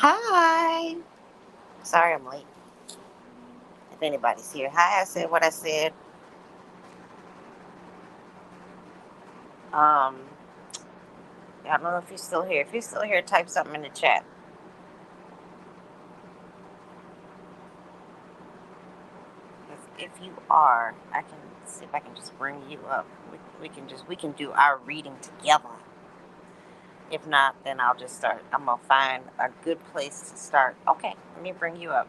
Hi. Sorry I'm late. If anybody's here. Hi, I said what I said. Um, I don't know if you're still here. If you're still here, type something in the chat. If you are, I can see if I can just bring you up. We can do our reading together. If not, then I'll just start. I'm gonna find a good place to start. Okay, let me bring you up.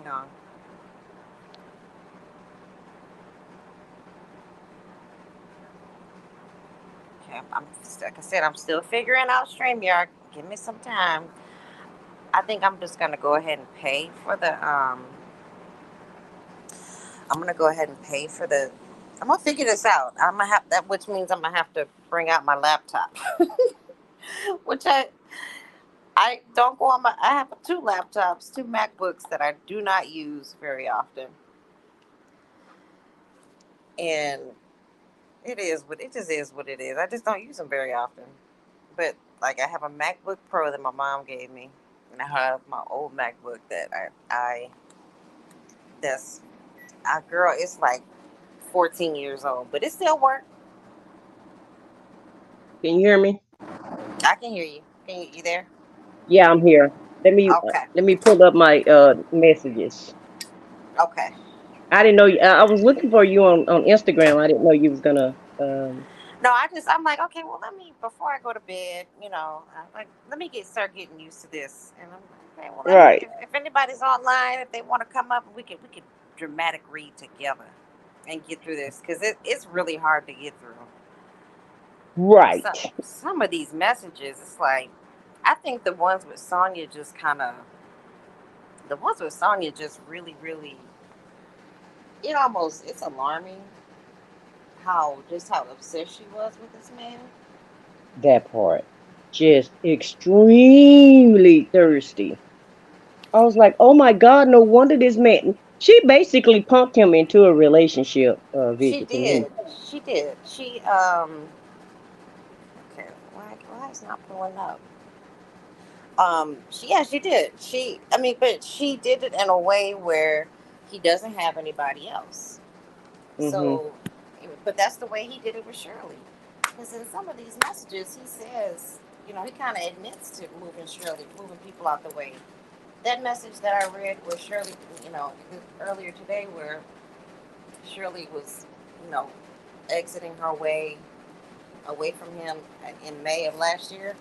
Hang on. Okay, like I said, I'm still figuring out StreamYard. Give me some time. I think I'm just gonna go ahead and pay for the I'm gonna go ahead and pay for the. I'm gonna figure this out. I'm gonna have that, which means I'm gonna have to bring out my laptop, which I don't go on my. I have two laptops, two MacBooks that I do not use very often, and it just is what it is. I just don't use them very often. But like I have a MacBook Pro that my mom gave me, and I have my old MacBook that I that's girl, it's like 14 years old, but it still works. Can you hear me? I can hear you. You there? Yeah, I'm here. Okay. Let me pull up my messages. Okay. I didn't know I was looking for you on Instagram. I didn't know you was gonna. No, I'm like, okay, well, let me before I go to bed, I'm like, let me start getting used to this, and I'm like, okay, well, let me Right, if anybody's online, if they want to come up, we could dramatic read together and get through this because it's really hard to get through. right. Some of these messages, it's like, I think the ones with Sonia just kind of the ones with Sonia just really it's alarming how obsessed she was with this man. That part. Just extremely thirsty. I was like, oh my god, no wonder this man. She basically pumped him into a relationship. She Vicky to me. did. She did. Okay, why is not pulling up? She did. But she did it in a way where he doesn't have anybody else. Mm-hmm. So, but that's the way he did it with Shirley. Because in some of these messages, he says, he kind of admits to moving people out the way. That message that I read where Shirley, earlier today, where Shirley was, you know, exiting her way away from him in May of last year,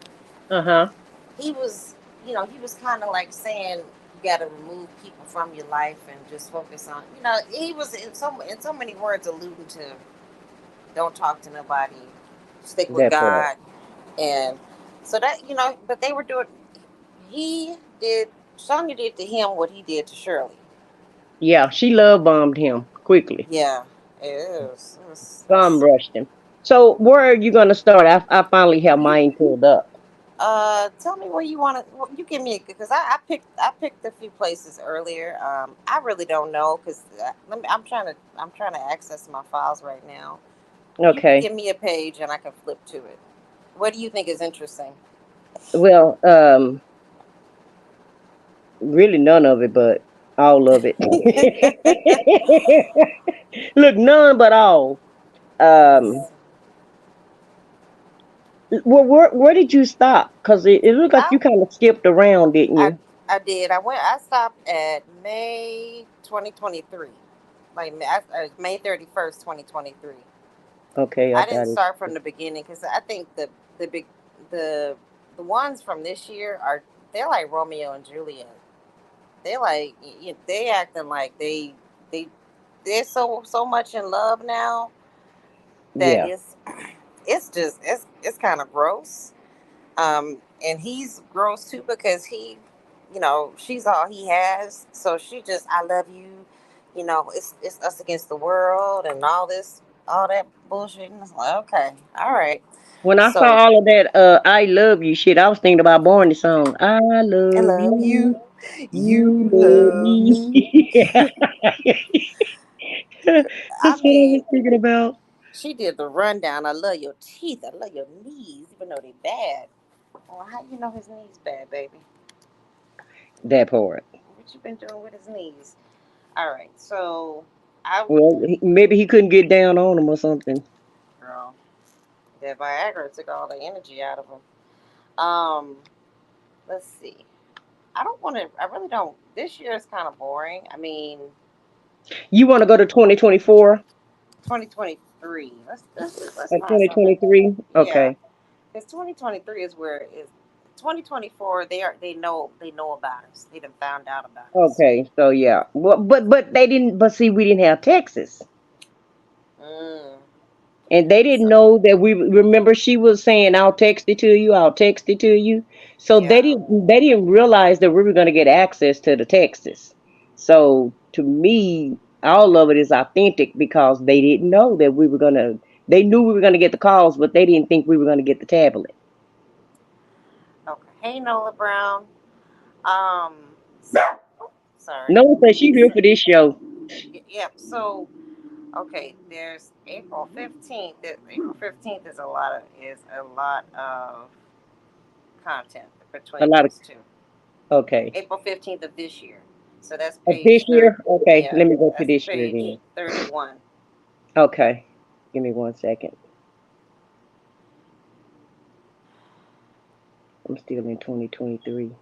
Uh huh. he was, he was kind of like saying you got to remove people from your life and just focus on, he was in so many words alluding to don't talk to nobody, stick with That part. God, and so that but they were doing. He did. Sonya did to him what he did to Shirley. Yeah, she love bombed him quickly. Yeah, it is. Bum rushed him. So where are you gonna start? I finally have mine pulled up. Tell me where you want to. Well, you give me because I picked a few places earlier. I really don't know because I'm trying to access my files right now. You Okay. give me a page and I can flip to it. What do you think is interesting? Well, really none of it, but all of it. Look, none but all. Um, Let's. well, where did you stop? Because it looked like I you kind of skipped around, didn't I you? I did. I stopped at May 2023. Like May 31st, 2023. Okay, I I didn't got it. start from the beginning because I think the big the the ones from this year are they're like Romeo and Juliet. They like they acting like they they're so much in love now that Yeah, it's kind of gross. And he's gross too because she's all he has. So she just, I love you. It's us against the world and all that bullshit. And it's like, okay, all right. when I saw So all of that, I love you shit, I was thinking about Barney song. I I love love you, you. you You love love me. me. I That's what I was mean, thinking about. she did the rundown. I love your teeth. I love your knees, even though they bad. Well, how you know his knees bad, baby? That part. What you been doing with his knees? All right, so I Well, maybe he couldn't get down on him or something. girl, that Viagra took all the energy out of him. Let's see. I don't want to. I really don't. This year is kind of boring. I mean, You want to go to 2024 2023. Let's or find something. 2023? Yeah, Okay. because 2023 is where it is. 2024. They know about us. They done found out about us. Okay. So yeah. Well, but they didn't. But see, we didn't have Texas. Mm. And they didn't So know that we remember she was saying, "I'll text it to you. I'll text it to you." So they yeah. didn't. They didn't realize that we were going to get access to the Texas. So to me, all of it is authentic because they didn't know that we were going to. They knew we were going to get the calls, but they didn't think we were going to get the tablet. Okay. Hey, Nola Brown. Um. So, sorry. No one said she here for this show. Yep. So okay, there's April 15th. April 15th is a lot of content A between lot of those two. okay. April 15th of this year. So that's Of this page third. year, okay. Yeah, Let me go to that's this year page then. 31. Okay, give me 1 second. I'm still in 2023.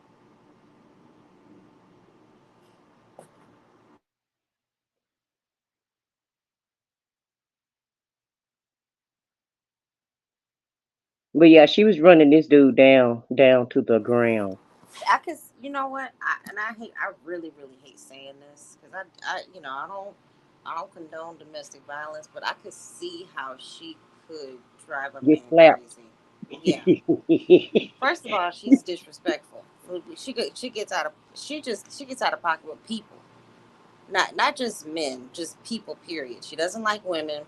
But yeah, she was running this dude down to the ground. I could, you know what? I really, really hate saying this because I don't condone domestic violence, but I could see how she could drive a Get man slapped. crazy. Yeah. First of all, she's disrespectful. She gets out of pocket with people, not just men, just people. Period. She doesn't like women.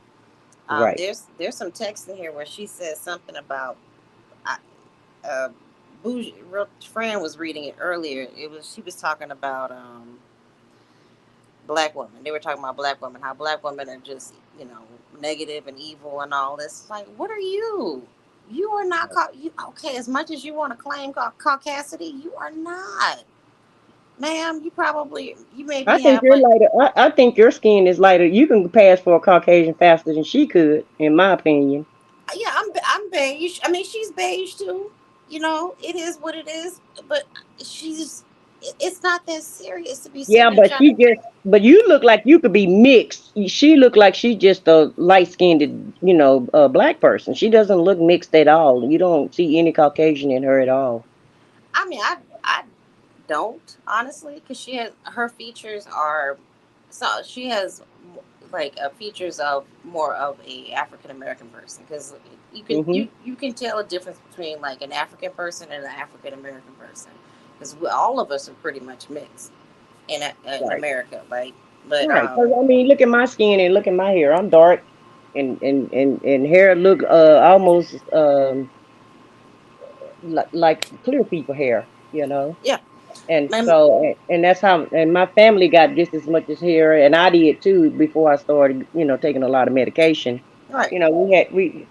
Right. There's some text in here where she says something about I- bougie. Real Fran was reading it earlier. She was talking about black women. They were talking about black women, how black women are just negative and evil and all this. Like, what are you? You are not okay. As much as you want to claim caucasity, you are not, ma'am. You I maybe think have you're like lighter. I think your skin is lighter. You can pass for a Caucasian faster than she could, in my opinion. yeah. I'm beige. I mean, she's beige too. It is what it is. But she's it's not that serious to be Yeah, sitting there trying to. but you look like you could be mixed. She look like she's just a light skinned, black person. She doesn't look mixed at all. You don't see any Caucasian in her at all. I mean, I don't honestly, because she has her features are so she has like features of more of a African American person because you can Hmm. you can tell a difference between like an African person and an African American person because all of us are pretty much mixed in Right. America, like but Right. 'Cause, I mean, look at my skin and look at my hair. I'm dark, and hair look almost like clear people hair. yeah, And my, so, and that's how, and my family got just as much as hair, and I did too before I started, taking a lot of medication. right.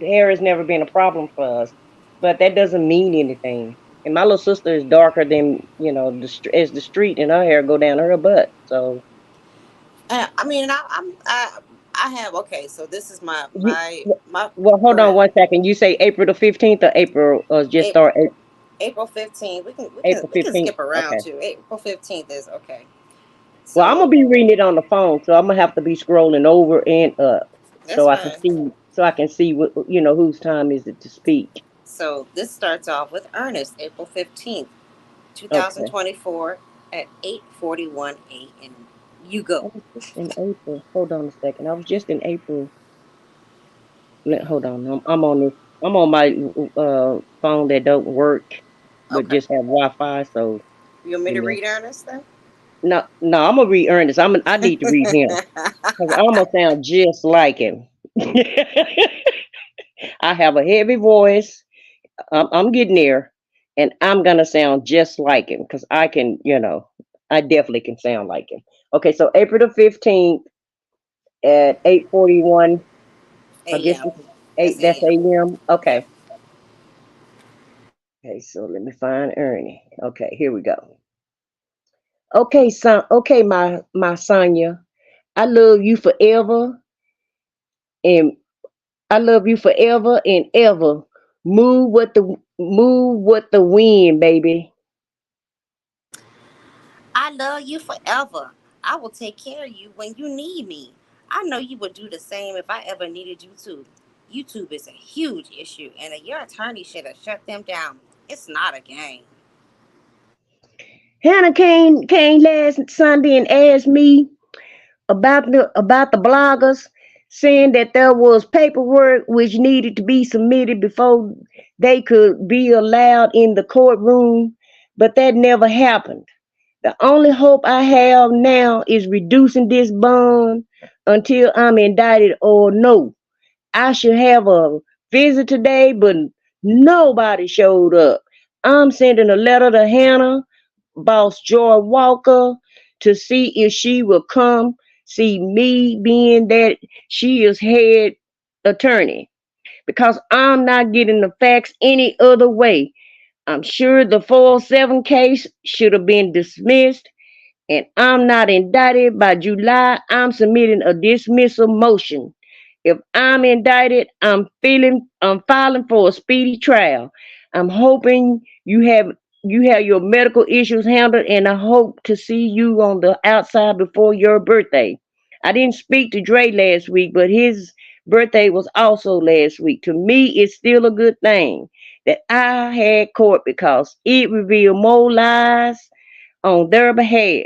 Hair has never been a problem for us, but that doesn't mean anything. And my little sister is darker than, as the street, and her hair go down her butt. So, I mean, I have okay. So this is my you, my my. well, Go hold on ahead. 1 second. You say April the 15th or April, just start April 15th. We can we can April we can 15th? skip around Okay. too. April 15th is okay. Well, I'm gonna So be reading it on the phone, so I'm gonna have to be scrolling over and up that's fine. so I can see what whose time is it to speak. So this starts off with Ernest, April 15th, Okay. 2024 at 8:41 a.m. You I go. was just in April. Hold on a second. I was just in April. Hold on. I'm on this. I'm on my phone that don't work, but Okay. just have Wi-Fi. So You want me give to me. read Ernest then? No, no. I'm gonna read Ernest. I need to read him because I'm gonna sound just like him. I have a heavy voice. I'm getting there, and I'm gonna sound just like him because I definitely can sound like him. Okay, so April the 15th at 8:41. I guess a.m. this is That's eight. That's a.m. a.m. Yep. Okay. Okay, so let me find Ernie. Okay, here we go. Okay, son. Okay, my Sonia. I love you forever, and I love you forever and ever. Move with the wind, baby. I love you forever. I will take care of you when you need me. I know you would do the same if I ever needed you to. YouTube is a huge issue, and your attorney should have shut them down. It's not a game. Hannah came last Sunday and asked me about the bloggers, saying that there was paperwork which needed to be submitted before they could be allowed in the courtroom, but that never happened. The only hope I have now is reducing this bond until I'm indicted or no. I should have a visit today, but nobody showed up. I'm sending a letter to Hannah, boss Joy Walker, to see if she will come see me, being that she is head attorney, because I'm not getting the facts any other way. I'm sure the 407 case should have been dismissed, and I'm not indicted by July. I'm submitting a dismissal motion. If I'm indicted, I'm filing for a speedy trial. I'm hoping you have your medical issues handled, and I hope to see you on the outside before your birthday. I didn't speak to Dre last week, but his birthday was also last week. To me, it's still a good thing that I had court because it revealed more lies on their behalf.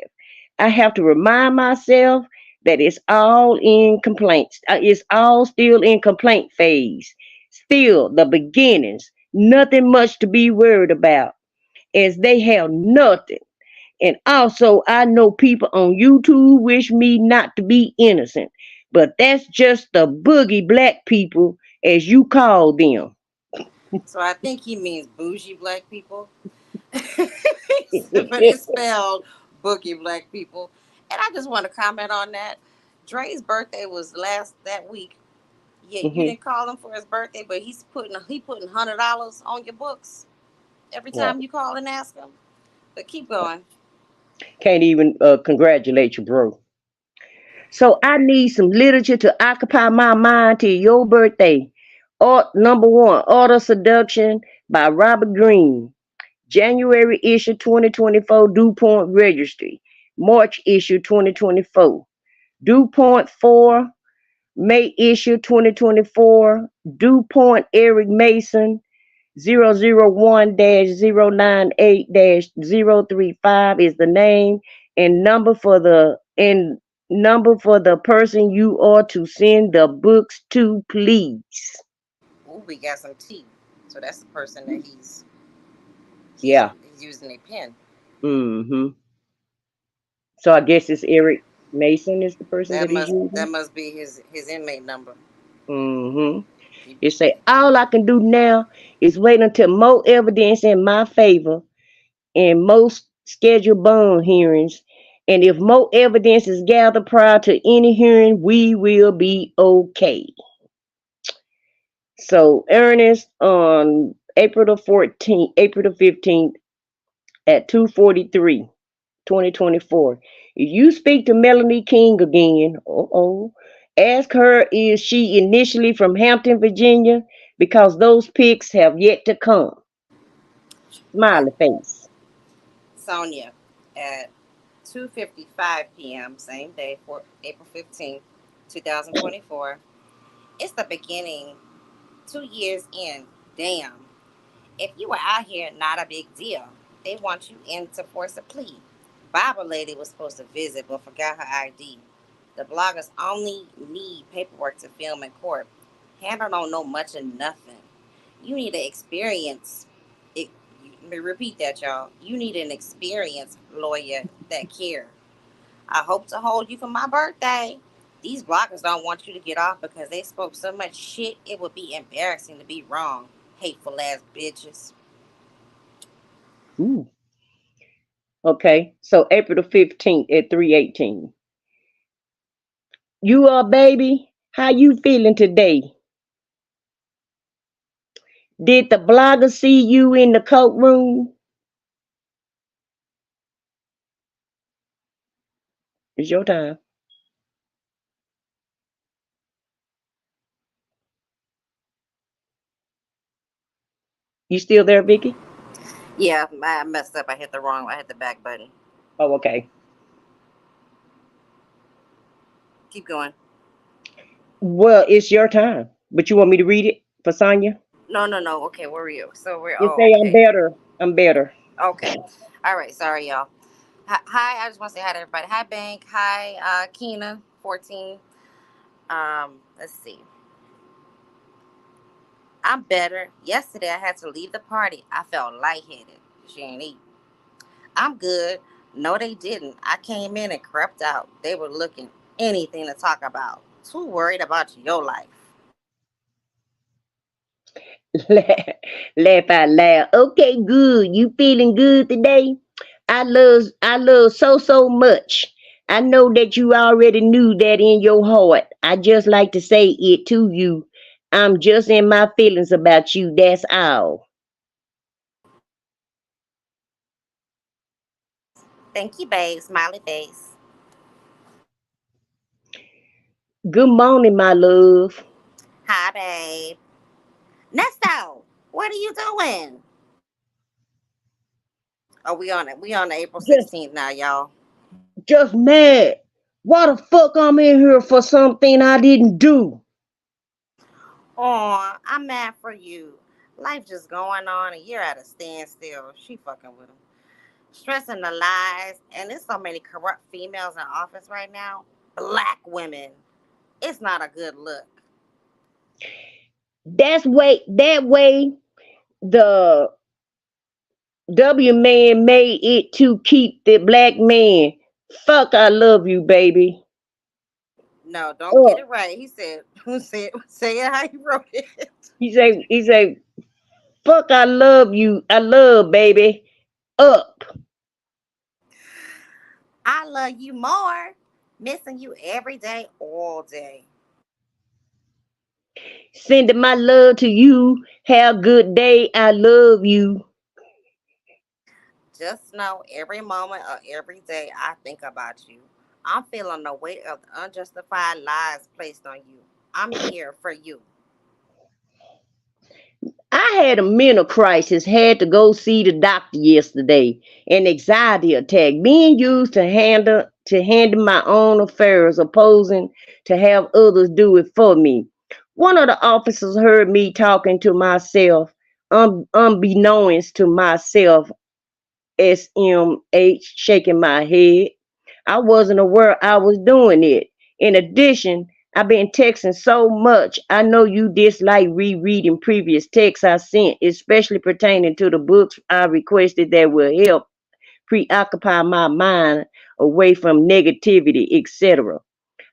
I have to remind myself that it's all in complaints. It's all still in complaint phase. Still the beginnings. Nothing much to be worried about, as they have nothing. And also, I know people on YouTube wish me not to be innocent, but that's just the boogie black people, as you call them. So I think he means bougie black people, but it's spelled boogie black people. And I just want to comment on that. Dre's birthday was last that week. Yeah, you Mhm. didn't call him for his birthday, but he putting $100 on your books every Yeah. time you call and ask him. But keep going. Can't even congratulate you, bro. So I need some literature to occupy my mind till your birthday. Number one, Auto Seduction by Robert Greene. January issue 2024 DuPont Registry. March issue 2024. DuPont 4, May issue 2024. DuPont Eric Mason 001-098-035 is the name and number for the person you are to send the books to, please. Ooh, we got some tea. So that's the person that he's Yeah. he's using a pen. Mm-hmm. So I guess it's Eric Mason is the person That that he's must using. that must be his inmate number. Mm-hmm. He, It say all I can do now is wait until more evidence in my favor in most scheduled bond hearings. And if more evidence is gathered prior to any hearing, we will be okay. So, Ernest, on April the 15th at 2:43, 2024, if you speak to Melanie King again, ask her is she initially from Hampton, Virginia, because those pics have yet to come. okay. Smiley face. Sonia at 2:55 p.m. same day for April 15th, 2024. It's the beginning. 2 years in. Damn. If you were out here, not a big deal. They want you in to force a plea. Bible lady was supposed to visit but forgot her ID. The bloggers only need paperwork to film in court. Hannah don't know much of nothing. You need an experience. It, Let me repeat that, y'all. You need an experienced lawyer that care. I hope to hold you for my birthday. These bloggers don't want you to get off because they spoke so much shit. It would be embarrassing to be wrong. Hateful ass bitches. Ooh. Okay, so April the 15th at 3:18. You up, baby? How you feeling today? Did the blogger see you in the courtroom? It's your time. You still there, Vicky? Yeah, I messed up. I hit the wrong. I hit the back button. Oh, okay. Keep going. Well, it's your time. But you want me to read it for Sonya? No, no, no. Okay, where were you? So we're. You Oh, say I'm okay. better. I'm better. Okay. All right. Sorry, y'all. Hi. I just want to say hi to everybody. Hi, Bank. Hi, Keena. 14. Let's see. I'm better. Yesterday I had to leave the party. I felt lightheaded. She ain't eat. I'm good. No, they didn't. I came in and crept out. They were looking anything to talk about. Too worried about your life. Laugh out loud. Okay, good. You feeling good today? I love so much. I know that you already knew that in your heart. I just like to say it to you. I'm just in my feelings about you. That's all. Thank you, babe. Smiley face. Good morning, my love. Hi, babe. Nesto, what are you doing? Oh, we on it. We on the April Just 16th now, y'all. just mad. Why the fuck I'm in here for something I didn't do? Oh, I'm mad for you. Life just going on and you're at a standstill. She fucking with him. Stressing the lies, and there's so many corrupt females in office right now. Black women. It's not a good look. That way the W man made it to keep the black man. Fuck, I love you, baby. No, don't get Up. it right. He said, say it how he wrote it. He say, fuck, I love you. I love, baby. Up. I love you more. Missing you every day, all day. Sending my love to you. Have a good day. I love you. Just know every moment of every day I think about you. I'm feeling the weight of the unjustified lies placed on you. I'm here for you. I had a mental crisis, had to go see the doctor yesterday. An anxiety attack, being used to handle my own affairs, opposing to have others do it for me. One of the officers heard me talking to myself, unbeknownst to myself, SMH, shaking my head. I wasn't aware I was doing it. In addition, I've been texting so much. I know you dislike rereading previous texts I sent, especially pertaining to the books I requested that will help preoccupy my mind away from negativity, etc.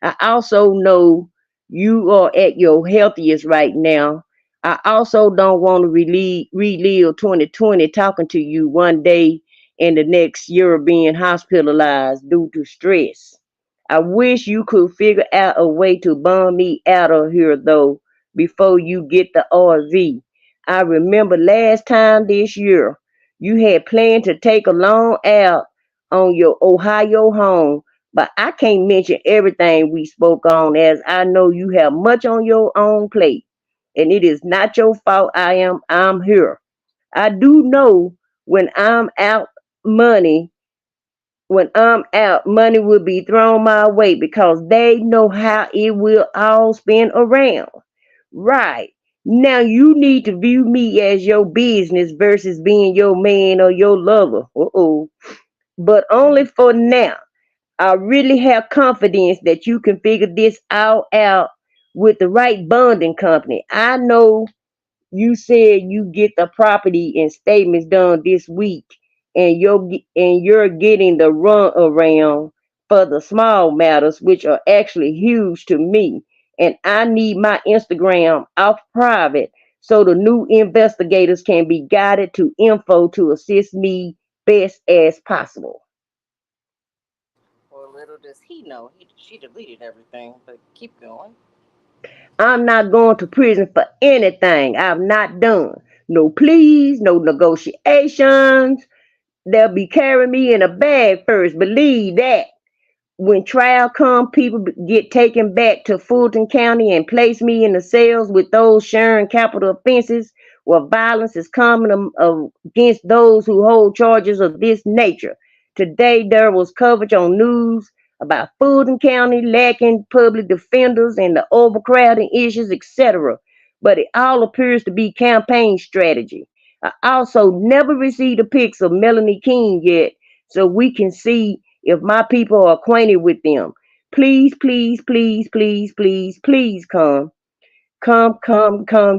I also know you are at your healthiest right now. I also don't want to relive 2020 talking to you one day and the next year being hospitalized due to stress. I wish you could figure out a way to bum me out of here though before you get the RV. I remember last time this year you had planned to take a long out on your Ohio home, but I can't mention everything we spoke on as I know you have much on your own plate. And it is not your fault I'm here. I do know when I'm out money, when I'm out, money will be thrown my way because they know how it will all spin around. Right. Now you need to view me as your business versus being your man or your lover. Uh-oh. But only for now. I really have confidence that you can figure this all out with the right bonding company. I know you said you get the property and statements done this week, and you're getting the run around for the small matters, which are actually huge to me. And I need my Instagram off private so the new investigators can be guided to info to assist me best as possible. Well, little does he know, she deleted everything, but keep going. I'm not going to prison for anything I've not done. No pleas, no negotiations. They'll be carrying me in a bag first. Believe that. when trial come, people get taken back to Fulton County and place me in the cells with those sharing capital offenses where violence is common against those who hold charges of this nature. Today, there was coverage on news about Fulton County lacking public defenders and the overcrowding issues, etc. But it all appears to be campaign strategy. I also never received a pics of Melanie King yet, so we can see if my people are acquainted with them. Please, please, please, please, please, please come. Come,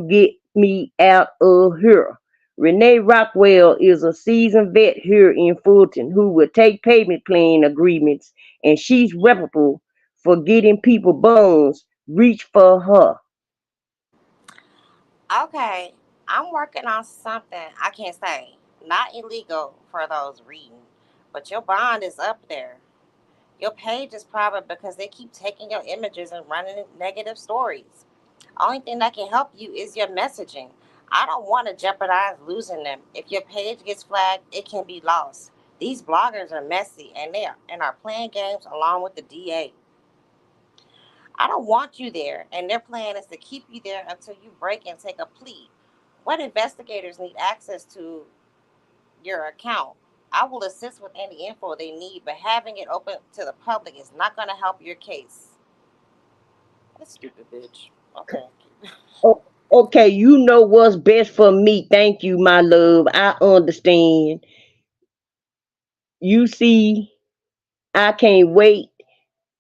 get me out of here. Renee Rockwell is a seasoned vet here in Fulton who will take payment plan agreements, and she's reputable for getting people bones. Reach for her. Okay, I'm working on something I can't say. Not illegal for those reading, but your bond is up there. Your page is private because they keep taking your images and running negative stories. Only thing that can help you is your messaging. I don't want to jeopardize losing them. If your page gets flagged, it can be lost. These bloggers are messy and are playing games along with the DA. I don't want you there, and their plan is to keep you there until you break and take a plea. What investigators need access to your account? I will assist with any info they need, but having it open to the public is not going to help your case. That's stupid, bitch. Okay. Oh, okay, you know what's best for me. Thank you, my love. I understand. You see, I can't wait.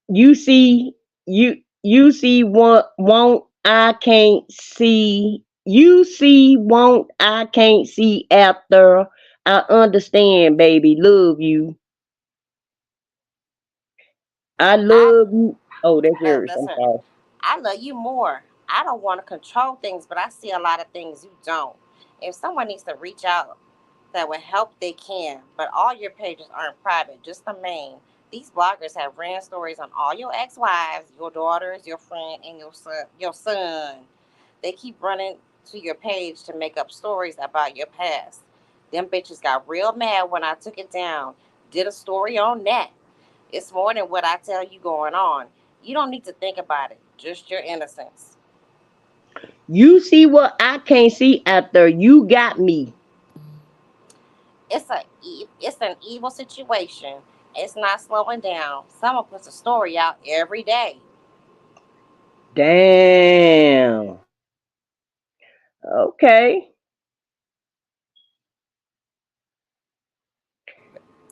You see, you see what won't I can't see. You see won't I can't see after. I understand, baby. Love you. I I love you. Oh, that's yours. that's I'm her. sorry. I love you more. I don't want to control things, but I see a lot of things you don't. If someone needs to reach out that would help, they can. But all your pages aren't private, just the main. These bloggers have ran stories on all your ex-wives, your daughters, your friend, and your son. Your son. They keep running to your page to make up stories about your past. Them bitches got real mad when I took it down. Did a story on that. It's more than what I tell you going on. You don't need to think about it, just your innocence. You see what I can't see after. You got me. It's an evil situation. It's not slowing down. Someone puts a story out every day. Damn. Okay.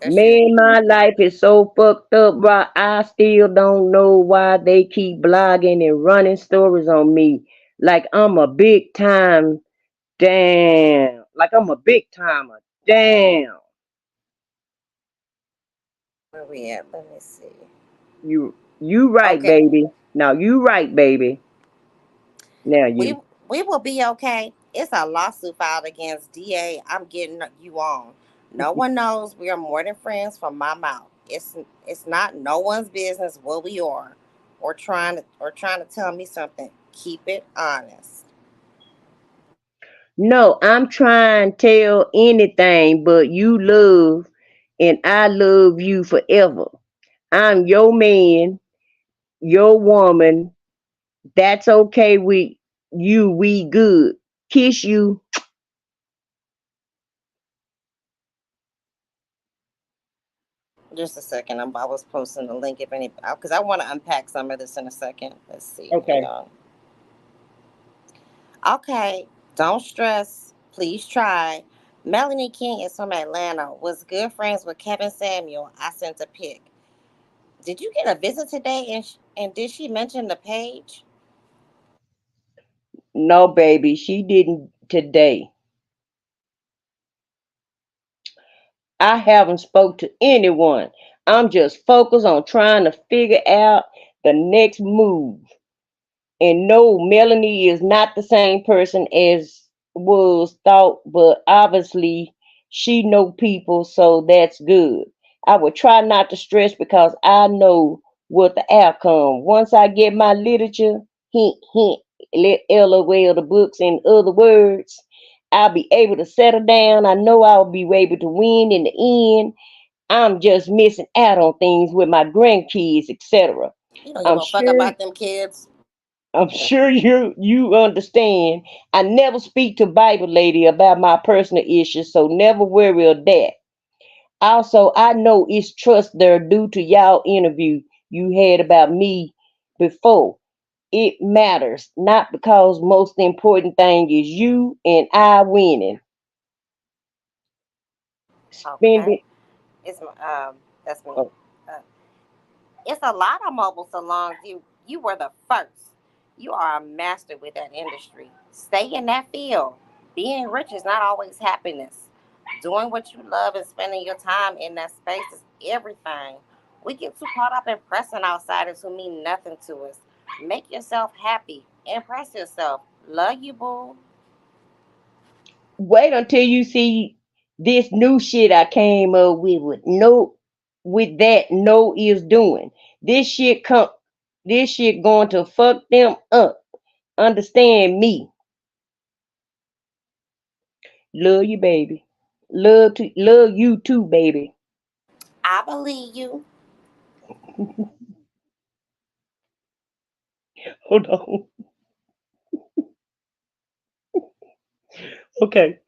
That's you. Man, my life is so fucked up, bro. I still don't know why they keep blogging and running stories on me. Like I'm a big time. Damn. Like I'm a big timer. Damn. Where we at? Let me see. You right, Okay, baby. Now you right, baby. Now we you. we will be okay. It's a lawsuit filed against DA. I'm getting you on. No one knows we are more than friends from my mouth. It's not no one's business what we are, or trying to tell me something. Keep it honest. No, I'm trying to tell anything but you love and I love you forever. I'm your man, your woman. That's okay with you. We good. Kiss you. Just a second. I was posting the link if any, because I want to unpack some of this in a second. Let's see. Hang Okay. on. Okay. Don't stress. Please try. Melanie King is from Atlanta. Was good friends with Kevin Samuel. I sent a pic. Did you get a visit today? And did she mention the page? No, baby, she didn't today. I haven't spoke to anyone. I'm just focused on trying to figure out the next move. And no, Melanie is not the same person as was thought, but obviously she know people, so that's good. I would try not to stress because I know what the outcome. Once I get my literature, hint, hint, let LOL the books in other words, I'll be able to settle down. I know I'll be able to win in the end. I'm just missing out on things with my grandkids, etc. You don't give I'm a fuck sure about them kids. I'm sure you understand. I never speak to Bible lady about my personal issues, so never worry of that. Also, I know it's trust there due to y'all interview you had about me before. It matters, not because most important thing is you and I winning. Okay, Spending it's that's me. oh, Uh, it's a lot of mobile salons. You were the first. You are a master with that industry. Stay in that field. Being rich is not always happiness. Doing what you love and spending your time in that space is everything. We get too caught up impressing outsiders who mean nothing to us. Make yourself happy. Impress yourself. Love you, boo. wait until you see this new shit I came up with no with that no is doing. This shit come this shit going to fuck them up. Understand me. Love you, baby. Love you too, baby. I believe you. Hold on. Okay.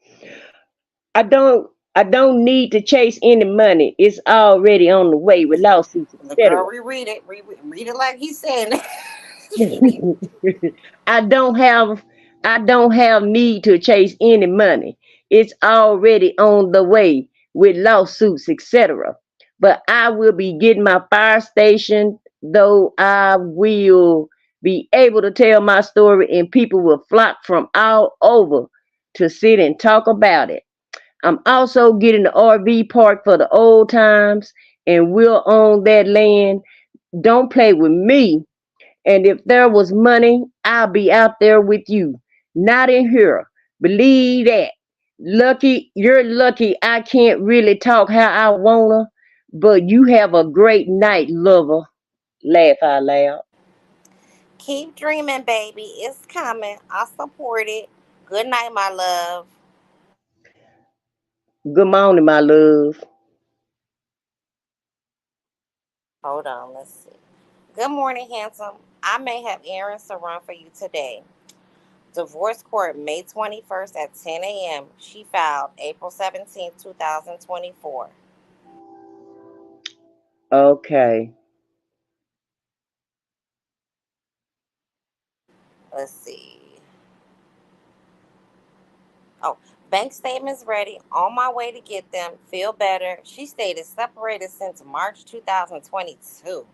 I don't need to chase any money. It's already on the way with lawsuits, The girl etc. reread it. Read it like he said. I don't have I don't have need to chase any money. It's already on the way with lawsuits, etc. But I will be getting my fire station, though I will be able to tell my story and people will flock from all over to sit and talk about it. I'm also getting the RV park for the old times and we'll own that land. Don't play with me, and if there was money, I'll be out there with you. Not in here. Believe that. Lucky, you're lucky I can't really talk how I wanna, but you have a great night, lover. Laugh out loud. Keep dreaming, baby. It's coming. I support it. Good night, my love. Good morning, my love. Hold on, let's see. Good morning, handsome. I may have errands to run for you today. Divorce court May 21st at 10 a.m. She filed April 17th, 2024. Okay. Let's see. Oh, bank statements ready. On my way to get them. Feel better. She stated separated since March 2022.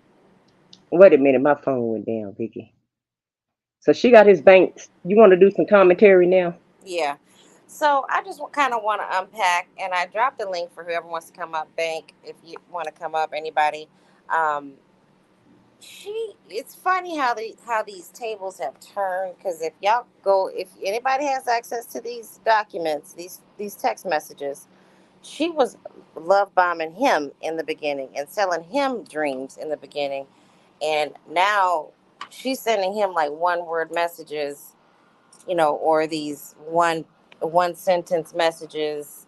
Wait a minute, my phone went down, Vicky. So she got his banks. You want to do some commentary now? Yeah. So I just kind of want to unpack, and I dropped a link for whoever wants to come up. Bank, if you want to come up, anybody. Um, it's funny how these tables have turned. Because if anybody has access to these documents, these text messages, she was love bombing him in the beginning and selling him dreams in the beginning, and now she's sending him like one word messages, or these one sentence messages,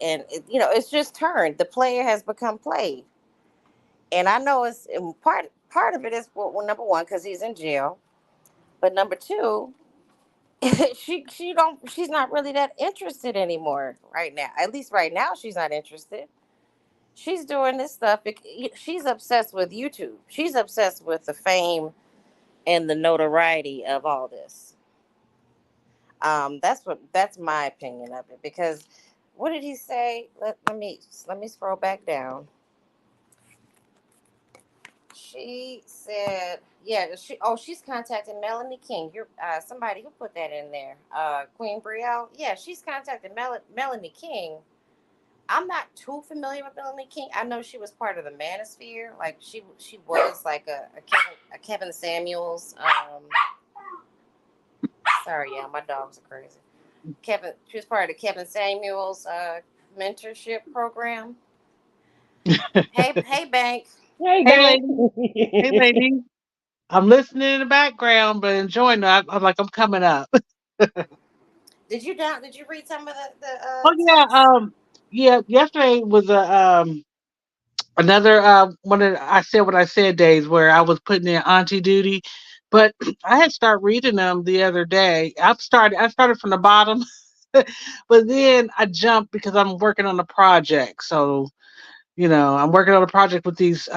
and it's just turned. The player has become played, and I know it's part of it is, well, number one, because he's in jail, but number two, she's not really that interested anymore right now. At least right now, she's not interested. She's doing this stuff. She's obsessed with YouTube. She's obsessed with the fame and the notoriety of all this. That's my opinion of it. Because what did he say? Let me scroll back down. She said, yeah, she's contacting Melanie King. You're somebody who put that in there. Queen Brielle. Yeah, she's contacting Melanie King. I'm not too familiar with Melanie King. I know she was part of the Manosphere. Like she was like a Kevin Samuels. Sorry, yeah, my dogs are crazy. She was part of the Kevin Samuels mentorship program. Hey, Bank. Hey, Hey, bank. lady. Hey, lady. I'm listening in the background, but enjoying it. I'm like, I'm coming up. Did you read some of the Oh yeah. text? Yeah. Yesterday was a Another one of I said what I said days where I was putting in auntie duty, but I had started reading them the other day. I started from the bottom, but then I jumped because I'm working on a project. So I'm working on a project with these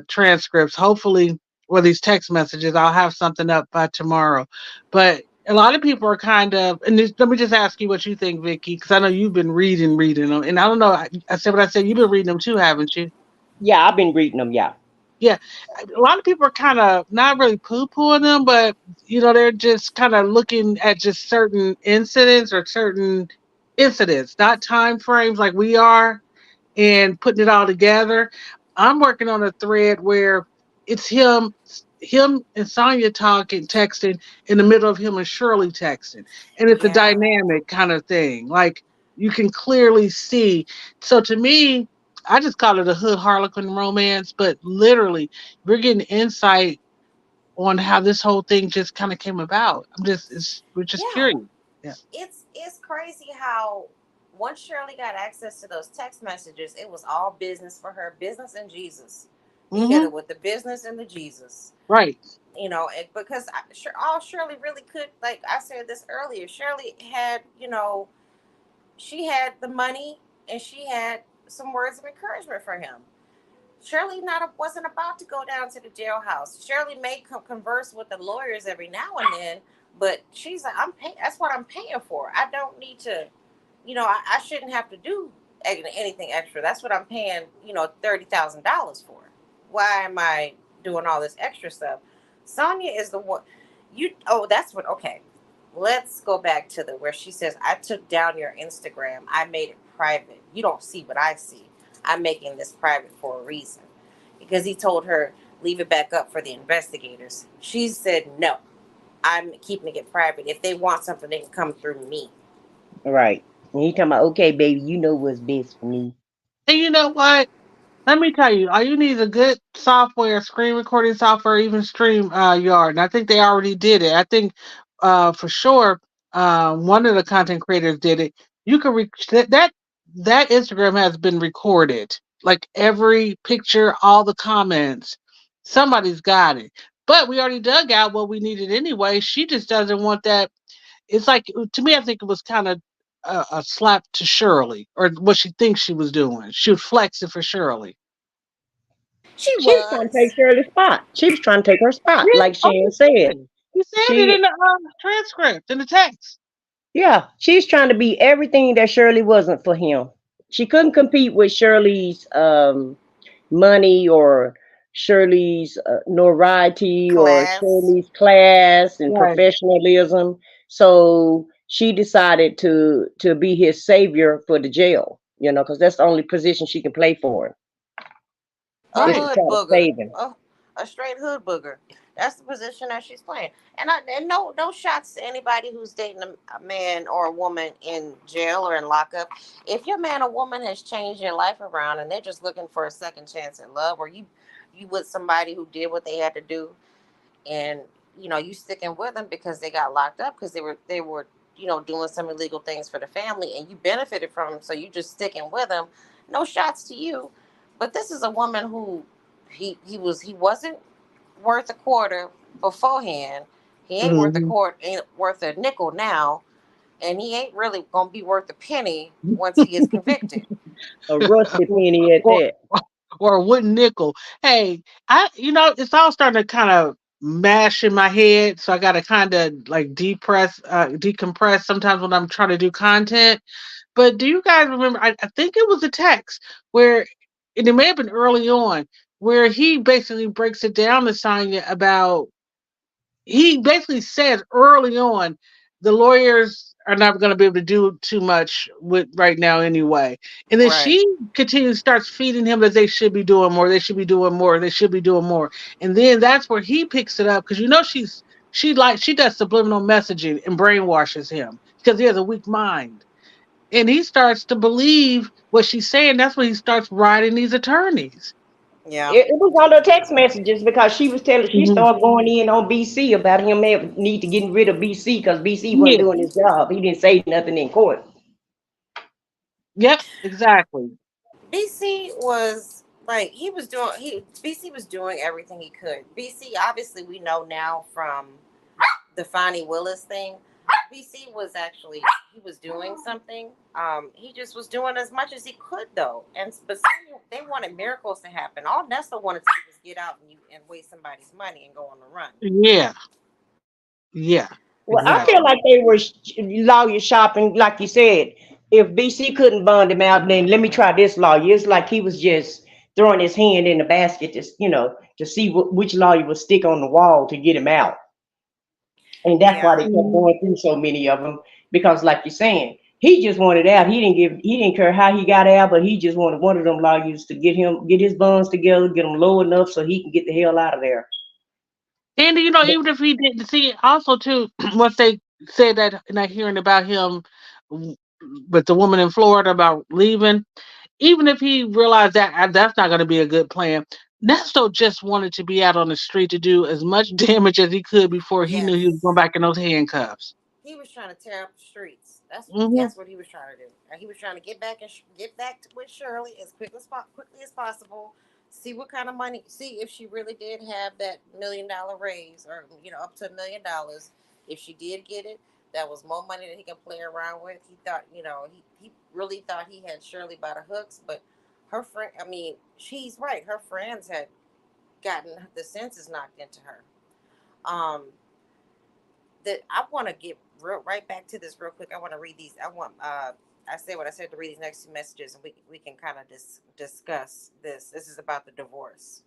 transcripts. Hopefully, or these text messages, I'll have something up by tomorrow. But a lot of people are kind of, and let me just ask you what you think, Vicky, because I know you've been reading them, and I don't know. I said what I said. You've been reading them too, haven't you? Yeah, I've been reading them. Yeah. Yeah, a lot of people are kind of not really poo-pooing them, but they're just kind of looking at just certain incidents or certain incidents, not time frames like we are, and putting it all together. I'm working on a thread where it's him and Sonia talking, texting in the middle of him and Shirley texting, and it's a Yeah. dynamic kind of thing. Like you can clearly see. So to me, I just call it a hood Harlequin romance, but literally, we're getting insight on how this whole thing just kind of came about. We're just Yeah. curious. Yeah. It's crazy how once Shirley got access to those text messages, it was all business for her, business and Jesus. You hit Mm-hmm. it with the business and the Jesus. Right. Because all Shirley really could, like I said this earlier, Shirley had, she had the money and she had some words of encouragement for him. Shirley wasn't about to go down to the jailhouse. Shirley may converse with the lawyers every now and then, but she's like, I'm paying. That's what I'm paying for. I don't need to, I shouldn't have to do anything extra. That's what I'm paying, $30,000 for. Why am I doing all this extra stuff? Sonia is the one. That's what. Okay, let's go back to the where she says, I took down your Instagram. I made it private. You don't see what I see. I'm making this private for a reason. Because he told her, leave it back up for the investigators. She said, no, I'm keeping it private. If they want something, they can come through me. Right. And he talking about, okay, baby, you know what's best for me. And you know what? Let me tell you, all you need is a good software, screen recording software, even Stream Yard. And I think they already did it. I think for sure one of the content creators did it. You can that Instagram has been recorded, like every picture, all the comments. Somebody's got it. But we already dug out what we needed anyway. She just doesn't want that. It's like to me, I think it was kind of a slap to Shirley, or what she thinks she was doing. She was flexing for Shirley. She She was trying to take was. Shirley's spot. She was trying to take her spot, Yeah, like oh, Shan said. absolutely. You said it She, in the transcript, in the text. yeah, she's trying to be everything that Shirley wasn't for him. She couldn't compete with Shirley's money or Shirley's notoriety or Class. Shirley's class and Right. professionalism. So she decided to be his savior for the jail, because that's the only position she can play for him, A is Right. to hood try to booger. save him. A straight hood booger. That's the position that she's playing. And no shots to anybody who's dating a man or a woman in jail or in lockup. If your man or woman has changed your life around and they're just looking for a second chance at love, or you with somebody who did what they had to do, and you sticking with them because they got locked up because they were doing some illegal things for the family, and you benefited from them, so you just sticking with them. No shots to you. But this is a woman who he wasn't worth a quarter beforehand. He ain't worth a Hmm. quarter, ain't worth a nickel now, and he ain't really gonna be worth a penny once he gets convicted. A rusty penny at or that. or a wooden nickel. Hey, it's all starting to kind of mash in my head, so I got to kind of like decompress sometimes when I'm trying to do content. But do you guys remember? I think it was a text where, and it may have been early on, where he basically breaks it down to Sonya about. He basically says early on, the lawyers are not going to be able to do too much with right now anyway. And then Right. she continues, starts feeding him that they should be doing more, they should be doing more, they should be doing more. And then that's where he picks it up because she does subliminal messaging and brainwashes him because he has a weak mind. And he starts to believe what she's saying. That's when he starts writing these attorneys. Yeah. It was on the text messages because she Mhm. started going in on BC about him need to get rid of BC because BC wasn't Yeah. doing his job. He didn't say nothing in court. Yep. Exactly. BC was. Like he was doing, BC was doing everything he could. BC, obviously, we know now from the Fonnie Willis thing. BC was actually, he was doing something. He just was doing as much as he could though, and but they wanted miracles to happen. All Nesta wanted to do was get out and waste somebody's money and go on the run. Yeah, yeah, Well, I feel exactly. like they were lawyer shopping, like you said. If BC couldn't bond him out, then let me try this lawyer. It's like he was just throwing his hand in the basket to, to see which lawyer would stick on the wall to get him out. And that's why Yeah, they kept going through so many of them. Because, like you're saying, he just wanted out. He didn't care how he got out, but he just wanted one of them lawyers to get his bonds together, get them low enough so he can get the hell out of there. And even if he didn't see, also too, once they said that, not hearing about him w- with the woman in Florida about leaving, even if he realized that that's not going to be a good plan, Nesto just wanted to be out on the street to do as much damage as he could before he knew he was going yes. back in those handcuffs. He was trying to tear up the streets. Hmm. That's what he was trying to do. And he was trying to get back and get back with Shirley as quickly as possible. See what kind of money. See if she really did have that $1 million raise, or up to $1 million. If she did get it, that was more money that he could play around with. He thought, he really thought he had Shirley by the hooks, but her friend. I mean, she's right. Her friends had gotten the senses knocked into her. Um, that I want to get right back to this real quick. I want to read these. I said what I said to read these next two messages, and we can kind of discuss this. This is about the divorce.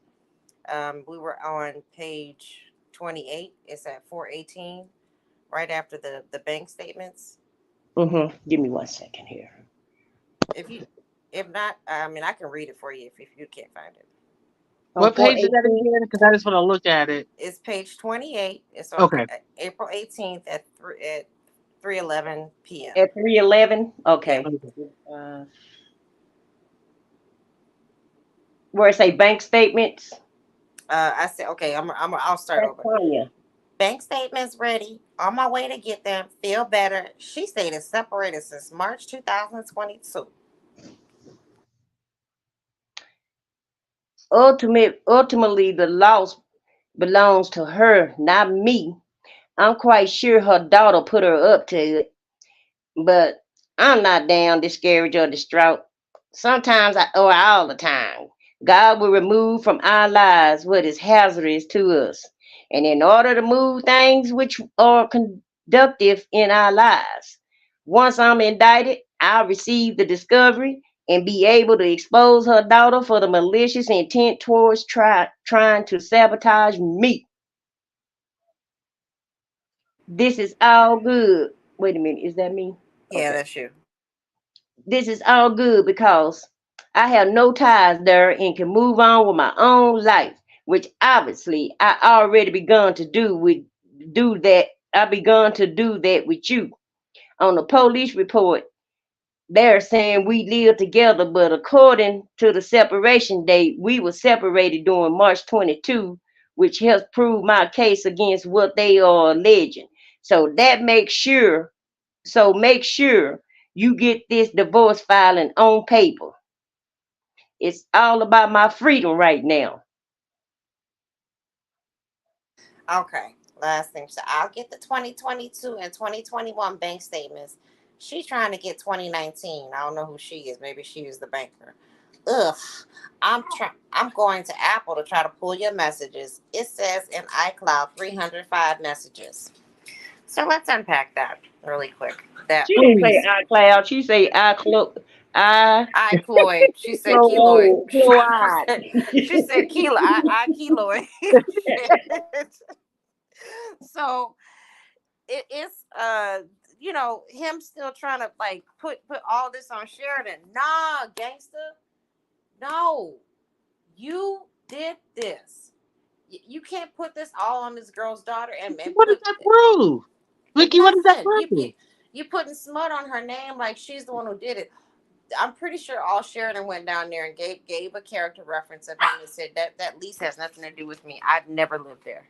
We were on page 28. It's at 418, right after the bank statements. Give me 1 second here. If you, if not, I mean I can read it for you if you can't find it. On What page is that 418. again? Because I just want to look at it. It's page 28. It's on Okay. April 18th at 3:11 p.m. At 311. Yep. Okay. Okay. Uh, where it say bank statements. I said okay. I'll start That's over. Sonia. Bank statements ready. On my way to get them. Feel better. She stayed separated since March 2022. Ultimately, the loss belongs to her, not me. I'm quite sure her daughter put her up to it, but I'm not down, discouraged, or distraught. Sometimes, or all the time, God will remove from our lives what is hazardous to us. And in order to move things which are conductive in our lives, once I'm indicted, I'll receive the discovery and be able to expose her daughter for the malicious intent towards trying to sabotage me. This is all good. Wait a minute, is that me? Yeah, Okay. that's you. This is all good because I have no ties there and can move on with my own life, which obviously I already begun to do that. I begun to do that with you. On the police report, they're saying we live together, but according to the separation date, we were separated during March 22, which helps prove my case against what they are alleging. So that makes sure make sure you get this divorce filing on paper. It's all about my freedom right now. Okay. Last thing. So I'll get the 2022 and 2021 bank statements. She's trying to get 2019. I don't know who she is. Maybe she is the banker. Ugh. I'm going to Apple to try to pull your messages. It says in iCloud 305 messages. So let's unpack that really quick. That She didn't say Please. iCloud. She say iCloud. I Icloid. She said keloid. Cloyd. she said she said kilo. I keloid. So it's him still trying to like put all this on Sheridan. Nah, gangster. No, you did this. You can't put this all on this girl's daughter and What does put that prove? Vicky, what does that nothing. prove? You putting smut on her name like she's the one who did it. I'm pretty sure all Sheridan went down there and gave a character reference of him and said that lease has nothing to do with me. I've never lived there.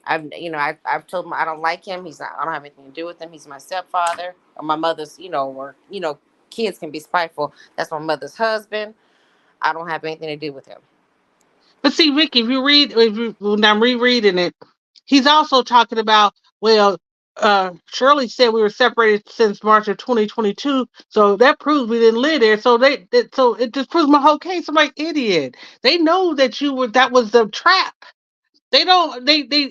I've told him I don't like him. He's not. I don't have anything to do with him. He's my stepfather or my mother's. Or kids can be spiteful. That's my mother's husband. I don't have anything to do with him. But see, Vicky, when I'm rereading it, he's also talking about, well, Shirley said we were separated since March of 2022, so that proves we didn't live there. So so it just proves my whole case. I'm like, idiot. They know that that was the trap. They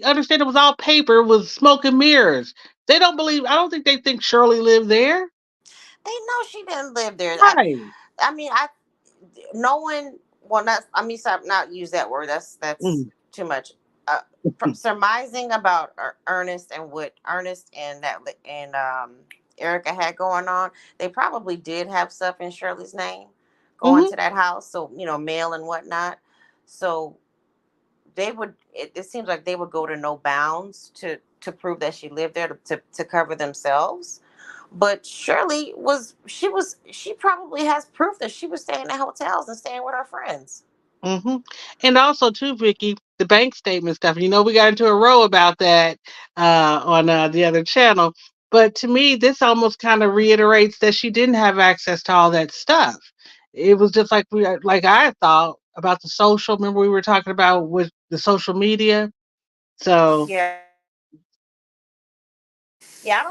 understand it was all paper, it was smoke and mirrors. They don't believe. I don't think they think Shirley lived there. They know she didn't live there. Right. I mean, no one. Well, not. I mean, stop. Not use that word. That's Mm. too much. Surmising about Ernest and what Ernest and Erica had going on. They probably did have stuff in Shirley's name going Hmm. to that house. So mail and whatnot. So they would. It seems like they would go to no bounds to prove that she lived there to cover themselves. But she probably has proof that she was staying at hotels and staying with her friends. Hmm. And also too, Vicky, the bank statement stuff. We got into a row about that on the other channel. But to me, this almost kind of reiterates that she didn't have access to all that stuff. It was just like I thought about the social. Remember we were talking about with the social media. So, Yeah,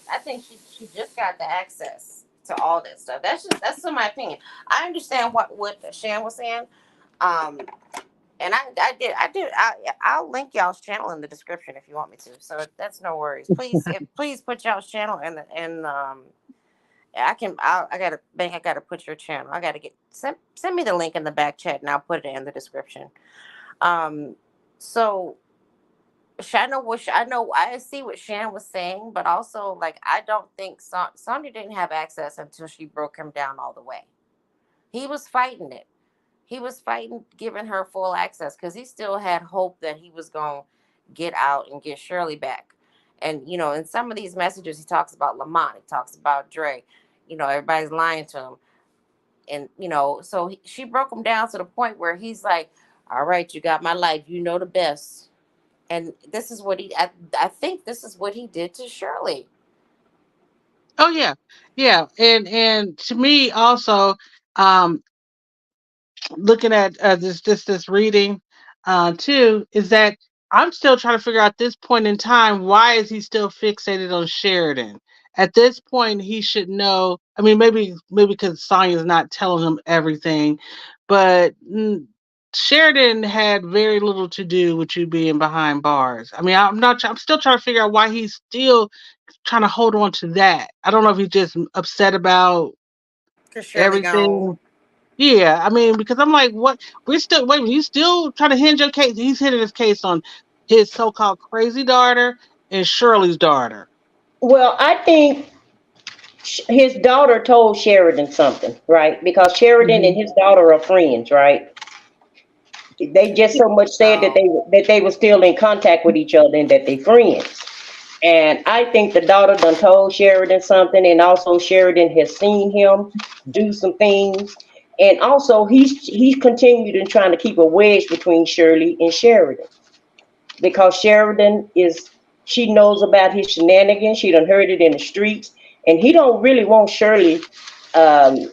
I think she just got the access to all that stuff. That's in my opinion. I understand what Shan was saying. Um, and I'll link y'all's channel in the description if you want me to. So that's no worries. Please put y'all's channel in. I gotta bank. I gotta put your channel. I gotta send me the link in the back chat and I'll put it in the description. Um, so I know I see what Shan was saying, but also like I don't think Sonya didn't have access until she broke him down all the way. He was fighting it. He was fighting giving her full access because he still had hope that he was going to get out and get Shirley back. And in some of these messages, he talks about Lamont. He talks about Dre. Everybody's lying to him, and so she broke him down to the point where he's like, "All right, you got my life. You know the best." And this is what I think this is what he did to Shirley. oh yeah, yeah, and to me also, um, looking at this reading too is that I'm still trying to figure out this point in time, why is he still fixated on Sheridan? At this point he should know. I mean, maybe because Sonya's not telling him everything, but Sheridan had very little to do with you being behind bars. I mean, I'm still trying to figure out why he's still trying to hold on to that. I don't know if he's just upset about Because Shirley gone. everything. Yeah, I mean, because I'm like, what? We're still wait. You still trying to hinge your case? He's hitting his case on his so-called crazy daughter and Shirley's daughter. Well, I think his daughter told Sheridan something, right? Because Sheridan and Hmm. his daughter are friends, right? They just so much said that Oh, they were still in contact with each other and that they friends. And I think the daughter done told Sheridan something, and also Sheridan has seen him do some things, and also he's continued in trying to keep a wedge between Shirley and Sheridan because Sheridan is she knows about his shenanigans. She done heard it in the streets, and he don't really want Shirley. Um,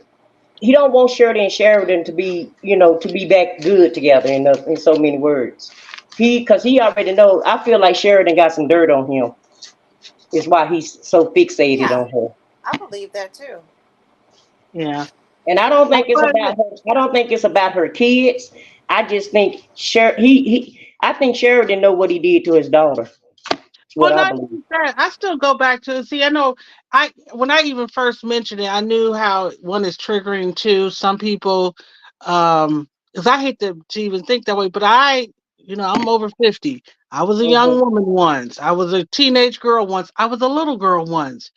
he don't want Shirley and Sheridan to be, to be back good together in so many words. Because he already knows. I feel like Sheridan got some dirt on him. Is why he's so fixated yeah, on her. I believe that too. Yeah, And I don't think it's but about her. I don't think it's about her kids. I just think I think Sheridan know what he did to his daughter. What well, I not believe. even that. I still go back to see. I know I when I even first mentioned it, I knew how one is triggering to some people. Because I hate to even think that way, but I'm over 50. I was a young Hmm. woman once. I was a teenage girl once. I was a little girl once.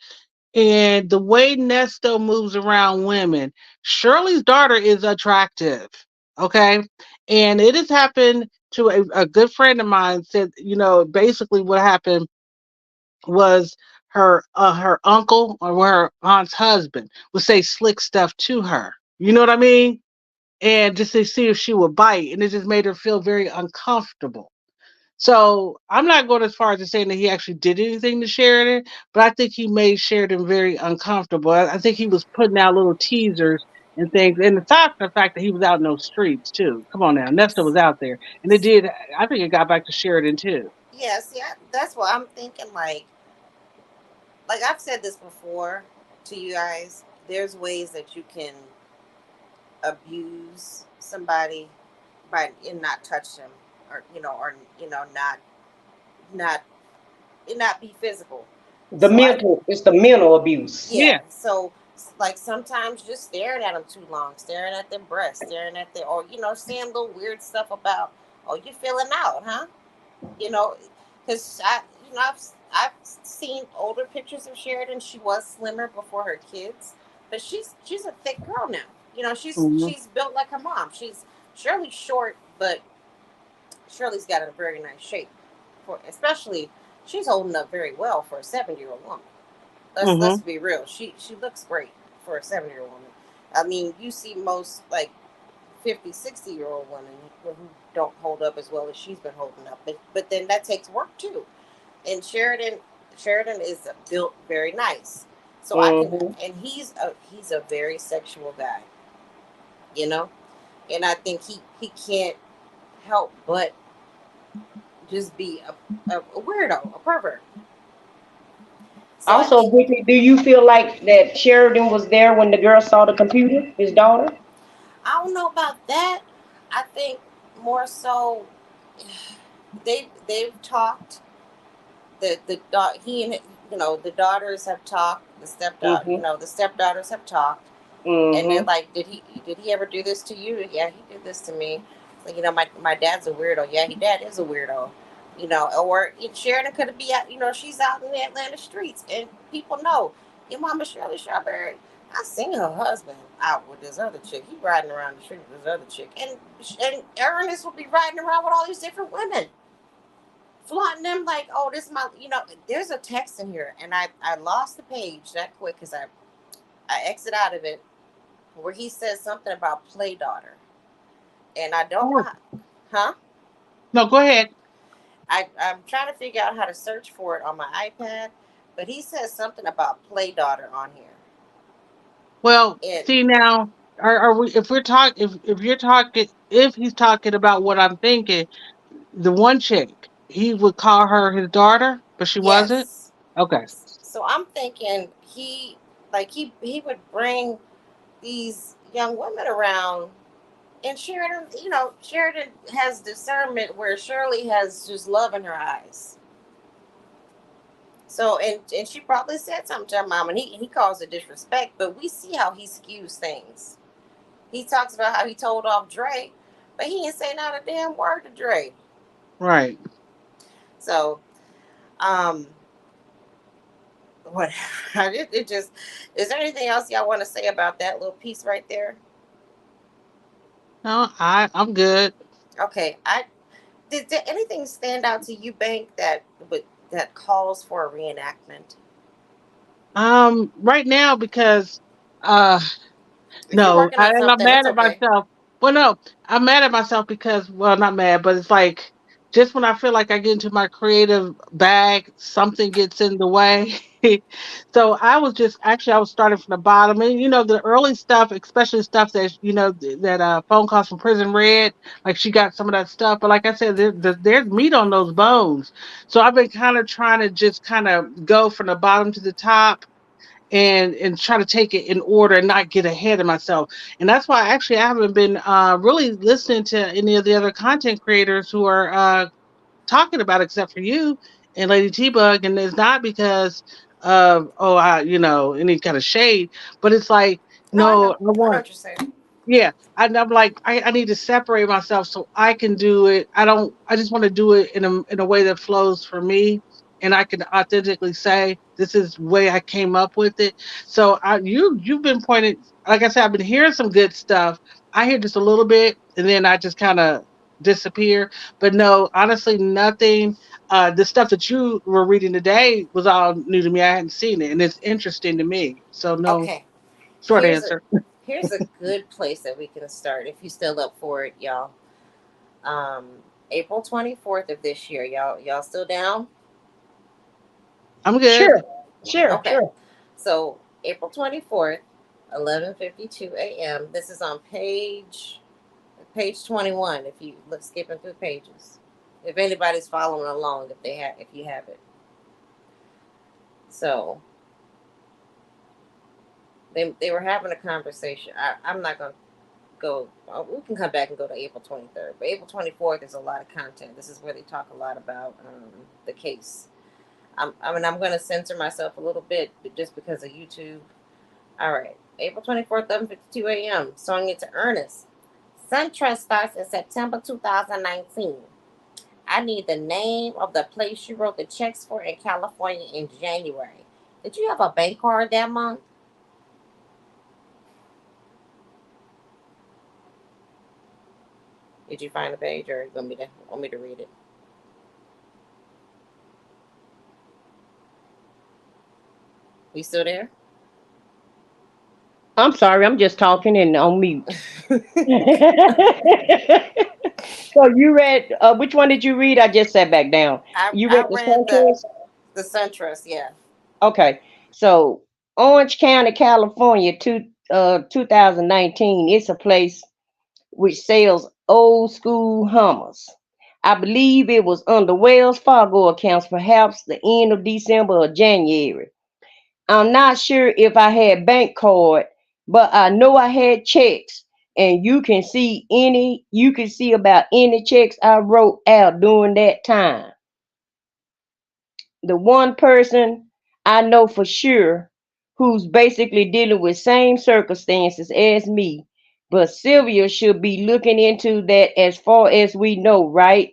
And the way Nesto moves around women, Shirley's daughter is attractive. Okay. And it has happened to a good friend of mine said, basically what happened was her uncle or her aunt's husband would say slick stuff to her. You know what I mean? And just to see if she would bite. And it just made her feel very uncomfortable. So I'm not going as far as to saying that he actually did anything to Sheridan, but I think he made Sheridan very uncomfortable. I think he was putting out little teasers and things. And aside from the fact that he was out in those streets too. Come on now, Nesta was out there, and it did. I think it got back to Sheridan too. Yeah, see, that's what I'm thinking. Like I've said this before to you guys. There's ways that you can abuse somebody by and not touch them, or not not be physical. The So I mental, it's the mental abuse. Yeah. Yeah. So like sometimes just staring at them too long, staring at their breasts, staring at their, or saying little weird stuff about, oh, you feeling out, huh? You know, because I've seen older pictures of Sheridan. She was slimmer before her kids, but she's a thick girl now. Hmm. She's built like her mom. She's Shirley's short, but Shirley's got a very nice shape for, especially she's holding up very well for a 7-year-old woman. Let's Hmm. be real. She looks great for a 7-year-old woman. I mean, you see most like 50, 60-year-old women who don't hold up as well as she's been holding up. But then that takes work too. And Sheridan is built very nice. So I can, Hmm. and he's a very sexual guy, you know? And I think he can't help but just be a weirdo, a pervert. So I Also, think Brittany, do you feel like that Sheridan was there when the girl saw the computer, his daughter? I don't know about that. I think more so they've talked. He and the daughters have talked. Mm-hmm. The stepdaughters have talked, and they're Mm-hmm. like, did he ever do this to you? Yeah, he did this to me. Like, my dad's a weirdo. Yeah, he dad is a weirdo. Or Sheridan could be out. She's out in the Atlanta streets, and people know your mama Shirley Strawberry. I seen her husband out with this other chick. He riding around the street with this other chick, and Ernest will be riding around with all these different women, flaunting them like, oh, this is my. There's a text in here, and I lost the page that quick because I exit out of it where he says something about play daughter, and I don't know Oh, how, huh? no, go ahead. I'm trying to figure out how to search for it on my iPad, but he says something about play daughter on here, Well, and see now, are we? If we're talking, if you're talking, if he's talking about what I'm thinking, the one chick, he would call her his daughter, but she wasn't. yes, Okay. so I'm thinking he would bring these young women around. And Sheridan has discernment where Shirley has just love in her eyes. So, and she probably said something to her mom, and he calls it disrespect. But we see how he skews things. He talks about how he told off Dre, but he didn't say not a damn word to Dre. Right. So, um, what? It just is there anything else y'all want to say about that little piece right there? No, I'm good. Okay, did anything stand out to you, Bank, that calls for a reenactment? Right now because uh If you're no, working on and I'm something, it's mad at okay. myself. Well, no, I'm mad at myself because, well, not mad, but it's like just when I feel like I get into my creative bag, something gets in the way. So I was starting from the bottom, and the early stuff, especially stuff that that phone calls from prison read, like she got some of that stuff. But like I said, there's meat on those bones. So I've been kind of trying to just kind of go from the bottom to the top and try to take it in order and not get ahead of myself. And that's why actually I haven't been really listening to any of the other content creators who are talking about it, except for you and Lady T Bug. And it's not because of any kind of shade, but it's like No, I no, know. I I know want what you're saying. yeah, I'm like I need to separate myself so I can do it. I don't. I just want to do it in a way that flows for me, and I can authentically say this is the way I came up with it. So you've been pointing, like I said, I've been hearing some good stuff. I hear just a little bit, and then I just kind of disappear. But no, honestly, nothing. The stuff that you were reading today was all new to me. I hadn't seen it, and it's interesting to me. So no, Okay. short Here's a answer. here's a good place that we can start if you still up for it, y'all. Um, April 24th of this year, y'all still down? I'm good. Sure, sure, Okay. sure. So April 24th, 11:52 a.m. This is on page 21. If you look skipping through pages, if anybody's following along, if you have it, so they were having a conversation. I'm not gonna go. We can come back and go to April 23rd, but April 24th is a lot of content. This is where they talk a lot about the case. I'm going to censor myself a little bit just because of YouTube. All right. April 24th, 11:52 a.m. Sonia to Ernest. SunTrust starts in September 2019. I need the name of the place you wrote the checks for in California in January. Did you have a bank card that month? Did you find the page, or you want me to read it? You still there? I'm sorry, I'm just talking and on mute. So you read which one did you read? I just sat back down. You I read the read the Suntrust? SunTrust. Yeah. Okay. So Orange County, California, 2019. It's a place which sells old school Hummers. I believe it was under Wells Fargo accounts, perhaps the end of December or January. I'm not sure if I had bank card, but I know I had checks. And you can see about any checks I wrote out during that time. The one person I know for sure who's basically dealing with same circumstances as me. But Sylvia should be looking into that as far as we know, right?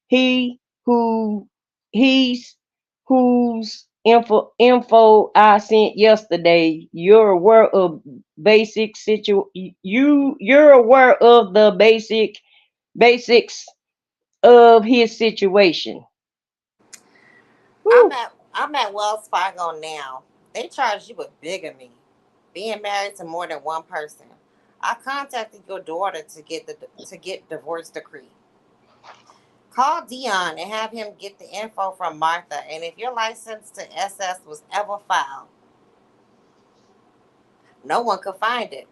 He who he's whose info I sent yesterday. You're aware of you're aware of the basics of his situation. Whew. I'm at Wells Fargo now. They charge you with bigamy, being married to more than one person. I contacted your daughter to get divorce decree. Call Dion and have him get the info from Martha. And if your license to SS was ever filed, no one could find it.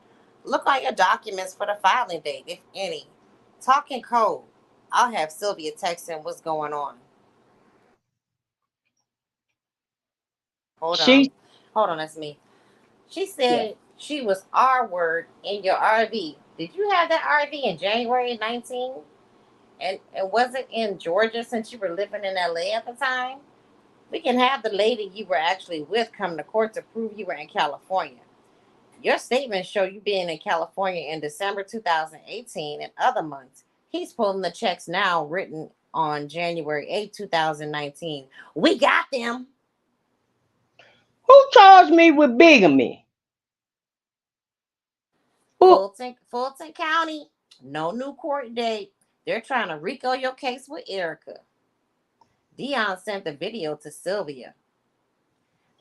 Look on your documents for the filing date, if any. Talking code. I'll have Sylvia text him what's going on. Hold on. She Hold on, that's me. She yeah. said she was R word in your RV. Did you have that RV in January 19? And was it in Georgia since you were living in LA at the time? We can have the lady you were actually with come to court to prove you were in California. Your statements show you being in California in December 2018 and other months. He's pulling the checks now written on January 8, 2019. We got them. Who charged me with bigamy? Who? Fulton County, no new court date. They're trying to RICO your case with Erica. Dion sent the video to Sylvia.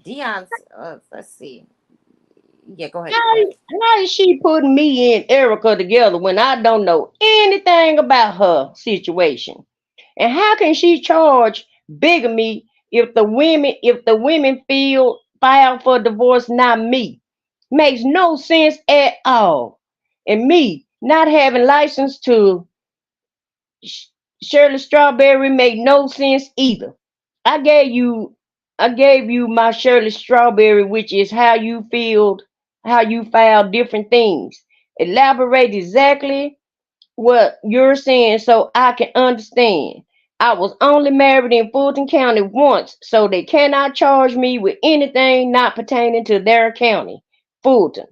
Dion's, let's see. Yeah, go ahead. Go ahead. How is she putting me and Erica together when I don't know anything about her situation? And how can she charge bigamy if the women file for divorce, not me? Makes no sense at all. And me not having license to Shirley Strawberry made no sense either. I gave you I gave you my Shirley Strawberry, which is how you file different things. Elaborate exactly what you're saying so I can understand. I was only married in Fulton County once, so they cannot charge me with anything not pertaining to their county, Fulton.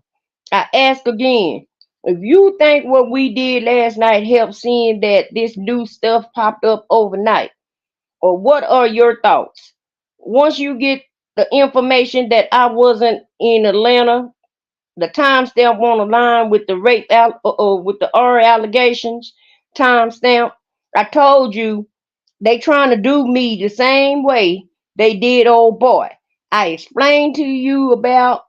I ask again, if you think what we did last night helped seeing that this new stuff popped up overnight, or what are your thoughts? Once you get the information that I wasn't in Atlanta, the timestamp on the line with the with the R allegations, timestamp. I told you they trying to do me the same way they did old boy. I explained to you about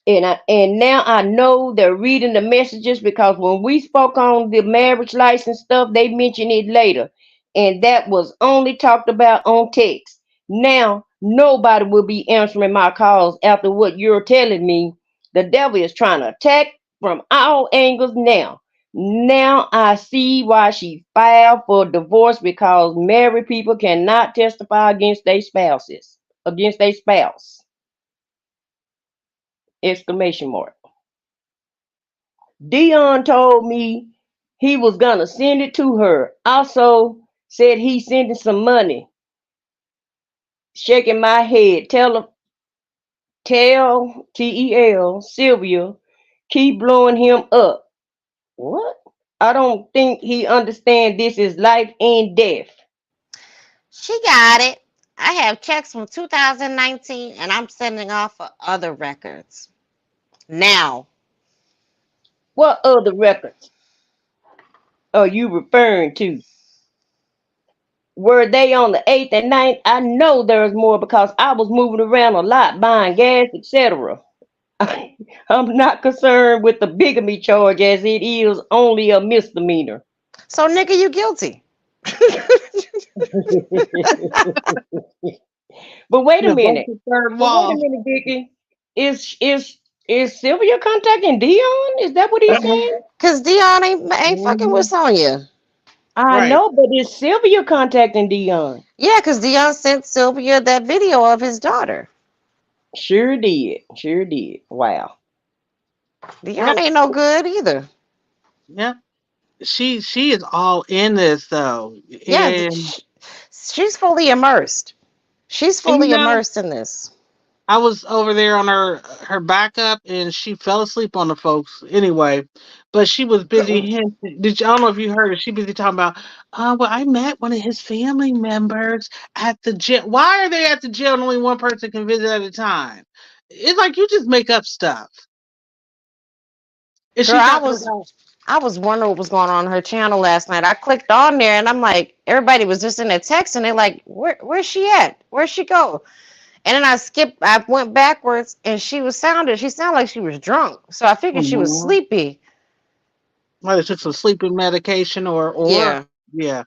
and now I know they're reading the messages because when we spoke on the marriage license stuff, they mentioned it later. And that was only talked about on text. Now nobody will be answering my calls after what you're telling me The devil is trying to attack from all angles now. Now I see why she filed for divorce because married people cannot testify against their spouses, against their spouse. Exclamation mark. Dion told me he was gonna send it to her. Also said he sending some money. Shaking my head. Tell Tel Sylvia keep blowing him up. What? I don't think he understands this is life and death. She got it. I have checks from 2019 and I'm sending off for other records. Now, What other records are you referring to? Were they on the 8th and ninth? I know there's more because I was moving around a lot, buying gas, etc. I'm not concerned with the bigamy charge as it is only a misdemeanor. so nigga, you guilty. But wait a Yeah, break minute. the third But wait a wall. minute, Vicky. Is Sylvia contacting Dion? Is that what he's saying? Cause Dion ain't fucking with Mhm. Sonia. I Right. know, but is Sylvia contacting Dion? Yeah, cause Dion sent Sylvia that video of his daughter. Sure did. Sure did. Wow. Yep. Dion ain't no good either. Yep. She is all in this though, Yeah, she's fully immersed. She's and fully immersed in this. I was over there on her backup, and she fell asleep on the folks anyway. But she was busy hinting. I don't know if you heard it. She busy talking about. Well, I met one of his family members at the jail. Why are they at the jail and only one person can visit at a time? It's like you just make up stuff. Is Girl, she talking about? I was wondering what was going on her channel last night. I clicked on there and I'm like, everybody was just in that text and they're like, where's she at? Where'd she go? And then I went backwards and she sounded like she was drunk. So I figured she was Mhm. sleepy. Might have took some sleeping medication or Yeah. yeah.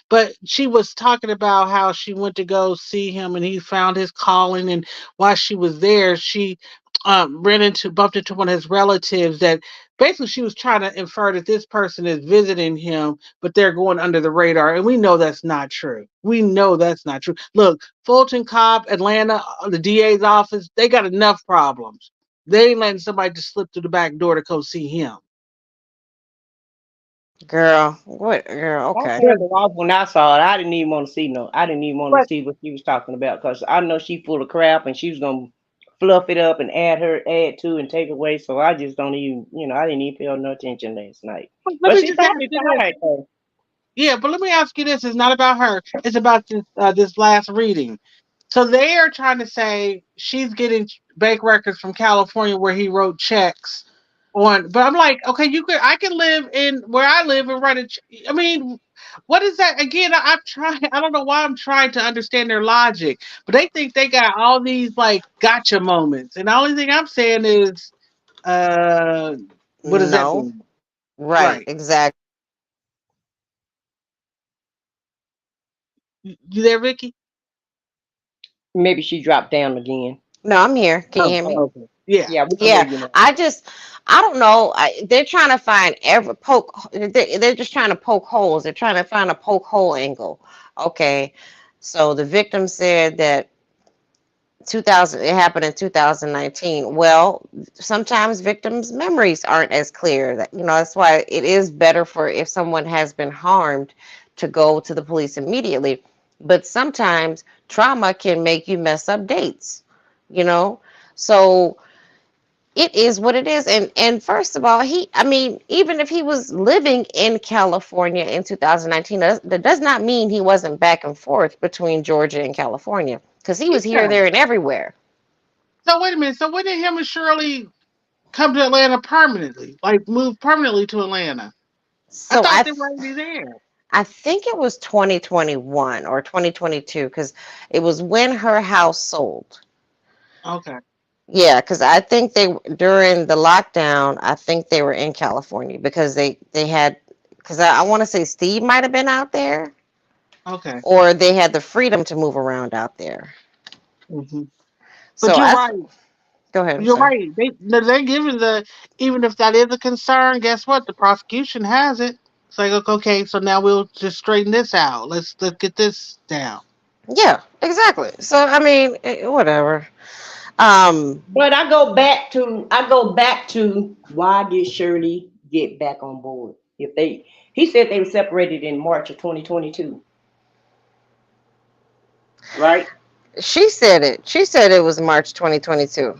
But she was talking about how she went to go see him and he found his calling. And while she was there, she bumped into one of his relatives that basically she was trying to infer that this person is visiting him, but they're going under the radar. And we know that's not true. We know that's not true. Look, Fulton Cobb, Atlanta, the DA's office, they got enough problems. They ain't letting somebody just slip through the back door to go see him. Girl, what girl, I okay. turned it off when I saw it. I didn't even want to see no. I didn't even want to But see what she was talking about because I know she full of crap and she was gonna fluff it up and add to and take away. So I just don't even, I didn't even pay her no attention last night. let But me she just ask probably you this. tired though. Yeah, but let me ask you this. It's not about her. It's about this last reading. So they are trying to say she's getting bank records from California where he wrote checks on. But I'm like, okay, I can live in where I live and write a. I mean, what is that again? I'm trying. I don't know why I'm trying to understand their logic, but they think they got all these like gotcha moments, and the only thing I'm saying is, uh, what does that No. mean? Right, Right? exactly. You there, Vicky? Maybe she dropped down again. No, I'm here. Can you Oh, hear me? okay. Yeah. Yeah, we can hear Yeah, you now. I don't know. They're trying to find every poke. They're just trying to poke holes. They're trying to find a poke hole angle. Okay, so the victim said that 2000. It happened in 2019. Well, sometimes victims' memories aren't as clear. That's why it is better for if someone has been harmed to go to the police immediately. But sometimes trauma can make you mess up dates. You know, so it is what it is. And first of all, I mean, even if he was living in California in 2019, that does not mean he wasn't back and forth between Georgia and California because he was here, Yeah. there, and everywhere. So wait a minute. So when did him and Shirley come to Atlanta permanently? Like move permanently to Atlanta? I So thought they were already there. I think it was 2021 or 2022 because it was when her house sold. Okay. Yeah, because I think during the lockdown, I think they were in California because they had because I want to say Steve might have been out there Okay. or they had the freedom to move around out there. Hmm. But So you're I right. Go ahead. I'm You're sorry. right. They're giving the, even if that is a concern, guess what? The prosecution has it. It's like, okay, so now we'll just straighten this out. Let's get this down. Yeah, exactly. So I mean, whatever. Um, But I go back to why did Shirley get back on board? If they He said they were separated in March of 2022, right? she said it. She said it was March 2022.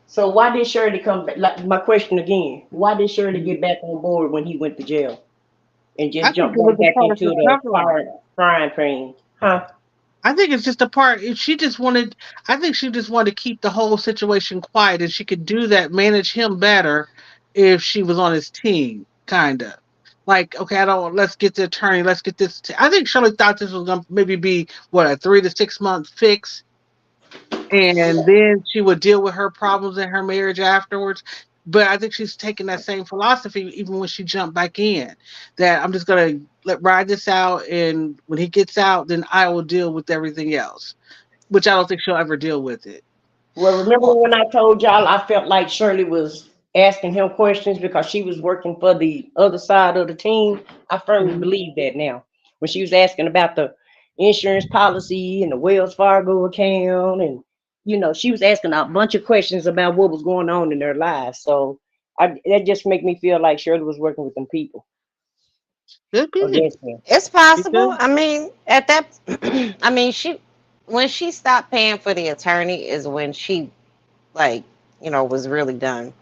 So why did Shirley come back? Like my question again, why did Shirley Mhm. get back on board when he went to jail and I just think jump it was right a back part of into the the cover up. frying pan? Huh? I think it's just a part. If she just wanted, I think she just wanted to keep the whole situation quiet, and she could do that, manage him better if she was on his team, kind of. Like, okay, I don't. Let's get the attorney. Let's get this. I think Shirley thought this was gonna maybe be what, a 3 to 6 month fix, and then she would deal with her problems in her marriage afterwards. But I think she's taking that same philosophy even when she jumped back in. That I'm just gonna let ride this out, and when he gets out, then I will deal with everything else. Which I don't think she'll ever deal with it. Well, remember Well, when I told y'all I felt like Shirley was asking him questions because she was working for the other side of the team? I firmly Mhm. believe that now. When she was asking about the insurance policy and the Wells Fargo account, and she was asking a bunch of questions about what was going on in their lives. So that just make me feel like Shirley was working with them people Could be. against him. it's She possible. could. I mean, at that, I mean, she when she stopped paying for the attorney is when she like was really done.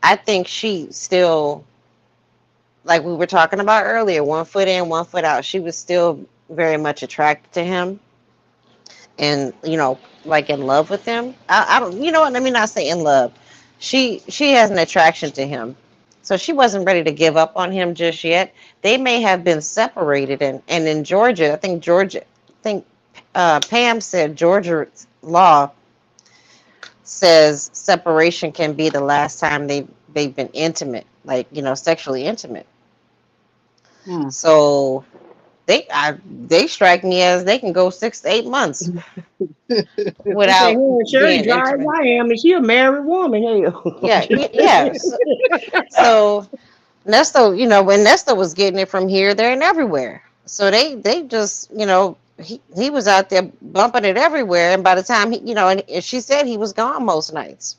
I think she still, like we were talking about earlier, one foot in, one foot out. She was still very much attracted to him, and like in love with him. I don't, you know what? Let me not say in love. She has an attraction to him, so she wasn't ready to give up on him just yet. They may have been separated, and in Georgia, I think Pam said Georgia law says separation can be the last time they've been intimate, like sexually intimate. Hmm. So they strike me as they can go 6 to 8 months She said, without "Hey, Shirley being dry as intimate. I am, and she a married woman." Hell. Yeah, yeah. So Nesto, when Nesto was getting it from here, there, and everywhere. So they just, he was out there bumping it everywhere, and by the time and she said he was gone most nights.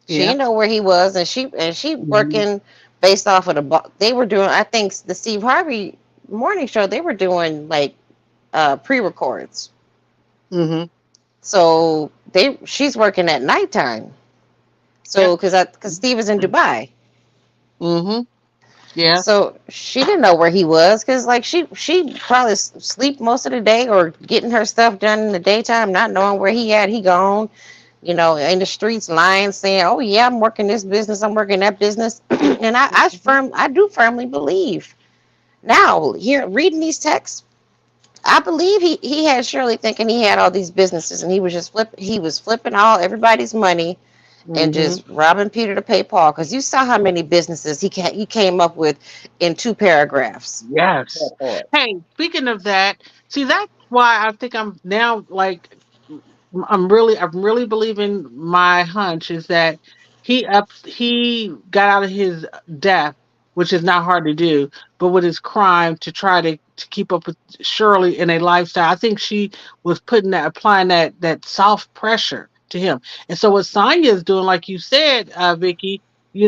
She Yeah. didn't know where he was, and she Hmm. working based off of they were doing. I think the Steve Harvey morning show. They were doing like pre-records. Hmm. So she's working at nighttime. Yep. So because Steve is in Dubai. Hmm. Yeah. So she didn't know where he was because like she probably sleep most of the day or getting her stuff done in the daytime, not knowing where he at. He gone, in the streets lying, saying, "Oh yeah, I'm working this business, I'm working that business," and I do firmly believe now here reading these texts. I believe he had Shirley thinking he had all these businesses and he was flipping all everybody's money and Hmm. just robbing Peter to pay Paul because you saw how many businesses he came up with in 2 paragraphs. Yes. That part. Hey, speaking of that, see, that's why I think I'm now like, I'm really believing my hunch is that he got out of his death, which is not hard to do, but with his crime to try to keep up with Shirley in a lifestyle. I think she was applying that soft pressure to him. And so what Sonya is doing, like you said, Vicky,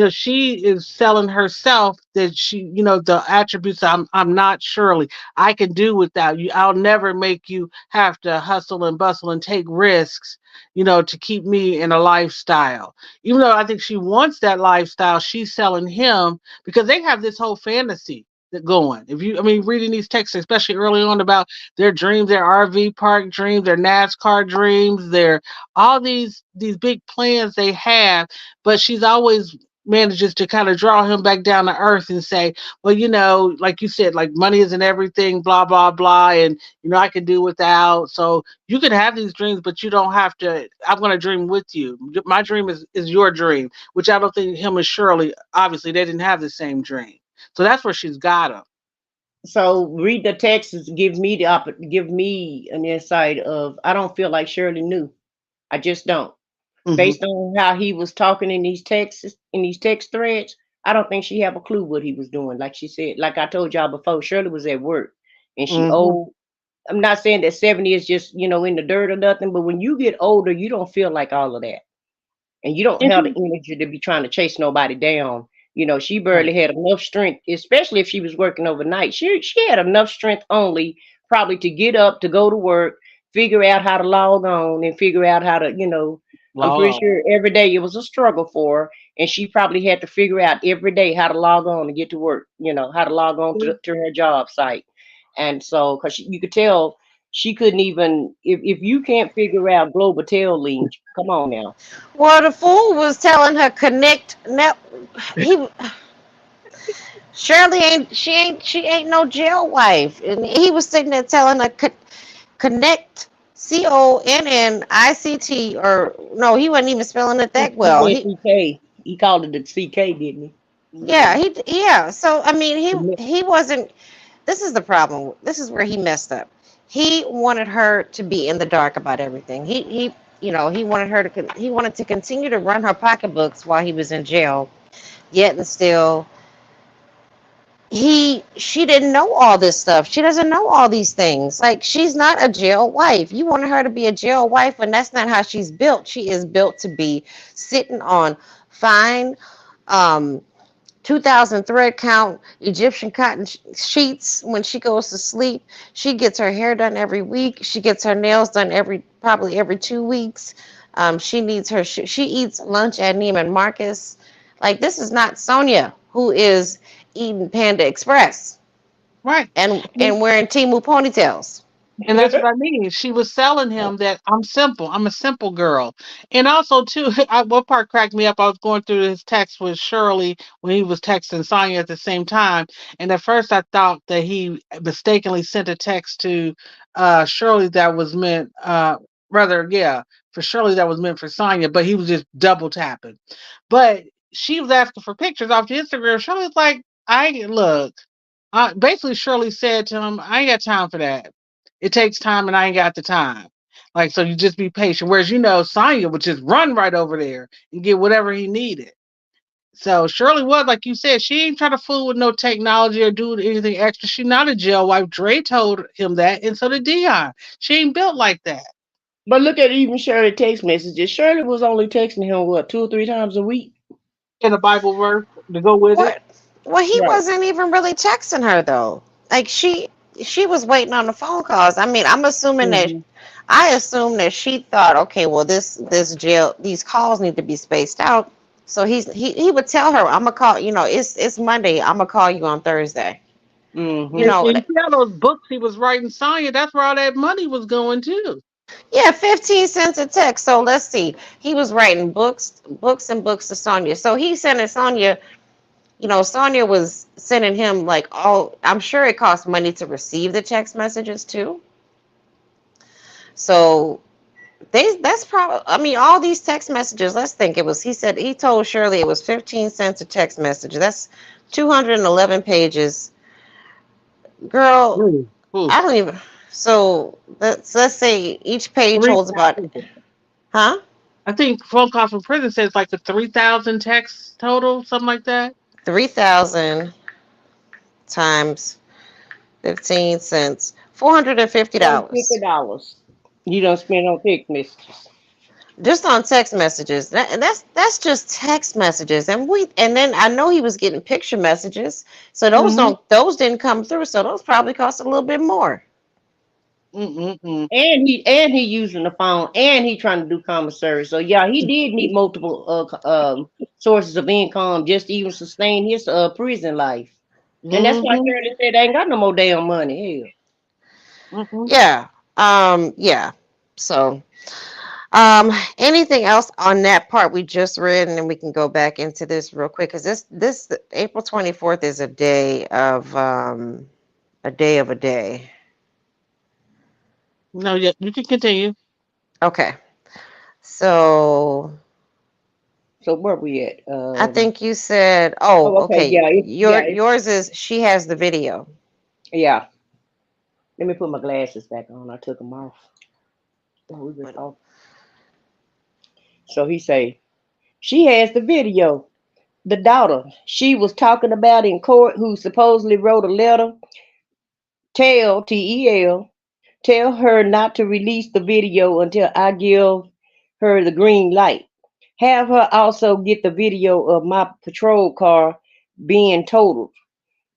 she is selling herself that the attributes. I'm not Shirley. I can do without you. I'll never make you have to hustle and bustle and take risks, to keep me in a lifestyle. Even though I think she wants that lifestyle, she's selling him because they have this whole fantasy that going. If you, I mean, reading these texts, especially early on about their dreams, their RV park dreams, their NASCAR dreams, their all these big plans they have, but she's always manages to kind of draw him back down to earth and say, well, like you said, like money isn't everything, blah, blah, blah. And, I can do without. So you can have these dreams, but you don't have to. I'm going to dream with you. My dream is your dream, which I don't think him and Shirley, obviously, they didn't have the same dream. So that's where she's got him. So read the text give me an insight of I don't feel like Shirley knew. I just don't. Mm-hmm. Based on how he was talking in these text threads, I don't think she have a clue what he was doing. Like she said, like I told y'all before, Shirley was at work and she Mm-hmm. old. I'm not saying that 70 is just, in the dirt or nothing, but when you get older, you don't feel like all of that. And you don't And have the he, energy to be trying to chase nobody down. She right. barely had enough strength, especially if she was working overnight. She had enough strength only probably to get up, to go to work, figure out how to log on and figure out how to, I'm Log pretty on. sure every day it was a struggle for her. And she probably had to figure out every day how to log on and get to work, how to log on to her job site. And so, because you could tell she couldn't even, if you can't figure out global tail link, come on now. Well, the fool was telling her connect. Net, he Shirley ain't no jail wife, and he was sitting there telling her connect CONNICT, or no, he wasn't even spelling it that He well. said CK. He called it the CK, didn't he? Yeah, Mm-hmm. yeah. So I mean, The he wasn't. This is the problem. This is where he messed up. He wanted her to be in the dark about everything. He wanted her to he wanted to continue to run her pocketbooks while he was in jail. Yet and still, she didn't know all this stuff. She doesn't know all these things. Like, she's not a jail wife. You wanted her to be a jail wife, and that's not how she's built. She is built to be sitting on fine, um 2,000 thread count Egyptian cotton sheets when she goes to sleep. She gets her hair done every week. She gets her nails done probably every 2 weeks. She needs she eats lunch at Neiman Marcus. Like, this is not Sonia, who is eating Panda Express Right. and wearing Timu ponytails. And that's what I mean. She was selling him that I'm simple. I'm a simple girl. And also, too, what part cracked me up? I was going through his text with Shirley when he was texting Sonya at the same time. And at first, I thought that he mistakenly sent a text to Shirley that was meant, rather, yeah, for Shirley that was meant for Sonya, but he was just double tapping. But she was asking for pictures off the Instagram. Shirley's like, I look. Basically, Shirley said to him, I ain't got time for that. It takes time and I ain't got the time. Like, so you just be patient. Whereas, Sonya would just run right over there and get whatever he needed. So Shirley was, like you said, she ain't trying to fool with no technology or do anything extra. She not a jail wife. Dre told him that, and so did Dion. She ain't built like that. But look at even Shirley text messages. Shirley was only texting him what 2 or 3 times a week. In a Bible verse to go with it. What? Well, he Right. wasn't even really texting her though. Like, she was waiting on the phone calls. I mean, Hmm. I assume that she thought, okay, well, this jail, these calls need to be spaced out. So he would tell her, I'm gonna call. It's Monday. I'm gonna call you on Thursday. You Hmm. And, know, and see all those books he was writing Sonya, that's where all that money was going to. yeah, 15 cents a text. So let's see. He was writing books and books to Sonya. So he sent Sonya. Sonya was sending him, like, all. I'm sure it cost money to receive the text messages too. So that's probably, I mean, all these text messages, let's think, he said he told Shirley it was 15 cents a text message. That's 211 pages. Girl, Ooh, ooh. I don't even, so let's say each page holds about, 3,000. huh? I think phone calls from prison says like the 3,000 texts total, something like that. 3,000 times 15 cents, $450 $450. You don't spend on text messages. just on text messages. And that's just text messages. And then I know he was getting picture messages. So Mm-hmm. those didn't come through. So those probably cost a little bit more. Mm-mm-mm. And he using the phone and he trying to do commissary. So yeah, he did need multiple sources of income just to even sustain his prison life. And that's why Mm-hmm. Shirley said they ain't got no more damn money. Hell. Mm-hmm. Yeah. Yeah. So anything else on that part we just read, and then we can go back into this real quick, because this April 24th is a day of a day. No, yeah, you can continue. Okay. So So where we at? I think you said, oh, Oh, okay, okay. yeah, it's Yours is she has the video. yeah. Let me put my glasses back on. I took them off. Oh, we were But talking. So he say, she has the video. The daughter she was talking about in court, who supposedly wrote a letter, Tel, tell her not to release the video until I give her the green light. Have her also get the video of my patrol car being totaled.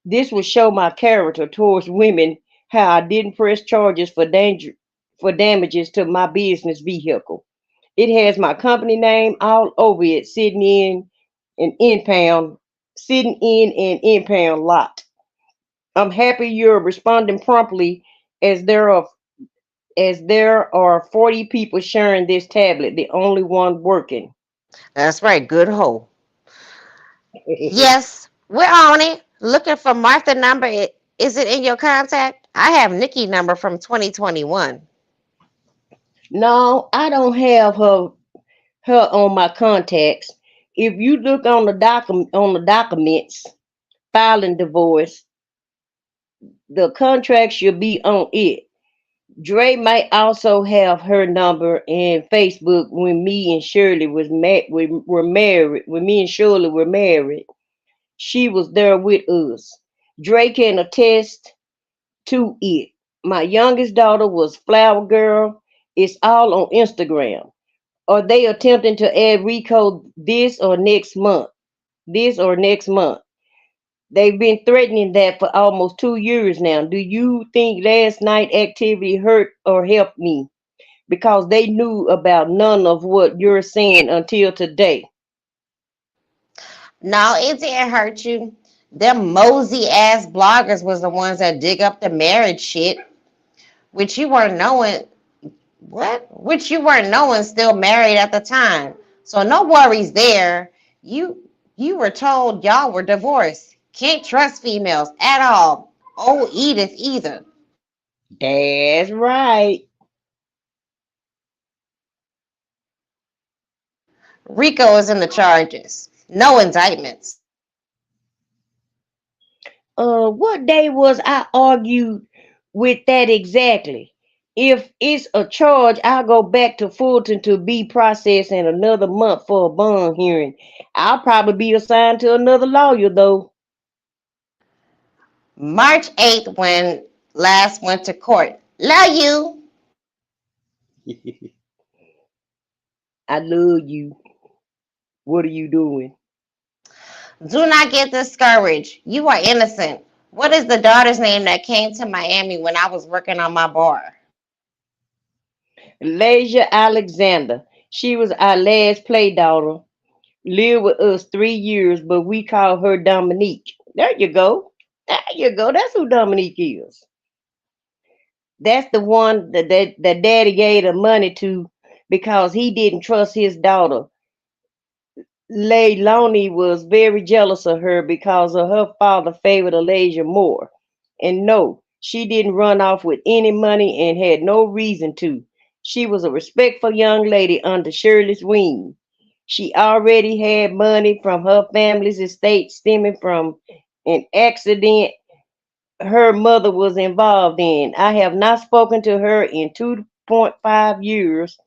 This will show my character towards women, how I didn't press charges for damages to my business vehicle. It has my company name all over it, an impound, sitting in an impound lot. I'm happy you're responding promptly, as there are 40 people sharing this tablet, the only one working. That's right, good hoe. Yes, we're on it. Looking for Martha number. Is it in your contact? I have Nikki number from 2021. No, I don't have her on my contacts. If you look on the documents, filing divorce, the contract should be on it. Dre might also have her number and Facebook when me and Shirley we were married. When me and Shirley were married, she was there with us. Dre can attest to it. My youngest daughter was Flower Girl. It's all on Instagram. Are they attempting to add RICO this or next month? This or next month? They've been threatening that for almost 2 years now. Do you think last night activity hurt or helped me? Because they knew about none of what you're saying until today. No, it didn't hurt you. Them mosey ass bloggers was the ones that dig up the marriage shit, which you weren't knowing. What? Which you weren't knowing still married at the time. So no worries there. You were told y'all were divorced. Can't trust females at all. Oh, Edith either. That's right. Rico is in the charges. No indictments. What day was I argued with that exactly? If it's a charge, I'll go back to Fulton to be processed in another month for a bond hearing. I'll probably be assigned to another lawyer though. March 8th when last went to court. Love you. I love you. What are you doing? Do not get discouraged. You are innocent. What is the daughter's name that came to Miami when I was working on my bar? Leisure Alexander. She was our last play daughter. Lived with us 3 years, but we call her Dominique. There you go. There you go. That's who Dominique is. That's the one that daddy gave the money to because he didn't trust his daughter. Leilani was very jealous of her because of her father favored Elijah more. And no, she didn't run off with any money and had no reason to. She was a respectful young lady under Shirley's wing. She already had money from her family's estate stemming from an accident her mother was involved in. I have not spoken to her in 2.5 years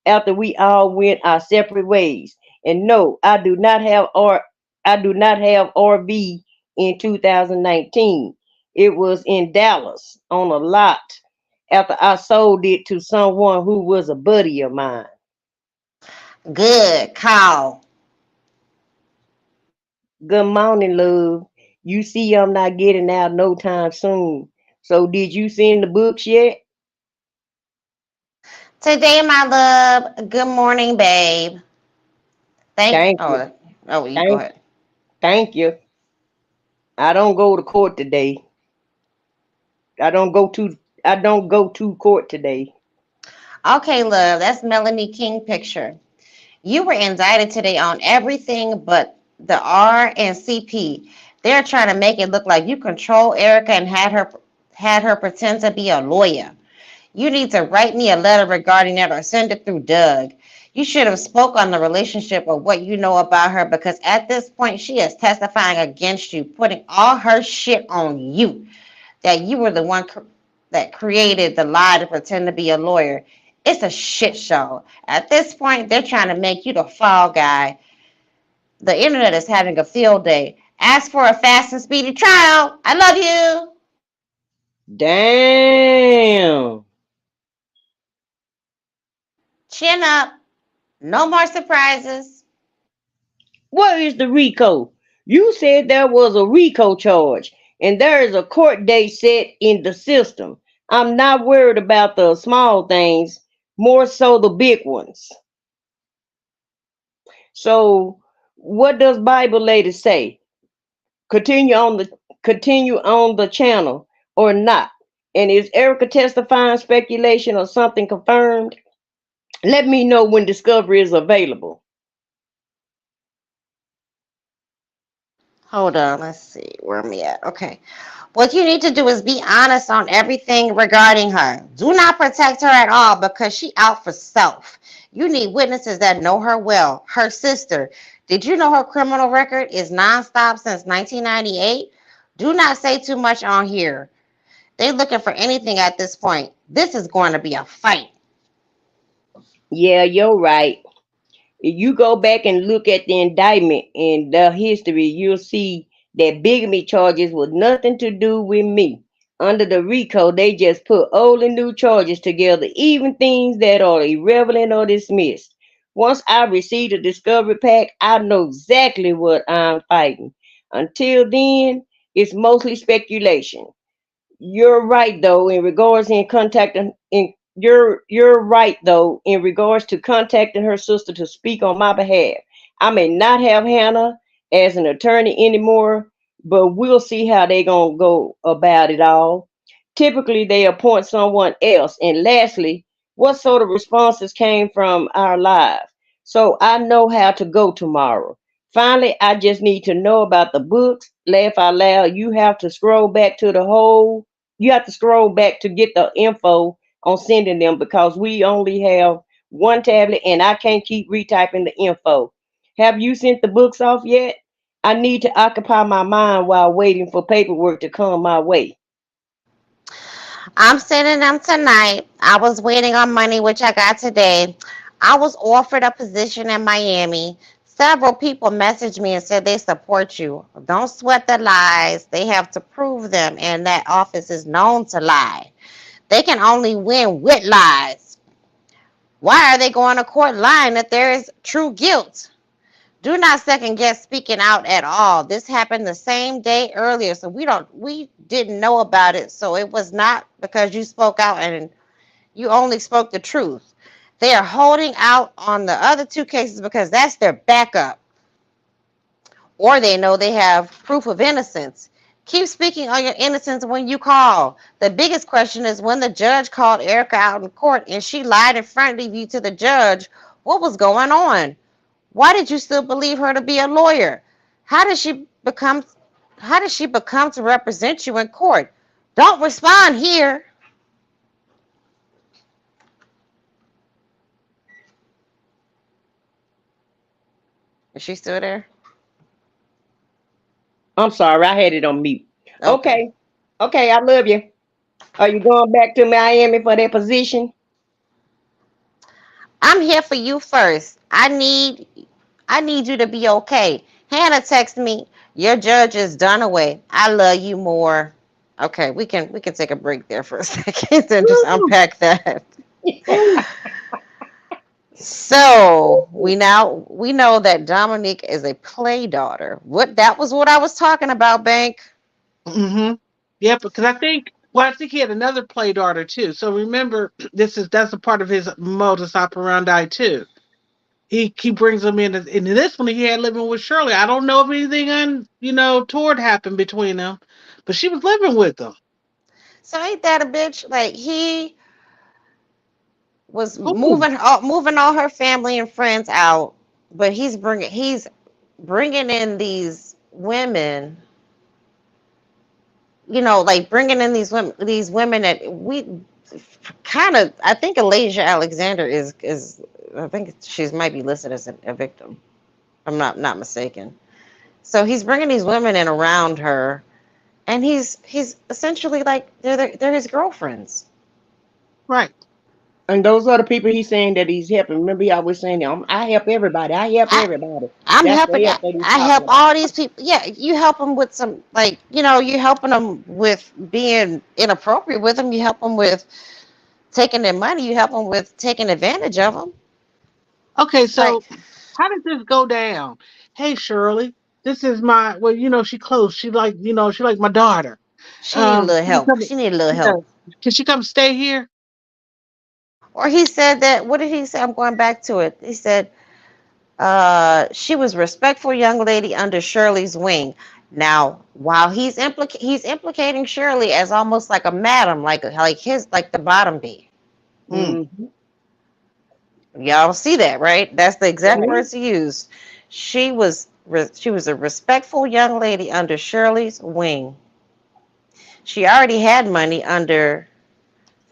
after we all went our separate ways. And no, I do not have RV in 2019. It was in Dallas on a lot after I sold it to someone who was a buddy of mine. Good call. Good morning, love. You see I'm not getting out no time soon. So did you send the books yet? Today, my love. Good morning, babe. Thank. Thank you. Oh, you go Thank ahead. thank you. I don't go to court today. I don't go to I don't go to court today. Okay, love. That's Melanie King picture. You were indicted today on everything but the R and CP. They're trying to make it look like you control Erica and had her pretend to be a lawyer. You need to write me a letter regarding that or send it through Doug. You should have spoke on the relationship or what you know about her because at this point she is testifying against you, putting all her shit on you. That you were the one that created the lie to pretend to be a lawyer. It's a shit show. At this point, they're trying to make you the fall guy. The internet is having a field day. Ask for a fast and speedy trial. I love you. Damn. Chin up. No more surprises. What is the RICO? You said there was a RICO charge, and there is a court date set in the system. I'm not worried about the small things, more so the big ones. So, what does Bible lady say? Continue on the channel or not? And is Erica testifying speculation or something confirmed? Let me know when discovery is available. Hold on. Let's see. Where am I at? Okay. What you need to do is be honest on everything regarding her. Do not protect her at all because she out for self. You need witnesses that know her well. Her sister. Did you know her criminal record is nonstop since 1998? Do not say too much on here. They looking for anything at this point. This is going to be a fight. Yeah, you're right. If you go back and look at the indictment and the history, you'll see that bigamy charges was nothing to do with me. Under the RICO, they just put old and new charges together, even things that are irrelevant or dismissed. Once I receive the discovery pack, I know exactly what I'm fighting. Until then, it's mostly speculation. You're right though in regards in contacting in you're right though in regards to contacting her sister to speak on my behalf. I may not have Hannah as an attorney anymore, but we'll see how they gonna go about it all. Typically they appoint someone else. And lastly, what sort of responses came from our live? So I know how to go tomorrow. Finally, I just need to know about the books. Laugh out loud. You have to scroll back to get the info on sending them because we only have one tablet and I can't keep retyping the info. Have you sent the books off yet? I need to occupy my mind while waiting for paperwork to come my way. I'm sending them tonight. I was waiting on money, which I got today. I was offered a position in Miami. Several people messaged me and said they support you. Don't sweat the lies. They have to prove them, and that office is known to lie. They can only win with lies. Why are they going to court lying that there is true guilt? Do not second guess speaking out at all. This happened the same day earlier, so we didn't know about it. So it was not because you spoke out and you only spoke the truth. They are holding out on the other two cases because that's their backup, or they know they have proof of innocence. Keep speaking on your innocence when you call. The biggest question is when the judge called Erica out in court and she lied in front of you to the judge, what was going on? Why did you still believe her to be a lawyer? How did she become to represent you in court? Don't respond here. Is she still there? I'm sorry, I had it on mute. Okay. Okay. Okay, I love you. Are you going back to Miami for that position? I'm here for you first. I need you to be okay. Hannah texted me, your judge is done away. I love you more. Okay, we can take a break there for a second and just Woo! unpack that. So we know that Dominique is a play daughter. That was what I was talking about, Bank. Mm-hmm. Yeah, because I think he had another play daughter too. So remember, that's a part of his modus operandi too. He brings them in this one he had living with Shirley. I don't know if anything toward happened between them, but she was living with them. So ain't that a bitch? Like he was Who? moving all her family and friends out, but he's bringing in these women, like bringing in these women that we kind of. I think Alasia Alexander is. I think she might be listed as a victim. I'm not mistaken. So he's bringing these women in around her, and he's essentially like they're his girlfriends. Right. And those are the people he's saying that he's helping. Remember, he always saying, I help everybody. I help I everybody. I'm That's the helping. help that he's I talking help about. all these people. Yeah, you help them with some, like, you're helping them with being inappropriate with them. You help them with taking their money. You help them with taking advantage of them. Okay, Like, so how did this go down? Hey, Shirley, this is my, well, she close. She like my daughter. she need a little Can you help. come, She need a little yeah, help. can she come stay here? Or he said that. What did he say? I'm going back to it. He said, she was a respectful young lady under Shirley's wing. Now, while he's implicating Shirley as almost like a madam, like the bottom bee. Mm. Mm-hmm. Y'all see that, right? That's the exact Right. words he used. She was a respectful young lady under Shirley's wing. She already had money under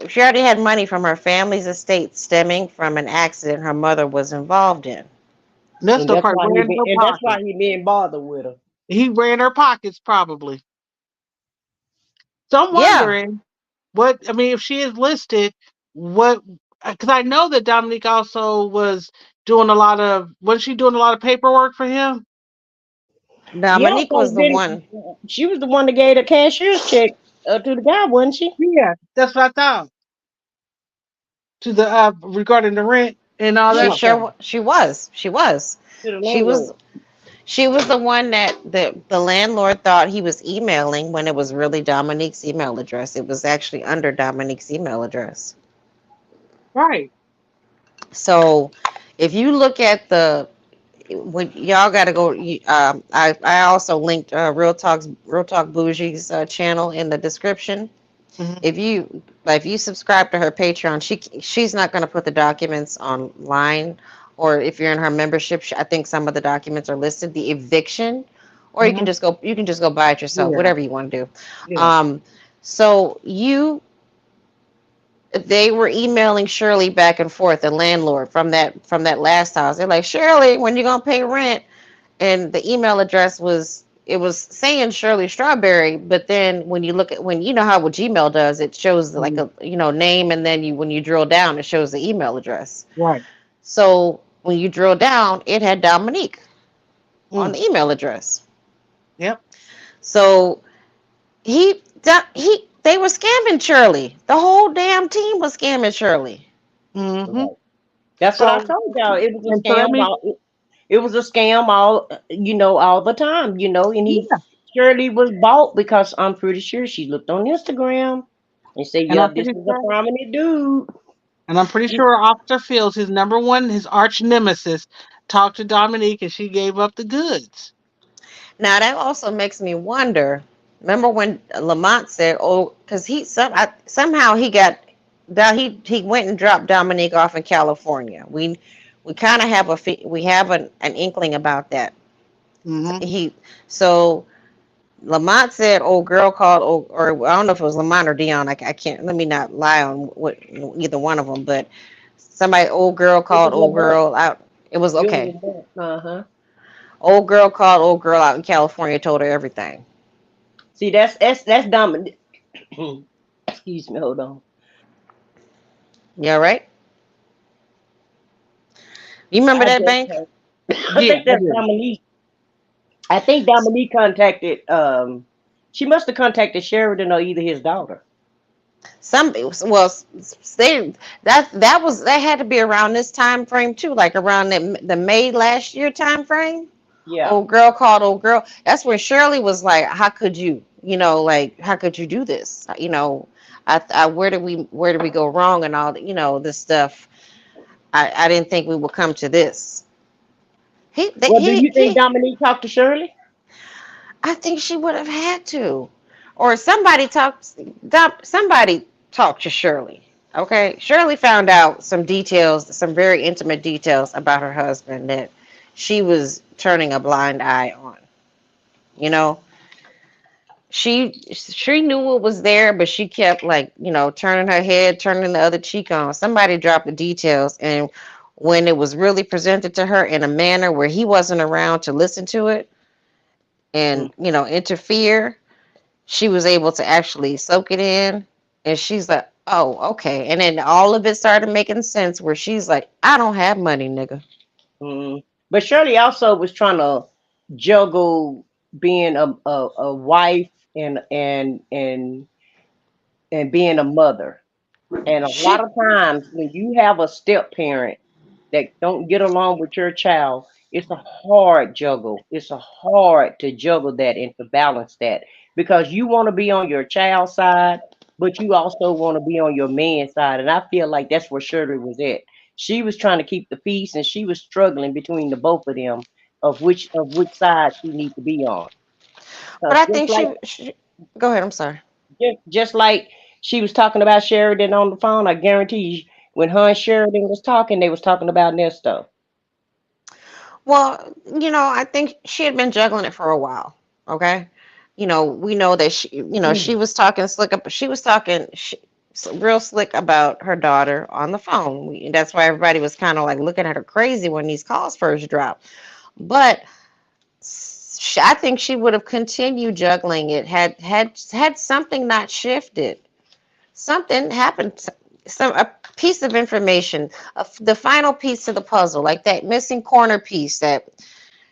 she already had money from her family's estate stemming from an accident her mother was involved in. Nesto probably ran her And that's why pockets. he being bothered with her. He ran her pockets probably. So I'm Yeah. wondering if she is listed, what, because I know that Dominique also was she doing a lot of paperwork for him? Yeah, Dominique was because the then one. she was the one that gave the cashier's check to the guy, wasn't she? Yeah, that's what I thought. To the regarding the rent and all She that Yeah, stuff. sure she was. She was. to the She was landlord. she was the one that the landlord thought he was emailing when it was really Dominique's email address. It was actually under Dominique's email address. Right. So if you look at the when y'all got to go, I also linked Real Talk Bougie's channel in the description. Hmm. If you subscribe to her Patreon, she's not going to put the documents online, or if you're in her membership, I think some of the documents are listed. The eviction, or Hmm. you can just go buy it yourself, Yeah. whatever you want to do. Yeah. Um, so they were emailing Shirley back and forth, the landlord from that last house. They're like, Shirley, when you gonna pay rent? And the email address was saying Shirley Strawberry, but then when you look at when you know how what Gmail does, it shows like Mhm. a name, and then when you drill down, it shows the email address. Right. So when you drill down, it had Dominique on Mm. the email address. Yep. So they were scamming Shirley. The whole damn team was scamming Shirley. Hmm. Right. That's what I So, told y'all. It was a and so that scam. means, It was a scam all the time. And he yeah. Shirley was bought because I'm pretty sure she looked on Instagram and said, And "Yeah, I'm this pretty is a sure, prominent dude." Officer Fields, his number one, his arch nemesis, talked to Dominique, and she gave up the goods. Now that also makes me wonder. Remember when Lamont said, "Oh, because somehow he got down. He went and dropped Dominique off in California." We kind of have we have an inkling about that. Hmm. He so Lamont said, "Old girl called," or I don't know if it was Lamont or Dion. I can't. Let me not lie on what either one of them, but somebody, old girl It called was old Lamont. girl out. It was It was okay. Lamont. Uh-huh. Old girl called old girl out in California, told her everything. See, that's Dominic. Excuse me. Hold on. Yeah, right. You remember I that just bank? I Yeah, think I that's do. Dominique. I think Dominique contacted. She must have contacted Sheridan or either his daughter. Some well, they that had to be around this time frame too, like around the May last year time frame. Yeah. Old girl called old girl. That's when Shirley was like, "How could you? Like how could you do this? Where did we go wrong and all this stuff. I didn't think we would come to this." Well, do you think Dominique talked to Shirley? I think she would have had to, or somebody talked to Shirley. Okay, Shirley found out some details, some very intimate details about her husband that she was turning a blind eye on. You know, she knew what was there, but she kept like turning her head, turning the other cheek on. Somebody dropped the details, and when it was really presented to her in a manner where he wasn't around to listen to it and Mm. interfere, she was able to actually soak it in, and she's like, Oh, okay. And then all of it started making sense where she's like, I don't have money, nigga. Mm. But Shirley also was trying to juggle being a wife and being a mother. And a lot Shit. of times when you have a step parent that don't get along with your child, it's a hard juggle. It's a hard to juggle that and to balance that because you want to be on your child's side, but you also want to be on your man's side. And I feel like that's where Shirley was at. She was trying to keep the peace, and she was struggling between the both of them of which side she needs to be on. But Because I think she go ahead, I'm sorry. just like she was talking about Sheridan on the phone, I guarantee you, when her and Sheridan was talking, they was talking about Nesto. Well, I think she had been juggling it for a while. Okay. We know that she was talking slick up. She was talking real slick about her daughter on the phone. That's why everybody was kind of like looking at her crazy when these calls first dropped. But I think she would have continued juggling it had something not shifted. Something happened. A piece of information, the final piece to the puzzle, like that missing corner piece that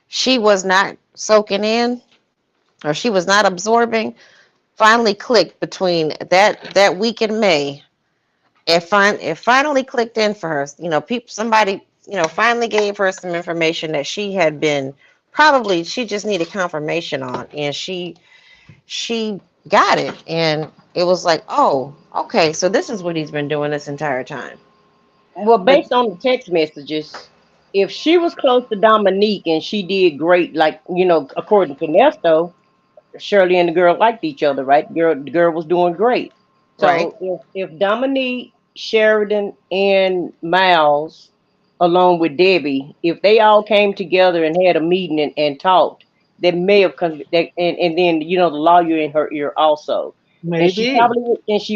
she was not soaking in or she was not absorbing, finally clicked between that week in May. It finally clicked in for her. Somebody finally gave her some information that she had been probably she just needed confirmation on, and she got it, and it was like, oh, okay, so this is what he's been doing this entire time. Well, But based on the text messages, if she was close to Dominique and she did great, like according to Nesto, Shirley and the girl liked each other, right? The girl was doing great. right, So if Dominique, Sheridan, and Miles, along with Debbie, if they all came together and had a meeting and talked, they may have and then the lawyer in her ear also, and she Maybe.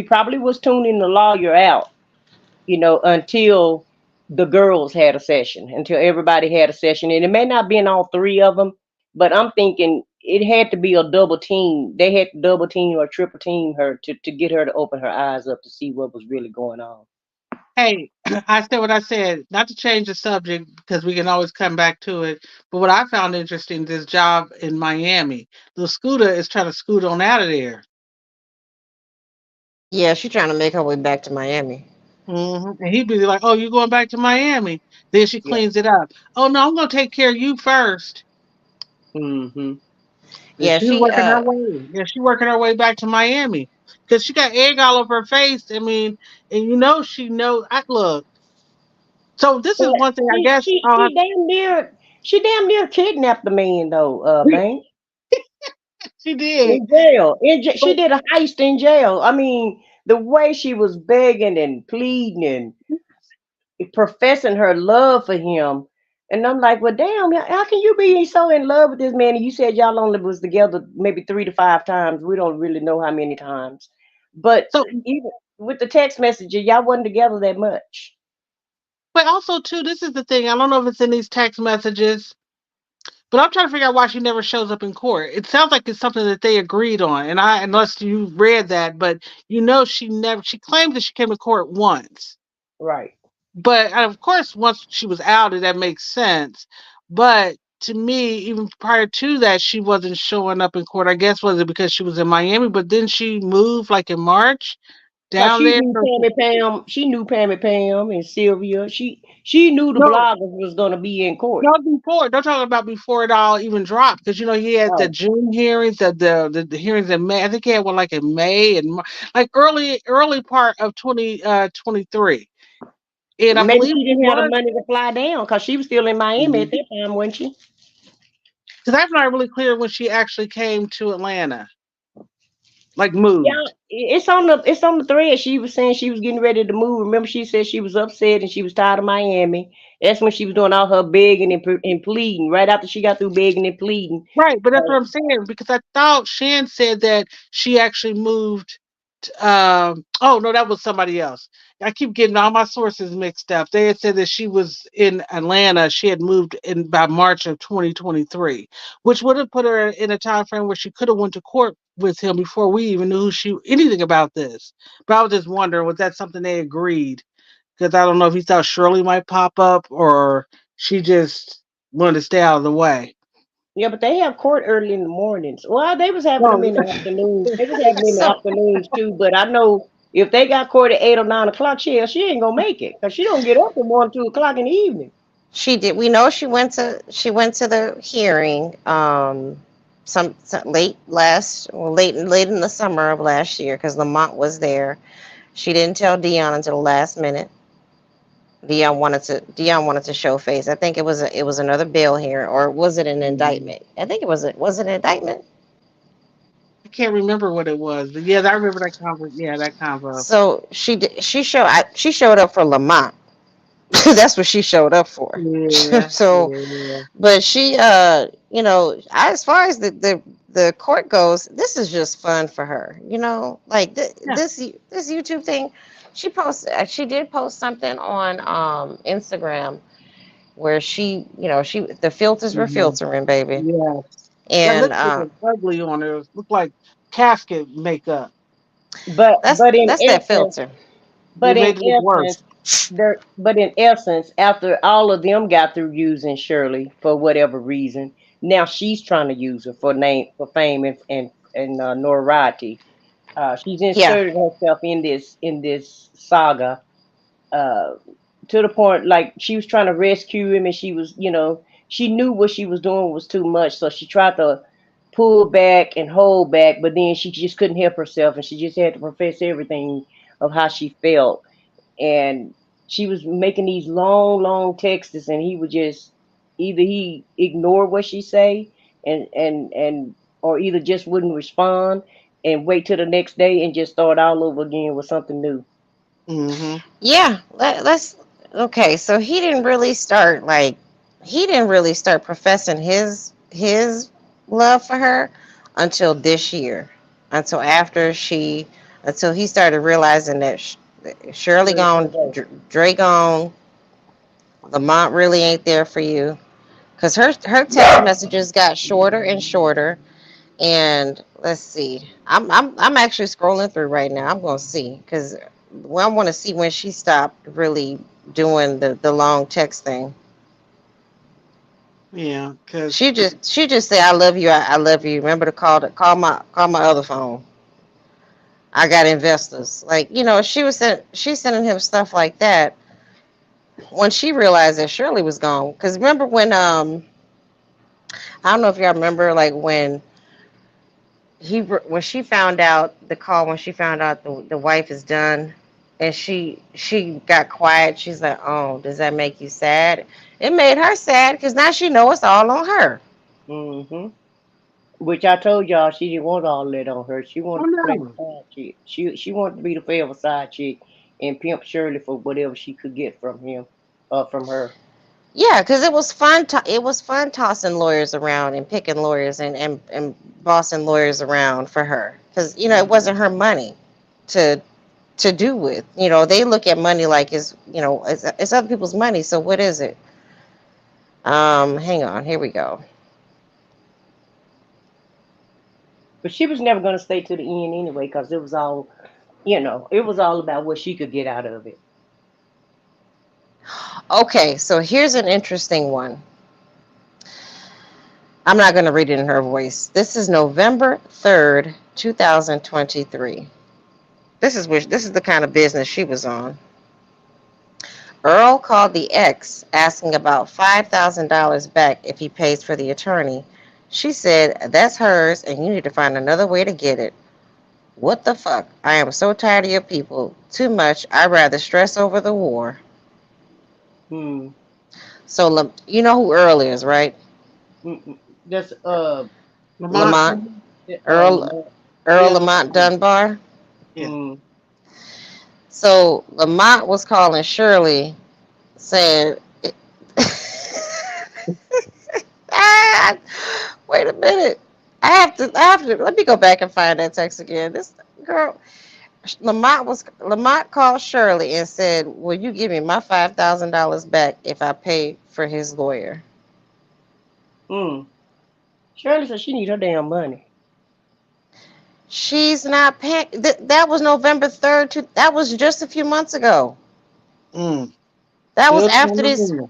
probably was tuning the lawyer out, until the girls had a session, until everybody had a session. And it may not be in all three of them, but I'm thinking it had to be a double team. They had to double team or triple team her to get her to open her eyes up to see what was really going on. Hey, I said what I said, not to change the subject because we can always come back to it. But what I found interesting, this job in Miami, the scooter is trying to scoot on out of there. yeah, she's trying to make her way back to Miami. And he'd be like, "Oh, you going back to Miami?" Then she Yeah. cleans it up. "Oh no, I'm gonna take care of you first." Hmm. And Yeah, she's she working her way. Yeah, she's working her way back to Miami because she got egg all over her face. I mean, and she knows. I look. So this is But one thing I she guess she I'll have. she damn near kidnapped the man though, Bank. She did, In jail. She but did a heist in jail. I mean, the way she was begging and pleading and professing her love for him. And I'm like, well, damn, how can you be so in love with this man? And you said y'all only was together maybe 3 to 5 times. We don't really know how many times. But so even with the text messages, y'all wasn't together that much. but also too, this is the thing. I don't know if it's in these text messages, but I'm trying to figure out why she never shows up in court. It sounds like it's something that they agreed on, and unless you read that, but she never. She claims that she came to court once, Right. but of course, once she was outed, that makes sense. But to me, even prior to that, she wasn't showing up in court. I guess was it because she was in Miami, but then she moved like in March Cause down there. She knew Pammy Pam and Sylvia. She knew the No, bloggers was gonna be in court. not before. Don't talk about before it all even dropped, because he had the Oh, June hearings, the hearings in May. I think he had one like in May and like early part of 2023. And I maybe believe she she didn't have the was, money to fly down because she was still in Miami at that time, wasn't she? because I'm not really clear when she actually came to Atlanta, like Yeah, moved. it's on the thread. She was saying she was getting ready to move. Remember, she said she was upset and she was tired of Miami. That's when she was doing all her begging and pleading. Right after she got through begging and pleading. Right, but that's what Uh, I'm saying, because I thought Shan said that she actually moved. oh no, that was somebody else. I keep getting all my sources mixed up. They had said that she was in Atlanta. She had moved in by March of 2023, which would have put her in a time frame where she could have went to court with him before we even knew she anything about this. But I was just wondering, was that something they agreed? Because I don't know if he thought Shirley might pop up or she just wanted to stay out of the way. Yeah, but they have court early in the mornings. Well, they was having them No. in the afternoons. They was having them in the So afternoons too. But I know if they got court at 8 or 9 o'clock, she ain't gonna make it because she don't get up at 1, 2 o'clock in the evening. she did. We know she went to the hearing. Some late in the summer of last year because Lamont was there. She didn't tell Dion until the last minute. Dion wanted to show face. I think it was another bail here, or was it an Mhm. indictment? I think it was an indictment. I can't remember what it was, but yeah, I remember that convo. Yeah, that convo. So she showed up for Lamont. That's what she showed up for. Yeah, So, yeah, but she as far as the court goes, this is just fun for her. Like yeah. this YouTube thing. She did post something on Instagram where she the filters were Hmm. filtering, baby. Yeah. That And lipstick was ugly on her. It looked like casket makeup. But that's but in that's that essence, filter. They but in made it look worse. essence, but in essence, after all of them got through using Shirley for whatever reason, now she's trying to use her for fame and notoriety. She's Yeah. inserted herself in this saga uh, to the point like she was trying to rescue him, and she knew what she was doing was too much, so she tried to pull back and hold back, but then she just couldn't help herself, and she just had to profess everything of how she felt, and she was making these long texts, and he would just either he ignored what she say and or either just wouldn't respond and wait till the next day and just start all over again with something new. Hmm. Yeah, let's. Okay, so he didn't really start professing his love for her until this year, until after she, until he started realizing that Shirley Shirley gone, gonna go. Dre gone, Lamont really ain't there for you, because her text messages got shorter and shorter. And let's see, I'm actually scrolling through right now. I'm gonna see because I want to see when she stopped really doing the long text thing. Yeah, because She just said, "I love you. I love you. Remember to call my other phone. I got investors." Like she's sending him stuff like that when she realized that Shirley was gone. Because remember I don't know if y'all remember like when she found out the call, when she found out the wife is done, and she got quiet. She's like, "Oh, does that make you sad?" It made her sad because now she know it's all on her. Hmm. Which I told y'all she didn't want all that on her. She oh wanted to play the no, side chick. She wanted to be the forever side chick and pimp Shirley for whatever she could get from him, from her. Yeah, because it was fun. It was fun tossing lawyers around and picking lawyers and bossing lawyers around for her because it wasn't her money to do with. They look at money like it's other people's money. So what is it? Hang on. Here we go. But she was never gonna stay to the end anyway, because it was all about what she could get out of it. Okay, so here's an interesting one. I'm not going to read it in her voice. This is November 3rd, 2023. This is the kind of business she was on. Earl called the ex asking about $5,000 back if he pays for the attorney. She said, "That's hers and you need to find another way to get it." What the fuck? I am so tired of your people. Too much. I'd rather stress over the war. Hmm. So, you know who Earl is, right? Mm-mm. That's Lamont. Lamont. Lamont. Earl Lamont. Earl Yeah, Lamont Dunbar. yeah. Mm. So Lamont was calling Shirley saying, ah, "Wait a minute, I have to. Let me go back and find that text again." This girl. Lamont called Shirley and said, "Will you give me my $5,000 back if I pay for his lawyer?" Mm. Shirley said she need her damn money. She's not paying. That was November 3rd. That was just a few months ago. Mm. That was Still trying to win.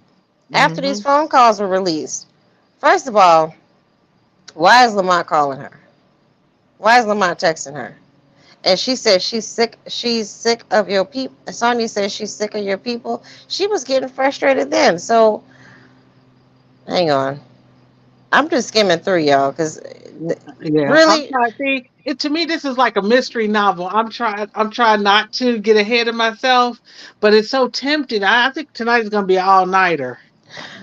after these Mm-hmm. phone calls were released. First of all, why is Lamont calling her? Why is Lamont texting her? And she said she's sick. She's sick of your people. Sonia says she's sick of your people. She was getting frustrated then. So hang on. I'm just skimming through y'all because Yeah, I'm really. trying. See, to me, this is like a mystery novel. I'm trying not to get ahead of myself, but it's so tempting. I think tonight's gonna be an all nighter.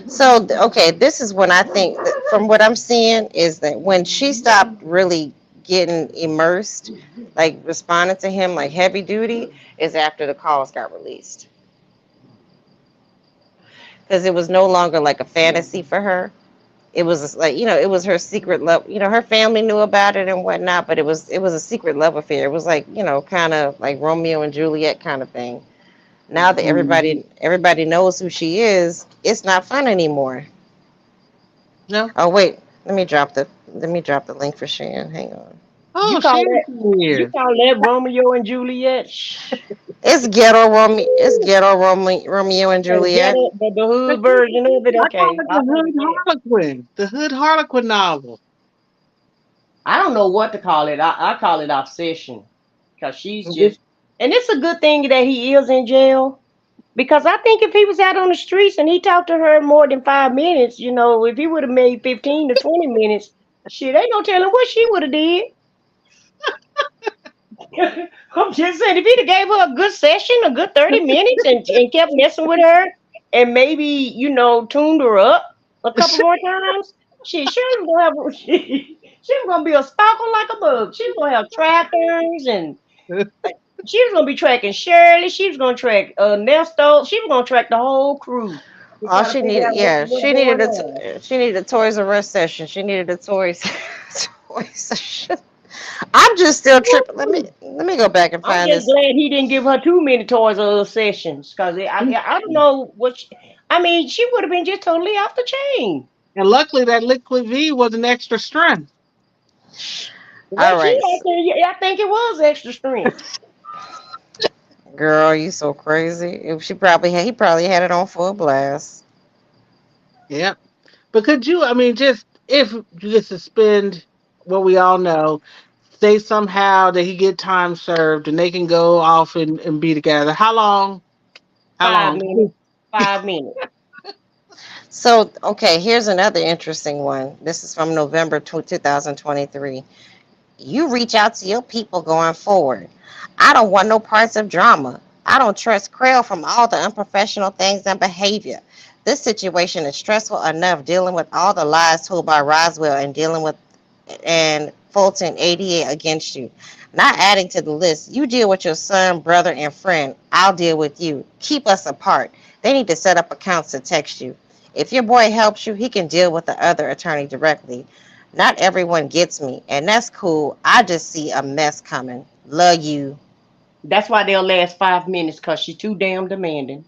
So okay, this is when I think that from what I'm seeing is that when she stopped really getting immersed, like responding to him like heavy duty, is after the calls got released because it was no longer like a fantasy for her. It was like it was her secret love. Her family knew about it and whatnot, but it was a secret love affair. It was like kind of like Romeo and Juliet kind of thing. Now that Hmm. everybody knows who she is, it's not fun anymore. No. Oh wait, let me drop the link for Shan. Hang on. You Oh, call Shan's that you here. call that Romeo and Juliet? Shh. It's ghetto Romeo and Oh, get Juliet. it? The I hood version of it? call Okay, it I'll the look Hood at that. Harlequin. The Hood Harlequin novel. I don't know what to call it. I call it obsession because she's It's, just, and it's a good thing that he is in jail because I think if he was out on the streets and he talked to her more than 5 minutes, if he would have made 15 to 20 minutes, shit, ain't no telling what she would have did. I'm just saying, if he'd have gave her a good session, a good 30 minutes, and kept messing with her, and maybe tuned her up a couple more times, she was gonna have she was gonna be a stalker like a bug. She was gonna have trackers, and she was gonna be tracking Shirley. She was gonna track Ernesto. She was gonna track the whole crew to All try to she figure needed, out yeah, what's going on. she needed a Toys R Us session. She needed a toys toy session. I'm just still tripping. Let me go back and I'm find just this. glad he didn't give her too many Toys R Us sessions because I don't know what I mean. She would have been just totally off the chain. and luckily, that Liquid V was an extra strength. All Well, she right, actually, I think it was extra strength. girl, you so crazy. If she probably had, he probably had it on full blast. Yep. But could you, I mean, just if you could suspend what we all know, say somehow that he get time served and they can go off and be together. How long? How five long? minutes. 5 minutes. So, okay, here's another interesting one. This is from November 2023. You reach out to your people going forward. I don't want no parts of drama. I don't trust Krell from all the unprofessional things and behavior. This situation is stressful enough dealing with all the lies told by Roswell and dealing with and Fulton ADA against you. Not adding to the list. You deal with your son, brother, and friend. I'll deal with you. Keep us apart. They need to set up accounts to text you. If your boy helps you, he can deal with the other attorney directly. Not everyone gets me, and that's cool. I just see a mess coming. Love you. That's why they'll last 5 minutes because she's too damn demanding.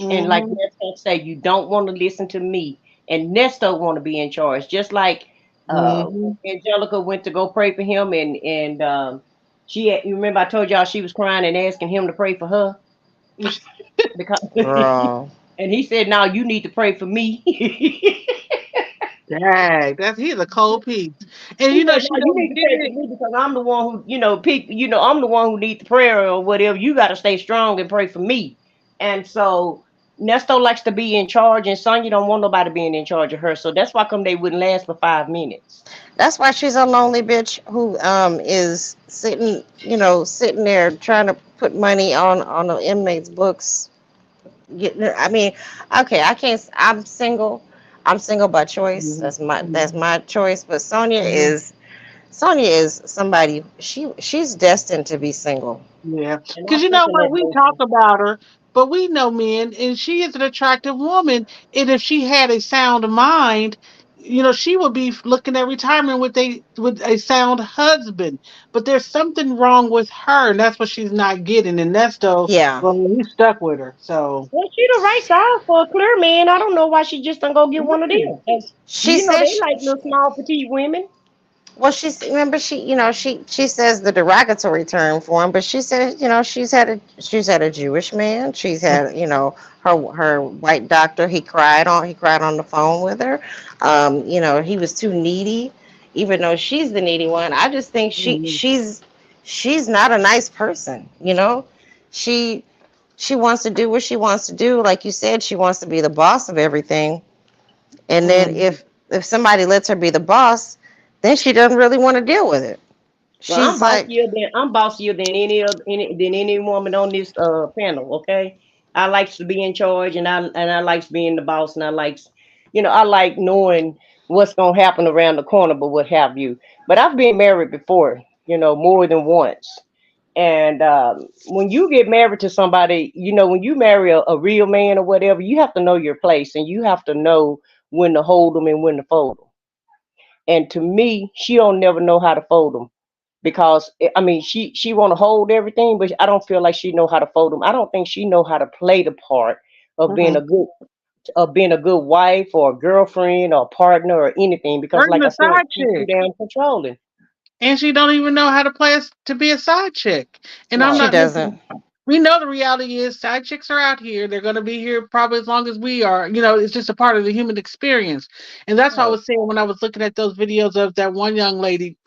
And like Hmm. Nesto say, you don't want to listen to me. And Nesto want to be in charge. Just like Hmm. when Angelica went to go pray for him, and you remember I told y'all she was crying and asking him to pray for her because Girl. and he said, "No, you need to pray for me." Dang, he's a cold piece. And He said, she "No, you don't need to get pray for it. me because I'm the one who, people, I'm the one who needs the prayer or whatever. You got to stay strong and pray for me." And so Nesto likes to be in charge, and Sonya don't want nobody being in charge of her. So that's why come they wouldn't last for 5 minutes. That's why she's a lonely bitch who is sitting there trying to put money on the inmates' books. I mean, okay, I can't. I'm single. I'm single by choice. Mhm. That's my choice. But Sonia Mhm. is somebody. She's destined to be single. Yeah, And because I'm you know thinking what, that we talk both. about her, but we know men, and she is an attractive woman. And if she had a sound mind, she would be looking at retirement with a sound husband. But there's something wrong with her, and that's what she's not getting. And Nesto, Yeah. well, he's stuck with her. So Well, she the right size for a clear man. I don't know why she just don't go get one of right. them. 'Cause She you know said they like little small petite women. well, she's remember she says the derogatory term for him, but she said she's had a Jewish man. She's had her white doctor. He cried on the phone with her. He was too needy, even though she's the needy one. I just think Mhm. she's not a nice person. She she wants to do what she wants to do. Like you said, she wants to be the boss of everything. And then Mhm. if somebody lets her be the boss, then she doesn't really want to deal with it. Well, She's like, I'm bossier than any woman on this panel. Okay, I likes to be in charge, and I likes being the boss, and I like knowing what's gonna happen around the corner, but what have you. But I've been married before, more than once. And when you get married to somebody, when you marry a real man or whatever, you have to know your place, and you have to know when to hold them and when to fold them. And to me, she don't never know how to fold them because I mean she want to hold everything, but I don't feel like she know how to fold them. I don't think she know how to play the part of being Mhm. a good wife or a girlfriend or a partner or anything Or because, like even I a said, side she's too chick. damn controlling. And she don't even know how to play us to be a side chick. And I'm she No, not doesn't. listen. We know the reality is side chicks are out here. They're going to be here probably as long as we are. It's just a part of the human experience. And that's what I right. was saying when I was looking at those videos of that one young lady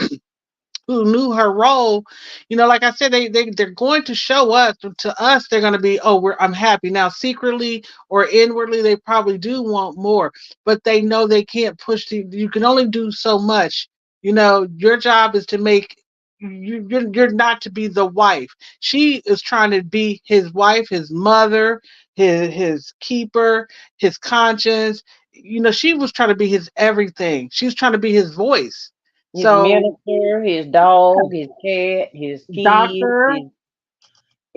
who knew her role. Like I said, they're going to show us, to us they're going to be, oh, I'm happy now. Secretly or inwardly they probably do want more, but they know they can't you can only do so much. Your job is to make you're not to be the wife. She is trying to be his wife, his mother, his keeper, his conscience. She was trying to be his everything. She was trying to be his voice. His So minister, his dog, his cat, his kids. doctor.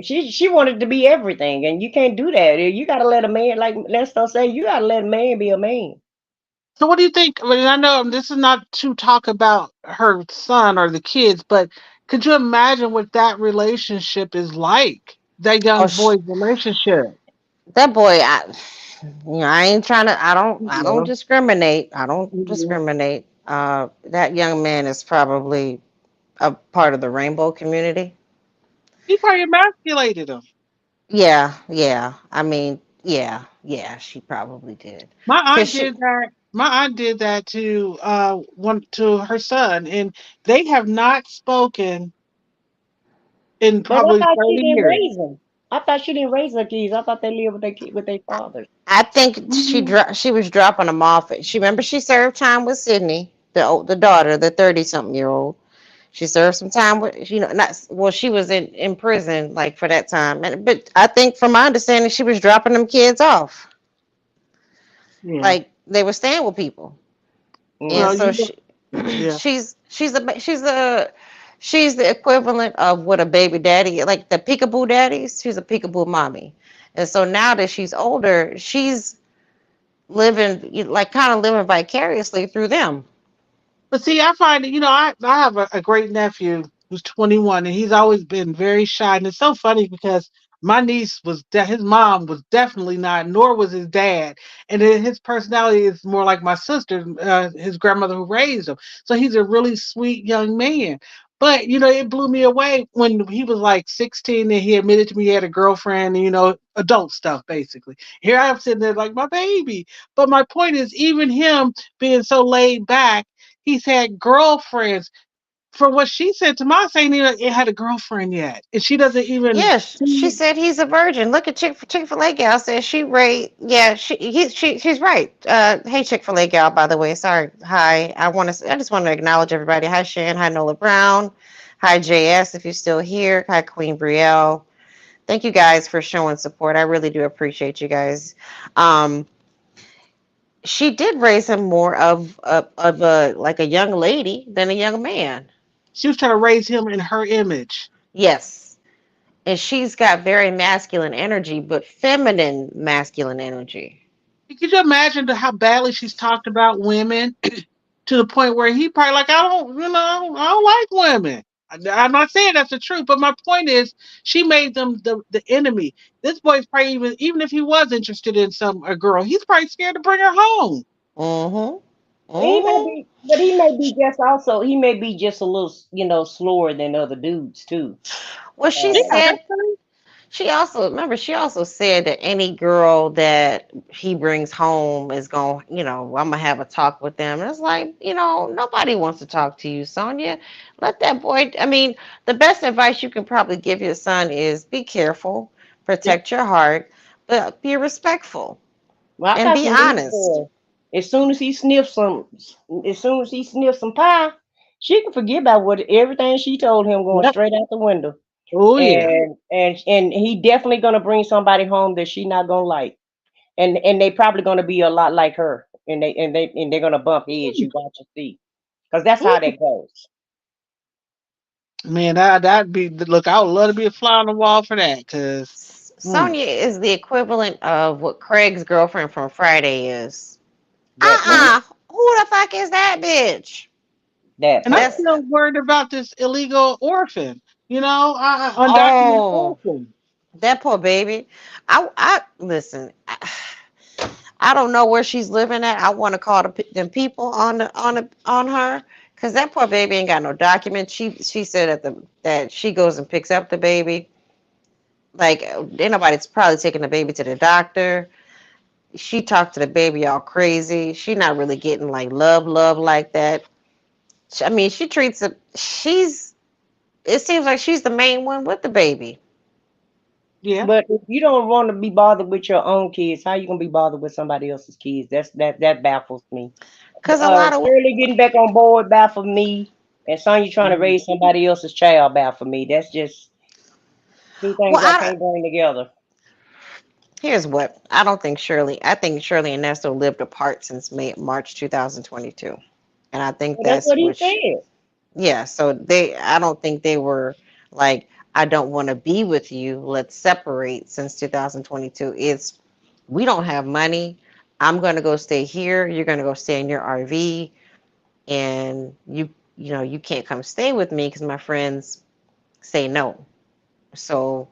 She wanted to be everything, and you can't do that. You got to let a man, like let's not say, you got to let a man be a man. So what do you think? I mean, I know this is not to talk about her son or the kids, but could you imagine what that relationship is like? That Oh, young boy's relationship. that boy. I ain't trying to. I don't Yeah. discriminate. I don't Yeah. discriminate. That young man is probably a part of the rainbow community. He probably emasculated him. Yeah, yeah. I mean, yeah, yeah. She probably did. My Cause aunt she, did that. My aunt did that to one to her son, and they have not spoken in But I probably thought she 30 didn't years. raise them. I thought she didn't raise her kids. I thought they lived with their fathers. I think Mhm. she was dropping them off. She served time with Sydney, the daughter, the 30-something-year-old. She served some time with not well. She was in prison like for that time, but I think from my understanding, she was dropping them kids off. Yeah. Like they were staying with people, and Well, Mm. so yeah. she's the equivalent of what a baby daddy, like the peekaboo daddies. She's a peekaboo mommy, and so now that she's older, she's living like kind of living vicariously through them. But see, I find that, I have a great nephew who's 21, and he's always been very shy. And it's so funny because my niece his mom was definitely not, nor was his dad. And then his personality is more like my sister, his grandmother who raised him. So he's a really sweet young man. But, it blew me away when he was like 16 and he admitted to me he had a girlfriend and, adult stuff, basically. Here I am sitting there like my baby. But my point is, even him being so laid back, he's had girlfriends. For what she said to my saying, it had a girlfriend yet, and she doesn't even Yes, she see. said he's a virgin. Look at Chick-fil-A gal says she raised. Yeah, she's right. Hey Chick-fil-A gal, by the way. Sorry. Hi. I just want to acknowledge everybody. Hi Shan. Hi Nola Brown. Hi JS if you're still here. Hi Queen Brielle. Thank you guys for showing support. I really do appreciate you guys. Um, she did raise him more of a like a young lady than a young man. She was trying to raise him in her image. Yes. And she's got very masculine energy, but feminine masculine energy. Could you imagine how badly she's talked about women to the point where he probably like, I don't, I don't like women. I'm not saying that's the truth, but my point is, she made them the enemy. This boy's probably even if he was interested in a girl, he's probably scared to bring her home. Mm-hmm. He may Mm-hmm. be, but he may be just also he may be just a little, slower than other dudes too. Well, she Yeah, Um, said that's right. she also remember she also said that any girl that he brings home is going, I'm gonna have a talk with them. And it's like, nobody wants to talk to you, Sonia. Let that boy. I mean, the best advice you can probably give your son is be careful, yeah. protect your heart, but be respectful Well, I and got be some news honest. for her. As soon as he sniffs some pie, she can forget about what everything she told him going Yep. straight out the window. Oh yeah. And he definitely gonna bring somebody home that she not gonna like. And they probably gonna be a lot like her. And they're gonna bump heads. You watch and see, because that's how Ooh. that goes. Man, that'd be look. I would love to be a fly on the wall for that, cause mm, Sonia is the equivalent of what Craig's girlfriend from Friday is. That part. Who the fuck is that bitch? That and I'm part. That's still worried about this illegal orphan. Undocumented oh, orphan. that poor baby. I listen. I don't know where she's living at. I want to call them people on her because that poor baby ain't got no documents. She said that she goes and picks up the baby. Like ain't nobody's probably taking the baby to the doctor. She talked to the baby all crazy. She not really getting like love like that. I mean, she treats it. It seems like she's the main one with the baby. Yeah. But if you don't want to be bothered with your own kids, how you gonna be bothered with somebody else's kids? That baffles me. Cause a lot of Shirley getting back on board baffled me, and Sonya trying to Mhm. raise somebody else's child baffled me. That's just two well, things I can't bring together. here's what I don't think Shirley. I think Shirley and Nesto lived apart since March 2022, and I think But that's that's what he what. said. Yeah, so I don't think they were like, I don't want to be with you. Let's separate since 2022. It's we don't have money. I'm gonna go stay here. You're gonna go stay in your RV, and you can't come stay with me because my friends say no. So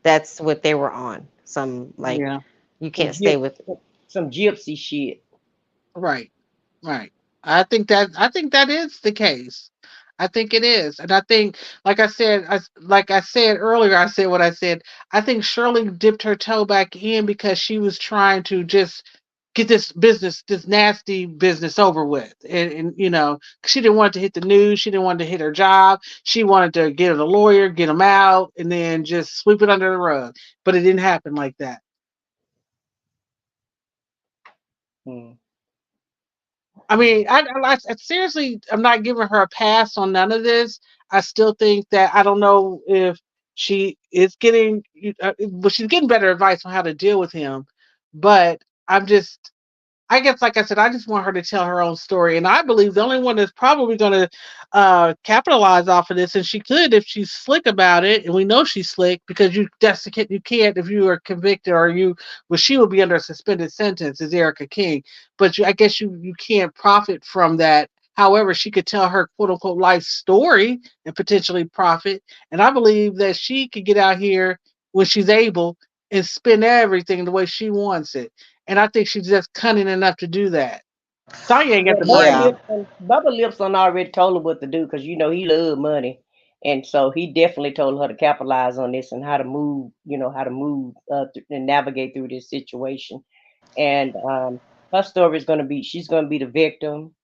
that's what they were on. Some like Yeah. you Some can't stay gyp, with. some gypsy shit. Right. Right. I think that is the case. I think it is. And I think like I said earlier, I said what I said. I think Shirley dipped her toe back in because she was trying to just get this nasty business over with. And she didn't want it to hit the news, she didn't want it to hit her job. She wanted to get a lawyer, get him out, and then just sweep it under the rug. But it didn't happen like that. Hmm. I mean, I seriously, I'm not giving her a pass on none of this. I still think that I don't know if she is well, she's getting better advice on how to deal with him. But I'm just, I guess, like I said, I just want her to tell her own story, and I believe the only one that's probably going to capitalize off of this, and she could if she's slick about it, and we know she's slick because you can't if you are convicted or well, she will be under a suspended sentence as Erica King, but I guess you can't profit from that. However, she could tell her quote unquote life story and potentially profit, and I believe that she could get out here when she's able and spend everything the way she wants it. And I think she's just cunning enough to do that. Sonya ain't got Well, the Yeah, brain. Bubba Lipson already told her what to do because he loved money, and so he definitely told her to capitalize on this and how to move, and navigate through this situation. And her story is going to be she's going to be the victim,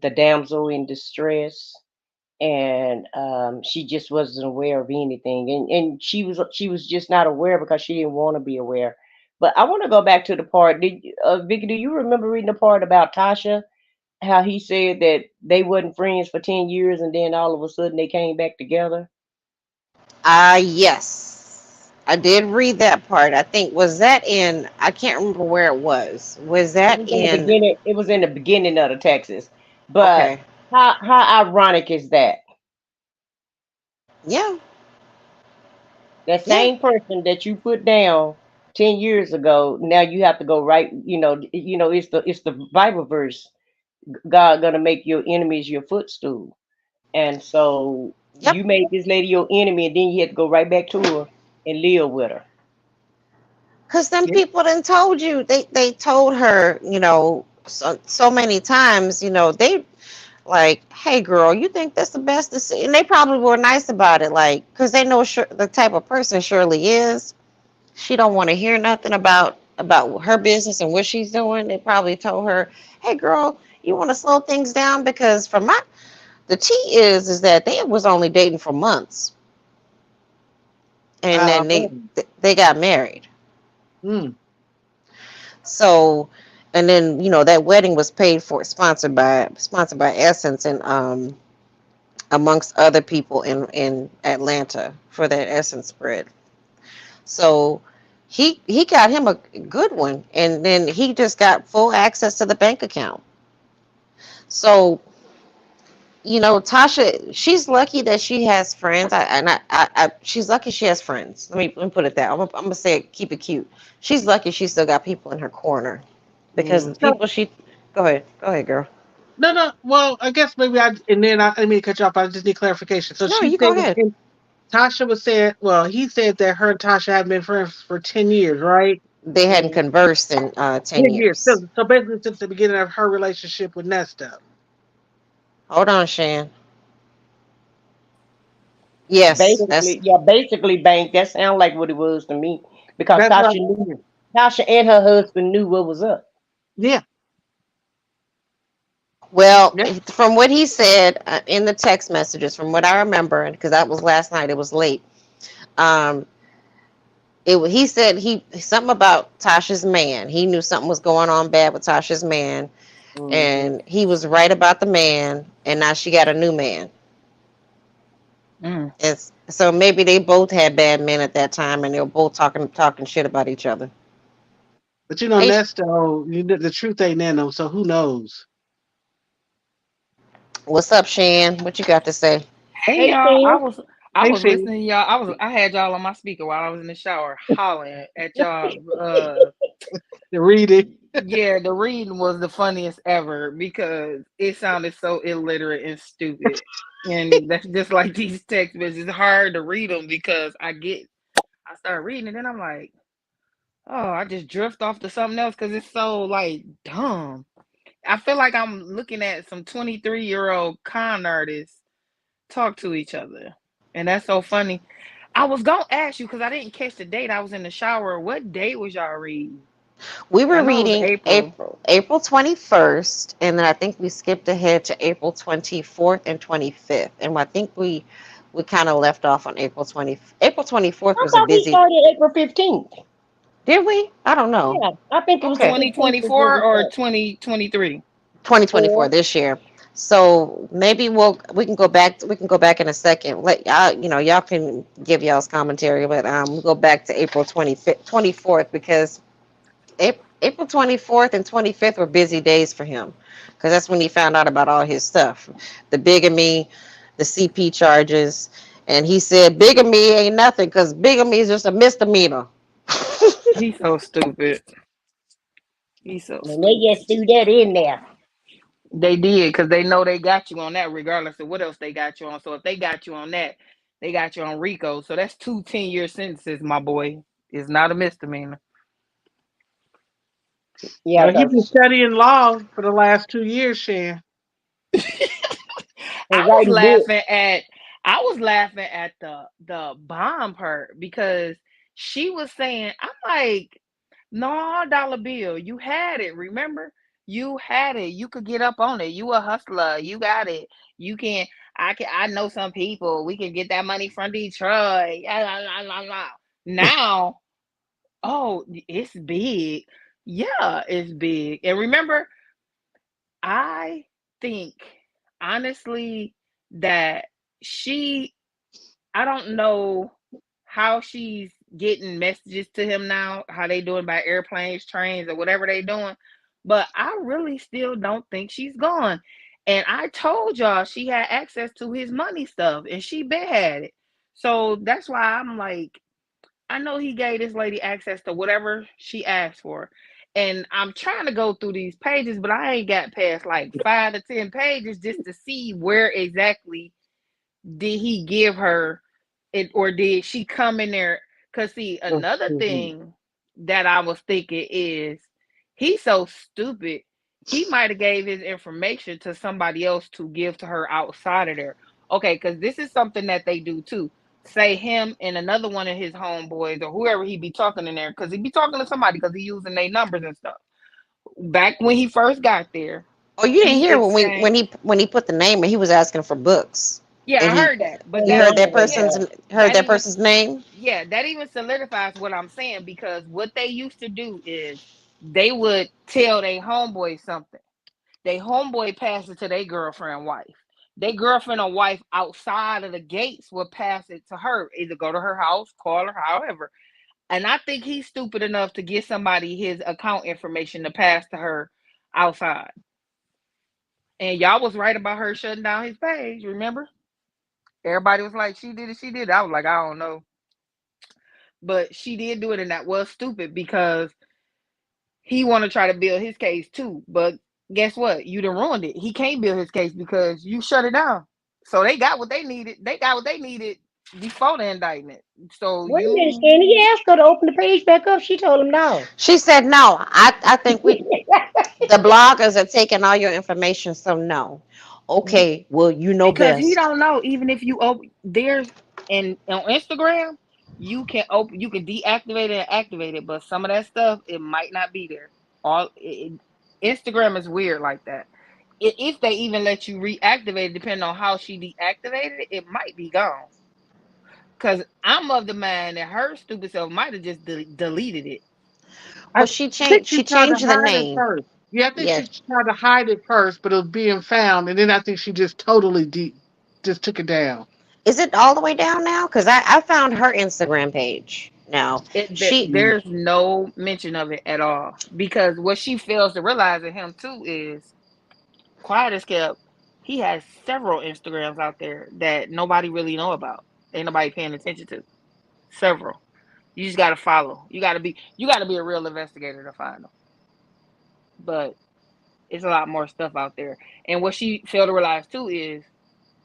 the damsel in distress, and she just wasn't aware of anything, and she was just not aware because she didn't want to be aware. But I want to go back to the part. Vicky, do you remember reading the part about Tasha? How he said that they wasn't friends for 10 years and then all of a sudden they came back together. yes, I did read that part. I think was that in. I can't remember where it was. Was It that was in the in? beginning. It was in the beginning of the Texas. But Okay, how ironic is that? yeah, That yeah. same person that you put down 10 years ago. Now you have to go right. It's the Bible verse. God gonna make your enemies your footstool. And so Yep. you made this lady your enemy, and then you had to go right back to her and live with her. Because them Yeah. people done told you, they told her, so many times, they like, hey girl, you think that's the best decision? And they probably were nice about it, like, because they know the type of person Shirley is. She don't want to hear nothing about her business and what she's doing. They probably told her, hey girl, you want to slow things down, because from my the tea is that they was only dating for months, and then they Mm, they got married. mm. So, and then that wedding was paid for, sponsored by Essence, and amongst other people in Atlanta for that Essence spread. So he got him a good one, and then he just got full access to the bank account. So Tasha, she's lucky that she has friends. She's lucky she has friends. Let me put it that. I'm gonna say it, keep it cute. She's lucky she still got people in her corner, because the Mm. people she. Go ahead, girl. No, no. Well, I guess maybe I mean to cut you off. I just need clarification. So No, she you said go ahead. Tasha was saying, well, he said that her and Tasha have been friends for 10 years, right? They hadn't Mm. conversed in 10 10 years. So, years. so basically, since the beginning of her relationship with Nesta. Hold on, Shan. Yes, that's. Basically, bank. That sounds like what it was to me because That's what I'm saying. Tasha and her husband knew what was up. Yeah, Well, yeah. from what he said in the text messages, from what I remember, because that was last night, it was late. Um, he said he something about Tasha's man. He knew something was going on bad with Tasha's man, Hmm. and he was right about the man. And now she got a new man. Mm. It's so maybe they both had bad men at that time, and they were both talking shit about each other. But you know, Hey, Nesta, the truth ain't in them, so who knows? what's up, Shan? What you got to say? Hey Hey, y'all, I Sam. was I Hey, was Shane. listening to y'all. I had y'all on my speaker while I was in the shower hollering at y'all. The reading. Yeah, the reading was the funniest ever because it sounded so illiterate and stupid. And that's just like these text messages. It's hard to read them because I start reading and then I'm like, oh, I just drift off to something else because it's so like dumb. I feel like I'm looking at some 23-year-old con artists talk to each other. And that's so funny. I was gonna ask you because I didn't catch the date. I was in the shower. What date was y'all reading? We I were know it was reading April. April 21st, and then I think we skipped ahead to April 24th and 25th. And I think we kind of left off on April 24th I was a thought we busy. started April 15th. Did we? I don't know. Yeah, I think it was the Okay. 15th is when 2024 we or started. 2023? 2024 Four. this year. So maybe we can go back in a second. Let y'all y'all can give y'all's commentary, but we'll go back to April 25th, 24th, because April 24th and 25th were busy days for him, because that's when he found out about all his stuff, the bigamy, the CP charges, and he said bigamy ain't nothing because bigamy is just a misdemeanor. He's so stupid. He's so And they stupid. just threw that in there. They did because they know they got you on that regardless of what else they got you on. So if they got you on that, they got you on RICO. So that's 2 10-year sentences, my boy. It's not a misdemeanor. Yeah, Well, he been because studying law for the last 2 years, Shane. and I was writing books. laughing at I was laughing at the bomb part because she was saying, I'm like, no, dollar bill, you had it. Remember? You had it. You could get up on it. You a hustler. You got it. You can I know some people. We can get that money from Detroit. Now, oh, it's big. Yeah, it's big. And remember, I think honestly that she I don't know how she's getting messages to him now, how they doing by airplanes, trains, or whatever they doing. But I really still don't think she's gone. And I told y'all she had access to his money stuff and she been had it. So that's why I'm like, I know he gave this lady access to whatever she asked for. And I'm trying to go through these pages, but I ain't got past like 5 to 10 pages just to see where exactly did he give her it, or did she come in there? Because see, another Mhm. thing that I was thinking is he's so stupid. He might have gave his information to somebody else to give to her outside of there. Okay, because this is something that they do too. Say him and another one of his homeboys or whoever he be talking in there, because he be talking to somebody because he using their numbers and stuff. Back when he first got there, Oh, you didn't he hear when exchanged. when he put the name and he was asking for books, Yeah, and I he heard that, but you that heard Phone that even, number, yeah, yeah. heard that that even, person's name. yeah, that even solidifies what I'm saying, because what they used to do is they would tell their homeboy something. They homeboy pass it to their girlfriend wife. Their girlfriend or wife outside of the gates would pass it to her, either go to her house, call her, however. And I think he's stupid enough to get somebody his account information to pass to her outside. And y'all was right about her shutting down his page, remember? Everybody was like, she did it, she did it. I was like, I don't know. But she did do it, and that was stupid because he want to try to build his case too. But guess what? You done ruined it. He can't build his case because you shut it down. So they got what they needed. They got what they needed before the indictment. So Wait a minute, you, Shannon. He asked her to open the page back up. She told him no. She said no. I think we the bloggers are taking all your information, so no. Okay, well you know because he best. don't know. Even if you open, there's, and on Instagram, you can open, you can deactivate it and activate it, but some of that stuff it might not be there. All Instagram is weird like that. If they even let you reactivate it, depending on how she deactivated it, it might be gone. Because I'm of the mind that her stupid self might have just deleted it. I Well, she think changed. she She tried to changed the hide it name. first. Yeah, I think she Yes. tried to hide it first, but it was being found, and then I think she just totally just took it down. Is it all the way down now? Because I found her Instagram page now. She Mm. There's no mention of it at all. Because what she fails to realize in him too is quiet as kept. He has several Instagrams out there that nobody really know about. Ain't nobody paying attention to. Several. You just gotta follow. You gotta be a real investigator to find them. But it's a lot more stuff out there. And what she failed to realize too is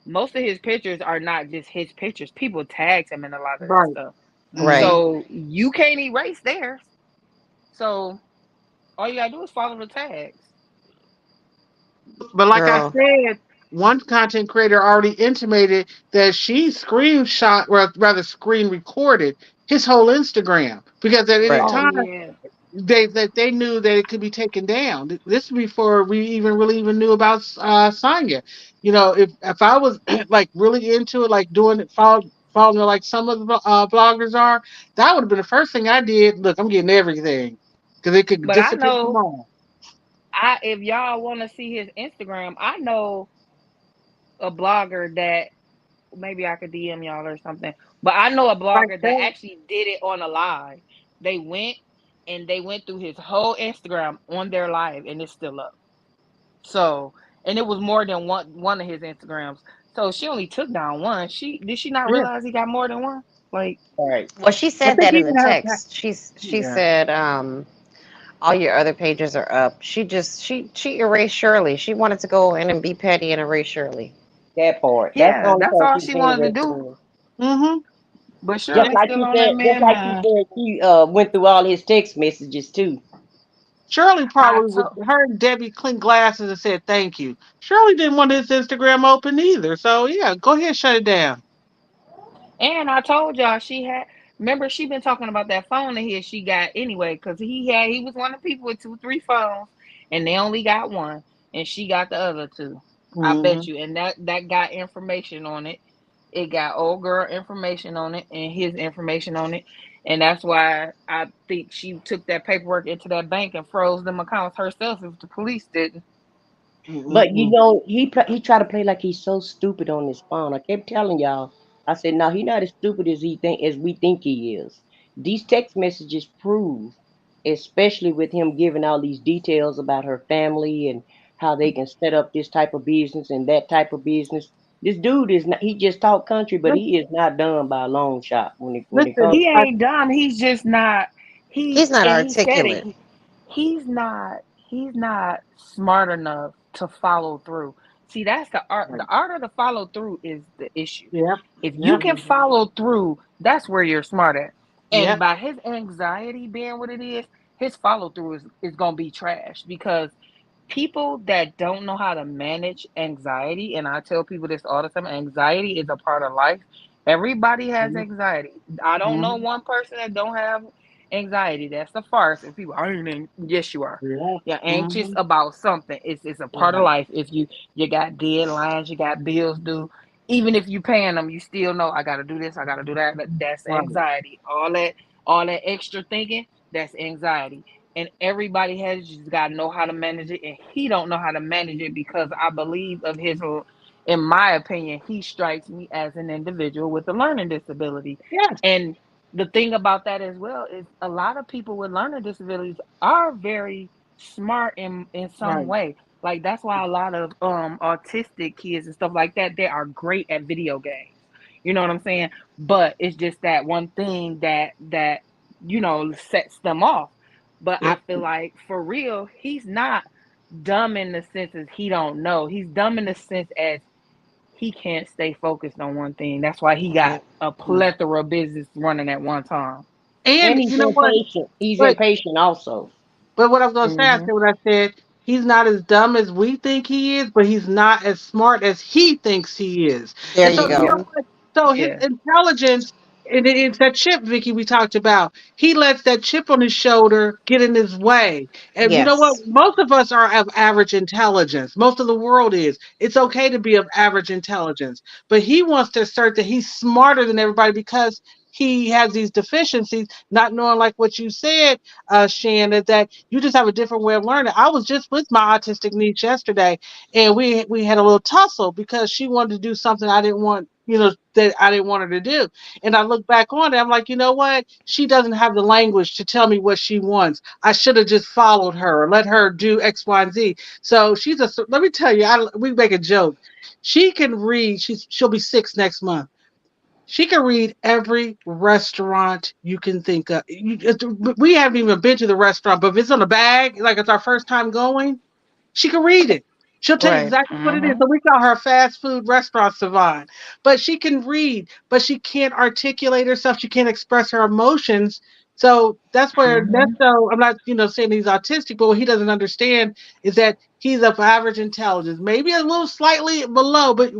most of his pictures are not just his pictures. People tags him in a lot of that Right. stuff. right. Hmm. So you can't erase theirs. So all you gotta do is follow the tags. But like I Girl. said, one content creator already intimated that she screenshot, or rather screen recorded his whole Instagram because at any Right. Oh time yeah. they knew that it could be taken down. This is before we even knew about Sonya. You know, if I was like really into it, like doing it, following like some of the bloggers are, that would have been the first thing I did. Look, I'm getting everything because it could But I disappear know, tomorrow. I if y'all want to see his Instagram, I know a blogger that maybe I could DM y'all or something. But I know a Like blogger that that. actually did it on a live. They went through his whole Instagram on their live, and it's still up. So, and it was more than one of his Instagrams. So she only took down one. She not Yeah, realize he got more than one? Like, Right. Well, she I said think that he in the even has. text. She Yeah. said all your other pages are up. She erased Shirley. She wanted to go in and be petty and erase Shirley. That part. That's the yeah, only that's part all she was she wanted to interested do. in. Mm-hmm. But Just Shirley's like still you on said, that just man like you mind. said, she went through all his text messages too. Shirley I probably would. told Her and Debbie cleaned glasses and said thank you. Shirley didn't want his Instagram open either. So yeah, go ahead, shut it down. And I told y'all she had. Remember, she been talking about that phone of his she got anyway, because he was one of the people with two, three phones, and they only got one, and she got the other two. I Hmm. bet you. And that got information on it. It got old girl information on it and his information on it, and that's why I think she took that paperwork into that bank and froze them accounts herself if the police didn't. But Mm-mm-mm. he tried to play like he's so stupid on this phone. I kept telling y'all. I said, no, he's not as stupid as we think he is. These text messages prove, especially with him giving all these details about her family and how they can set up this type of business and that type of business. This dude is not. He just talk country, but Lis- he is not done by a long shot when it Listen, comes. He ain't dumb. He's just not. He's not And he said it. articulate. He's not. He's not smart enough to follow through. See, that's the art. Right. The art of the follow through is the issue. yep, If you yep, can Mhm. follow through, that's where you're smart at. And yep. by his anxiety being what it is, his follow through is gonna be trash because people that don't know how to manage anxiety, and I tell people this all the time, anxiety is a part of life. Everybody has Mhm, anxiety. I don't know mhm, one person that don't have anxiety. That's a farce. And people, I ain't, yes, you are. yeah, You're anxious mhm, about something. It's a part of Right. life. If you got deadlines, you got bills due. Even if you paying them, you still know I got to do this, I got to do that. That's right. anxiety. All that extra thinking, that's anxiety. And everybody has just got to know how to manage it, and he don't know how to manage it because I believe of his, in my opinion, he strikes me as an individual with a learning disability. Yes, And the thing about that as well is a lot of people with learning disabilities are very smart in some right. way. Like that's why a lot of autistic kids and stuff like that, they are great at video games. You know what I'm saying? But it's just that one thing that sets them off. But I Yep. feel like for real, he's not dumb in the sense as he don't know. He's dumb in the sense as he can't stay focused on one thing. That's why he got Yep. a Mm. plethora of business running at one time. And And he's you know what? impatient. He's But impatient also. But what I was gonna say, I said Hmm. what I said. He's not as dumb as we think he is, but he's not as smart as he thinks he is. There And you so you go. know what? So his Yeah. intelligence, and it's that chip, Vicky, we talked about. He lets that chip on his shoulder get in his way. And you know what? Yes. Most of us are of average intelligence. Most of the world is. It's okay to be of average intelligence. But he wants to assert that he's smarter than everybody because he has these deficiencies, not knowing like what you said, Shannon, that you just have a different way of learning. I was just with my autistic niece yesterday, and we had a little tussle because she wanted to do something I didn't want, that I didn't want her to do. And I look back on it, I'm like, you know what? She doesn't have the language to tell me what she wants. I should have just followed her or let her do X, Y, and Z. So let me tell you, we make a joke. She can read. She'll be 6 next month. She can read every restaurant you can think of. We haven't even been to the restaurant, but if it's on a bag, like it's our first time going, she can read it. She'll tell you Right. exactly what it is. Hmm. So we call her a fast food restaurant savant. But she can read, but she can't articulate herself. She can't express her emotions. So that's where Hmm. Ernesto, I'm not, saying he's autistic, but what he doesn't understand is that he's of average intelligence, maybe a little slightly below, but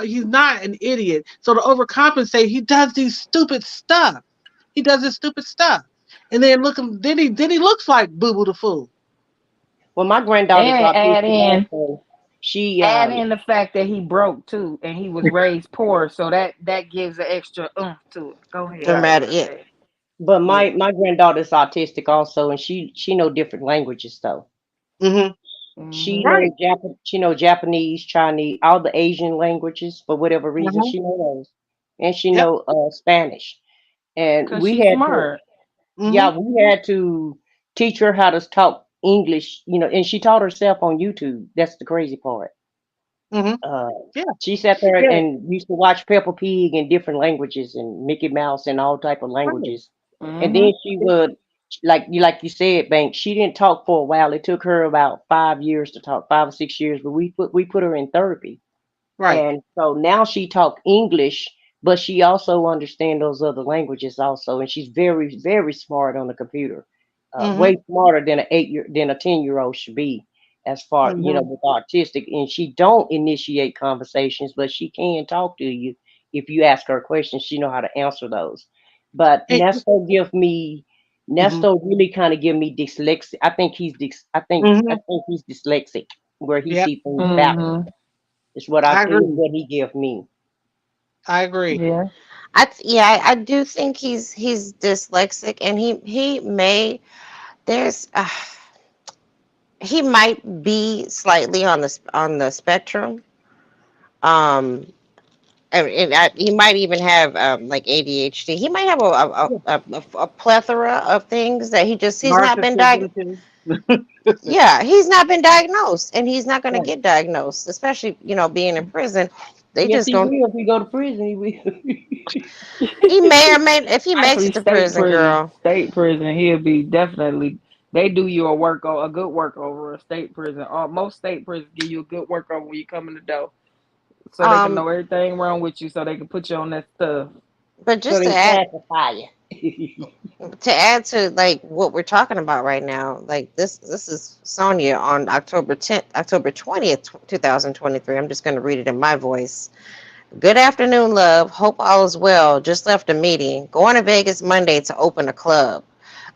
he's not an idiot. So to overcompensate, he does these stupid stuff. He does this stupid stuff. And then then he looks like Boo Boo the Fool. Well, my granddaughter's And add autistic in also. She add in the fact that he broke too, and he was raised poor, so that gives an extra to it. Go ahead. You Right. were Dramatic. gonna Yeah. say. but Yeah. my granddaughter's autistic also, and she know different languages though. Hmm. She Hmm. Right. know she know Japanese, Chinese, all the Asian languages for whatever reason Uh-huh. she know those, and she Yep. know Spanish. And Cause we she's had to, smart. Hmm. yeah, we had to teach her how to talk English, and she taught herself on YouTube. That's the crazy part. Hmm. Uh, Yeah. she sat there Yeah. and used to watch Peppa Pig in different languages and Mickey Mouse and all type of Right. languages. And Hmm. then she would, like you said, Bank. She didn't talk for a while. It took her about 5 years to talk, 5 or 6 years. But we put her in therapy, Right. and so now she talk English, but she also understand those other languages also, and she's very very smart on the computer, Hmm. way smarter than a 10-year-old should be, as far Hmm. with autistic. And she don't initiate conversations, but she can talk to you if you ask her questions. She know how to answer those. But And, hmm. Nesto really kind of give me dyslexic. I think I Hmm. think he's dyslexic, where he Yep. see things Hmm. backwards. Hmm. I Is agree. what he give me. I agree. Yeah. I do think he's dyslexic, and he may there's he might be slightly on the spectrum. Um, he might even have like ADHD. He might have Yeah. a plethora of things that he's not been Narcissism too. yeah, he's not been diagnosed, and he's not going to Right. get diagnosed, especially being in prison. They Yes, just he gonna will. If he go to prison, he will. he may or may if he makes it Actually, to prison, girl. state prison, he'll be definitely. They do you a good work over a state prison. Most state prisons give you a good work over when you come in the door, so they can Um, know everything wrong with you, so they can put you on that stuff. but So just they classify you. to add to like what we're talking about right now, like this is Sonia on October 20th, 2023. I'm just gonna read it in my voice. Good afternoon, love. Hope all is well. Just left a meeting. Going to Vegas Monday to open a club.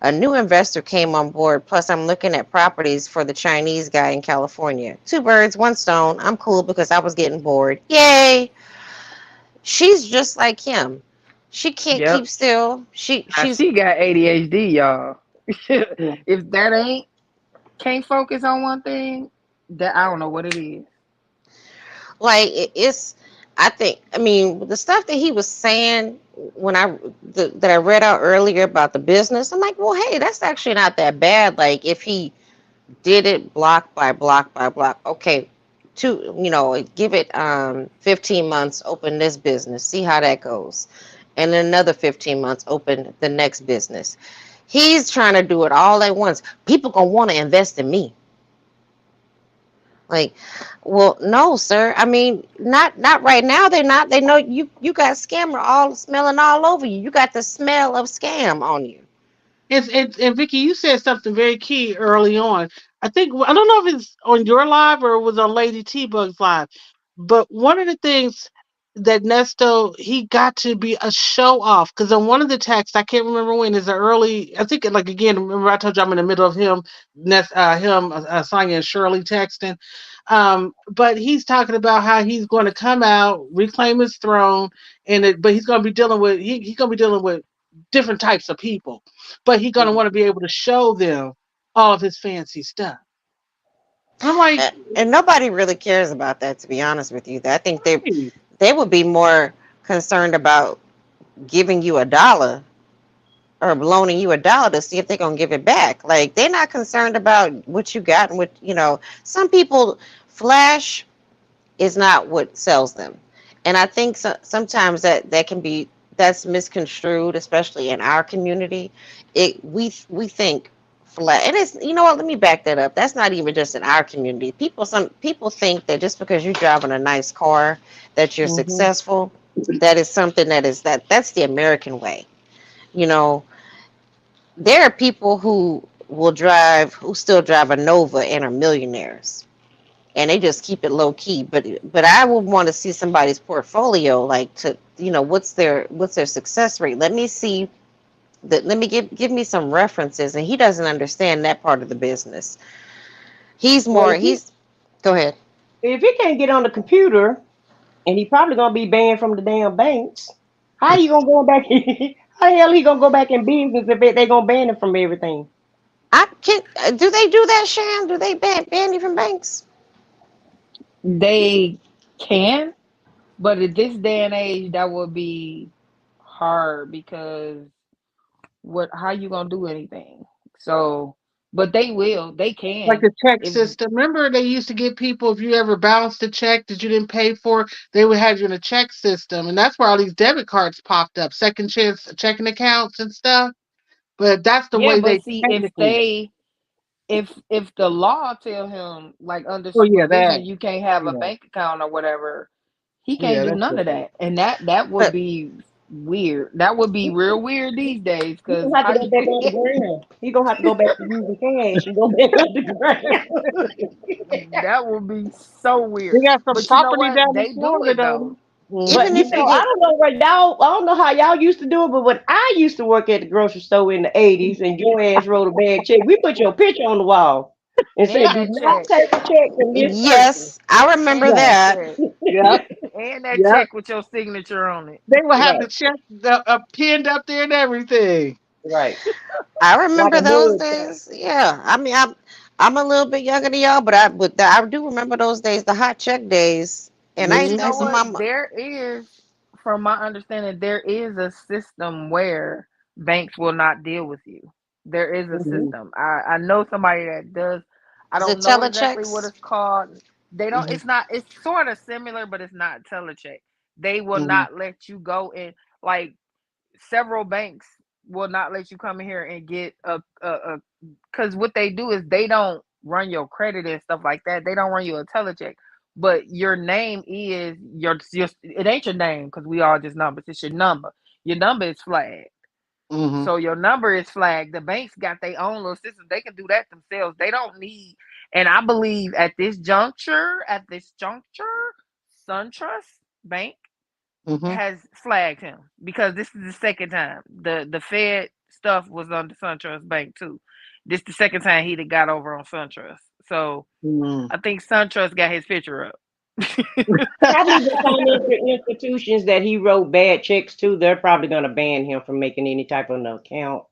A new investor came on board, plus I'm looking at properties for the Chinese guy in California. Two birds, one stone. I'm cool because I was getting bored. Yay! She's just like him. She can't keep Yep. still. Now She's she got ADHD, y'all. If that ain't can't focus on one thing, that I don't know what it is. like it's I think I mean the stuff that he was saying when that I read out earlier about the business, I'm like, well, hey, that's actually not that bad. Like if he did it block by block by block. Okay, give it 15 months, open this business, see how that goes. And then another 15 months, open the next business. He's trying to do it all at once. People gonna want to invest in me. Like, well, no, sir. I mean, not right now. They're not. They know you got scammer all smelling all over you. You got the smell of scam on you. It's and Vicky, you said something very key early on. I don't know if it's on your live or it was on Lady T Bug's live, but one of the things that Nesto he got to be a show off because on one of the texts I can't remember when is the early I think like again remember I told you I'm in the middle of Sonia and Shirley texting, but he's talking about how he's going to come out reclaim his throne but he's going to be dealing with he's going to be dealing with different types of people but he's gonna want to be able to show them all of his fancy stuff. And I'm like, And nobody really cares about that, to be honest with you. I think hey, they would be more concerned about giving you $1 or loaning you $1 to see if they're gonna give it back. Like they're not concerned about what you got and what Some people flash is not what sells them, and I think sometimes that can be that's misconstrued, especially in our community. We think flat, and it's what. Let me back that up. That's not even just in our community. Some people think that just because you're driving a nice car that you're Mhm. successful. That is something that's the American way. You know, there are people who still drive a Nova and are millionaires, and they just keep it low key. But I would want to see somebody's portfolio, like to what's their success rate. Let me see that. Let me give me some references. And he doesn't understand that part of the business. He's Well, more he's Go ahead. if he can't get on the computer, and he probably gonna be banned from the damn banks, how you gonna go back? How the hell he gonna go back in business if they gonna ban him from everything? I can Do they do that, Shan? Do they ban you from banks? They can, but at this day and age, that would be hard because what? How you gonna do anything? So, but they will. They like can. the check If system. Remember, they used to give people if you ever bounced a check that you didn't pay for, they would have you in a check system, and that's where all these debit cards popped up, second chance checking accounts and stuff. But that's the yeah, way but they see, technically. if the law tell him like under Oh yeah, that. supervision you can't have a Yeah, bank account or whatever, he can't yeah, do that's none of different. that, and that would But be weird. That would be real weird these days He because gonna have to how go you back on the ground. He gonna have to go back to using cash and go back on the ground. that would be so weird. They got some But you know property what? down in They do Florida, it don't though. But even you if know, you I get don't know what y'all. I don't know how y'all used to do it, but when I used to work at the grocery store in the '80s, and your ass wrote a bad check, we put your picture on the wall and said, And "Do that not check, take a check from this person." Yes, I remember and Right. that that. check, Yep, and that yep. check with your signature on it. They will have Right. the check pinned up there and everything. Right. I Like remember a those mug shot. days. Yeah, I mean, I'm a little bit younger than y'all, but I do remember those days, the hot check days. And But you I know used to what? mama. There is, from my understanding, there is a system where banks will not deal with you. There is a Mhm. system. I know somebody that does. I Is it don't know exactly what telechecks? it's called. They don't. Mhm. It's not. It's sort of similar, but it's not telecheck. They will Mhm. not let you go in. Like several banks will not let you come in here and get a because what they do is they don't run your credit and stuff like that. They don't run you a telecheck. But your name is your it ain't your name because we all just numbers. It's your number. Your number is flagged. Mhm. So your number is flagged. The banks got their own little system. They can do that themselves. They don't need. And I believe at this juncture, SunTrust Bank Mhm. has flagged him because this is the second time. The Fed stuff was on the SunTrust Bank too. This the second time he got over on SunTrust. So Mhm. I think SunTrust got his picture up. Probably the financial institutions that he wrote bad checks to, they're probably going to ban him from making any type of an account.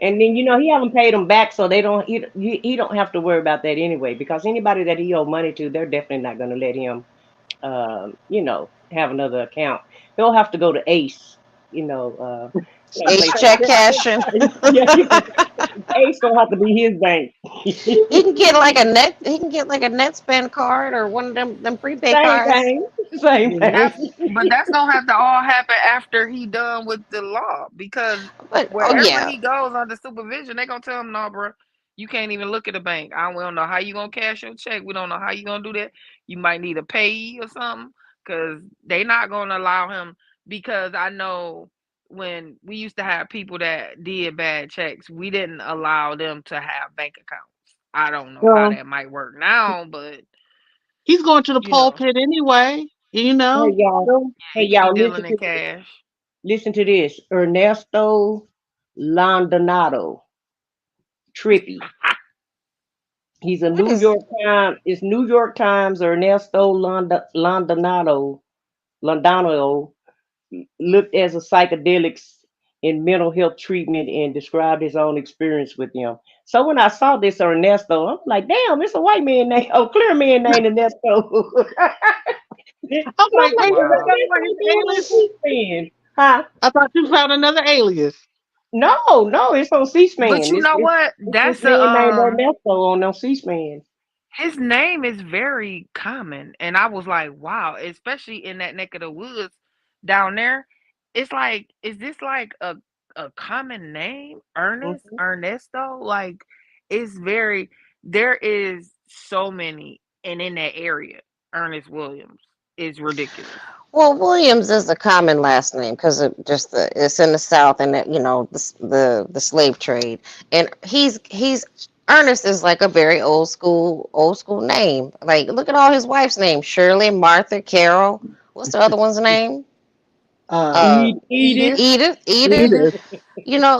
And then he haven't paid them back, so they don't. He don't have to worry about that anyway. Because anybody that he owe money to, they're definitely not going to let him, have another account. He'll have to go to Ace, Ace someplace. check cashing. Yeah, Ace gonna have to be his bank. He can get like a net. He can get like a net spend card or one of them prepaid Same cards. thing. Same Mhm. That's thing. but that's gonna have to all happen after he done with the law because But oh wherever yeah, he goes under supervision, they gonna tell him, "No, bro, you can't even look at the bank. We don't know how you gonna cash your check. We don't know how you gonna do that. You might need a payee or something because they not gonna allow him. Because I know when we used to have people that did bad checks, we didn't allow them to have bank accounts. I don't know how Well, that might work now, but he's going to the you know, pulpit anyway. You Hey know. y'all. So, Hey he be y'all. dealing in cash. Listen to this. Ernesto Londonato. Trippy. He's a what New is York Times. It's New York Times. Ernesto Londonato looked as a psychedelics in mental health treatment and described his own experience with them. So when I saw this Ernesto, I'm like, damn, it's a white man name. Oh, clear man named Ernesto. I'm I'm like, like, hey, is that Wow. what his they doing on alias? C-SPAN? Huh? I thought you found another alias. No, no, it's on But C-SPAN. you know what? It's this That's a man named Ernesto on C-SPAN. his name is very common, and I was like, wow, especially in that neck of the woods down there. It's like, is this like a common name, Mhm. Ernesto? Like, it's very. There is so many, and in that area, Ernest Williams is ridiculous. well Williams is a common last name because it just it's in the South and the slave trade and he's Ernest is like a very old school name. Like look at all his wife's names: Shirley, Martha, Carol. What's the other one's name? Uh, Uh, Edith. Edith, Edith. Edith. Edith.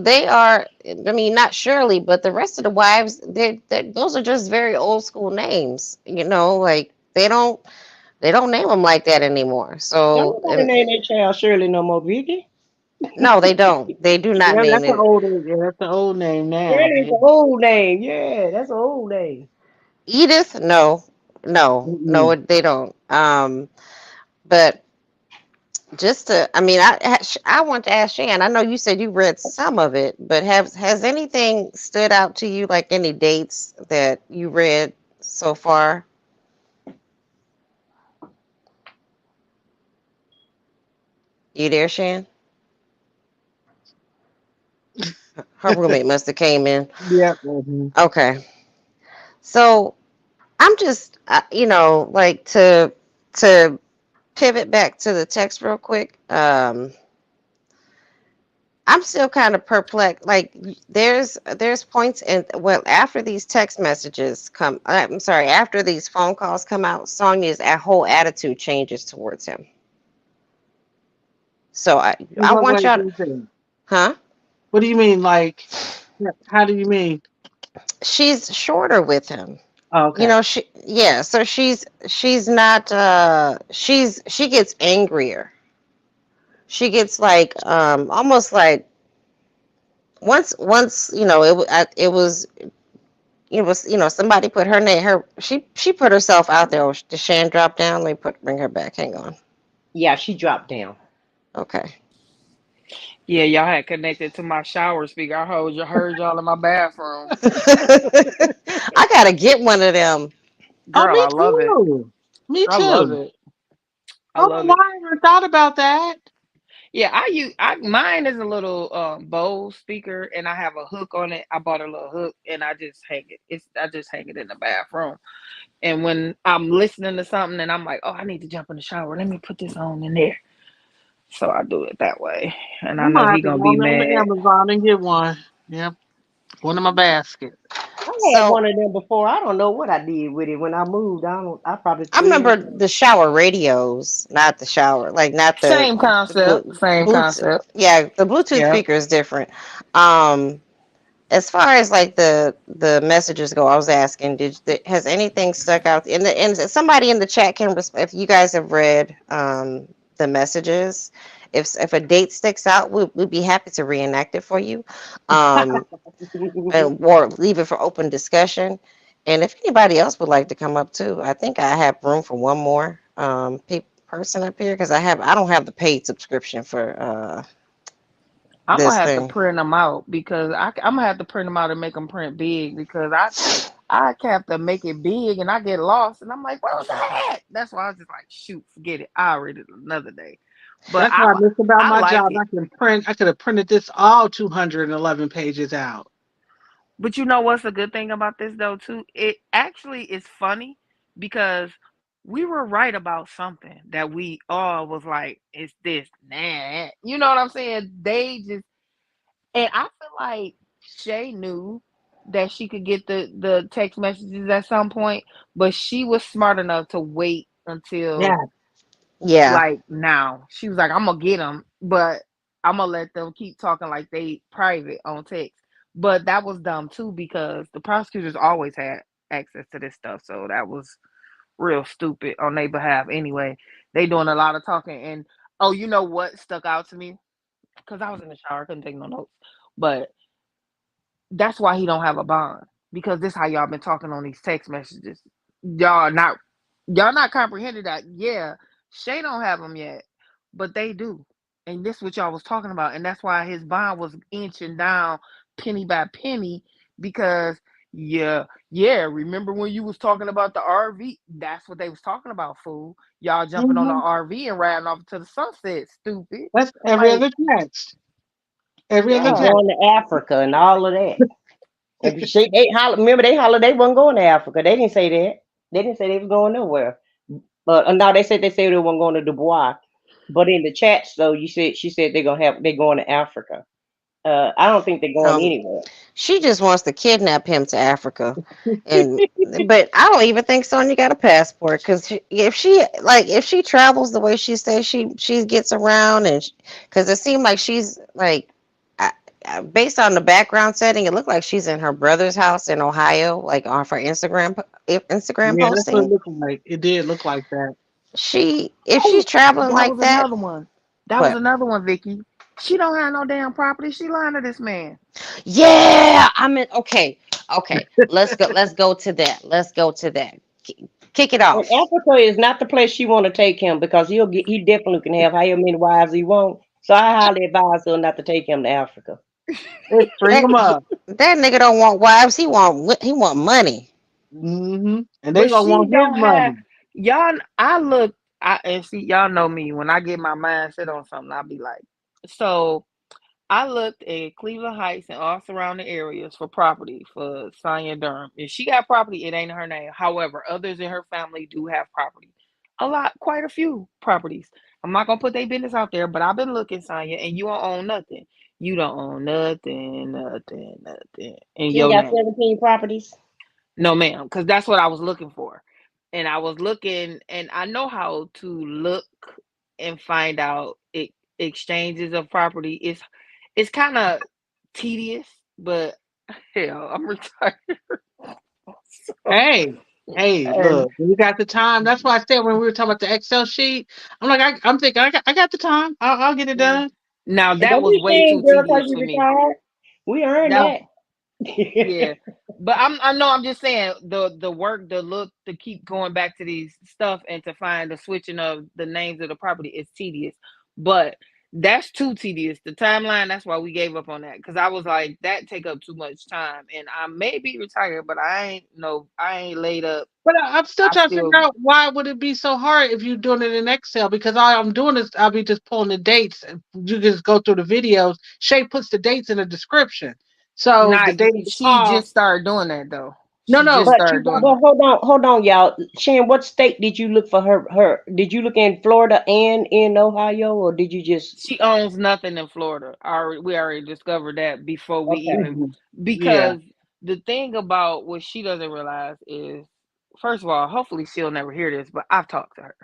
They are. I mean, not Shirley, but the rest of the wives. Those are just very old school names. Like they don't name them like that anymore. Don't So nobody name their child Shirley no more, Vicky. no, they don't. They do not Yeah, name that's an it old. Yeah, that's an old name now. Shirley's Yeah. an old name. Yeah, that's an old name. Edith. No, no, no, Mm-mm. they don't. But just to, I mean, I want to ask Shan. I know you said you read some of it, but has anything stood out to you, like any dates that you read so far? You there, Shan? Her roommate must have came in. Yeah. Hmm. Okay, so I'm just, like to pivot back to the text real quick. I'm still kind of perplexed. Like there's points in well after these text messages come. I'm sorry, after these phone calls come out, Sonia's whole attitude changes towards him. So In I what way want do y'all to, you think? huh? What do you mean? Like, how do you mean? She's shorter with him. Okay. So she's not she gets angrier. She gets like almost like once somebody put her name her she put herself out there. Oh, did Shan drop down? Let me bring her back. Hang on. Yeah, she dropped down. Okay. Yeah, y'all had connected to my shower speaker. Heard y'all in my bathroom. I gotta get one of them. Oh, Girl, me I love it. too. Me I love too. it. I I don't know love why it. I never thought about that. Yeah, I mine is a little Bose speaker, and I have a hook on it. I bought a little hook, and I just hang it. I just hang it in the bathroom. And when I'm listening to something, and I'm like, oh, I need to jump in the shower. Let me put this on in there. So I do it that way, and I I know might he have to gonna go be on to mad. Amazon and get one. Yep, one in my basket. I had So one of them before. I don't know what I did with it when I moved. I don't. I probably I threw it remember away. the shower radios, not the shower, like not Same the concept. Same Bluetooth. concept. Yeah, the Bluetooth Yeah. speaker is different. Um, as far as like the messages go, I was asking, has anything stuck out? And somebody in the chat can, if you guys have read the messages, if a date sticks out, we'd be happy to reenact it for you. Um, or leave it for open discussion. And if anybody else would like to come up too, I think I have room for one more person up here because I don't have the paid subscription for I'm gonna this have to thing. print them out because I'm gonna have to print them out and make them print big because I have to make it big and I get lost and I'm like, where was that at? That's why I was just like, shoot, forget it. I'll read it another day. But That's what I miss about I my like job. it. I could have printed this all 211 pages out. But you know what's a good thing about this though too? It actually is funny because we were right about something that we all was like, it's this, nah. You know what I'm saying? They just and I feel like Shay knew that she could get the text messages at some point, but she was smart enough to wait until Yeah. Yeah. like now. She was like, "I'm gonna get them, but I'm gonna let them keep talking like they private on text." But that was dumb too because the prosecutors always had access to this stuff, so that was real stupid on their behalf. Anyway, they doing a lot of talking, and oh, you know what stuck out to me? Because I was in the shower, I couldn't take no notes, but that's why he don't have a bond because this how y'all been talking on these text messages. Y'all not y'all not comprehending that. Yeah, Shay don't have them yet, but they do, and this what y'all was talking about, and that's why his bond was inching down penny by penny because yeah. Remember when you was talking about the RV? That's what they was talking about, fool. Y'all jumping on the Hmm. RV and riding off to the sunset, stupid. That's every Like other text. Every other And yeah, text. going to Africa and all of that. And they holler, remember they hollered they wasn't going to Africa. They didn't say that. They didn't say they was going nowhere. But no, they said they weren't going to Dubois. But in the chat, though, she said they going to Africa. I don't think they're going Um, anywhere. she just wants to kidnap him to Africa, and but I don't even think Sonya got a passport because if she travels the way she says she gets around and because it seemed like she's like I, based on the background setting, it looked like she's in her brother's house in Ohio, like off her Instagram Yeah, that's what it posting. looked like. It did look like that. She if she's oh, traveling that like was that, another one. That was what? another one, Vicky. She don't have no damn property. She lying to this man. Yeah, I'm in. Okay, okay. Let's go to that. Let's go to that. Kick it And off. Africa is not the place she want to take him because he definitely can have however many wives he want. So I highly advise her not to take him to Africa. Let's string That them up. that nigga don't want wives. He want money. And they But gonna she want his don't have money. y'all. I look. I and see y'all know me. When I get my mind set on something, I'll be like. So I looked at Cleveland Heights and all surrounding areas for property for Sonia Durham. If she got property, it ain't in her name. However, others in her family do have property. A lot, quite a few properties. I'm not gonna put their business out there, but I've been looking, Sonya, and you don't own nothing. You don't own nothing in She ain't your got name. 17 properties. No, ma'am, because that's what I was looking for. And I was looking, and I know how to look and find out exchanges of property. It's kind of tedious, but hell, I'm retired. So, Hey, hey, and look, we got the time. That's why I said when we were talking about the Excel sheet, I'm like, I'm thinking, I got the time. I'll get it done. now And that don't was be way too ashamed, girl, because tedious you for me. retired. We earned That that. Yeah, but I know I'm just saying the work, the look, to keep going back to these stuff and to find the switching of the names of the property is tedious. But That's too tedious. The timeline, that's why we gave up on that. Cause I was like, that take up too much time. And I may be retired, but I ain't laid up. But I'm still I trying to figure still out why would it be so hard if you're doing it in Excel? Because all I'm doing is I'll be just pulling the dates. You just go through the videos. Shay puts the dates in the description. So the not date of the she call. just started doing that though. No, She no. just But you, started doing but that. hold on, y'all. Shan, what state did you look for her? Did you look in Florida and in Ohio, or did you just? She owns nothing in Florida. We already discovered that before we Okay. even Mhm. Yeah. because the thing about what she doesn't realize is first of all, hopefully she'll never hear this, but I've talked to her.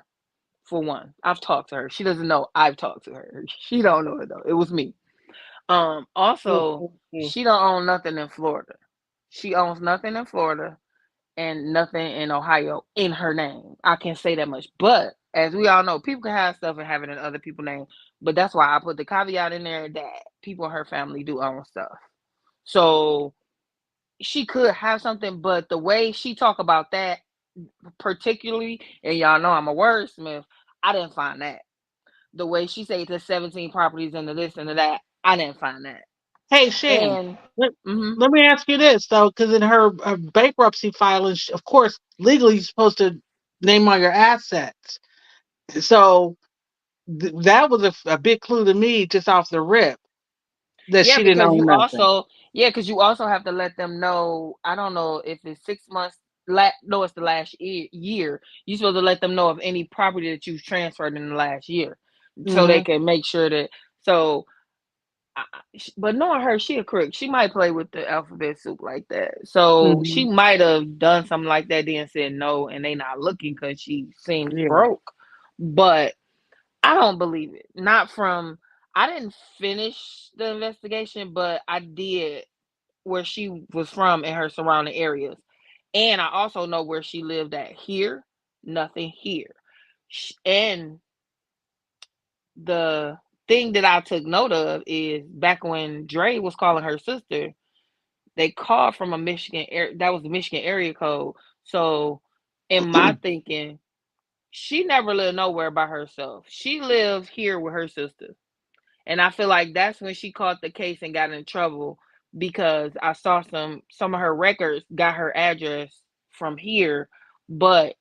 For one, I've talked to her. She doesn't know I've talked to her. She don't know it though. It was me. Also, Mm-hmm. she don't own nothing in Florida. She owns nothing in Florida and nothing in Ohio in her name. I can say that much. But as we all know, people can have stuff and have it in other people's name. But that's why I put the caveat in there that people in her family do own stuff. So she could have something, but the way she talk about that particularly, and y'all know I'm a wordsmith, I didn't find that. The way she said the 17 properties and the this and the that, I didn't find that. Hey, Shan. And Let, mhm. let me ask you this though, because in her bankruptcy filing, of course, legally you're supposed to name all your assets. So that was a big clue to me just off the rip that Yeah, she didn't because own you nothing. also because you also have to let them know. I don't know if it's 6 months. No, it's the last year. You're supposed to let them know of any property that you've transferred in the last year, so they Hmm. can make sure that. So, but knowing her, she a crook. She might play with the alphabet soup like that. So she Hmm. might have done something like that, then said no, and they not looking because she seems Yeah. broke. But I don't believe it. Not from. I didn't finish the investigation, but I did where she was from in her surrounding areas. And I also know where she lived at here, nothing here. And the thing that I took note of is back when Dre was calling her sister, they called from a Michigan that was the Michigan area code. So in my thinking, she never lived nowhere by herself. She lived here with her sister. And I feel like that's when she caught the case and got in trouble because I saw some of her records got her address from here, but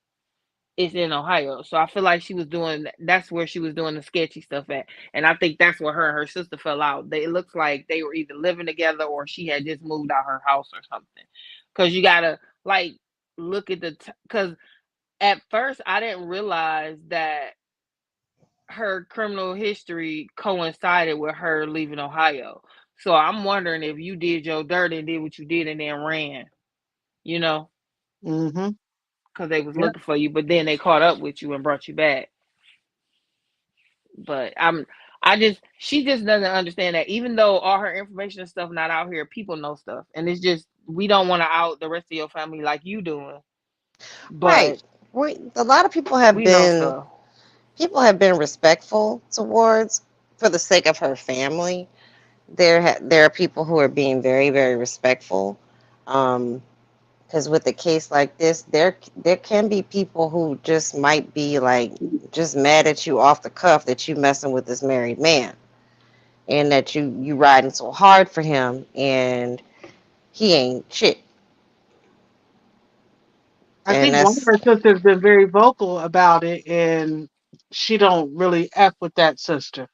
it's in Ohio. So I feel like she was doing that's where she was doing the sketchy stuff at. And I think that's where her and her sister fell out. It looks like they were either living together or she had just moved out her house or something. Cuz you got to like look at cuz at first I didn't realize that her criminal history coincided with her leaving Ohio. So I'm wondering if you did your dirt and did what you did and then ran, you know, Hmm. because they was Yeah. looking for you, but then they caught up with you and brought you back. But she just doesn't understand that even though all her information and stuff not out here, people know stuff, and it's just we don't want to out the rest of your family like you doing, Right. but A lot of we know stuff. people have been respectful towards for the sake of her family. There are people who are being very very respectful. Um, because with a case like this, there can be people who just might be like just mad at you off the cuff that you messing with this married man and that you riding so hard for him and he ain't shit. I And think one of that's her sisters been very vocal about it, and she don't really f with that sister.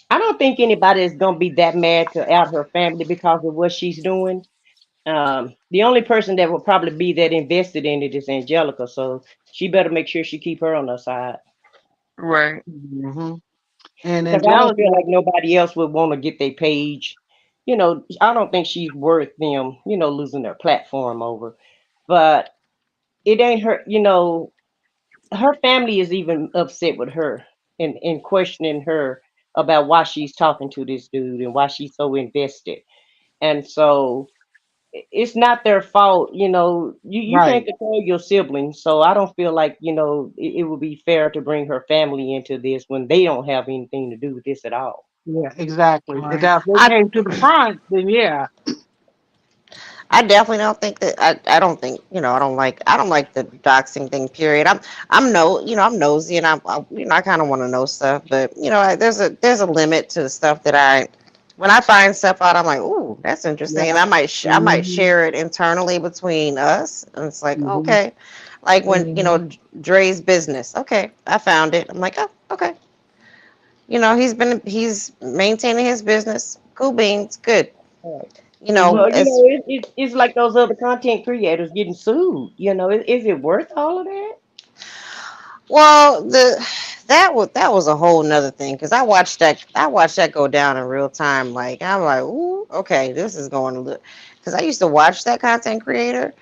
I don't think anybody is gonna be that mad to out her family because of what she's doing. The only person that will probably be that invested in it is Angelica, so she better make sure she keep her on her side. Right. Hmm. And Because I don't feel Angelica, like nobody else would want to get their page. I don't think she's worth them, losing their platform over. But it ain't her, her family is even upset with her and questioning her about why she's talking to this dude and why she's so invested. And so it's not their fault, you can't right? control your siblings. So I don't feel like, it would be fair to bring her family into this when they don't have anything to do with this at all. Yeah, exactly. If Right. that they I came to the front, then yeah. I definitely don't think that I don't think I don't like the doxing thing. Period. I'm nosy and I kind of want to know stuff, but there's a limit to the stuff that I when I find stuff out, I'm like, ooh, that's interesting, and Yeah. I might Mm-hmm. share it internally between us, and it's like Mm-hmm. okay, like when Mm-hmm. Dre's business. Okay, I found it. I'm like, oh, okay. He's maintaining his business. Cool beans, good. Right. Well, As it's like those other content creators getting sued. Is it worth all of that? well, that was a whole nother thing because I watched that go down in real time. Like I'm like, ooh, okay, this is going to look because I used to watch that content creator,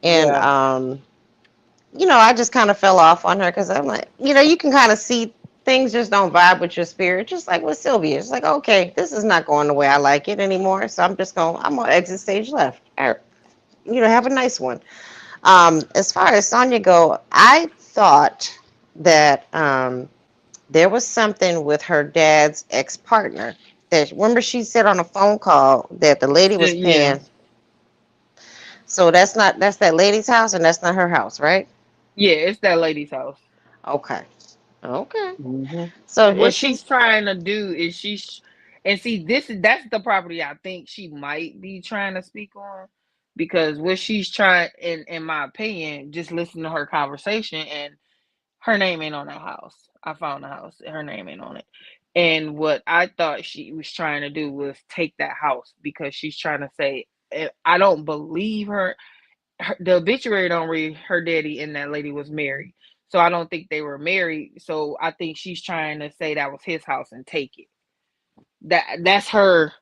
and Yeah. I just kind of fell off on her because I'm like, you can kind of see things just don't vibe with your spirit, just like with Sylvia. It's like, okay, this is not going the way I like it anymore, so I'm gonna exit stage left. Or, have a nice one. As far as Sonya go, I thought that there was something with her dad's ex partner. That remember she said on a phone call that the lady was Yeah, paying. So that's that lady's house, and that's not her house, right? yeah, it's that lady's house. Okay, okay. Mm-hmm. So What is she's she's trying to do is and see, that's the property I think she might be trying to speak on, because what she's trying, in my opinion, just listen to her conversation, and her name ain't on that house. I found the house, her name ain't on it. And what I thought she was trying to do was take that house, because she's trying to say, I don't believe the obituary don't read her daddy and that lady was married. So I don't think they were married. So I think she's trying to say that was his house and take it. That's her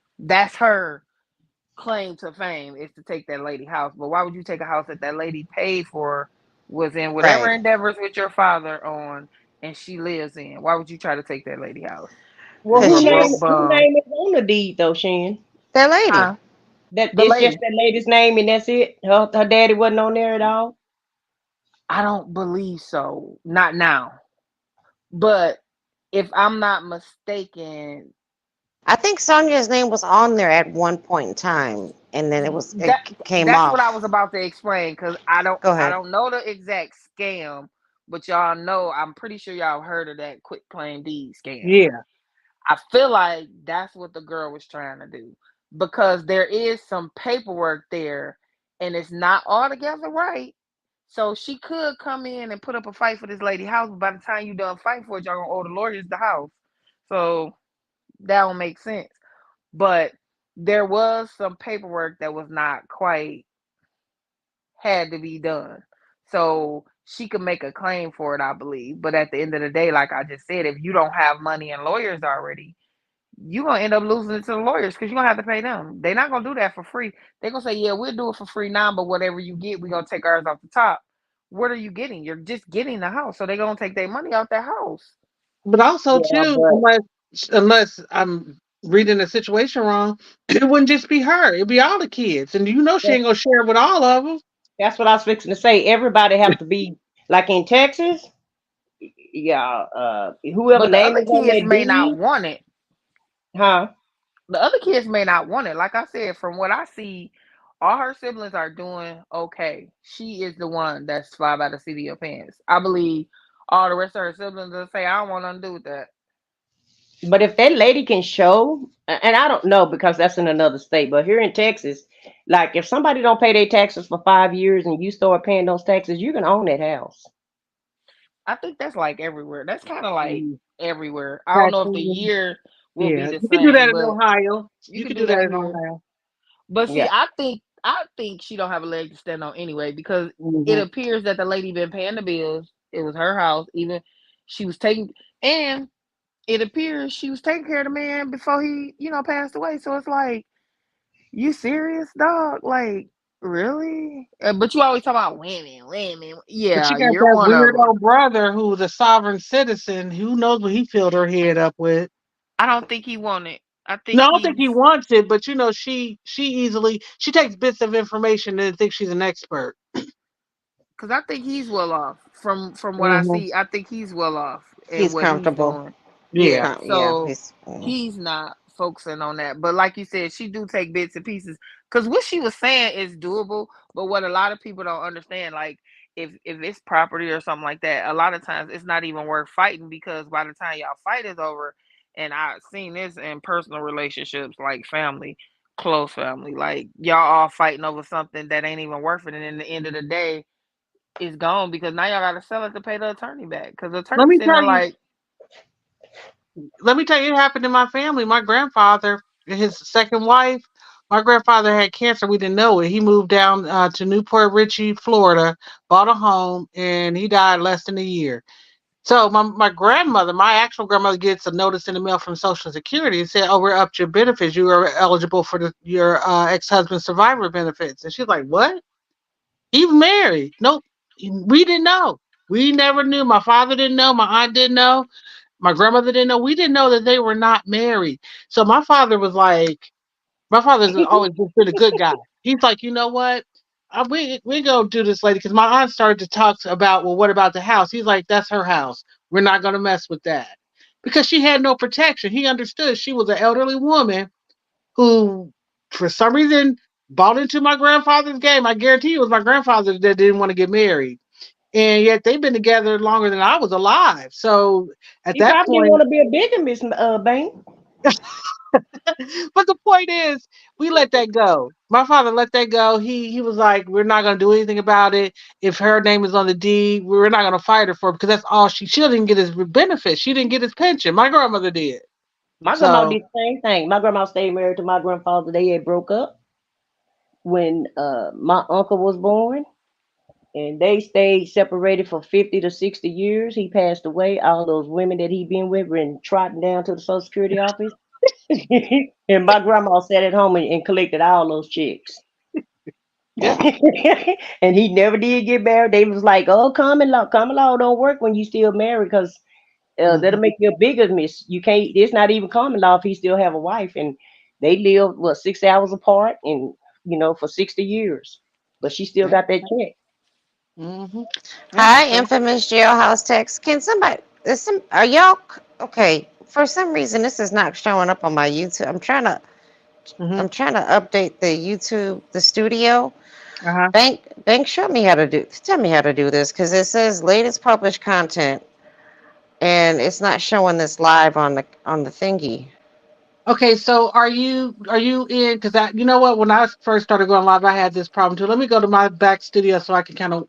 claim to fame, is to take that lady house. But why would you take a house that lady paid for, was in whatever right? endeavors with your father on, and she lives in? Why would you try to take that lady house? Well, Cause Because you're a who broke she's bum. name is on the deed though, Shan? that lady. Huh? That The it's just lady. that lady's name and that's it. Her daddy wasn't on there at all. I don't believe so. Not now. But if I'm not mistaken, I think Sonia's name was on there at one point in time, and then it that came that's what I off. was about to explain, because I don't Go I ahead. don't know the exact scam, but y'all know, I'm pretty sure y'all heard of that quit claim deed scam. Yeah. I feel like that's what the girl was trying to do, because there is some paperwork there, and it's not altogether right. So she could come in and put up a fight for this lady house, but by the time you done fight for it, y'all gonna owe the lawyers the house. So that don't make sense. But there was some paperwork that was not quite, had to be done. So she could make a claim for it, I believe. But at the end of the day, like I just said, if you don't have money and lawyers already, you're gonna end up losing it to the lawyers, because you're gonna have to pay them. They're not gonna do that for free. They're gonna say, yeah, we'll do it for free now, but whatever you get, we're gonna take ours off the top. What are you getting? You're just getting the house. So they're gonna take their money out that house. But also Yeah, too, but unless I'm reading the situation wrong, it wouldn't just be her; it'd be all the kids, and she that's, ain't gonna share with all of them. that's what I was fixing to say. Everybody have to be like in Texas. Yeah, whoever But the name other is on kids that may not deed, want it. huh? The other kids may not want it. Like I said, from what I see, all her siblings are doing okay. She is the one that's fly by the seat of your pants. I believe all the rest of her siblings will say, I don't want nothing to do with that. But if that lady can show, and I don't know because that's in another state, but here in Texas, like if somebody don't pay their taxes for 5 years and you start paying those taxes, you can own that house. I think that's like everywhere. That's kind of like Mhm. everywhere. I don't know if the Taxes, year will be yeah, the you can do that same, in but Ohio. you You can can do do that that in here. Ohio. But see, Yeah. I think she don't have a leg to stand on anyway, because it Hmm. appears that the lady been paying the bills. It was her house. Even she was taking, and it appears she was taking care of the man before he, passed away. So it's like, you serious, dog? Like, really? But you always talk about women, women. But she Yeah, got you're that one of them. weirdo brother who's a sovereign citizen. Who knows what he filled her head up with? I don't think he wanted. I No, think I don't think he's he wants it, but she takes bits of information and thinks she's an expert. because I think he's well off. From what I Hmm. see, I think he's well off in He's what he's comfortable. doing. Yeah. Yeah. Yeah, So he's he's not. focusing on that. But like you said, she do take bits and pieces because what she was saying is doable. But what a lot of people don't understand, like if it's property or something like that, a lot of times it's not even worth fighting because by the time y'all fight is over, and I've seen this in personal relationships, like family, close family, like y'all all fighting over something that ain't even worth it, and in the end of the day, it's gone because now y'all gotta sell it to pay the attorney back because the Let attorney me sitting tell there you. like, Let me tell you, it happened in my family. My grandfather, his second wife, my grandfather had cancer. We didn't know it. He moved down to Newport Richey, Florida, bought a home, and he died less than a year. So my grandmother, my actual grandmother, gets a notice in the mail from Social Security and said, "Oh, we're up to your benefits. You are eligible for your ex-husband's survivor benefits." And she's like, "What? He's married? Nope. We didn't know. We never knew. My father didn't know. My aunt didn't know. My grandmother didn't know. We didn't know that they were not married." So my father was like, my father's always just been a good guy. He's like, you know what? We go do this lady because my aunt started to talk about, well, what about the house? He's like, that's her house. We're not going to mess with that because she had no protection. He understood she was an elderly woman who, for some reason, bought into my grandfather's game. I guarantee you, it was my grandfather that didn't want to get married, and yet they've been together longer than I was alive. So at He that probably didn't point, want to be a bigamist, Bank. but the point is, we let that go. My father let that go. He was like, we're not gonna do anything about it. If her name is on the deed, we're not gonna fight her for it because that's all she didn't get his benefits. She didn't get his pension. My grandmother did. My grandma So did the same thing. My grandma stayed married to my grandfather. They had broke up when my uncle was born, and they stayed separated for 50 to 60 years. He passed away. All those women that he been with were trotting down to the Social Security office. And my grandma sat at home and collected all those checks. yeah. And he never did get married. They was like, "Oh, common law don't work when you still married because that'll Hmm. make you a bigamist. You can't. It's not even common law if he still have a wife." And they lived 6 hours apart, and for 60 years. But she still Yeah. got that check. Hmm. Yeah. Hi, So. infamous jailhouse text. Can somebody? Are y'all okay? For some reason, this is not showing up on my YouTube. Hmm. I'm trying to update the YouTube, the studio. Uh-huh. Bank, tell me how to do this because it says latest published content, and it's not showing this live on the thingy. Okay, so are you in? Because you know what? When I first started going live, I had this problem too. Let me go to my back studio so I can kind of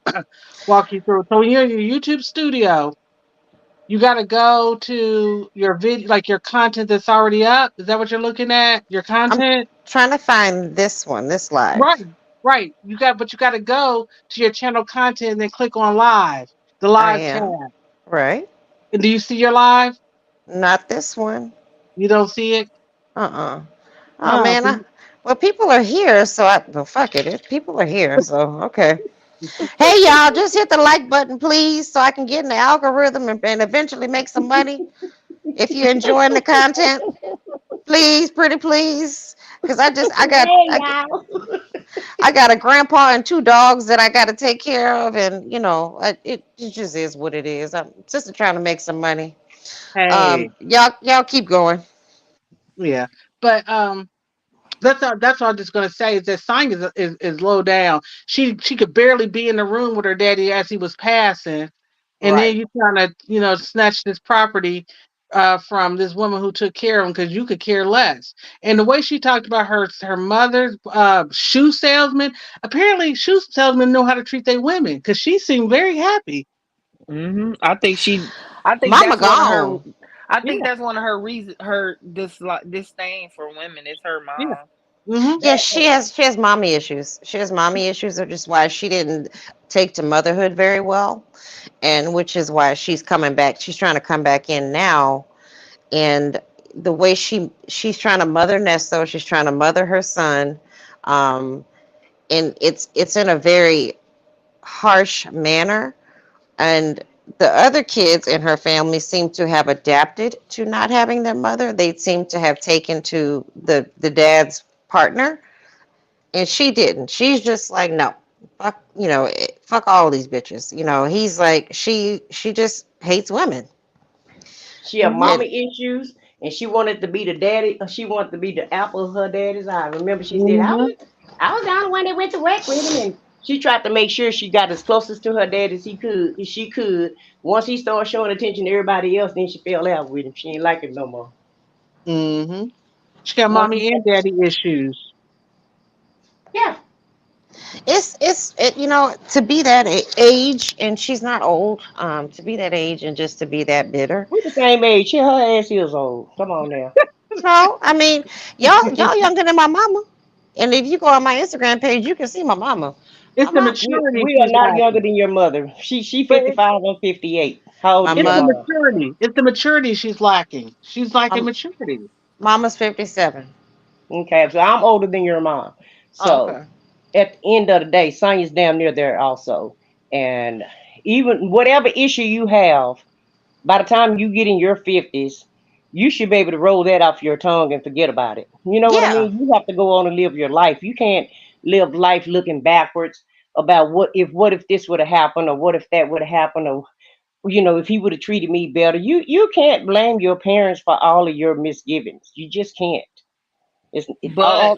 walk you through. So when you're in your YouTube studio, you got to go to your video, like your content that's already up. Is that what you're looking at? Your I'm content, trying to find this one, this live. right? Right. But you got to go to your channel content and then click on live, the I live tab. am right. And do you see your live? Not this one. You don't see it? Uh-uh. Oh Oh, man, well people are here, so well fuck it. If people are here, so okay. Hey y'all, just hit the like button, please, so I can get in the algorithm and eventually make some money. If you're enjoying the content, please, pretty please, because Hey, y'all. I got a grandpa and two dogs that I got to take care of, and it just is what it is. I'm just trying to make some money. hey, Y'all keep going. yeah. But that's all I'm just gonna say is that Sonya is low down. She could barely be in the room with her daddy as he was passing, and then Right. you trying to snatch this property from this woman who took care of him because you could care less. And the way she talked about her mother's shoe salesman, apparently shoe salesmen know how to treat their women because she seemed very happy. I think Mama that's one of her. gone. I think Yeah, that's one of her reasons. Her disdain for women is her yeah. mom. Mm-hmm. Yeah, That part. she has mommy issues. She has mommy issues, which is why she didn't take to motherhood very well, and which is why she's coming back. She's trying to come back in now, and the way she's trying to mother Nesto, she's trying to mother her son, um, and it's in a very harsh manner. And the other kids in her family seem to have adapted to not having their mother. They seem to have taken to the dad's partner, and she didn't. She's just like, no, fuck, fuck all these bitches. He's like, she just hates women. She have Mm-hmm. And mommy issues, and she wanted to be the daddy. She wanted to be the apple of her daddy's eye. Remember, she said, Mm-hmm. I was the only one that went to work with him, and she tried to make sure she got as closest to her dad as she could. Once he started showing attention to everybody else, then she fell out with him. She ain't like him no more. Mm-hmm. She got Once he, mommy and daddy issues. yeah, You know, to be that age, and she's not old, to be that age and just to be that bitter. we the same age. She her ass is old. Come on now. No, I mean, y'all younger than my mama. And if you go on my Instagram page, you can see my mama. It's My the mom, maturity We are she's not younger lacking. than your mother. She But 55. I'm 58. How old my is it's your the mother, mom? maturity. It's the maturity she's lacking. She's lacking my maturity. mama's 57. Okay, so I'm older than your mom. Oh, So okay. at the end of the day, Sonia's damn near there also. And even whatever issue you have, by the time you get in your 50s, you should be able to roll that off your tongue and forget about it. You know what I Yeah, mean? You have to go on and live your life. You can't live life looking backwards about what if this would have happened, or what if that would have happened, or if he would have treated me better. You can't blame your parents for all of your misgivings. You just can't. It's But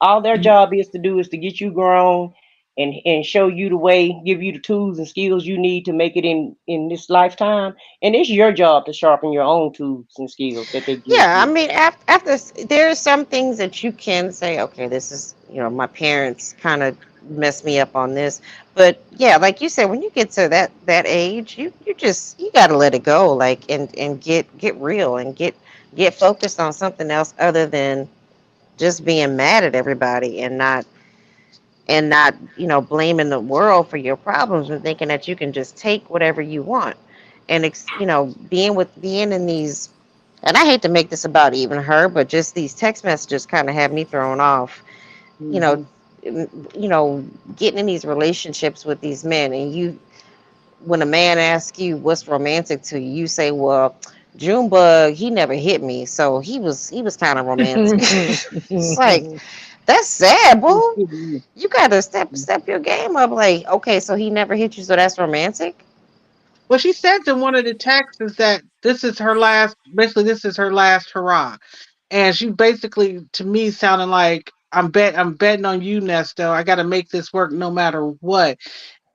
all their job is to do is to get you grown and show you the way, give you the tools and skills you need to make it in this lifetime. And it's your job to sharpen your own tools and skills that they give yeah. I you. mean, there's some things that you can say, okay, this is, my parents kind of messed me up on this. But yeah, like you said, when you get to that age, you got to let it go, like, and get real and get focused on something else other than just being mad at everybody and not blaming the world for your problems and thinking that you can just take whatever you want and being in these, and I hate to make this about even her, but just these text messages kind of have me thrown off. you know Hmm. you know Getting in these relationships with these men, and when a man asks you what's romantic to you, you say, well, Junebug, he never hit me, so he was kind of romantic. It's like, that's sad, boo. You gotta step your game up. Like, okay, so he never hit you, so that's romantic. Well, she said in one of the texts is that this is her last, basically, this is her last hurrah. And she basically, to me, sounding like, I'm betting on you, Nesto. I got to make this work no matter what.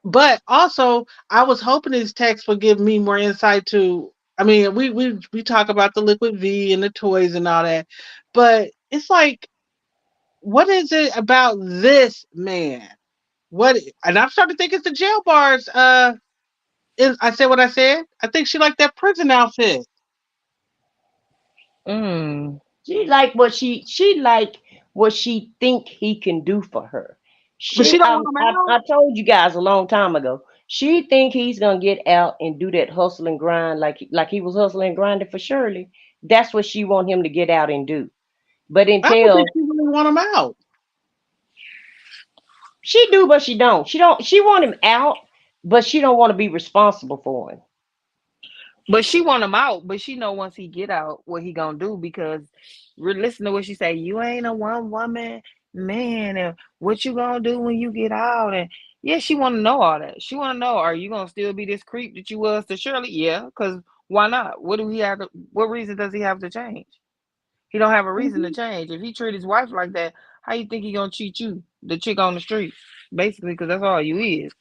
But also, I was hoping these texts would give me more insight to. I mean, we talk about the liquid V and the toys and all that, but it's like, what is it about this man? What? And I'm starting to think it's the jail bars. I said what I said. I think she liked that prison outfit. mm, She like what she think he can do for her. But she She don't I, want him I out. I told you guys a long time ago. She think he's gonna get out and do that hustle and grind like he was hustling and grinding for Shirley. That's what she want him to get out and do. But I don't think until she really want him out. she do, but she don't. She want him out, but she don't want to be responsible for him. but she want him out. But she know once he get out, what he gonna do? Because we're listening to what she say. You ain't a one woman man, and what you gonna do when you get out? And yeah, she want to know all that. She want to know: are you gonna still be this creep that you was to Shirley? Yeah, because why not? What do he have? What reason does he have to change? He don't have a reason to Mhm. change. If he treat his wife like that, how you think he gonna treat you, the chick on the street? Basically, because that's all you is.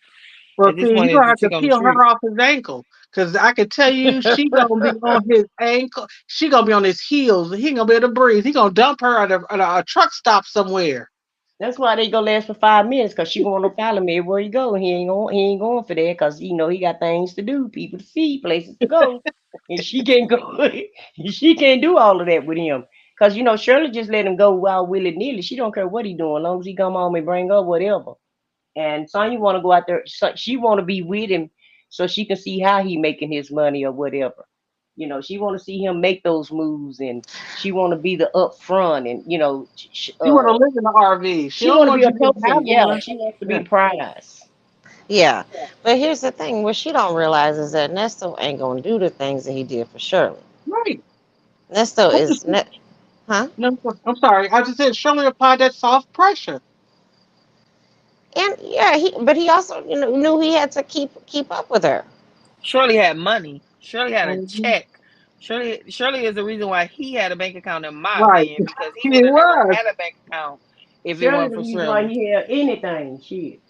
Well, At this see, he point, is gonna the have to chick on the peel street. her off his ankle, cause I can tell you, she gonna be on his ankle. She gonna be on his heels. He ain't gonna be able to breathe. He gonna dump her at a truck stop somewhere. That's why they gonna last for 5 minutes, cause she going to follow me everywhere you go. He ain't going for that, cause he got things to do, people to see, places to go, and she can't go. She can't do all of that with him, cause Shirley just let him go wild willy nilly. She don't care what he doing, as long as he come home and bring up whatever. And Sonya want to go out there. So she want to be with him so she can see how he making his money or whatever. She want to see him make those moves, and she want to be the upfront, and She wanna live in the RV. She she don't want to be want a you to have person. Yeah, one. she wants to be Yeah, the prize. Yeah, but here's the thing: what she don't realize is that Nesto ain't gonna do the things that he did for Shirley. right. Nesto What the- is huh? No, I'm sorry. I just said Shirley applied that soft pressure. And yeah, he also knew he had to keep up with her. Shirley had money. Shirley had a Mhm. check Shirley is the reason why he had a bank account, in my Right. opinion, because he would It have never was. had a bank account if it Shirley wasn't the for reason why Shirley. he had anything. Shit.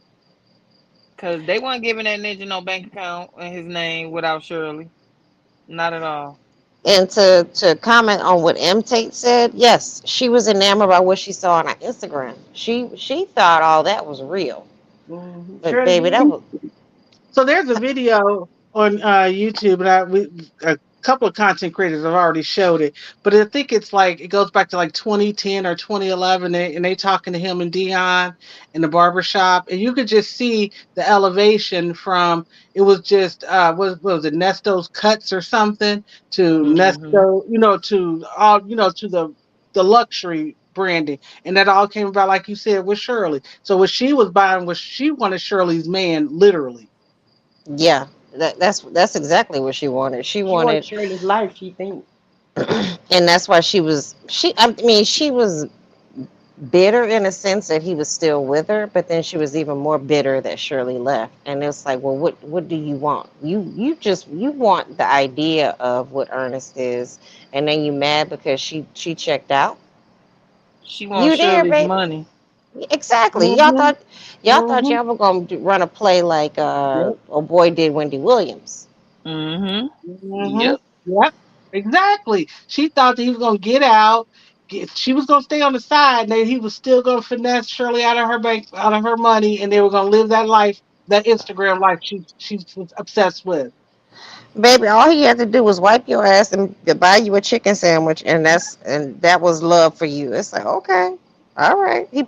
Because they weren't giving that ninja no bank account in his name without Shirley. Not at all. And to comment on what M Tate said, yes, she was enamored by what she saw on her Instagram. She thought all that was real, but Shirley baby, that did. was So there's a video on YouTube, and a couple of content creators have already showed it. But I think it's like it goes back to like 2010 or 2011, and they talking to him and Dion in the barbershop, and you could just see the elevation from it was just what was it, Nesto's cuts or something, to Mm-hmm. Nesto, to all to the luxury branding, and that all came about like you said with Shirley. So what she was buying was she wanted Shirley's man literally. yeah. That's exactly what she wanted. She She wants wanted, Shirley's life, she thinks. and that's why she. I mean, she was bitter in a sense that he was still with her, but then she was even more bitter that Shirley left. And it's like, well, what do you want? You want the idea of what Ernest is, and then you mad because she checked out. She wants You there, Shirley's baby? money. Exactly. Hmm. Y'all thought Hmm. y'all were gonna run a play like Yep. a boy did Wendy Williams. Mm-hmm. Hmm. Yep. Yep. Exactly. She thought that he was gonna get out. She was gonna stay on the side, and then he was still gonna finesse Shirley out of her bank, out of her money, and they were gonna live that life, that Instagram life she's obsessed with. Baby, all he had to do was wipe your ass and buy you a chicken sandwich, and that was love for you. It's like, okay, all right. He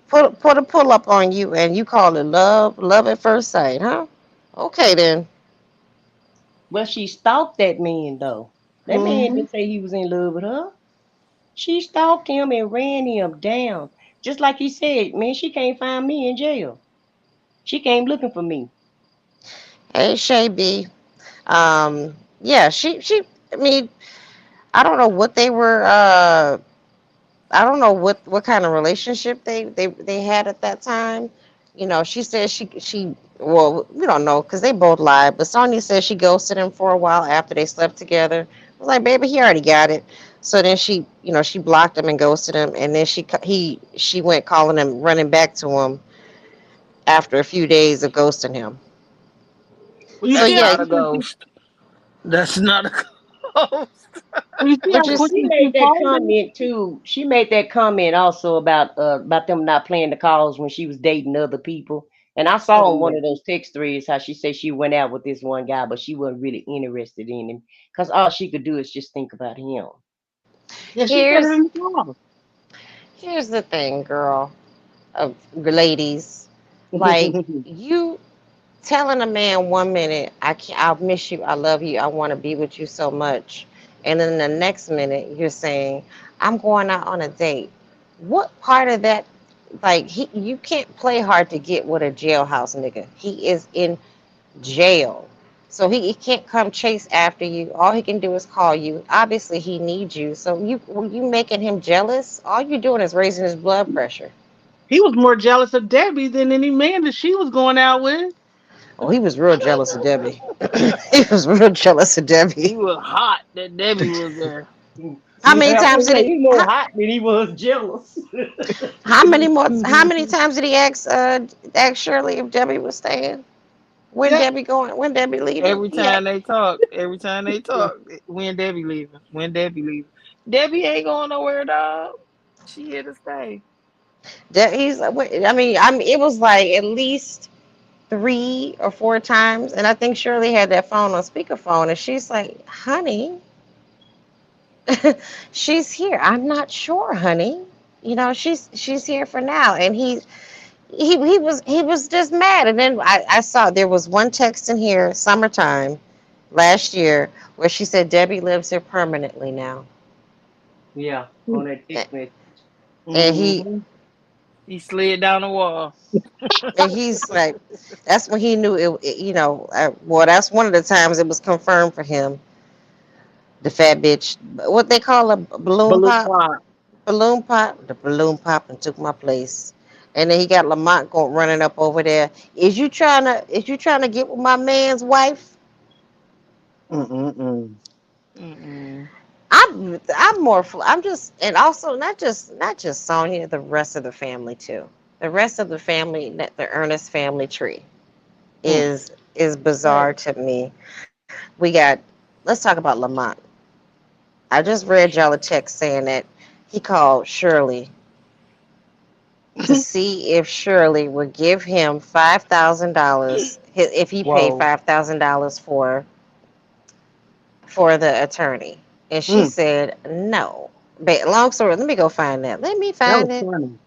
put a pull up on you, and you call it love at first sight, huh? Okay then. Well, she stalked that man though. That man Hmm. didn't say he was in love with her. She stalked him and ran him down. Just like he said, man, she can't find me in jail. She came looking for me. Hey Shay B. Yeah, she. I mean, I don't know what they were. I don't know what kind of relationship they had at that time. You know, she said she well, we don't know because they both lied. But Sonia said she ghosted him for a while after they slept together. I was like, baby, he already got it. So then she blocked him and ghosted him, and then she went calling him, running back to him after a few days of ghosting him. Well, you So see That's how yeah, not a quickly ghost. That's not a ghost. you see what how you Well, she quickly she made that folded. comment too. She made that comment also about them not playing the calls when she was dating other people. And I saw Oh on one yeah, of those text threads how she said she went out with this one guy, but she wasn't really interested in him because all she could do is just think about him. yeah. She said it here's in the call. here's the thing, girl, of ladies, like you telling a man 1 minute, I'll miss you, I love you, I want to be with you so much, and then the next minute you're saying, I'm going out on a date. What part of that? Like you can't play hard to get with a jailhouse nigga. He is in jail, so he can't come chase after you. All he can do is call you. Obviously, he needs you. So you making him jealous. All you're doing is raising his blood pressure. He was more jealous of Debbie than any man that she was going out with. Oh, he was real jealous of Debbie. He was real jealous of Debbie. He was hot that Debbie was there. How many I times was did say he? he more hot than he was jealous. How many more? How many times did he ask Shirley if Debbie was staying? When Yeah. Debbie going? When Debbie leaving? Yeah, Every time they talk, when Debbie leaving, when Debbie leaving. Debbie ain't going nowhere, dog. She here to stay. He's. I mean, it was like at least 3 or 4 times, and I think Shirley had that phone on speakerphone, and she's like, "Honey, she's here. I'm not sure, honey. You know, she's here for now." And he was just mad. And then I saw there was one text in here, summertime last year, where she said Debbie lives here permanently now, Yeah, on that text message. and he Hmm. He slid down the wall. and he's like, that's when he knew well, that's one of the times it was confirmed for him. The fat bitch, what they call a balloon Balloon pop, Clock. the balloon pop, and took my place. And then he got Lamont going running up over there. Is you trying to get with my man's wife? Mm-mm-mm. Mm-mm. I'm just, and also not just Sonia, the rest of the family too. The rest of the family, the Ernest family tree Mm. is bizarre Right. to me. We got, let's talk about Lamont. I just read y'all a text saying that he called Shirley to see if Shirley would give him $5,000 if he paid Whoa. $5,000 for the attorney, and she Mm, said no. But long story, let me go find that. Let me that was find it. funny.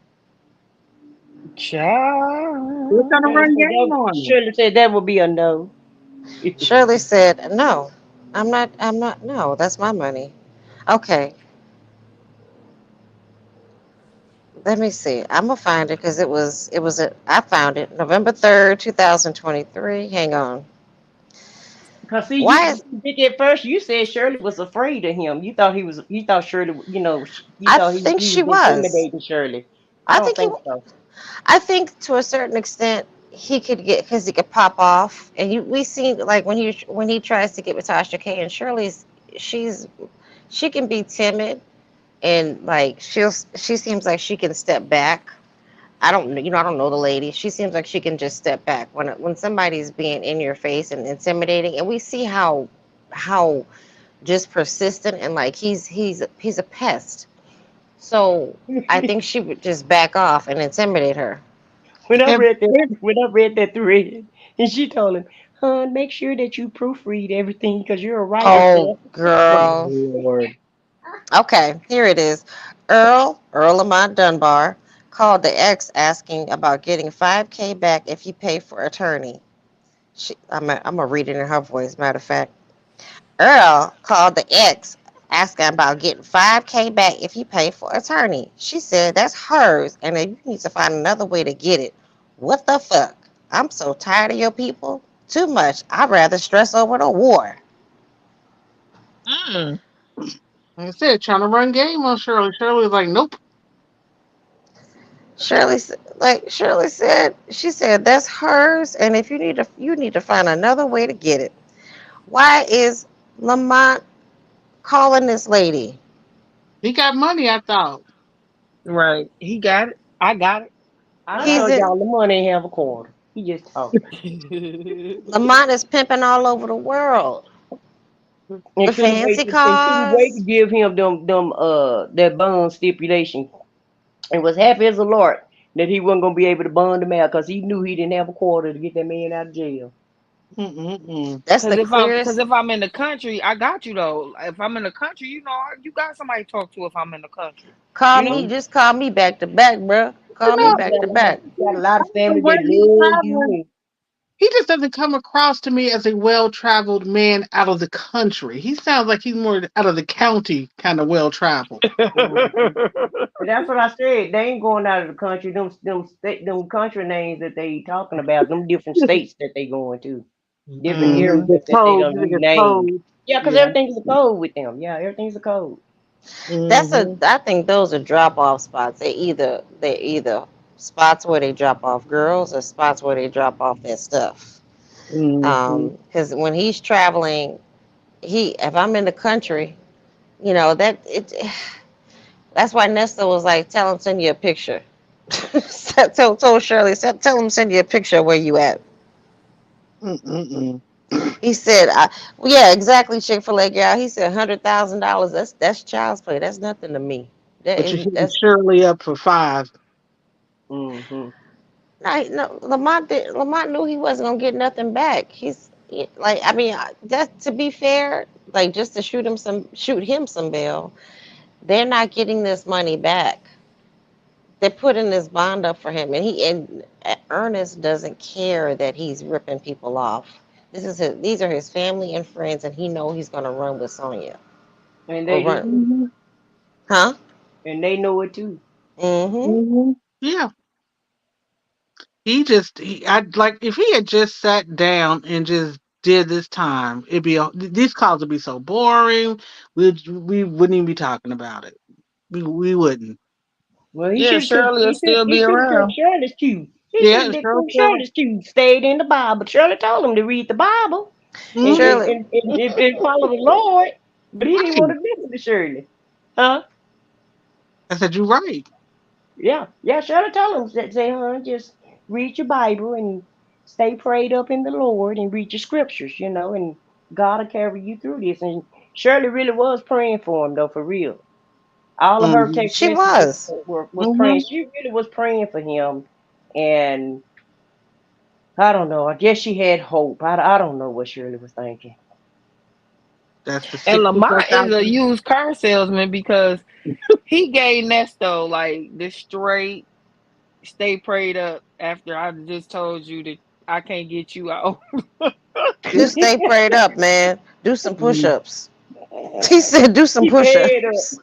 We're trying to Child. run game on you. Shirley said that would be a no. Shirley said no. I'm not. No, that's my money. Okay, let me see. I'm gonna find it because I found it November 3rd, 2023. Hang on. Cause see, Why is at first you said Shirley was afraid of him. You thought Shirley, you I thought think he she was was. intimidating Shirley. I I don't think he think so. I think to a certain extent he could get because he could pop off, and we seen like when he tries to get with Tasha K and Shirley's, she's she can be timid and like she seems like she can step back. I don't know the lady. She seems like she can just step back when somebody's being in your face and intimidating, and we see how just persistent and like he's a pest. So I think she would just back off and intimidate her. If, if When I read that thread, and she told him, "Hon, make sure that you proofread everything because you're a writer, Oh, sis." oh girl. Lord, Okay, here it is. Earl Lamont Dunbar called the ex asking about getting 5K back if he paid for attorney. I'm gonna read it in her voice. Matter of fact, Earl called the ex asking about getting 5K back if he paid for attorney. She said that's hers, and that you need to find another way to get it. What the fuck? I'm so tired of your people. Too much. I'd rather stress over the war. Mm. like I said, trying to run game on Shirley. Shirley was like, nope. Shirley said, she said that's hers, and if you need to find another way to get it. Why is Lamont calling this lady? He got money, I thought. Right. He got it. I got it. I I He's got told in, y'all the money ain't have a quarter. He just talking. it. Lamont is pimping all over the world And with fancy couldn't wait to cars. give him that bond stipulation, and was happy as a lark that he wasn't gonna be able to bond him out because he knew he didn't have a quarter to get that man out of jail. Mm-mm-mm. That's Cause the cause clearest. if I'm in the country, I got you though. If I'm in the country, you got somebody to talk to if I'm in the country. Call You me, know? just call me back to back, bro. You Call me know, back to back. You got a lot of family when that he's love you. traveling, he just doesn't come across to me as a well-traveled man out of the country. He sounds like he's more out of the county kind of well-traveled. Mhm. But that's what I said. They ain't going out of the country. Them country names that they talking about, them different states that they going to, different Mm-hmm. areas The that they code, don't the rename. code. Yeah, because Yeah. everything's a code with them. Yeah, everything's a code. Mm-hmm. I think those are drop off spots. They either spots where they drop off girls or spots where they drop off their stuff. Mm-hmm. Because when he's traveling, if I'm in the country, that it. That's why Nesta was like, tell him send you a picture. Told Shirley, tell him send you a picture of where you at. Mm-mm-mm. He said, well, yeah, exactly, Chick-fil-A girl. He said $100,000. That's child's play. That's nothing to me. That But you're is hitting that's Shirley up for five. Hmm. no. Lamont knew he wasn't gonna get nothing back. Like, I mean, that to be fair, like just to shoot him some bail, they're not getting this money back. They're putting this bond up for him, and Ernest doesn't care that he's ripping people off. These are his family and friends, and he know he's gonna run with Sonia And or they do run, too. Mm-hmm. huh? And they know it too. Mm-hmm. Mm-hmm. Yeah. I'd like if he had just sat down and just did this time, these calls would be so boring. We wouldn't even be talking about it. We wouldn't. Well, Yeah, Shirley will still be he should have took around. Shirley's cue. He should Yeah, have sure, took sure. Shirley's cue. Stayed in the Bible. Shirley told him to read the Bible and Mm-hmm. Shirley, follow the Lord. But he didn't want Right. to listen to Shirley. Huh? I said, you're right. Yeah. Yeah, Shirley told him, say, huh, just read your Bible and stay prayed up in the Lord and read your scriptures, and God will carry you through this. And Shirley really was praying for him, though, for real. All of her Mm-hmm. text She messages was. was praying. Mm-hmm. She really was praying for him. And I don't know. I guess she had hope. I don't know what Shirley was thinking. That's the And sick people Lamont is out a there. used car salesman because he gave Nesto like the straight stay prayed up after I just told you that I can't get you out. Just stay prayed up, man. Do some Mm. push-ups. He said, do some He paid push-ups.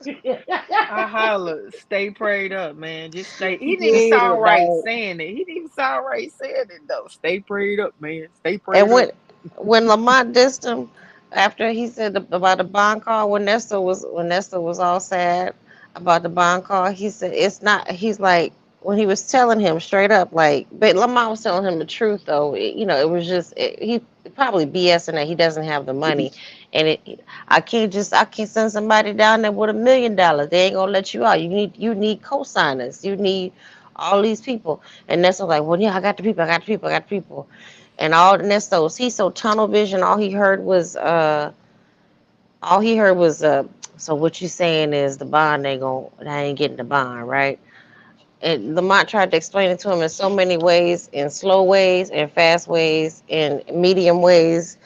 I up. hollered, stay prayed up, man. Just stay. He He didn't even paid sound up, right dog. saying it. He didn't even sound right saying it though. Stay prayed up, man. Stay And prayed up. when Lamont dissed him after he said about the bond call, when Nestor was all sad about the bond call, he said it's not. He's like when he was telling him straight up, like, but Lamont was telling him the truth though. It was just he probably BSing that he doesn't have the money, and I can't send somebody down there with $1 million. They ain't gonna let you out. You need co-signers. You need all these people. And Nestor was like, well, yeah, I got the people. I got the people. I got the people. And all Nestos, he's so tunnel vision. All he heard was so what you saying is the bond I ain't getting the bond, right? And Lamont tried to explain it to him in so many ways, in slow ways, in fast ways, in medium ways.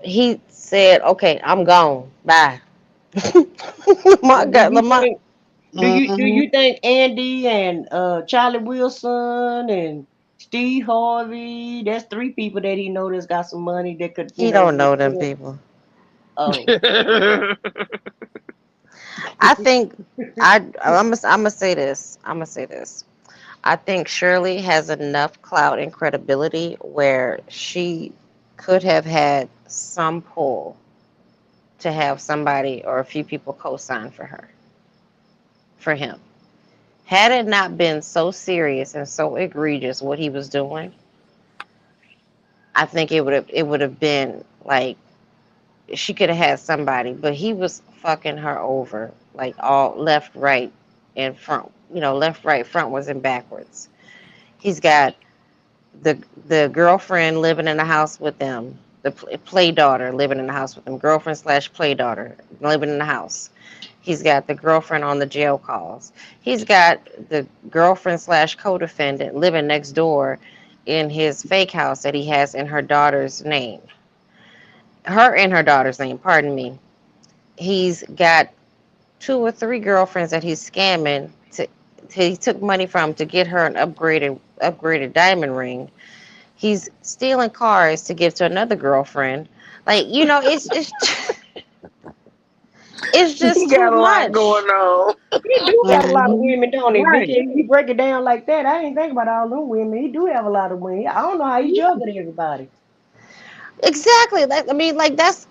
He said, okay, I'm gone, bye. So Lamont got Lamont. do Mm-hmm. you think Andy and Charlie Wilson and Steve Harvey, that's three people that he know that's got some money that could, He don't get know them him. people. Oh. I think I'm gonna say this. I'm gonna say this. I think Shirley has enough clout and credibility where she could have had some pull to have somebody or a few people co-sign for him. Had it not been so serious and so egregious what he was doing, I think it would have been like she could have had somebody, but he was fucking her over like all left, right, and front. Left, right, frontwards, and backwards. He's got the the girlfriend living in the house with them, the play daughter living in the house with them, girlfriend slash play daughter living in the house. He's got the girlfriend on the jail calls. He's got the girlfriend slash co-defendant living next door in his fake house that he has in her daughter's name. Her and her daughter's name, pardon me. He's got two or three girlfriends that he's scamming he took money from to get her an upgraded diamond ring. He's stealing cars to give to another girlfriend. Like, it's He just too got a lot much. going on. He do have a lot of Mm-hmm. women, don't he? Right. Vicky, if you break it down like that, I ain't think about all them women. He do have a lot of women. I don't know how he juggled everybody. Exactly. Like, I mean, like that's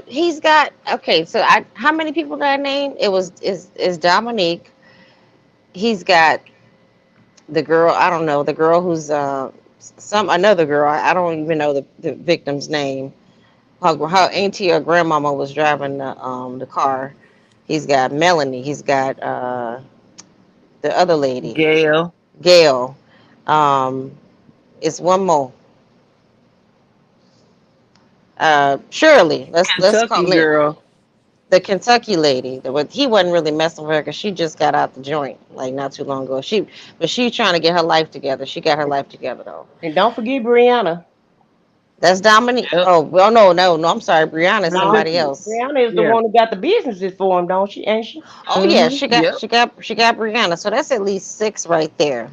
he's got okay, so how many people did I name? It was is Dominique. He's got the girl, I don't know, the girl who's some another girl. I don't even know the victim's name. Her auntie or grandmama was driving the car. He's got Melanie. He's got the other lady, Gail, Gail. Um, it's one more. Shirley. Let's Kentucky call it girl. the Kentucky lady. He wasn't really messing with her because she just got out the joint like not too long ago. But she's trying to get her life together. She got her life together though. And don't forget Brianna. That's Dominique. Yep. Oh well, no, no, no. I'm sorry, Brianna is No, somebody Kentucky. else. Brianna is the Yeah. one who got the businesses for him, don't she? Ain't she? Oh yeah, Mm-hmm. she got Yep. she got she got Brianna. So that's at least six right there.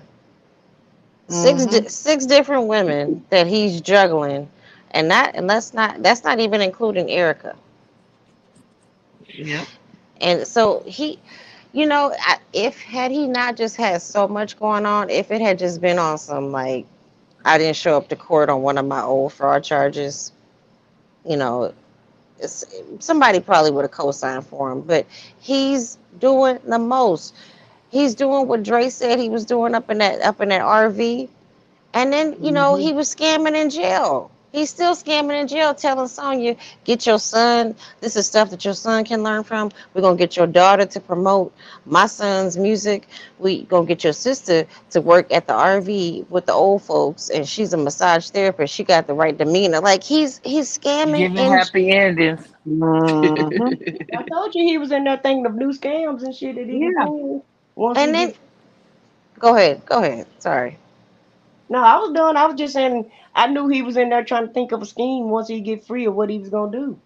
Mm-hmm. Six different women that he's juggling, and that's not even including Erica. Yep. And so if had he not just had so much going on, if it had just been on some like I didn't show up to court on one of my old fraud charges, you know, somebody probably would have co-signed for him. But he's doing the most. He's doing what Dre said he was doing up in that RV, and then Mm-hmm. he was scamming in jail. He's still scamming in jail, telling Sonya, get your son. This is stuff that your son can learn from. We're gonna get your daughter to promote my son's music. We gonna get your sister to work at the RV with the old folks, and she's a massage therapist. She got the right demeanor. Like he's scamming Giving in. happy endings. Hmm. I told you he was in there thinking of new scams and shit that he can Yeah. pull once he And then get. go ahead. Sorry. No, I was done. I was just saying I knew he was in there trying to think of a scheme once he get free of what he was gonna do.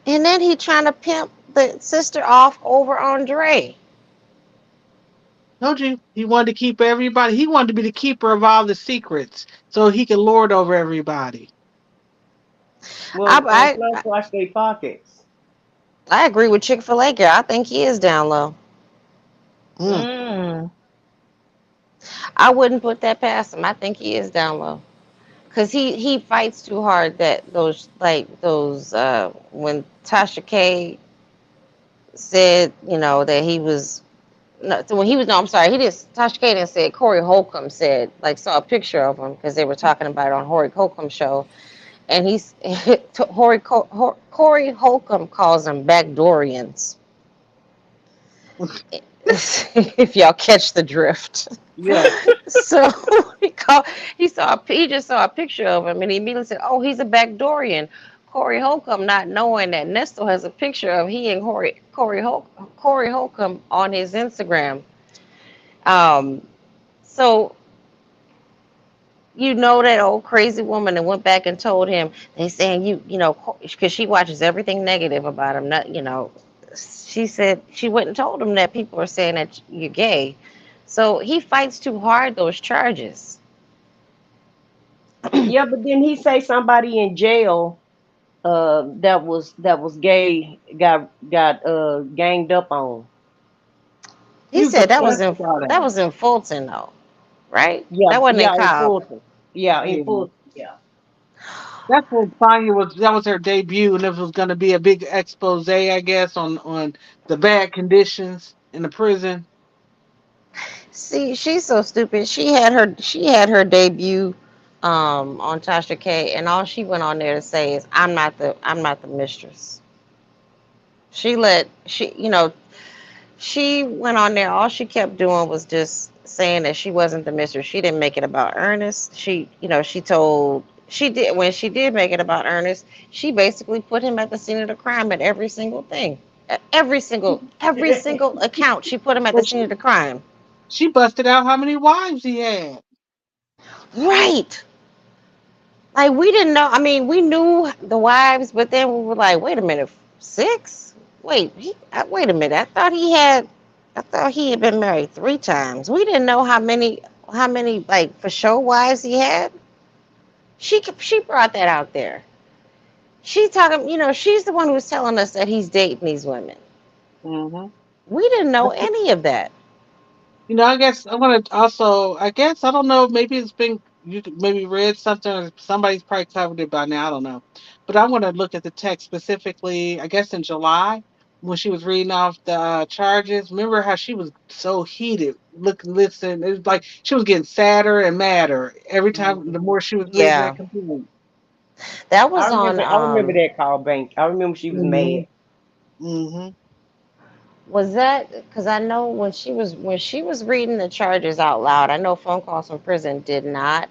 And then he trying to pimp the sister off over Andre. Told you he wanted to keep everybody. He wanted to be the keeper of all the secrets, so he could lord over everybody. Well, I plus I, watch their pockets. I agree with Chick-fil-A girl. I think he is down low. Mm. Mm. I wouldn't put that past him. I think he is down low. Cause he fights too hard. That those when Tasha K said that he was no so when he was no I'm sorry he just Tasha K didn't say it. Corey Holcomb said saw a picture of him because they were talking about it on Corey Holcomb's show, and Corey Holcomb calls them backdoorians. If y'all catch the drift. Yeah. So he just saw a picture of him, and he immediately said, "Oh, he's a backdoorian." Corey Holcomb, not knowing that Nesto has a picture of he and Corey Holcomb on his Instagram. Um, so that old crazy woman that went back and told him they saying because she watches everything negative about him. Not she said she went and told him that people are saying that you're gay. So he fights too hard those charges. Yeah, but then he say somebody in jail that was gay got ganged up on. He He was said obsessed with all that that. was in Fulton though, right? Yeah, That wasn't in yeah, in Cobb. Fulton. Yeah, in Yeah. Fulton. Yeah. That's what Sonya was. That was her debut, and it was going to be a big expose, I guess, on the bad conditions in the prison. See, she's so stupid. She had her debut on Tasha K, and all she went on there to say is I'm not the mistress. She went on there, all she kept doing was just saying that she wasn't the mistress. She didn't make it about Ernest. She did when she did make it about Ernest, she basically put him at the scene of the crime at every single thing. At every single account, she put him at the But scene of the crime. she busted out how many wives he had. Right. Like we didn't know. I mean, we knew the wives, but then we were like, wait a minute, six? Wait a minute. I thought he had been married 3 times. We didn't know how many like for show wives he had. She brought that out there. She's the one who was telling us that he's dating these women. Hmm. We didn't know any of that. I guess I want to also. I guess I don't know. Maybe it's been you could maybe read something. Or somebody's probably covered it by now. I don't know, but I want to look at the text specifically. I guess in July when she was reading off the charges. Remember how she was so heated? Look, listen. It was like she was getting sadder and madder every time. The Mhm. more she was reading that Yeah, complaint. that I was on. remember. I remember that call bank. I remember she was Hmm. mad. Hmm. Was that because I know when she was reading the charges out loud? I know phone calls from prison did not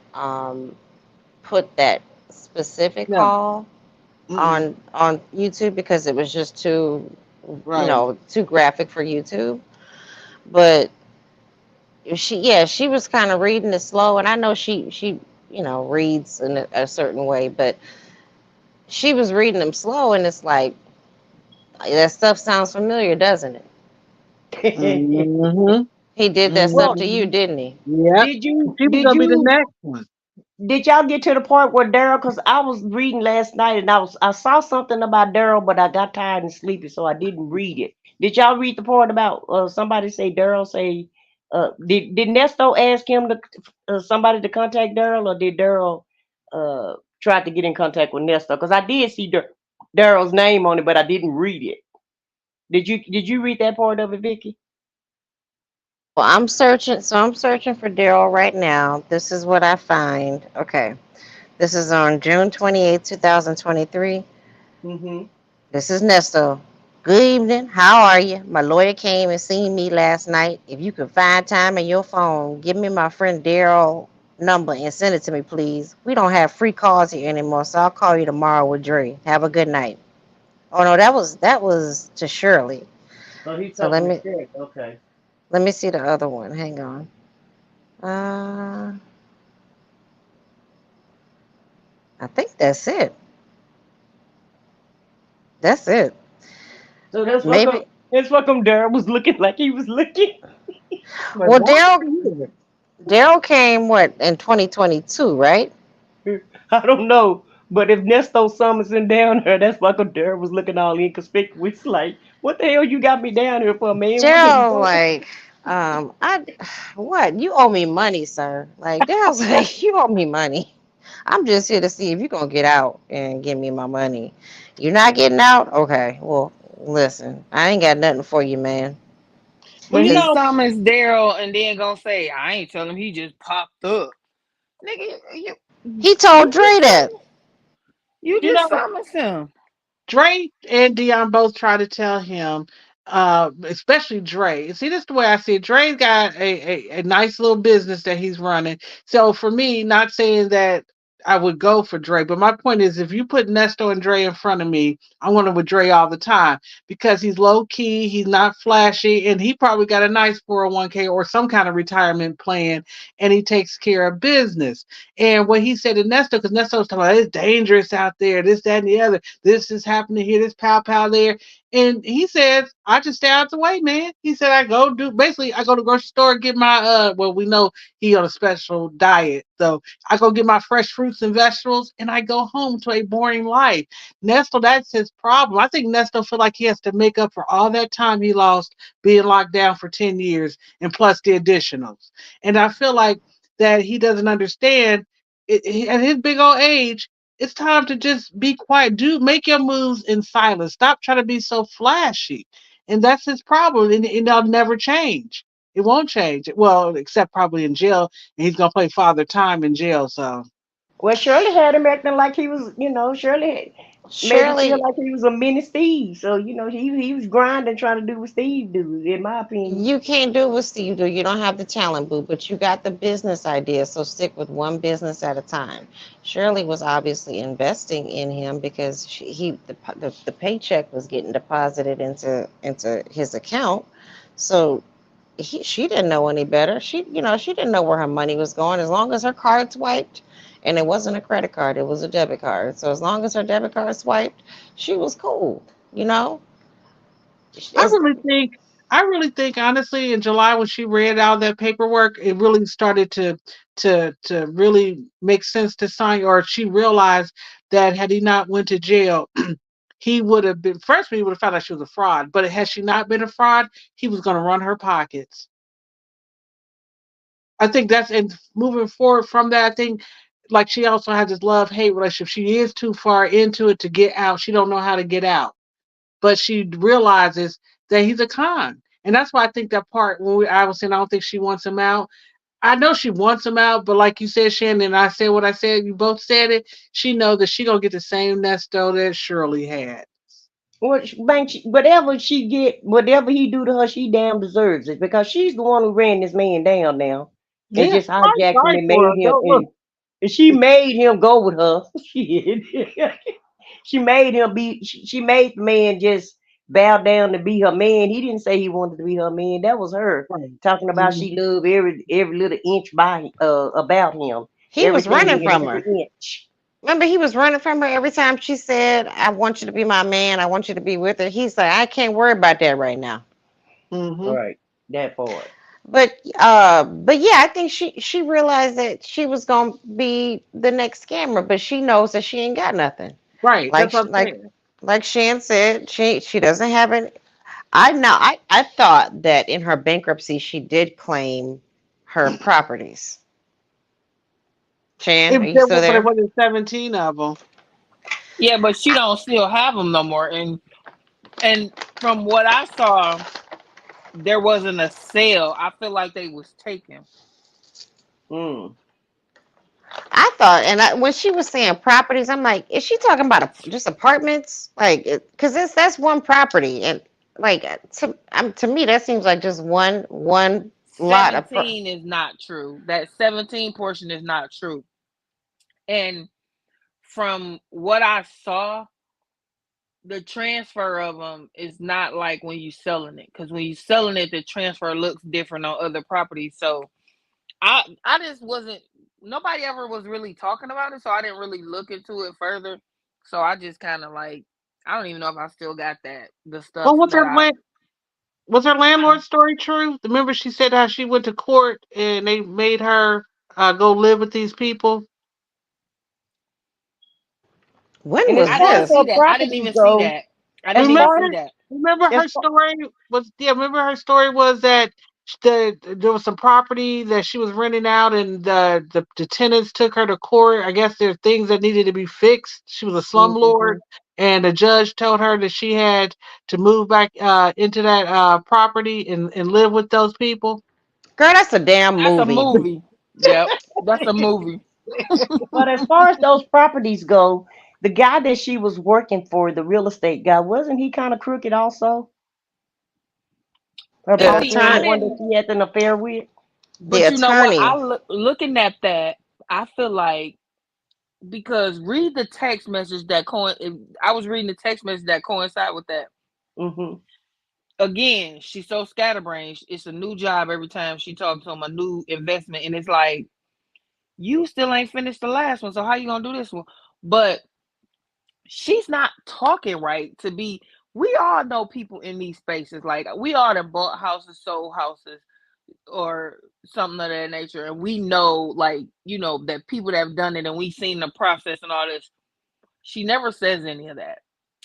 put that specific No. call Mm-mm. on YouTube because it was just Right. too graphic for YouTube. But she was kind of reading it slow, and I know she reads in a certain way, but she was reading them slow, and it's like that stuff sounds familiar, doesn't it? Hmm. He did that stuff Well, to you, Hmm. didn't he? Yep. did you She was did gonna be the you next one. did y'all get to the part where Daryl? Because I was reading last night and I saw something about Daryl, but I got tired and sleepy, so I didn't read it. Did y'all read the part about somebody say Daryl say did Nesto ask him to somebody to contact Daryl, or did Daryl try to get in contact with Nesto? Because I did see Daryl's name on it, but I didn't read it. Did you read that part of it, Vicky? Well, I'm searching for Daryl right now. This is what I find. Okay. This is on June 28th, 2023. Mm-hmm. This is Nesto. Good evening. How are you? My lawyer came and seen me last night. If you can find time in your phone, give me my friend Daryl number and send it to me, please. We don't have free calls here anymore, so I'll call you tomorrow with Dre. Have a good night. Oh no, that was to Shirley. So he's So talking to Shirley. Okay. let me see the other one. Hang on. Uh, I think that's it. That's it. So Maybe. that's what come Darren was looking like he was looking. Like, Well, what? Daryl came what in 2022, right? I don't know. But if Nesto Summerson down here, that's why come Darren was looking all inconspicuous. Like, what the hell you got me down here for, man? What is Daryl going like, I what? You owe me money, sir. Like Daryl's like, you owe me money. I'm just here to see if you're gonna get out and give me my money. You're not getting out? Okay. Well, listen, I ain't got nothing for you, man. But Well, you he Cause know, summons Daryl and then gonna say, I ain't telling him he just popped up. Nigga, he you told Dre just that. you You just know, summons him. Dre and Dion both try to tell him, especially Dre. See, this is the way I see it. Dre's got a nice little business that he's running. So for me, not saying that I would go for Dre, but my point is if you put Nesto and Dre in front of me, I want him with Dre all the time because he's low key, he's not flashy, and he probably got a nice 401k or some kind of retirement plan, and he takes care of business. And what he said to Nesto, because Nesto was talking about it's dangerous out there, this, that, and the other. This is happening here, this pow there. And he says, I just stay out the way, man. He said I go do basically I go to the grocery store, get my well, we know he on a special diet. So I go get my fresh fruits and vegetables and I go home to a boring life. Nesto, that's his problem. I think Nesto feel like he has to make up for all that time he lost being locked down for 10 years and plus the additionals. And I feel like that he doesn't understand at his big old age, it's time to just be quiet. Do make your moves in silence. Stop trying to be so flashy. And that's his problem. And it'll never change. It won't change. Well, except probably in jail. And he's gonna play father time in jail. So well, Shirley had him acting like he was, Shirley made it feel Shirley, like he was a mini Steve. So, he was grinding, trying to do what Steve do, in my opinion. you can't do what Steve do. You don't have the talent, boo, but you got the business idea. So stick with one business at a time. Shirley was obviously investing in him because the paycheck was getting deposited into his account. So she didn't know any better. She didn't know where her money was going. As long as her card swiped, and it wasn't a credit card, it was a debit card. So as long as her debit card swiped, she was cool. You know, I as really think I really think honestly in July when she read out that paperwork, it really started to really make sense to Sonya, or she realized that had he not went to jail, he would have been first he would have found out she was a fraud. But had she not been a fraud, he was gonna run her pockets. I think that's and moving forward from that, I think like she also has this love hate relationship. She is too far into it to get out. She don't know how to get out, but she realizes that he's a con. And that's why I think that part when I was saying I don't think she wants him out. I know she wants him out, but like you said, Shannon, and I said what I said, you both said it. She knows that she gonna get the same nesto that Shirley had. What bank whatever she get, whatever he do to her, she damn deserves it because she's the one who ran this man down now and Yeah, just I'm hijacked him sorry and for made her. him Don't look. and she made him go with her. Shit. She made him be. She made the man just bow down to be her man. He didn't say he wanted to be her man. That was her Right. talking about Mhm. she loved every little inch by about him, he was everything running in from every her. inch. Remember, he was running from her every time she said, "I want you to be my man. I want you to be with her." He's like, "I can't worry about that right now." Mhm. Right, that part. But yeah, I think she realized that she was gonna be the next scammer, but she knows that she ain't got nothing. Right. Like That's sh- what I'm like saying. like Shan said, she doesn't have any. I thought that in her bankruptcy she did claim her properties. Shan, are you still But it there? wasn't 17 of them. Yeah, but she don't still have them no more. And from what I saw, there wasn't a sale. I feel like they was taken. Mm. I thought, when she was saying properties, I'm like, is she talking about just apartments? Like, because that's one property, and like to me that seems like just one lot of. 17 is not true. That 17 portion is not true. And from what I saw, the transfer of them is not like when you selling it, because when you selling it, the transfer looks different on other properties. So I just wasn't. Nobody ever was really talking about it, so I didn't really look into it further. So I just kind of like, I don't even know if I still got the stuff Well, that I. was her landlord story true? Remember, she said how she went to court and they made her go live with these people. When And as was I far as didn't her see this? that. I didn't properties even see go, that. I as didn't even far Remember, see that. remember as her far, story was remember her story was that there was some property that she was renting out and the tenants took her to court. I guess there's things that needed to be fixed. She was a slumlord, Mhm. and the judge told her that she had to move back into that property and live with those people. Girl, that's a damn That's a movie. movie. Yep, that's a movie. But as far as those properties go, the guy that she was working for, the real estate guy, wasn't he kind of crooked also? Her And The see, boyfriend, the I attorney, one that didn't. she had an affair with. the But you know what? attorney. Looking at that, I feel like, because read the text message that I was reading the text message that coincide with that. Mhm. Again, she's so scatterbrained. It's a new job every time she talks to him, a new investment, and it's like, you still ain't finished the last one, so how you gonna do this one? But she's not talking right to be. We all know people in these spaces. Like, we all that bought houses, sold houses, or something of that nature, and we know, like, that people that have done it, and we seen the process and all this. She never says any of that.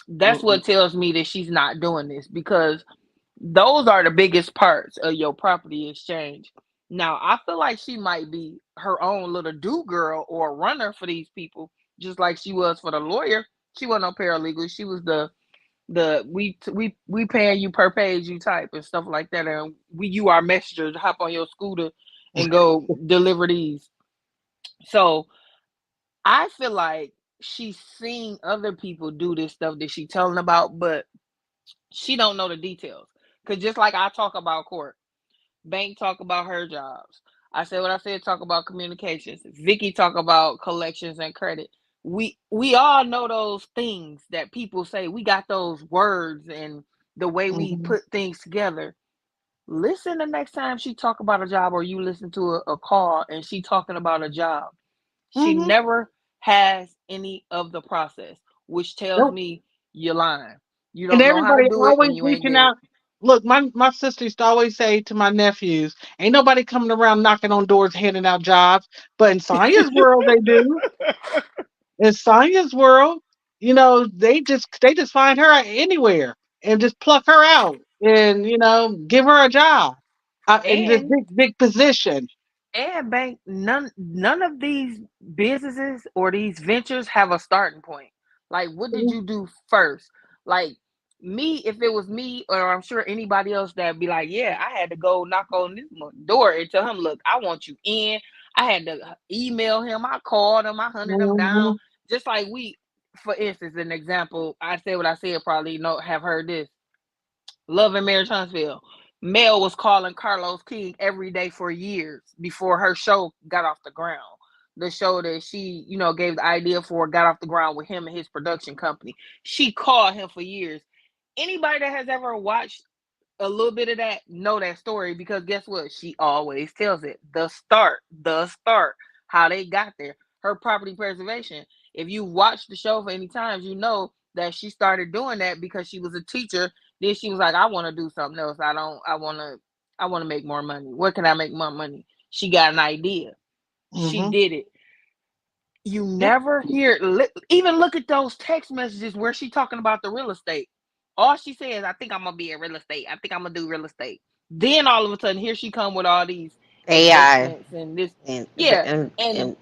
That's Mm-mm. what tells me that she's not doing this, because those are the biggest parts of your property exchange. Now, I feel like she might be her own little do girl or runner for these people, just like she was for the lawyer. She wasn't no paralegal. She was the we paying you per page you type and stuff like that, and you are messenger to hop on your scooter and go deliver these. So I feel like she's seeing other people do this stuff that she telling about, but she don't know the details. Because just like I talk about court, Bank talk about her jobs. I said what I said, talk about communications. Vicky talk about collections and credit. We all know those things that people say. We got those words and the way we Mhm. put things together. Listen the next time she talk about a job, or you listen to a call and she talking about a job. She Mhm. never has any of the process, which tells Nope. me you're lying. You And don't know how to everybody do it, always and you ain't reaching did it. out. Look, my sister used to always say to my nephews, "Ain't nobody coming around knocking on doors, handing out jobs." But in Sonia's world, they do. In Sonia's world, they just find her anywhere and just pluck her out and give her a job in this And big position. Bank, none of these businesses or these ventures have a starting point. Like, what did you do first? Like, me, if it was me, or I'm sure anybody else, that'd be like, yeah, I had to go knock on this door and tell him, look, I want you in. I had to email him. I called him. I hunted him down. Mhm. Just like for instance, an example, I said what I said, probably have heard this. Love and Marriage Huntsville. Mel was calling Carlos King every day for years before her show got off the ground. The show that she, gave the idea for got off the ground with him and his production company. She called him for years. Anybody that has ever watched a little bit of that know that story, because guess what? She always tells it. The start, how they got there. Her property preservation. If you watch the show for any times, you know that she started doing that because she was a teacher. Then she was like, I want to do something else. I want to make more money. Where can I make more money? She got an idea. She Mhm. did it. You Yep. never hear, even look at those text messages where she talking about the real estate. All she says, I think I'm gonna be in real estate. I think I'm gonna do real estate. Then all of a sudden, here she come with all these AI investments and this. and Yeah. and And and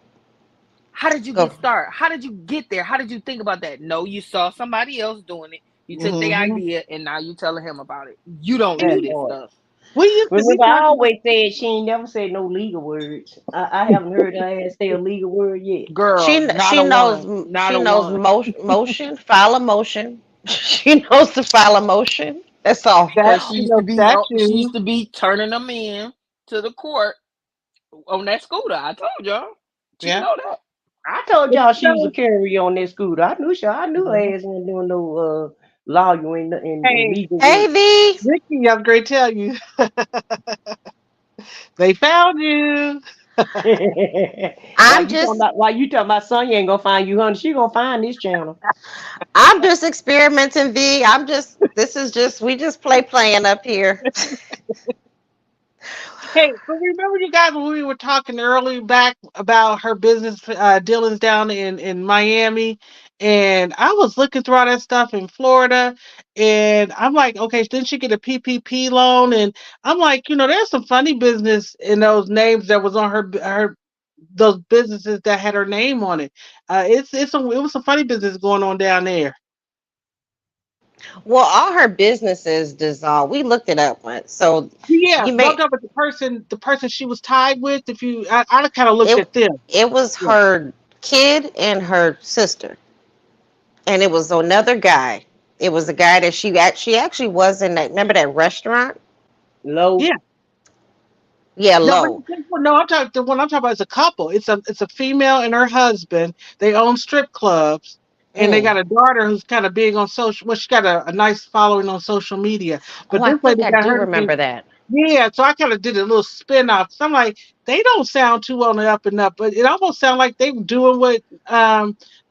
how did you go. get started? How did you get there? How did you think about that? No, you saw somebody else doing it. You took the Mhm. idea and now you telling him about it. You don't do That this part. stuff. We used to be Remember, I talking about always said she ain't never said no legal words. I haven't heard her ass say a legal word yet. Girl, not She a one. knows Not a one. motion, file a motion. She knows to file a motion. That's all. that, Cause she you used to know, be she statue. used to be turning them in to the court on that scooter. I told y'all. She Yeah. know that. I told But y'all you she was a know, carrier on that scooter. I knew her mhm. ass wasn't doing no lawyering in Hey, legal Hey work. V, Ricky, I'm great to tell you. They found you. I'm just Why you talking about Sonya ain't gonna find you, honey? She gonna find this channel. I'm just experimenting V. This is just we just playing up here. Hey, but remember you guys when we were talking early back about her business dealings down in Miami, and I was looking through all that stuff in Florida, and I'm like, okay, didn't she get a PPP loan? And I'm like, there's some funny business in those names that was on her those businesses that had her name on it. It was some funny business going on down there. Well, all her businesses dissolved. We looked it up once. So Yeah, you but I'm may talking about the person she was tied with. If you, I kind of looked it at them. it was Yeah. her kid and her sister. And it was another guy. It was a guy that she actually was in that remember that restaurant? Low. Yeah. Yeah, No, but low. no, the one I'm talking about is a couple. It's a female and her husband. They own strip clubs, and they Mm. got a daughter who's kind of big on social. Well, she got a nice following on social media. Oh, But I this think lady I got do her name. remember that. Yeah, so I kind of did a little spin off. So I'm like, they don't sound too on the up and up, but it almost sounds like they were doing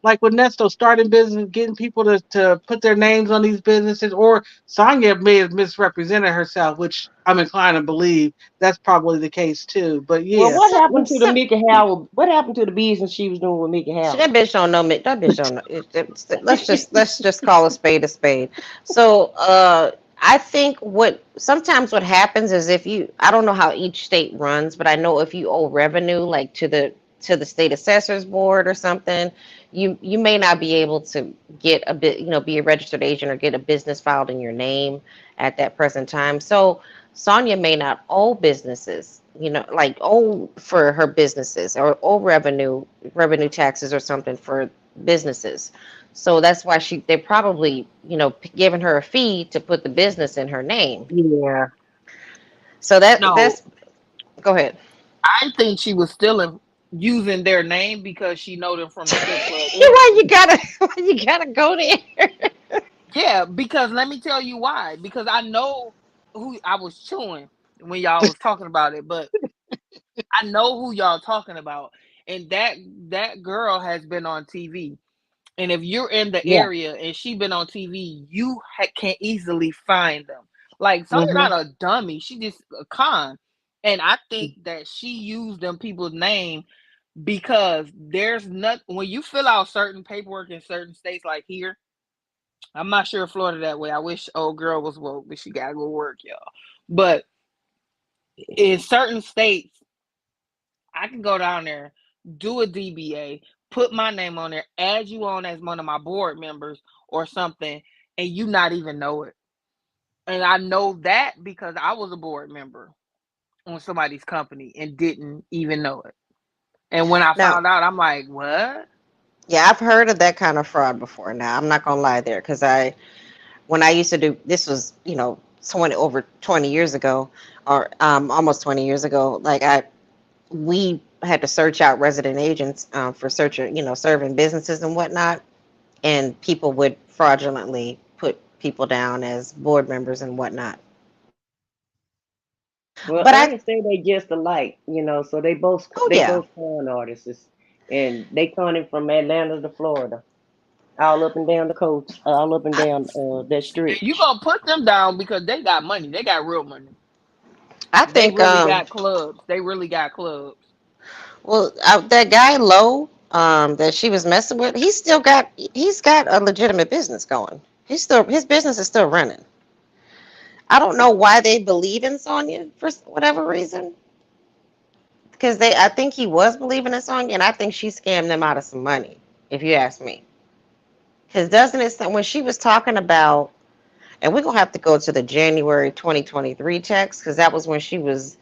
like with Nesto, starting business, getting people to put their names on these businesses. Or Sonya may have misrepresented herself, which I'm inclined to believe that's probably the case too. But Well, yeah, what So, happened to the so Mickey Howard? What happened to the business she was doing with Mickey that Howard? bitch don't know me. That bitch don't know. Let's just call a spade a spade. So I think what happens is if you I don't know how each state runs, but I know if you owe revenue like to the state assessors board or something, you may not be able to get a bit be a registered agent or get a business filed in your name at that present time. So Sonia may not owe businesses, like owe for her businesses or owe revenue taxes or something for businesses. So that's why they're probably, giving her a fee to put the business in her name. yeah. So No, that's go ahead. I think she was still using their name because she know them from the strip club why industry. you gotta why you gotta go there? Yeah, because let me tell you why. Because I know who I was chewing when y'all was talking about it, but I know who y'all talking about, and that girl has been on TV. And if you're in the Yeah. area and she been on TV, you can easily find them. Like Sonya's Hmm. not a dummy; she just a con. And I think that she used them people's name because there's not when you fill out certain paperwork in certain states, like here. I'm not sure Florida that way. I wish old girl was woke, but she gotta go work, y'all. But in certain states, I can go down there, do a DBA, put my name on there, add you on as one of my board members or something, and you not even know it. And I know that because I was a board member on somebody's company and didn't even know it. And when I Now, found out, I'm like, what? yeah, I've heard of that kind of fraud before. Now, I'm not gonna lie there because when I used to do this was 20 years ago or almost 20 years ago. Like we had to search out resident agents for searching, serving businesses and whatnot, and people would fraudulently put people down as board members and whatnot. Well, But I, Ernest say they just alike, so they both oh they yeah, both con artists, and they conning from Atlanta to Florida, all up and down the coast, all up and I, down that And you stretch. gonna put them down because they got money. They got real money. I They think really got clubs. They really got clubs. well that guy Lowe that she was messing with, he's got a legitimate business going. His business is still running. I don't know why they believe in Sonya for whatever reason. Because I think he was believing in Sonya, and I think she scammed them out of some money, if you ask me. Because doesn't it when she was talking about And we're gonna have to go to the January 2023 text because that was when she was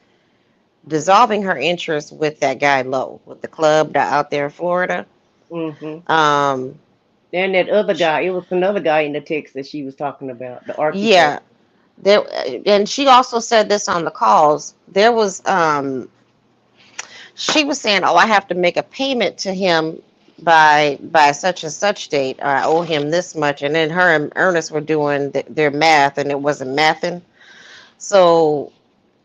dissolving her interest with that guy Lowe with the club out there in Florida. Mm-hmm. Um, And that other guy, it was another guy in the text that she was talking about, the architect. yeah, there, and she also said this on the calls. There was she was saying, "Oh, I have to make a payment to him by such and such date. Or I owe him this much." And then her and Ernest were doing their math, and it wasn't mathing. So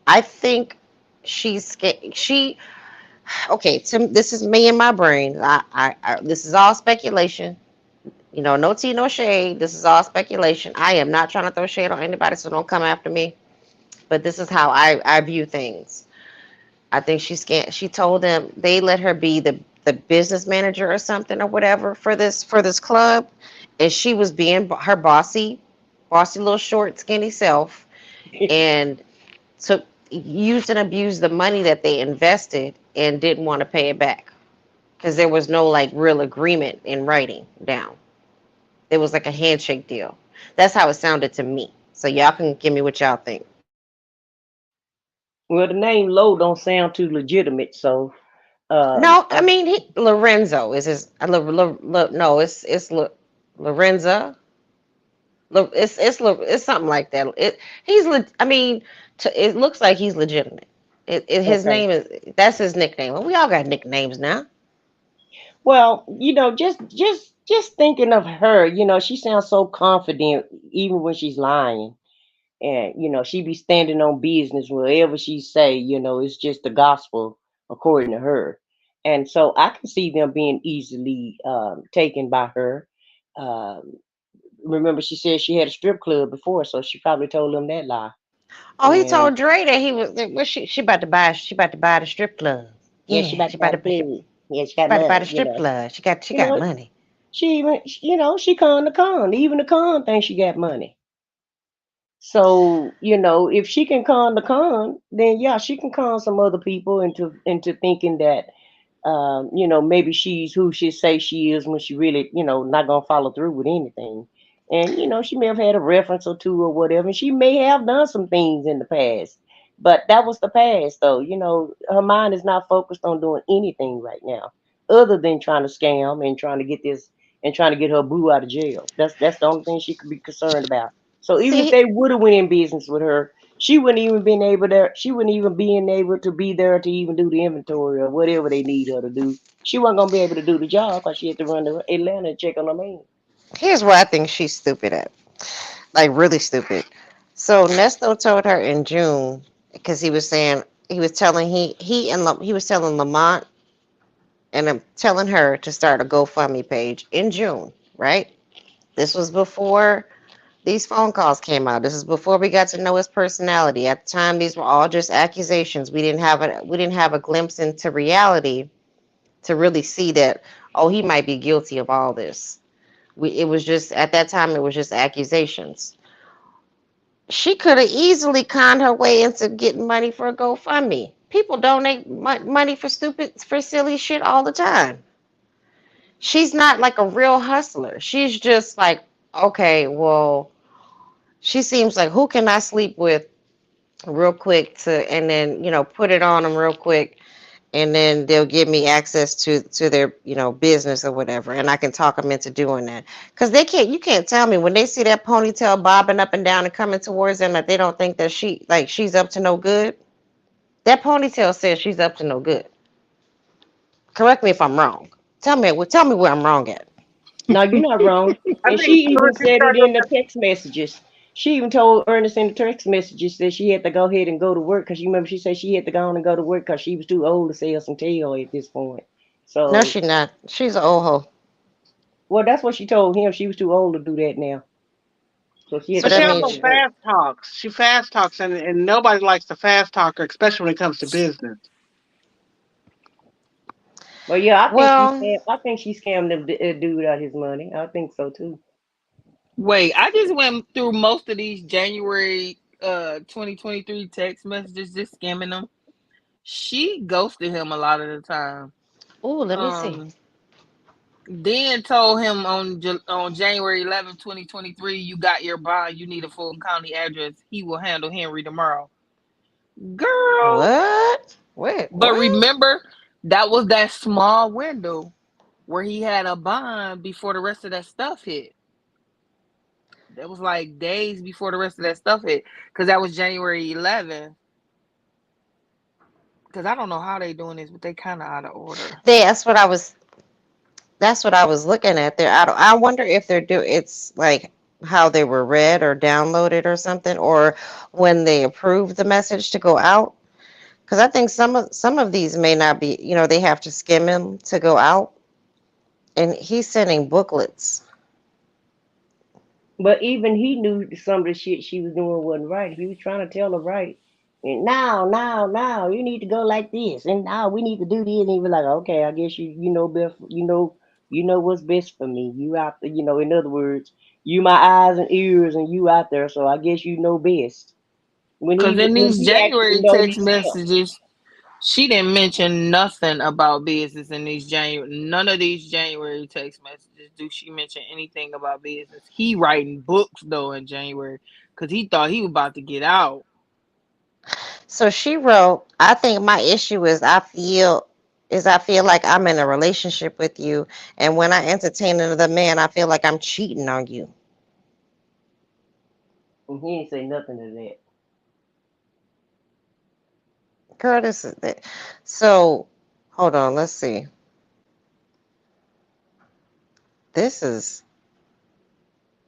I think she okay. This is me and my brain. This is all speculation. No tea, no shade. This is all speculation. I am not trying to throw shade on anybody, so don't come after me. But this is how I view things. I think she told them they let her be the business manager or something or whatever for this club, and she was being her bossy little short skinny self, and took used and abused the money that they invested and didn't want to pay it back because there was no like real agreement in writing down. It was like a handshake deal. That's how it sounded to me. So y'all can give me what y'all think. Well, the name Lowe don't sound too legitimate, so No, I I, mean Lorenzo is his. No, it's Lorenza. It's something like that. I mean, it looks like he's legitimate. His okay. name is that's his nickname. Well, we all got nicknames now. Well, just thinking of her, she sounds so confident even when she's lying. And she be standing on business wherever she say, it's just the gospel according to her. And so I can see them being easily taken by her. Um, Remember, she said she had a strip club before, so she probably told them that lie. Oh, he And told Dre that he was. Well, she about to buy the strip club. yeah, she Yeah, about to buy the club. Yeah, she she got about to buy money. the strip club. She You got know, money. she even, she con the con. Even the con thinks she got money. So, if she can con the con, then yeah, she can con some other people into thinking that maybe she's who she say she is when she really, not gonna follow through with anything. And she may have had a reference or two or whatever. And she may have done some things in the past, but that was the past, though. Her mind is not focused on doing anything right now, other than trying to scam and trying to get this and trying to get her boo out of jail. That's the only thing she could be concerned about. So even if See, they would have went in business with her, she wouldn't even been able to. She wouldn't even been able to be there to even do the inventory or whatever they need her to do. She wasn't gonna be able to do the job because she had to run to Atlanta and check on her man. here's where I think she's stupid at. Like really stupid. So Nesto told her in June because he was saying he was telling Lamont and I'm telling her to start a GoFundMe page in June, right? This was before these phone calls came out. This is before we got to know his personality. At the time, these were all just accusations. We didn't have a glimpse into reality to really see that he might be guilty of all this. It was just at that time it was just accusations. She could have easily conned her way into getting money for a GoFundMe. People donate money for silly shit all the time. She's not like a real hustler. She's just like, okay, well, she seems like who can I sleep with real quick and then put it on them real quick, and then they'll give me access to their business or whatever, and I can talk them into doing that. Because you can't tell me when they see that ponytail bobbing up and down and coming towards them that they don't think that she's up to no good. That ponytail says she's up to no good. Correct me if I'm wrong. Tell me where I'm wrong at. No, you're not wrong. I And she think as soon even as you said it start in the text messages. She even told Ernest in the text messages that she had to go ahead and go to work because you remember she said she had to go on and go to work because she was too old to sell some tail at this point. No, So, she's not. She's an old hoe. well, that's what she told him. She was too old to do that now. So she had So to But she that go ahead means also and work. fast talks. She fast talks, and nobody likes the fast talker, especially when it comes to business. But yeah, well, I think she scammed the dude out his money. I think so too. Wait, I just went through most of these January 2023 text messages, just skimming them. She ghosted him a lot of the time. oh, let me see. Um Then told him on January 11th, 2023, you got your bond. You need a full county address. He will handle Henry tomorrow. Girl. What? Wait, But what? remember, that was that small window where he had a bond before the rest of that stuff hit. That was like days before the rest of that stuff hit. Because that was January 11th. Because I don't know how they doing this, but they kind of out of order. That's what I was. That's what I was looking at there. I wonder if they're do. It's like how they were read or downloaded or something, or when they approve the message to go out. Because I think some of these may not be. They have to skim them to go out, and he's sending booklets. But even he knew some of the shit she was doing wasn't right. He was trying to tell her right. And now, you need to go like this, and now we need to do this. And he was like, okay, I guess you know best, you know what's best for me. You out there, in other words, you my eyes and ears, and you out there, so I guess you know best. Because in When these he actually January know text himself. messages, she didn't mention nothing about business in these January. None of these January text messages do she mention anything about business. He writing books though in January because he thought he was about to get out. So she wrote, I think my issue is I feel like I'm in a relationship with you, and when I entertain another man, I feel like I'm cheating on you. And he ain't say nothing to that. Curtis, so hold on, let's see. This is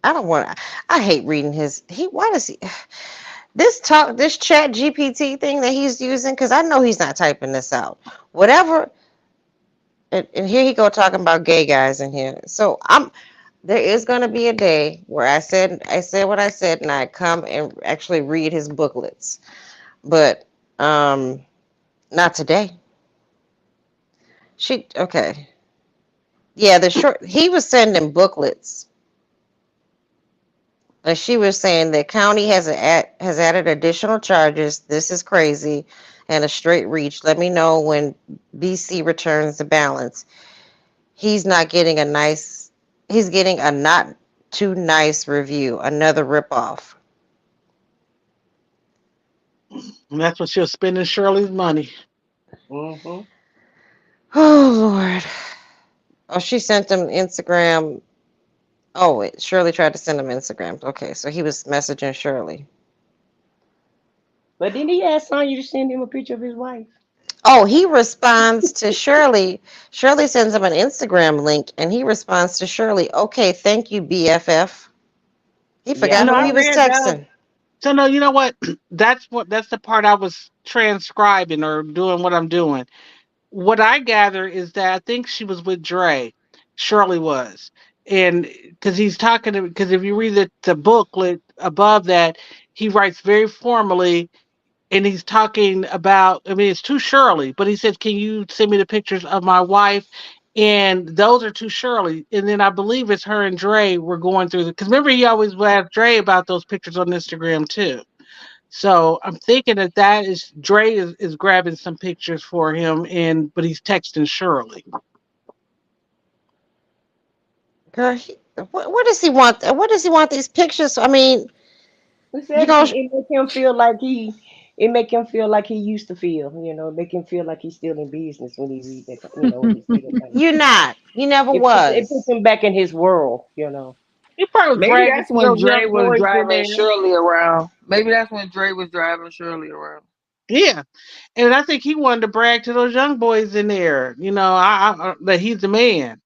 I don't want. I hate reading his. Why does he? This chat GPT thing that he's using, because I know he's not typing this out. Whatever. And here he go talking about gay guys in here. So there is going to be a day where I said what I said, and I come and actually read his booklets, but not today. Okay. Yeah, the short he was sending booklets. And she was saying that county has added additional charges. This is crazy and a straight reach. Let me know when BC returns the balance. He's not getting a nice. He's getting a not too nice review. Another ripoff. And that's what she was spending Shirley's money. Mm-hmm. Oh Lord. Oh, she sent him Instagram. Oh wait, Shirley tried to send him Instagram. Okay, so he was messaging Shirley. But didn't he ask Sonya to send him a picture of his wife? Oh, he responds to Shirley. Shirley sends him an Instagram link, and he responds to Shirley. Okay, thank you, BFF. He Yeah, I forgot No, who I he know. was read that. texting. So no, you know what? That's the part I was transcribing or doing what I'm doing. What I gather is that I think she was with Dre. Shirley was. And because he's talking to, because if you read the booklet above that, he writes very formally and he's talking about, I mean, it's to Shirley, but he says, can you send me the pictures of my wife? And those are to Shirley. And then I believe it's her and Dre were going through because remember, he always would ask Dre about those pictures on Instagram too. So I'm thinking that is Dre is grabbing some pictures for him, but he's texting Shirley. Girl, what does he want? What does he want these pictures? I mean, He you said know, it make him feel like it make him feel like he used to feel, make him feel like he's still in business when he read that, when he see that kind of you're stuff. not. You never It puts was. him back in his world. He probably was Maybe bragging that's to when those Dre young was boys in driving there. Shirley around. Maybe that's when Dre was driving Shirley around. Yeah, and I think he wanted to brag to those young boys in there. That he's the man.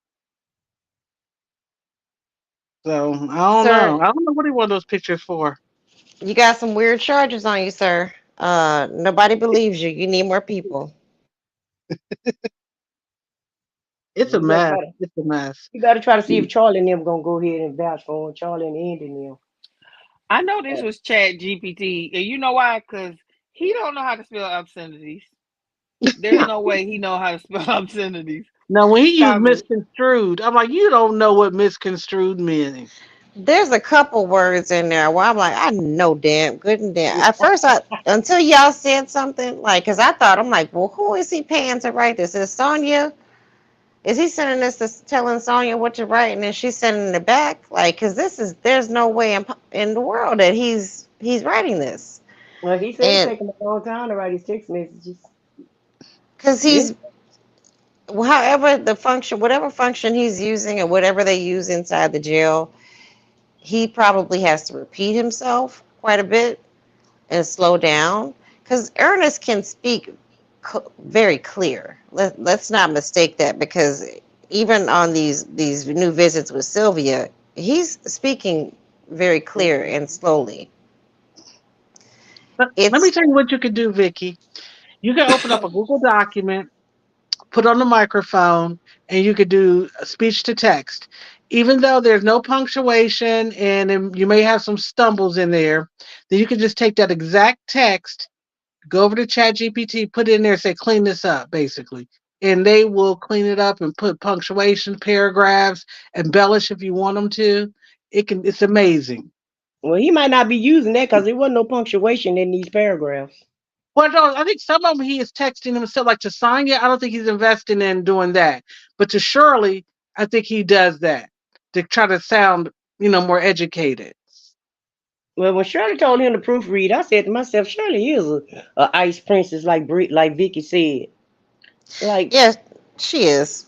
So I don't know. Sir, I don't know what he wanted those pictures for. you got some weird charges on you, sir. Nobody believes you. You need more people. It's a You gotta mess. try to It's a mess. you gotta try to see if Charlie and them gonna go ahead and vouch for him. Charlie and Andy and them. I know this was Chat GPT, and you know why? Because he don't know how to spell obscenities. There's no way he know how to spell obscenities. Now, when he used Stop it. misconstrued, I'm like, you don't know what misconstrued means. There's a couple words in there where I'm like, I know damn good and damn. At first, until y'all said something, like, because I thought, I'm like, well, who is he paying to write this? Is Is he sending this to telling Sonya what to write, and then she's sending it back? Like, because there's no way in the world that he's writing this, Well, he said it and take him a long time to write his text messages. because Yeah. he's however the function, whatever function he's using, or whatever they use inside the jail, he probably has to repeat himself quite a bit and slow down because Ernest can speak very clear. Let's not mistake that because even on these new visits with Sylvia, he's speaking very clear and slowly. Let me It's tell you what you can do, Vicky. You can open up a Google document, put on the microphone, and you could do speech to text. Even though there's no punctuation and you may have some stumbles in there, then you can just take that exact text, go over to ChatGPT, put it in there, say clean this up, basically. And they will clean it up and put punctuation, paragraphs, embellish if you want them to. It's amazing. Well, he might not be using that because there wasn't no punctuation in these paragraphs. Well, no, I think some of them he is texting himself, like to Sonya. I don't think he's investing in doing that. But to Shirley, I think he does that to try to sound, more educated. Well, when Shirley told him to proofread, I said to myself, Shirley is a ice princess, like like Vicky said. Like, yeah, she is.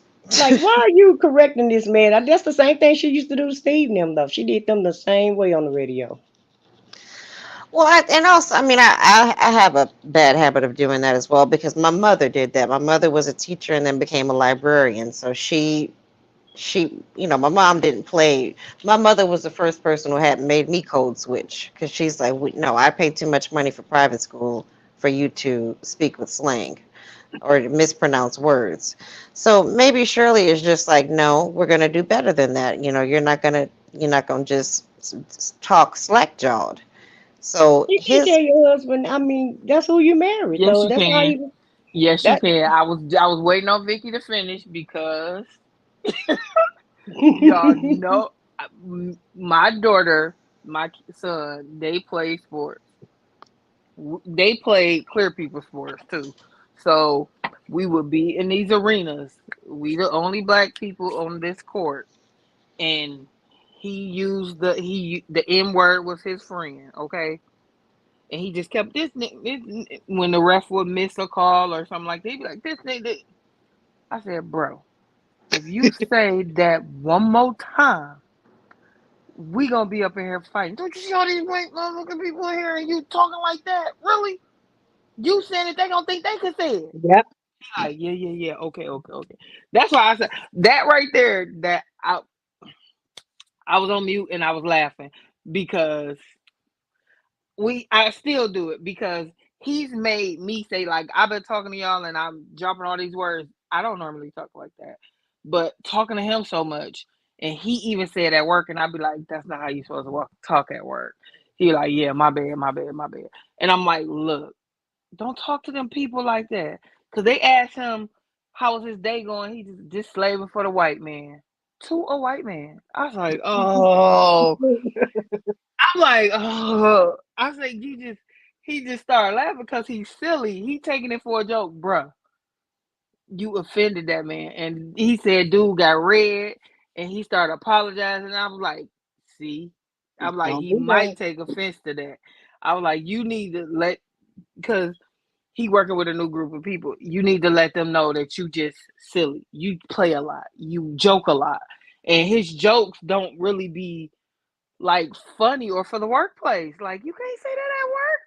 why are you correcting this man? That's the same thing she used to do to Steve and them, though. She did them the same way on the radio. Well, and also, I mean, I have a bad habit of doing that as well because my mother did that. My mother was a teacher and then became a librarian, so my mom didn't play. My mother was the first person who had made me code switch because she's like, no, I paid too much money for private school for you to speak with slang or mispronounce words. So maybe Shirley is just like, no, we're gonna do better than that. You're not gonna just talk slack jawed. So You can his tell your husband, I mean, that's who you married, Yes, though. you That's how can. you, Yes, you that. can. I was waiting on Vicky to finish because y'all know my daughter, my son, they play sports. They play clear people sports too. So we would be in these arenas. We the only black people on this court, and the N word was his friend. Okay, and he just kept this when the ref would miss a call or something like that. He'd be like, this nigga. I said, bro, if you say that one more time, we gonna be up in here fighting. Don't you see all these white motherfucking people in here and you talking like that? Really? You saying it, they gonna think they can say it. Yep. Like, yeah, yeah, yeah. Okay, okay, okay. That's why I said that right there. That I was on mute and I was laughing because I still do it because he's made me say like I've been talking to y'all and I'm dropping all these words. I don't normally talk like that, but talking to him so much, and he even said at work, and I'd be like, "That's not how you supposed to talk at work." He like, "Yeah, my bad, my bad, my bad," and I'm like, "Look, don't talk to them people like that," because they asked him how was his day going. He just slaving for the white man to a white man. I was like, "Oh." I'm like, oh, I say he just started laughing because he's silly. He taking it for a joke, bruh. You offended that man, and he said, dude got red, and he started apologizing. I was like, see, I'm like, Don't he do might that. take offense to that. I was like, you need to because he working with a new group of people. You need to let them know that you just silly. You play a lot. You joke a lot, and his jokes don't really be like funny or for the workplace. Like you can't say that at work.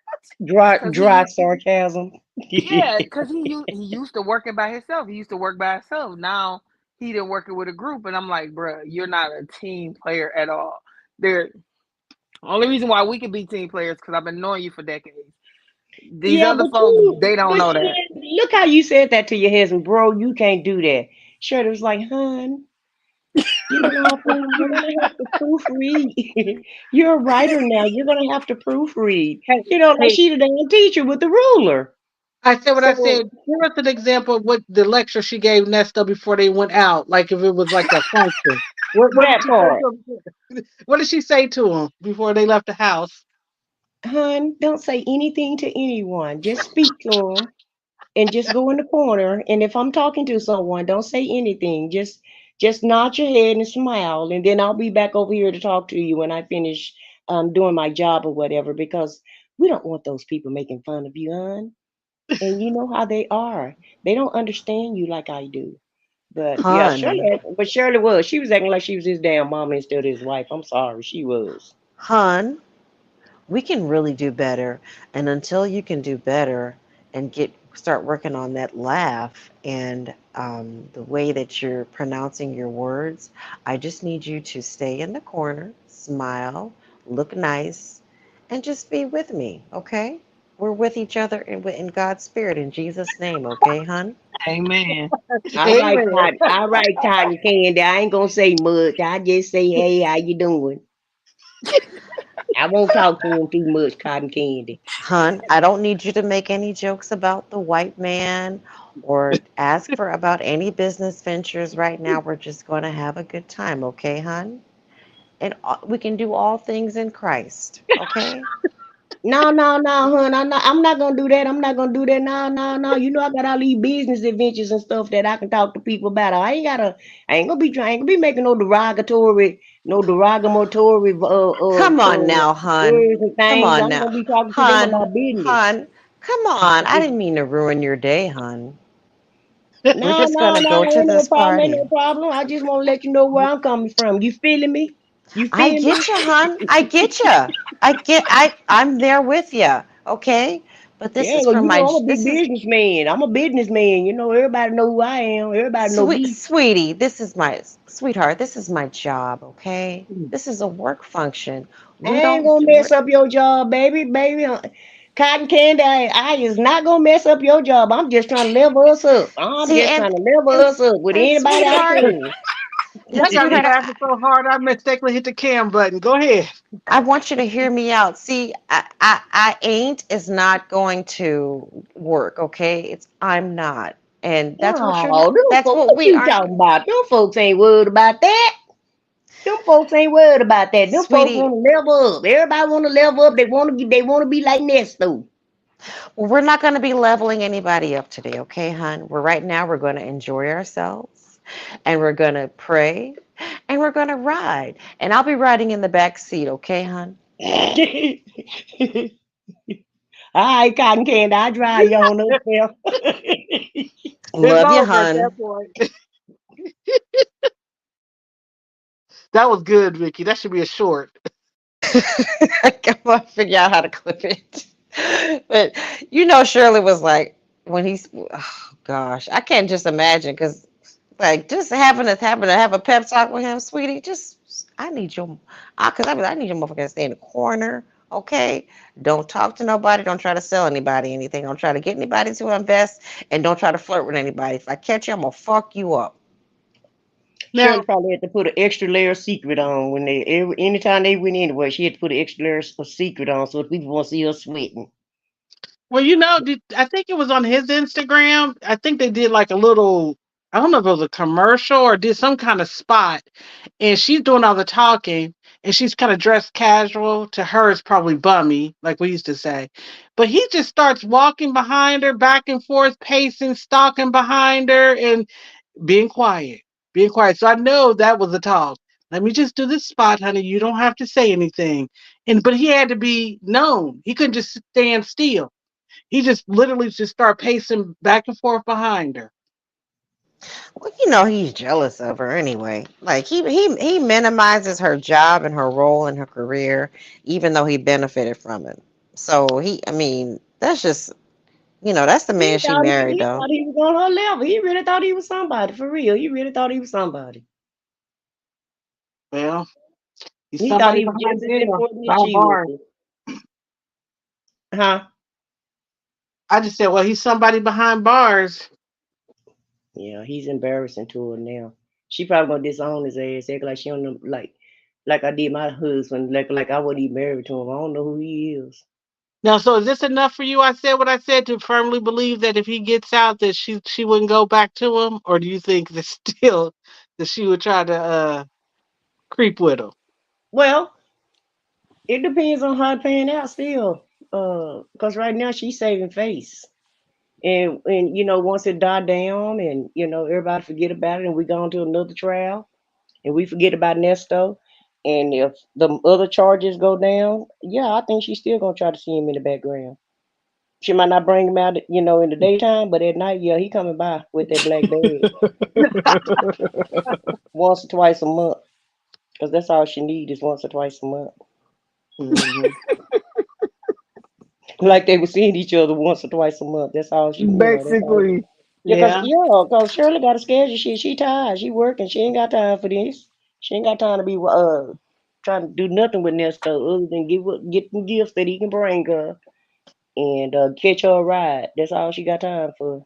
Because Dry sarcasm. yeah, because he used to working by himself. He used to work by himself. Now he didn't working with a group, and I'm like, bruh, you're not a team player at all. There, only reason why we can be team players because I've been knowing you for decades. These Yeah, other folks, they don't but know that. look how you said that to your husband, bro. You can't do that. Shirley was like, "Hun, you're gonna have to proofread. You're a writer now. You're gonna have to proofread. Hey, Like hey, she the damn teacher with the ruler." I said what I said. So Give us an example of what the lecture she gave Nesta before they went out, like if it was like a function. What did that she say part, to him? What did she say to him before they left the house? hun, don't say anything to anyone. Just speak to him. and just go in the corner. And if I'm talking to someone, don't say anything. Just nod your head and smile, and then I'll be back over here to talk to you when I finish doing my job or whatever. Because we don't want those people making fun of you, hon. And you know how they are. They don't understand you like I do. But yeah, Hun, Shirley was. She was acting like she was his damn mama instead of his wife. I'm sorry, she was. hun, we can really do better. And until you can do better and start working on that laugh and the way that you're pronouncing your words, I just need you to stay in the corner, smile, look nice, and just be with me, okay? We're with each other in God's spirit in Jesus' name, okay, hun? Amen. Amen. All right, Cotton Candy. I ain't gonna say much. I just say, hey, how you doing? I won't talk to him too much, Cotton Candy. Hun, I don't need you to make any jokes about the white man or ask for about any business ventures right now. We're just going to have a good time, okay, hun? And we can do all things in Christ, okay? No, no, no, hon. I'm not gonna do that. I'm not gonna do that. No, no, no. You know I got all these business adventures and stuff that I can talk to people about. I ain't gonna be trying. I ain't gonna be making no derogatory Come on now, hun. words and Come things. on I'm now. gonna be talking to them Hun, about business. hun, come on. I didn't mean to ruin your day, hun. We're No, just going no, to no. go to Ain't no this problem. Ain't no party. problem. I just want to let you know where I'm coming from. You feeling me? You I feel me? get you, hun. I get you. I'm there with you, okay? But this Yeah, is well, for you know my, I'm a big this is businessman. I'm a businessman. You know, everybody know who I am. Everybody know me. Sweetie, this is my sweetheart. This is my job, okay? This is a work function. We I ain't don't. gonna mess up your job, baby. Baby, Cotton Candy, I is not gonna mess up your job. I'm just trying to level us up. I'm See, just trying to level and us up with and anybody I sweetheart, can. Y'all got me sweetheart, laughing so hard I mistakenly hit the cam button. Go ahead. I want you to hear me out. See, I ain't is not going to work, okay? It's I'm not, and that's what you're not. Oh, them That's folks, what what we you aren't, talking about? Them folks ain't worried about that. Them folks ain't worried about that. Them folks sweetie. want to level up. Everybody want to level up. They want to be like Nesto. Well, we're not going to be leveling anybody up today, okay, hon? We're right now. We're going to enjoy ourselves, and we're going to pray, and we're going to ride. And I'll be riding in the back seat, okay, hon? All right, Cotton Candy, I drive you on up there. It's Love you, over at that hon. point. That was good, Vicky. That should be a short. I'm gonna figure out how to clip it. But Shirley was like when he's oh gosh, I can't just imagine because like just having to have a pep talk with him, sweetie. Just I need your, cause I need your motherfucker to stay in the corner, okay? Don't talk to nobody. Don't try to sell anybody anything. Don't try to get anybody to invest, and don't try to flirt with anybody. If I catch you, I'm gonna fuck you up. Now, Shirley probably had to put an extra layer of secret on when anytime they went anywhere. She had to put an extra layer of secret on so people won't see her sweating. well, I think it was on his Instagram. I think they did like a little, I don't know if it was a commercial or did some kind of spot. And she's doing all the talking and she's kind of dressed casual. To her, it's probably bummy, like we used to say. But he just starts walking behind her, back and forth, pacing, stalking behind her, and being quiet, being quiet. So I know that was a talk. Let me just do this spot, honey. You don't have to say anything. But he had to be known. He couldn't just stand still. He just literally just start pacing back and forth behind her. Well, he's jealous of her anyway. Like he minimizes her job and her role in her career, even though he benefited from it. So I mean, that's just, that's the man she married, He though. thought he was on her level. He really thought he was somebody for real. He really thought he was somebody. Well, he's He thought somebody he was behind just as jail. important as Behind she bars. was. Huh? I just said, well, he's somebody behind bars. Yeah, he's embarrassing to her now. She probably gonna disown his ass, act like she don't know, like I did my husband, like I wasn't even married to him. I don't know who he is. Now, so is this enough for you? I said what I said to firmly believe that if he gets out, that she wouldn't go back to him, or do you think that still that she would try to creep with him? Well, it depends on how it pan out still. Because right now she's saving face. And once it died down, and everybody forget about it, and we go on to another trial, and we forget about Nesto, and if the other charges go down, yeah, I think she's still gonna try to see him in the background. She might not bring him out, in the daytime, but at night, yeah, he coming by with that black bag once or twice a month, because that's all she need is once or twice a month. Hmm. Like they were seeing each other once or twice a month. That's all that's all. Basically. Yeah, Yeah. cause Shirley got a schedule. She tired. She working. She ain't got time for this. She ain't got time to be trying to do nothing with Nesto other than get them gifts that he can bring her and catch her a ride. That's all she got time for.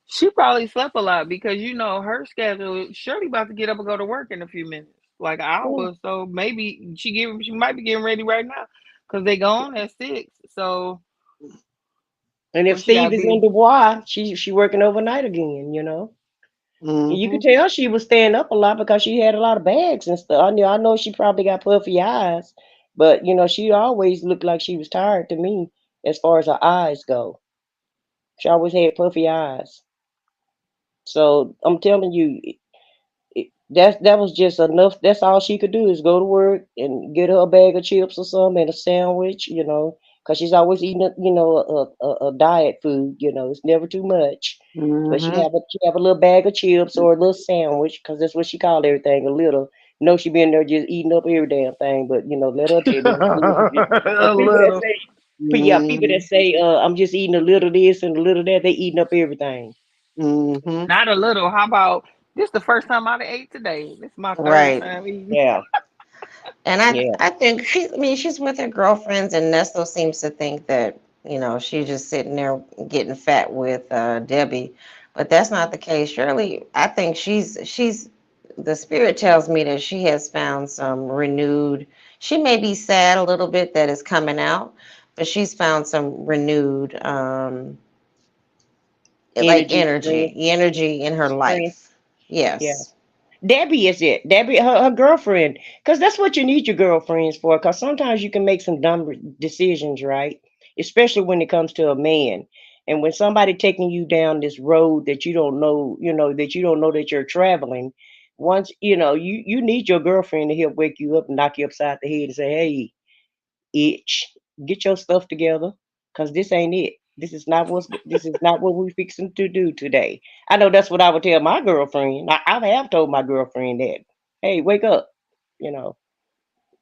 She probably slept a lot because her schedule. Shirley about to get up and go to work in a few minutes, like an Yeah. hour. So maybe she might be getting ready right now because they go on at 6. So And if what she Steve gotta is in be? Dubois, she working overnight again. And you Hmm. could tell she was staying up a lot because she had a lot of bags and stuff. I know she probably got puffy eyes, but she always looked like she was tired to me as far as her eyes go. She always had puffy eyes. So I'm telling you, that was just enough. That's all she could do is go to work and get her a bag of chips or something and a sandwich, because she's always eating, a diet food. It's never too much. But Hmm. she have a little bag of chips or a little sandwich, because that's what she called everything, a little. No, she been there just eating up every damn thing. But let her tell it. Because A people that little, say, yeah, people that Hmm. say, I'm just eating a little this and a little that, they eating up everything. Hmm. not a little. How about this? The first time I ate today. This is my third Right. time eating. Yeah, And yeah. I think she's with her girlfriends, and Nesto seems to think that she's just sitting there getting fat with Debbie, but that's not the case. Shirley, I think she's the spirit tells me that she has found some renewed. She may be sad a little bit that it's coming out, but she's found some renewed like Energy, strength, energy in her strength. life. Yeah. Yes. Debbie is it. Debbie, her girlfriend. Because that's what you need your girlfriends for. Because sometimes you can make some dumb decisions, right? Especially when it comes to a man. And when somebody taking you down this road that you don't know, that you don't know that you're traveling, once, you need your girlfriend to help wake you up and knock you upside the head and say, hey, itch, get your stuff together, cause this ain't it. This is not what we fixing to do today. I know that's what I would tell my girlfriend. I have told my girlfriend that. Hey, wake up, you know,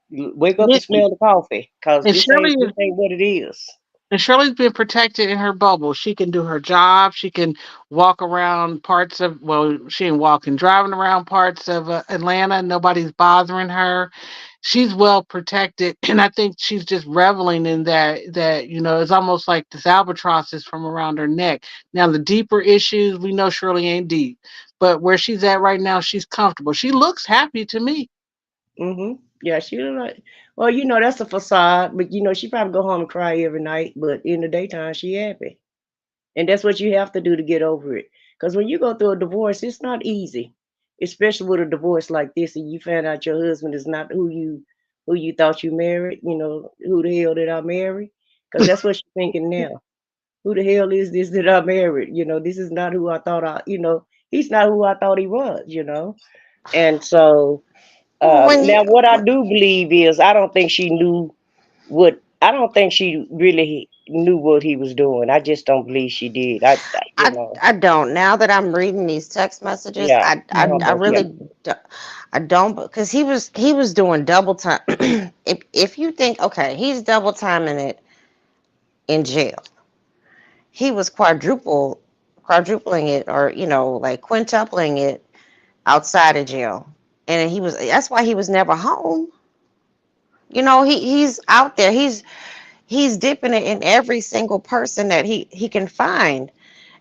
wake up Yeah. and smell the coffee, cause And this Shirley ain't is this ain't what it is. And Shirley's been protected in her bubble. She can do her job. She can walk around parts of, well, she ain't walking, driving around parts of Atlanta. Nobody's bothering her. She's well protected. And I think she's just reveling in that, it's almost like this albatross is from around her neck. Now, the deeper issues, we know Shirley ain't deep. But where she's at right now, she's comfortable. She looks happy to me. Yeah, she look like. Well, that's a facade, but she probably go home and cry every night. But in the daytime, she happy. And that's what you have to do to get over it. Because when you go through a divorce, it's not easy, especially with a divorce like this, and you find out your husband is not who you thought you married. Who the hell did I marry? Because that's what she's thinking now. Who the hell is this that I married? This is not who I thought he's not who I thought he was. And so When now what I you do believe is I don't think she really knew what he was doing. I just don't believe she did. I don't. Now that I'm reading these text messages, Yeah, I don't I think she. really I don't, because he was doing double time. If you think, okay, he's double timing it in jail, he was quadrupling it, or like quintupling it outside of jail, and that's why he was never home. He's out there. He's dipping it in every single person that he can find.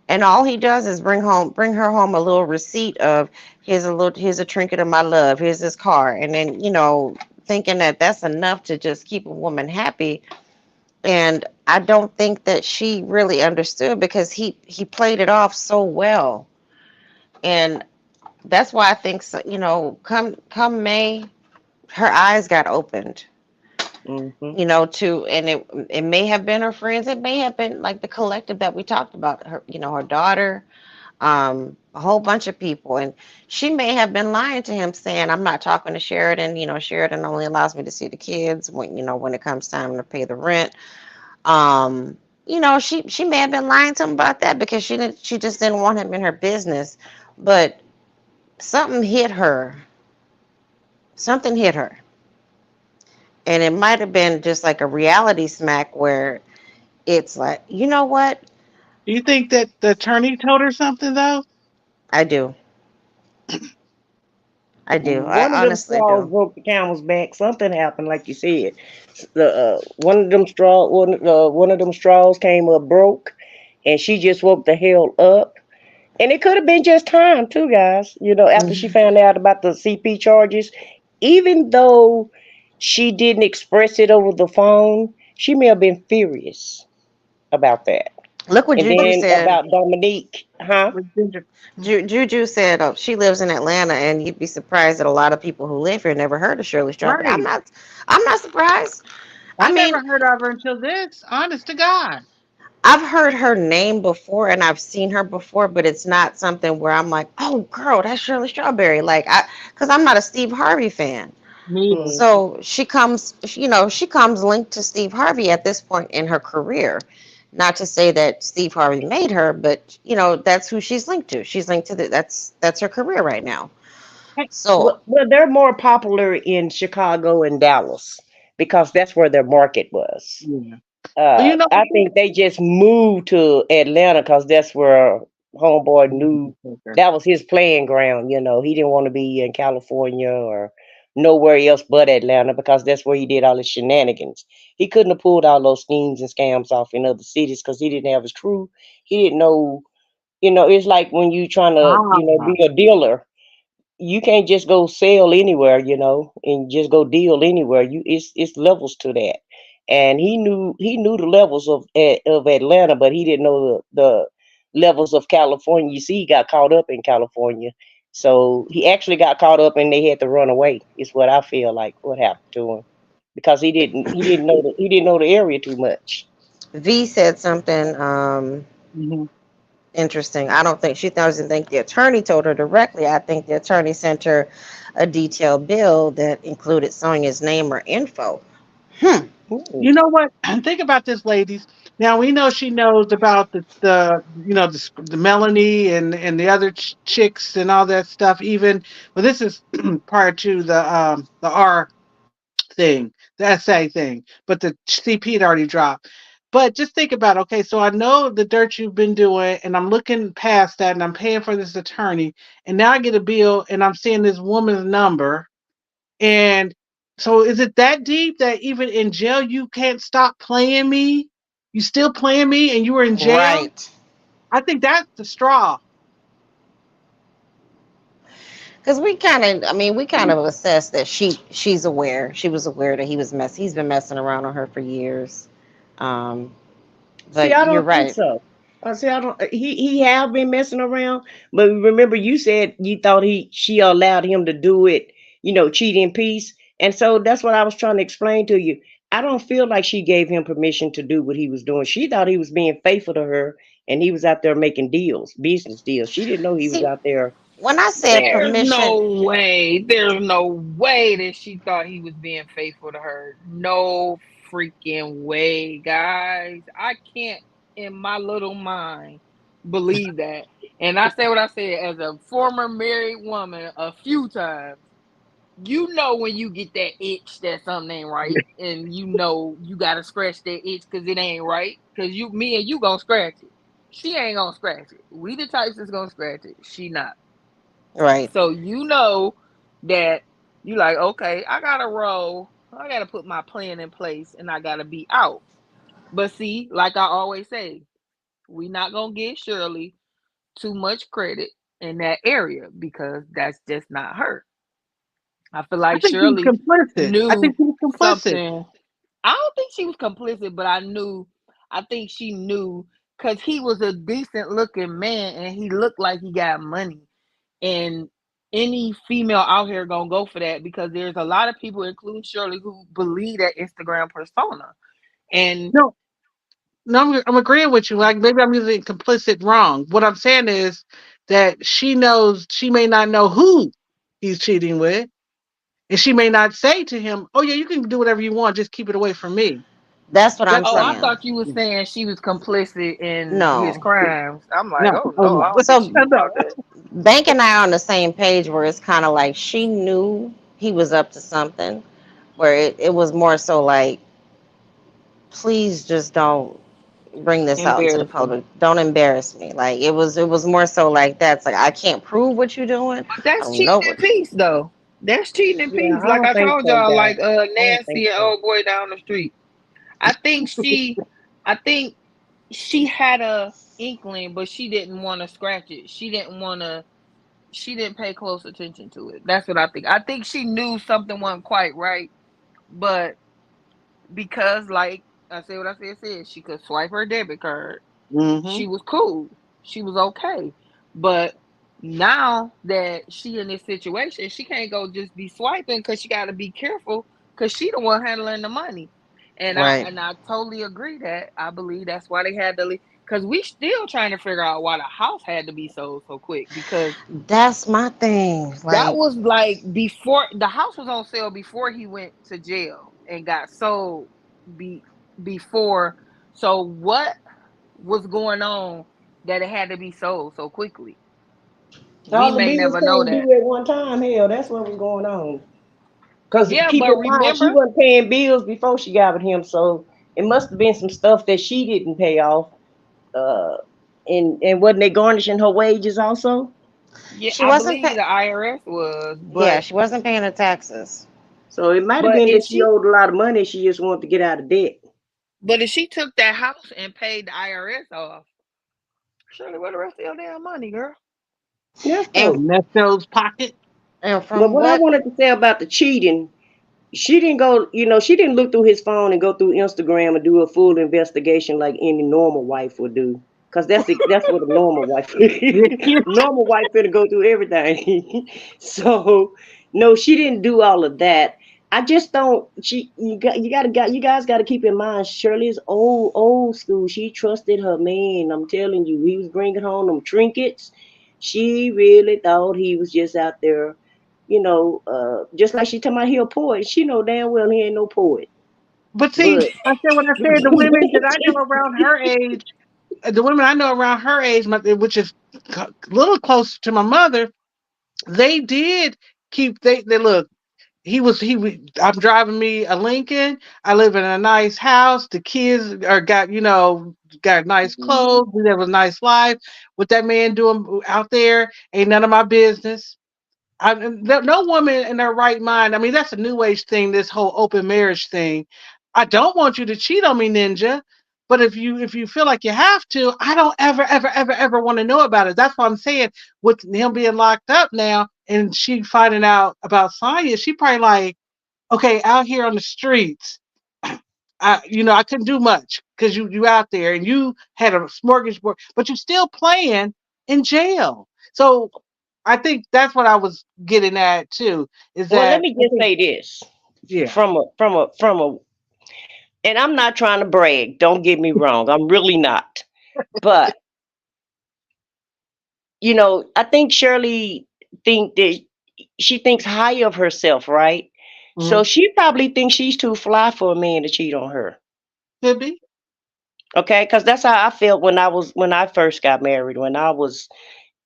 And all he does is bring her home a little receipt of here's a trinket of my love, here's this car, and then thinking that that's enough to just keep a woman happy. And I don't think that she really understood, because he played it off so well, and that's why I think so, come May, her eyes got opened, Mm-hmm. and it may have been her friends, it may have been like the collective that we talked about, her, her daughter, a whole bunch of people, and she may have been lying to him, saying, "I'm not talking to Sheridan. Sheridan only allows me to see the kids when it comes time to pay the rent." Um, she may have been lying to him about that because she just didn't want him in her business, but something hit her. Something hit her, and it might have been just like a reality smack where it's like, you know what? Do you think that the attorney told her something though? I do. I do. One of I them honestly straws do. broke the camel's back. Something happened, like you said. The one of them straws came up broke, and she just woke the hell up. And it could have been just time too, guys. After she Mhm. found out about the CP charges, even though she didn't express it over the phone, she may have been furious about that. Look what And Juju then said. about Dominique, huh? With Ginger. Juju said she lives in Atlanta, and you'd be surprised that a lot of people who live here never heard of Shirley Strawberry. I'm Right. not. I'm not surprised. I I never mean, heard of her until this. Honest to God. I've heard her name before, and I've seen her before, but it's not something where I'm like, "Oh, girl, that's Shirley Strawberry." Because I'm not a Steve Harvey fan. Me either. Mm. So she comes linked to Steve Harvey at this point in her career. Not to say that Steve Harvey made her, but that's who she's linked to. She's linked to that's her career right now. Hey, So Well, they're more popular in Chicago and Dallas because that's where their market was. yeah. Well, you know I think they just moved to Atlanta because that's where homeboy knew what? that was his playing ground. He didn't want to be in California or nowhere else but Atlanta because that's where he did all his shenanigans. He couldn't have pulled all those schemes and scams off in other cities because he didn't have his crew. He didn't know. It's like when you trying to, Ah, be a dealer, you can't just go sell anywhere, and just go deal anywhere. It's levels to that. And he knew the levels of Atlanta, but he didn't know the levels of California. You see, he got caught up in California. So he actually got caught up and they had to run away, is what I feel like what happened to him. Because he didn't know the area too much. V said something mhm. interesting. I don't think she doesn't think the attorney told her directly. I think the attorney sent her a detailed bill that included Sonia's name or info. Hmm. Ooh. You know what? Think about this, ladies. Now we know she knows about the Melanie and the other chicks and all that stuff. Even well, this is prior to the R thing, the SA thing, but the CP had already dropped. But just think about, okay, so I know the dirt you've been doing, and I'm looking past that, and I'm paying for this attorney, and now I get a bill, and I'm seeing this woman's number, and so is it that deep that even in jail you can't stop playing me? You still playing me, and you were in jail? Right. I think that's the straw. Because we kind of assessed that she's aware. She was aware that he's been messing around on her for years. Um, See, but I you're don't think right. so. I see. I don't. He have been messing around, but remember, you said you thought she allowed him to do it. Cheat in peace, and so that's what I was trying to explain to you. I don't feel like she gave him permission to do what he was doing. She thought he was being faithful to her, and he was out there making deals, business deals. She didn't know he was See, out there when I said playing. There's permission, no way. There's no way that she thought he was being faithful to her. No freaking way, guys. I can't, in my little mind, believe that. And I say what I said as a former married woman a few times. You know when you get that itch that something ain't right, and you know you gotta scratch that itch because it ain't right. Because me and you gonna scratch it. She ain't gonna scratch it. We the types that's gonna scratch it. She not. right? So you know that you like, okay, I gotta roll. I gotta put my plan in place and I gotta be out. But see, like I always say, we not gonna give Shirley too much credit in that area because that's just not her. I feel I like think he was Shirley complicit. I knew think he was complicit. something. I don't think she was complicit, but I think she knew because he was a decent looking man and he looked like he got money. And any female out here gonna go for that because there's a lot of people, including Shirley, who believe that Instagram persona. And No, no, I'm agreeing with you. Like maybe I'm using complicit wrong. What I'm saying is that she knows she may not know who he's cheating with, and she may not say to him, "Oh yeah, you can do whatever you want, just keep it away from me." That's what I'm That's oh, what. I saying. thought you were saying she was complicit in his No. crimes. I'm like, No, oh oh no, I no, don't think So she was no. about that. Bank and I are on the same page where it's kind of like she knew he was up to something, where it was more so like, please just don't bring this out into the Embarrassing. public. Don't embarrass me. Like it was more so like that. It's like I can't prove what you're doing. But I that's don't know cheating in what. peace, though. That's cheating in Yeah, peace. I Like don't I think told so, y'all, like guys. I don't think Nancy and so. old boy down the street. I think I think she had a inkling, but she didn't want to scratch it. She didn't pay close attention to it. That's what I think. I think she knew something wasn't quite right, but because, like I said, what I said, she could swipe her debit card. Mm-hmm. She was cool. She was okay. But now that she in this situation, she can't go just be swiping because she got to be careful because she the one handling the money. Right. And I totally agree that I believe that's why they had to leave. Because we still trying to figure out why the house had to be sold so quick because That's my thing. that Like was like before the house was on sale before he went to jail and got sold be before. So what was going on that it had to be sold so quickly? We All the may bills never know came that. due at one time. Hell, that's what was going on. Because Yeah, keep but in mind, she remember, wasn't paying bills before she got with him, so it must have been some stuff that she didn't pay off. Uh, and wasn't they garnishing her wages also? yeah, she I wasn't believe pay- the IRS was, yeah, she wasn't paying the taxes. So it might have but been if that she she owed a lot of money. She just wanted to get out of debt. but if she took that house and paid the IRS off, surely where the rest of your damn money, girl? Yes, And so. Ernesto's pocket. But from what I what wanted to say about the cheating, she didn't go, she didn't look through his phone and go through Instagram and do a full investigation like any normal wife would do. Cause that's what a normal wife. Normal wife finna go through everything. So no, she didn't do all of that. I just don't. You guys got to keep in mind. Shirley's old school. She trusted her man. I'm telling you, he was bringing home them trinkets. She really thought he was just out there, just like she talking about he a poet. She know damn well he ain't no poet. But see, But I said when I said the women that I know around her age, the women I know around her age, which is a little closer to my mother, they did keep they look. I'm driving me a Lincoln. I live in a nice house. The kids are got nice clothes. We have a nice life. What that man doing out there ain't none of my business. No woman in their right mind. I mean, that's a new age thing. This whole open marriage thing. I don't want you to cheat on me, Ninja. But if you feel like you have to, I don't ever want to know about it. That's what I'm saying. With him being locked up now, and she finding out about Sonya, she probably like, okay, out here on the streets, I couldn't do much because you out there and you had a smorgasbord, but you're still playing in jail. So I think that's what I was getting at too. Is well, let that me I just think say this yeah. from a, and I'm not trying to brag. Don't get me wrong. I'm really not. But I think Shirley think that she thinks high of herself, right? So Mhm. she probably thinks she's too fly for a man to cheat on her. Could be. Okay, because that's how I felt when I first got married. When I was,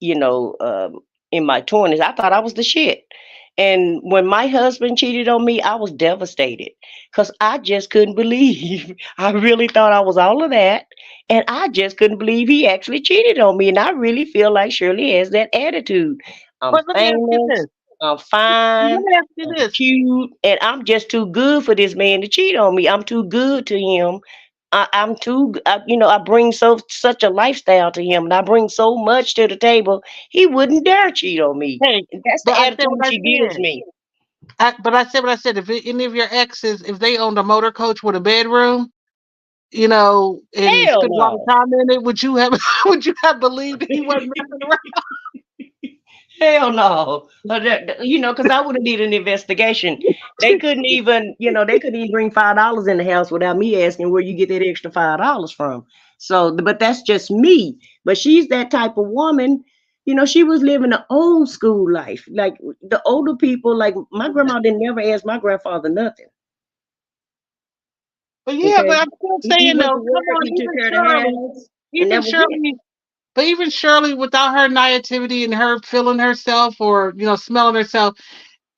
you know, in my 20s, I thought I was the shit. And when my husband cheated on me, I was devastated because I just couldn't believe. I really thought I was all of that, and I just couldn't believe he actually cheated on me. And I really feel like Shirley has that attitude. I'm But let me ask you famous, this. I'm Let fine, me ask you I'm this. cute, and I'm just too good for this man to cheat on me. I'm too good to him. I'm too, I bring such a lifestyle to him, and I bring so much to the table. He wouldn't dare cheat on me. Hey, And that's but the I said what attitude I she gives said. me. But I said what I said. If any of your exes, if they owned a motor coach with a bedroom, and Hell spent a lot of no. time in it, would you have would you have believed he wasn't messing around? Hell no. Because I would have needed an investigation. They couldn't even, they couldn't even bring $5 in the house without me asking where you get that extra $5 from. So, but that's just me. But she's that type of woman. She was living the old school life. Like the older people, like my grandma didn't never ask my grandfather nothing. But yeah, Okay. but I'm still He saying went though, to come work, on, he took care of the house, and Even that was it. Shirley, but even Shirley, without her naivety and her feeling herself or smelling herself,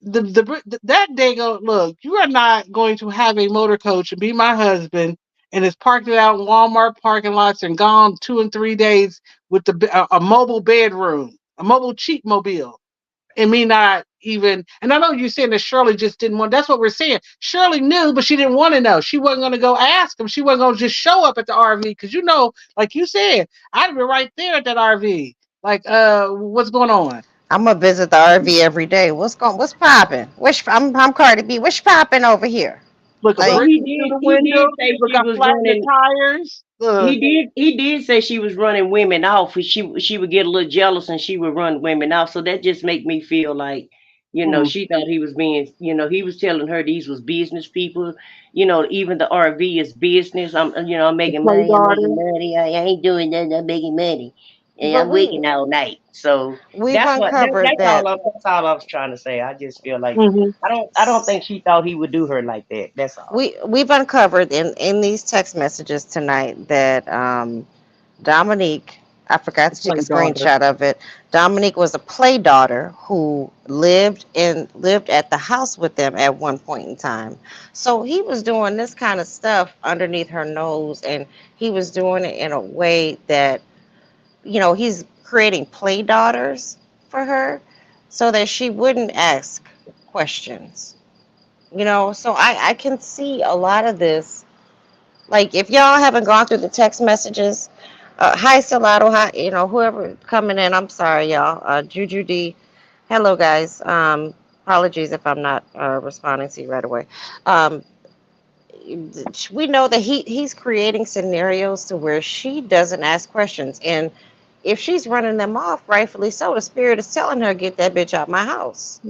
that day go look. You are not going to have a motor coach and be my husband and is parked out in Walmart parking lots and gone 2 and 3 days with a mobile bedroom, a mobile cheap mobile. And me not even, and I know you're saying that Shirley just didn't want. That's what we're saying. Shirley knew, but she didn't want to know. She wasn't going to go ask him. She wasn't going to just show up at the RV because like you said, I'd have been right there at that RV. Like, what's going on? I'm gonna visit the RV every day. What's popping? I'm Cardi B. What's popping over here? Look a Well, Like, brick through the he window. did say Look, she I was flattened the running. tires. Look, He did say she was running women off. She would get a little jealous and she would run women off. So that just make me feel like, mm, she thought he was being, he was telling her these was business people. Even the RV is business. I'm the making play money. I'm making daughter. money. I ain't doing nothing. I'm making money, and but I'm working all night. So we've that's uncovered that. that's all I was trying to say. I just feel like Hmm. I don't think she thought he would do her like that. That's all. We've uncovered in these text messages tonight that Dominique, I forgot The to take play a daughter. screenshot of it. Dominique was a play daughter who lived at the house with them at one point in time. So he was doing this kind of stuff underneath her nose, and he was doing it in a way that he's creating play daughters for her so that she wouldn't ask questions. So I can see a lot of this. Like, if y'all haven't gone through the text messages, hi Salato, hi, whoever coming in, I'm sorry, y'all. Juju D, hello guys. Apologies if I'm not responding to you right away. Um, we know that he's creating scenarios to where she doesn't ask questions, and if she's running them off, rightfully so, the spirit is telling her, get that bitch out my house.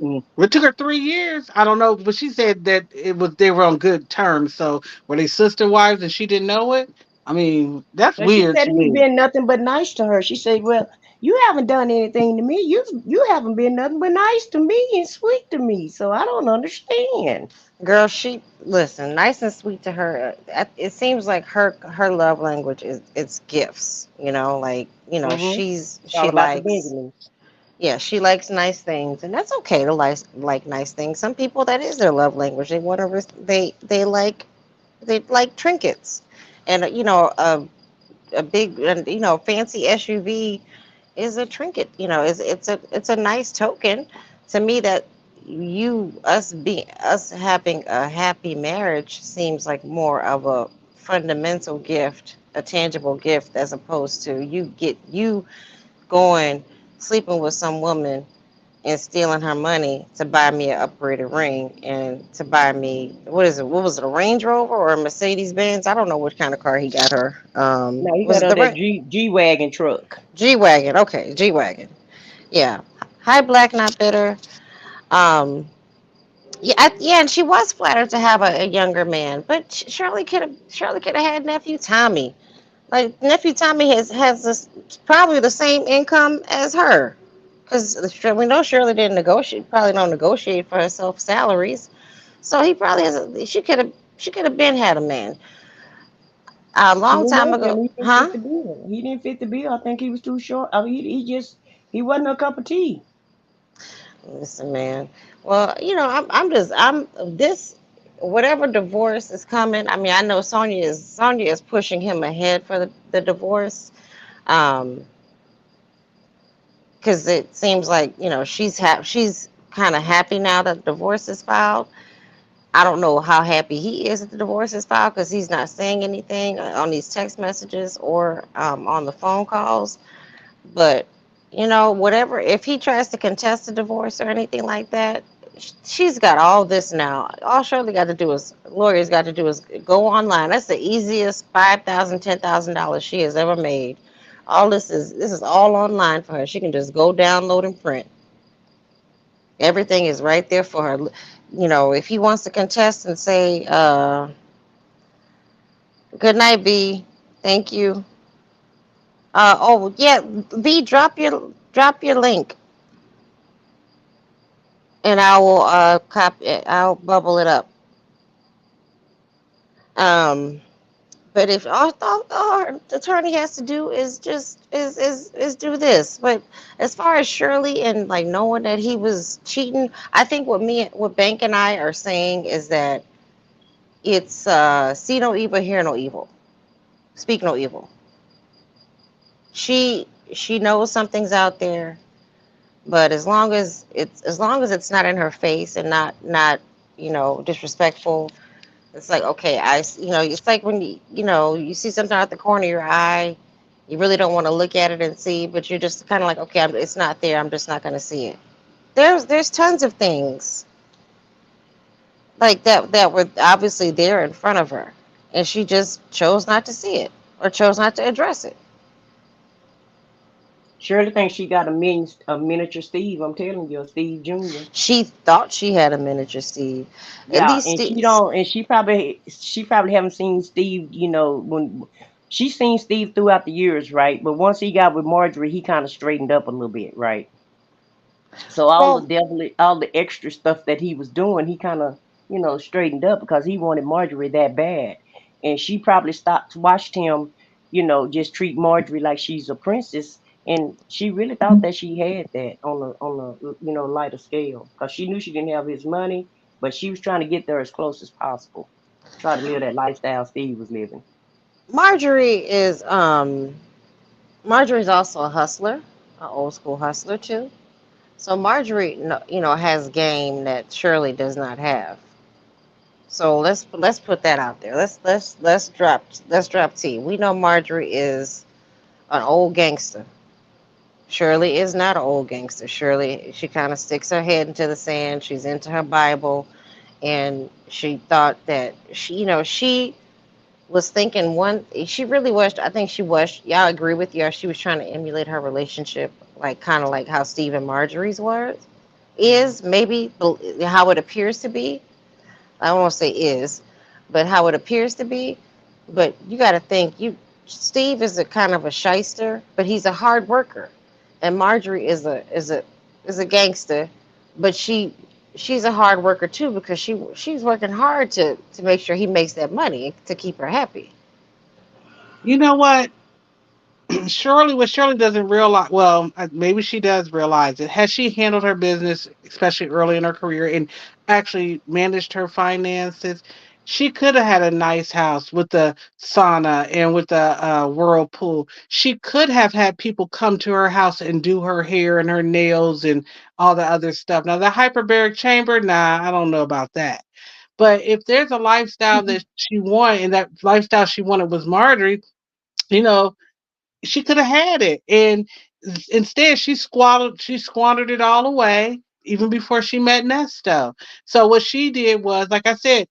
Mm. It took her 3 years. I don't know, but she said that they were on good terms. So were they sister wives and she didn't know it? I mean, that's But she weird said to he's me. been nothing but nice to her. She said, "Well, you haven't done anything to me. You haven't been nothing but nice to me and sweet to me. So I don't understand." Girl, she listen, nice and sweet to her. It seems like her love language is it's gifts. Like Mm-hmm. It's she all about the likes, Benjamins. yeah, she likes nice things, and that's okay to like nice things. Some people, that is their love language. They want to they like trinkets, and a big fancy SUV is a trinket. It's a nice token to me that us having a happy marriage seems like more of a fundamental gift, a tangible gift, as opposed to you going sleeping with some woman and stealing her money to buy me an upgraded ring and to buy me, what was it, a Range Rover or a Mercedes Benz? I don't know which kind of car he got her. No, he Was got it her the that G wagon truck. G wagon? Okay, G wagon. Yeah. Hi, Black Not Bitter. Um, yeah, yeah, and she was flattered to have a younger man, but Shirley could have had nephew Tommy. Like, nephew Tommy has this probably the same income as her, because we know Shirley didn't negotiate. Probably don't negotiate for herself salaries, so he probably has. She could have been had a man a She long didn't time like ago, him. He didn't huh? fit the bill. He didn't fit the bill. I think he was too short. I mean, he wasn't a cup of tea. Listen, man. Well, I'm this whatever divorce is coming. I mean, I know Sonia is pushing him ahead for the divorce. Um, because it seems like she's kind of happy now that the divorce is filed. I don't know how happy he is that the divorce is filed because he's not saying anything on these text messages or on the phone calls. But whatever, if he tries to contest the divorce or anything like that, she's got all this now. All Shirley got to do is lawyers got to do is go online. That's the easiest $5,000, $10,000 she has ever made. All this is all online for her. She can just go download and print. Everything is right there for her. You know, if he wants to contest and say, "Good night, B. Thank you." Oh yeah, B. Drop your link, and I will copy. I'll bubble it up. Um, but if all our attorney has to do is just is do this. But as far as Shirley and like knowing that he was cheating, I think what Bank and I are saying is that it's see no evil, hear no evil, speak no evil. She knows something's out there, but as long as it's not in her face and not disrespectful. It's like, okay, it's like when you see something out the corner of your eye, you really don't want to look at it and see, but you're just kind of like, okay, it's not there. I'm just not going to see it. There's tons of things like that were obviously there in front of her, and she just chose not to see it or chose not to address it. Shirley thinks she got a miniature Steve. I'm telling you, Steve Jr. She thought she had a miniature Steve. At Yeah, least and she Steve, don't, and she probably haven't seen Steve. When she's seen Steve throughout the years, right? But once he got with Marjorie, he kind of straightened up a little bit, right? So well, all the extra stuff that he was doing, he kind of, straightened up because he wanted Marjorie that bad. And she probably stopped, watched him, just treat Marjorie like she's a princess. And she really thought that she had that on a lighter scale because she knew she didn't have his money, but she was trying to get there as close as possible. Try to live that lifestyle Steve was living. Marjorie is Marjorie's also a hustler, an old school hustler too. So Marjorie, has game that Shirley does not have. So let's put that out there. Let's drop T. We know Marjorie is an old gangster. Shirley is not an old gangster. Shirley, she kind of sticks her head into the sand. She's into her Bible, and she thought that she was thinking one. She really was. I think she was. Y'all agree with you? She was trying to emulate her relationship, like kind of like how Steve and Marjorie's was. Is maybe how it appears to be. I don't want to say is, but how it appears to be. But you got to think, Steve is a kind of a shyster, but he's a hard worker, and Marjorie is a gangster, but she's a hard worker too because she's working hard to make sure he makes that money to keep her happy. You know what? Shirley, what Shirley doesn't realize, well, maybe she does realize it. Has she handled her business, especially early in her career, and actually managed her finances? She could have had a nice house with the sauna and with the whirlpool. She could have had people come to her house and do her hair and her nails and all the other stuff. Now, the hyperbaric chamber, nah, I don't know about that. But if there's a lifestyle that she wanted, and that lifestyle she wanted was Marjorie, you know, she could have had it, and instead she squandered it all away even before she met Nesto. So what she did was, like I said,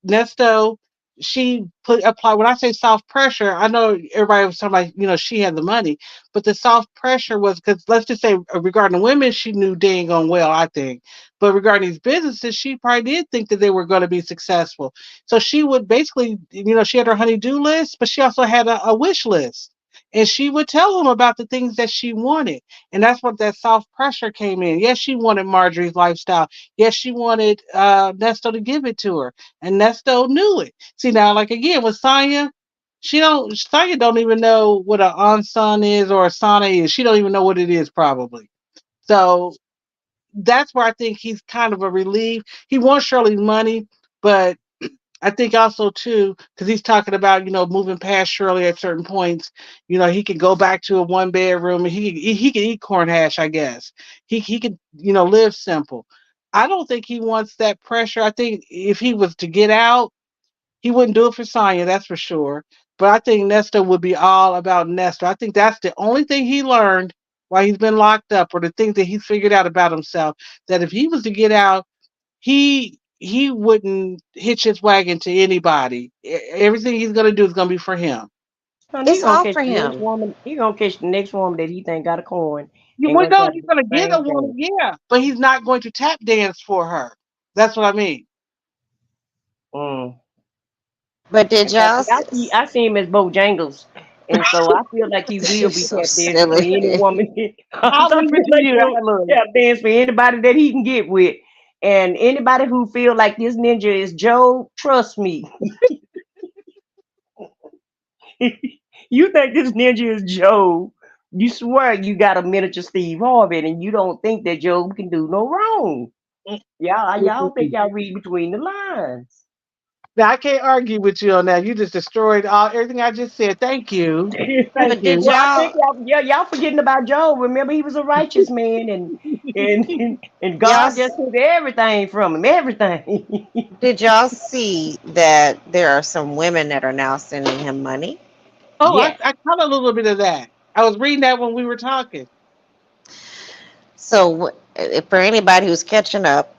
Nesto, she put apply. When I say soft pressure, I know everybody was talking about, she had the money, but the soft pressure was because, let's just say, regarding the women, she knew dang on well, I think. But regarding these businesses, she probably did think that they were going to be successful. So she would basically, she had her honey-do list, but she also had a wish list. And she would tell them about the things that she wanted. And that's what that soft pressure came in. Yes, she wanted Marjorie's lifestyle. Yes, she wanted Nesto to give it to her, and Nesto knew it. See now, like again with Sonya, Sonya don't even know what an onsen is or a sauna is. She don't even know what it is probably. So that's where I think he's kind of a relief. He wants Shirley's money, but I think also too, because he's talking about, moving past Shirley at certain points. He could go back to a one bedroom and he can eat corn hash, I guess. He could, live simple. I don't think he wants that pressure. I think if he was to get out, he wouldn't do it for Sonya, that's for sure. But I think Nestor would be all about Nestor. I think that's the only thing he learned while he's been locked up, or the things that he's figured out about himself. That if he was to get out, he wouldn't hitch his wagon to anybody. Everything he's gonna do is gonna be for him. Honey, he It's gonna all catch for the next him. woman. He gonna catch the next woman that he think got a coin You and well, gonna no, try to he's do gonna the get a same woman, thing. yeah, but he's not going to tap dance for her. That's what I mean. Mm. But did I y'all? see, I see, I see him as Bojangles, and so I feel like he will You're be so tap dancing for silly. any woman. I I'll feel leave it to like you, he'll Hallelujah. tap dance for anybody that he can get with, and anybody who feel like this ninja is Joe. Trust me, you think this ninja is Joe. You swear you got a miniature Steve Harvey, and you don't think that Joe can do no wrong. Y'all think y'all read between the lines. Now I can't argue with you on that. You just destroyed all everything I just said. Thank you. Thank But did you. Well, I think y'all? y'all forgetting about Job. Remember, he was a righteous man, and Y'all? God just took everything from him, everything. Did y'all see that there are some women that are now sending him money? Oh, I, Yes. I caught a little bit of that. I was reading that when we were talking. So, for anybody who's catching up,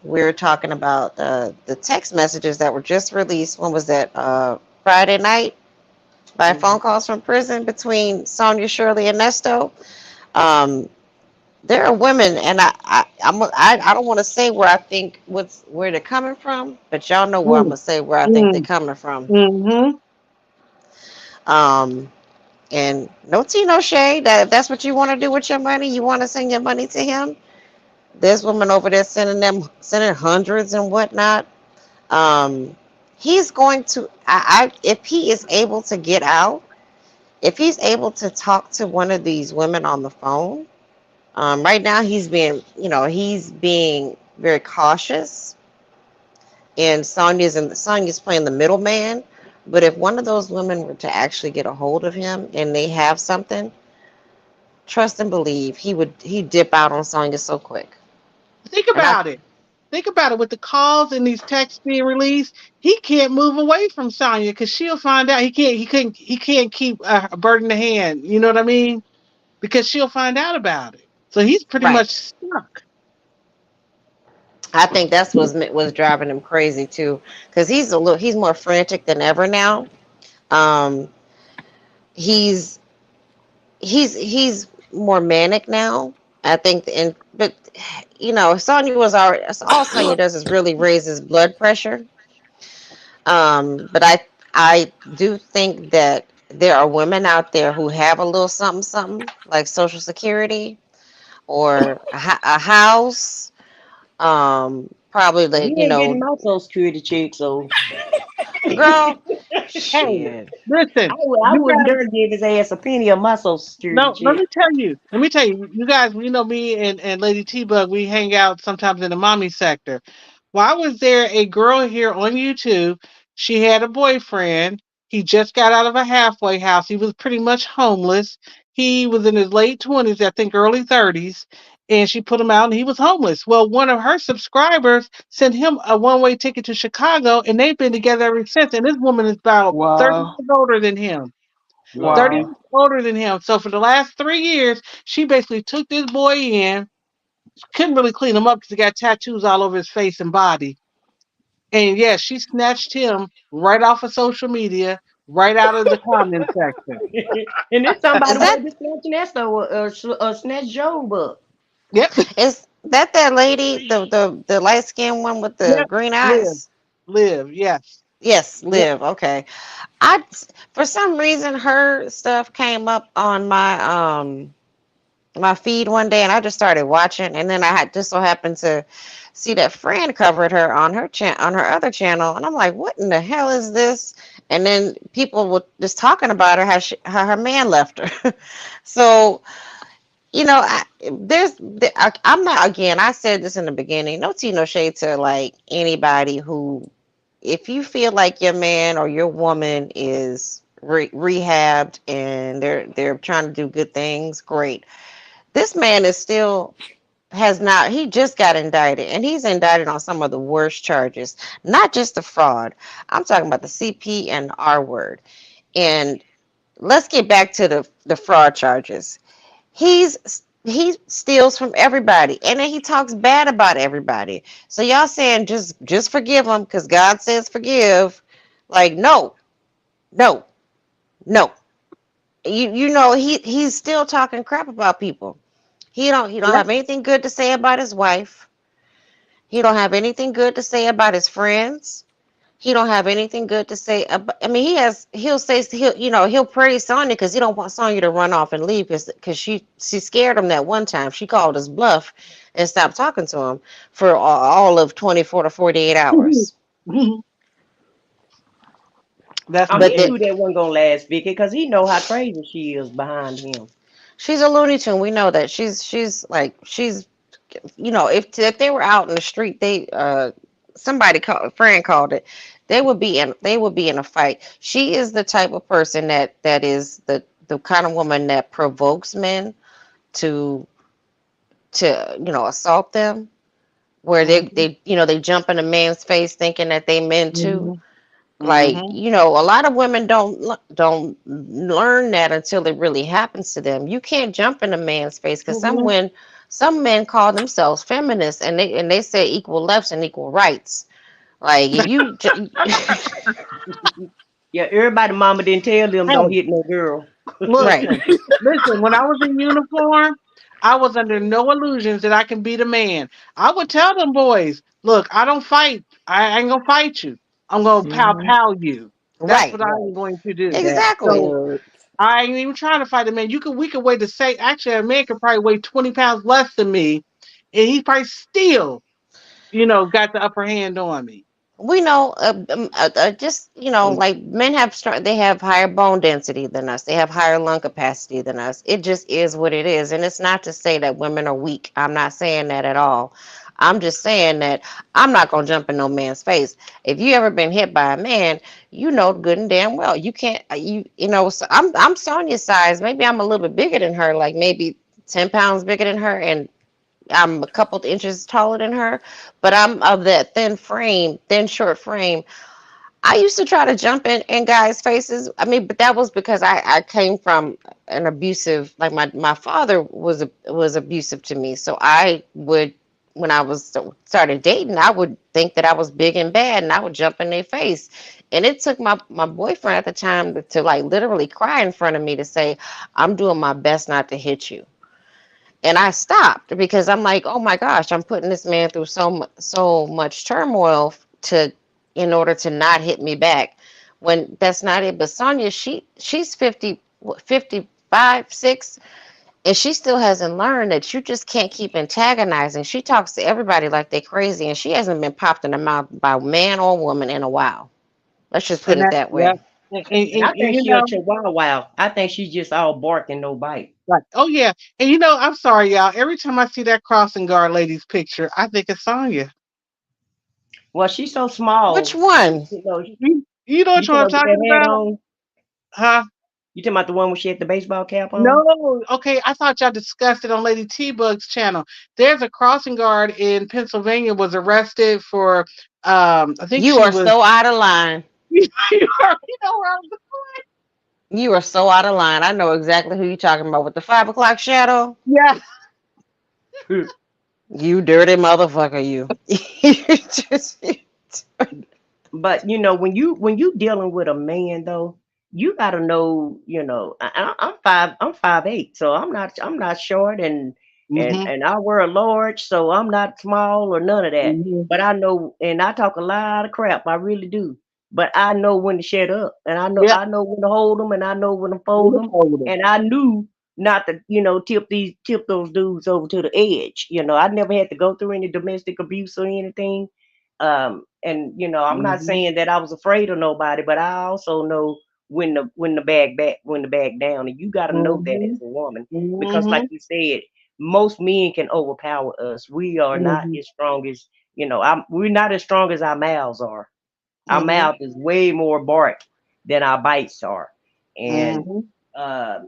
we're talking about the text messages that were just released. When was that? Friday night by phone Mhm. calls from prison between Sonia, Shirley, and Ernesto. Um, there are women, and I don't want to say where I think where they're coming from, but y'all know where I'm Mm, gonna say where I think they're mm, coming from. mm-hmm. Um, and no tea, no shade. That if that's what you want to do with your money, you want to send your money to him. There's women over there sending hundreds and whatnot. Um, he's going to. If he is able to get out, if he's able to talk to one of these women on the phone. Right now, he's being very cautious, and Sonya's playing the middleman. But if one of those women were to actually get a hold of him and they have something, trust and believe he'd dip out on Sonya so quick. Think And I about it. Think about it. With the calls and these texts being released, he can't move away from Sonya because she'll find out. He can't. He couldn't. He can't keep a bird in the hand. You know what I mean? Because she'll find out about it. So he's pretty right, much stuck. I think that's was driving him crazy too, because he's more frantic than ever now. Um, he's he's more manic now. I think, and but Sonya was already all Sonya does is really raise his blood pressure. But I do think that there are women out there who have a little something something like Social Security or a house. Probably Well, like he ain't getting my Social Security check, so girl, Hey, shit. listen. I You wouldn't guys. dare give his ass a penny of my Social Security No, let check. me tell you. Let me tell you. You guys, you know me and Lady T Bug. We hang out sometimes in the mommy sector. Why was there a girl here on YouTube? She had a boyfriend. He just got out of a halfway house. He was pretty much homeless. He was in his late 20s, I think early 30s, and she put him out and he was homeless. Well, one of her subscribers sent him a one-way ticket to Chicago and they've been together ever since. And this woman is about 30 Wow. years older than him. 30 Wow. years older than him. So for the last 3 years, she basically took this boy in, couldn't really clean him up because he got tattoos all over his face and body. And yeah, she snatched him right off of social media, right out of the comment section. And then somebody Is wanted that to snatch Nesta or snatch Job up. Yep, is that lady, the light skinned one with the yep, green live, eyes? live, yes. Yes, Yep. Liv. Okay. I for some reason her stuff came up on my feed one day, and I just started watching, and then I had just so happened to see that Fran covered her on her other channel, and I'm like, what in the hell is this? And then people were just talking about her how her man left her. So I'm not, again, I said this in the beginning, no tea, no shade to like anybody who, if you feel like your man or your woman is rehabbed and they're trying to do good things, great. This man is still has not he just got indicted, and he's indicted on some of the worst charges, not just the fraud. I'm talking about the CP and the R word. And let's get back to the fraud charges. He steals from everybody, and then he talks bad about everybody. So y'all saying just forgive him because God says forgive. Like, no, no. No, you know he's still talking crap about people. He don't Yep. have anything good to say about his wife. He don't have anything good to say about his friends. He don't have anything good to say. I mean, he'll praise Sonya because he don't want Sonya to run off and leave because she scared him that one time. She called his bluff and stopped talking to him for all of 24 to 48 hours. That's Oh, But he it. knew that wasn't gonna last, Vicky, because he know how crazy she is behind him. she's a Looney Tune. We know that she's if they were out in the street, somebody called a friend called it. They would be in a fight. She is the type of person that is the kind of woman that provokes men to assault them, where Mm-hmm. they jump in a man's face thinking that they men too. Mm-hmm. Like, Mm-hmm. a lot of women don't learn that until it really happens to them. You can't jump in a man's face because some men call themselves feminists and they say equal lefts and equal rights. Like Yeah, everybody mama didn't tell them don't Hey, hit no girl. look, right, listen, when I was in uniform, I was under no illusions that I can beat a man. I would tell them boys, look, I don't fight. I ain't gonna fight you. I'm gonna pow Mm-hmm. pow you. That's right, what I'm Right. going to do. That exactly. part. So I ain't even trying to fight a man. We could weigh the same. Actually, a man could probably weigh 20 pounds less than me, and he probably still, got the upper hand on me. We know, just like men they have higher bone density than us. They have higher lung capacity than us. It just is what it is, and it's not to say that women are weak. I'm not saying that at all. I'm just saying that I'm not gonna jump in no man's face. If you ever been hit by a man, you know good and damn well you can't. So I'm Sonia's size. Maybe I'm a little bit bigger than her, like maybe 10 pounds bigger than her, and I'm a couple inches taller than her, but I'm of that thin, short frame. I used to try to jump in guys' faces. I mean, but that was because I came from an abusive, like my father was abusive to me. So I would, when I was started dating, I would think that I was big and bad, and I would jump in their face. And it took my boyfriend at the time to like literally cry in front of me to say, "I'm doing my best not to hit you." And I stopped because I'm like, oh my gosh, I'm putting this man through so much turmoil to in order to not hit me back, when that's not it. But Sonia, she's 50, 55, 6, and she still hasn't learned that you just can't keep antagonizing. She talks to everybody like they crazy, and she hasn't been popped in the mouth by man or woman in a while. Let's just put And it that, that yeah. way. And I think she a chihuahua. I think she's just all bark and no bite. Right. Oh yeah. And I'm sorry, y'all. Every time I see that crossing guard lady's picture, I think it's Sonya. Well, she's so Which small. one? You know, You know you what talking I'm about with talking that hat about? on? Huh? You talking about the one where she had the baseball cap on? No. Okay, I thought y'all discussed it on Lady T Bug's channel. There's a crossing guard in Pennsylvania was arrested for I think You she are was so out of line. you know where I'm You are so out of line. I know exactly who you're talking about with the 5 o'clock shadow. yeah. You dirty motherfucker, you. You just, But when you dealing with a man though, you gotta know. I'm 5'8", so I'm not short, and Mm-hmm. and I wear a large, so I'm not small or none of that. Mm-hmm. But I know, and I talk a lot of crap. I really do. But I know when to shut up, and I know Yeah. I know when to hold them, and I know when to fold Really them, told her. and I knew not to tip those dudes over to the edge. I never had to go through any domestic abuse or anything. And I'm not Mm-hmm. saying that I was afraid of nobody, but I also know when to back down, and you got to know that Mm-hmm. as a woman, because like Mm-hmm. you said, most men can overpower us. We are not Mm-hmm. as strong as we're not as strong as our mouths are. Our Mm-hmm. mouth is way more bark than our bites are, and Mm-hmm.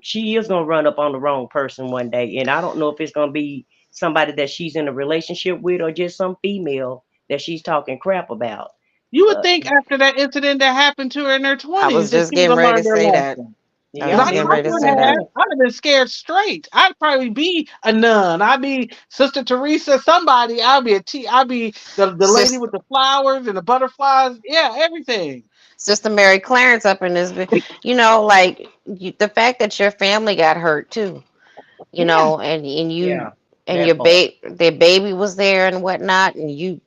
she is gonna run up on the wrong person one day, and I don't know if it's gonna be somebody that she's in a relationship with or just some female that she's talking crap about. You would Uh, think after that incident that happened to her in her I 20s was that just she would getting have ready to learned her say that. lesson. I Because was yeah, I getting know I ready to would say have. that. yeah. I'd have been scared straight. I'd probably be a nun. I'd be Sister Teresa, somebody. I'd be the lady Sis, with the flowers and the butterflies. Yeah, everything. Sister Mary Clarence up in this, like the fact that your family got hurt too, Yeah. and you Yeah, and that part. their baby was there and whatnot, and you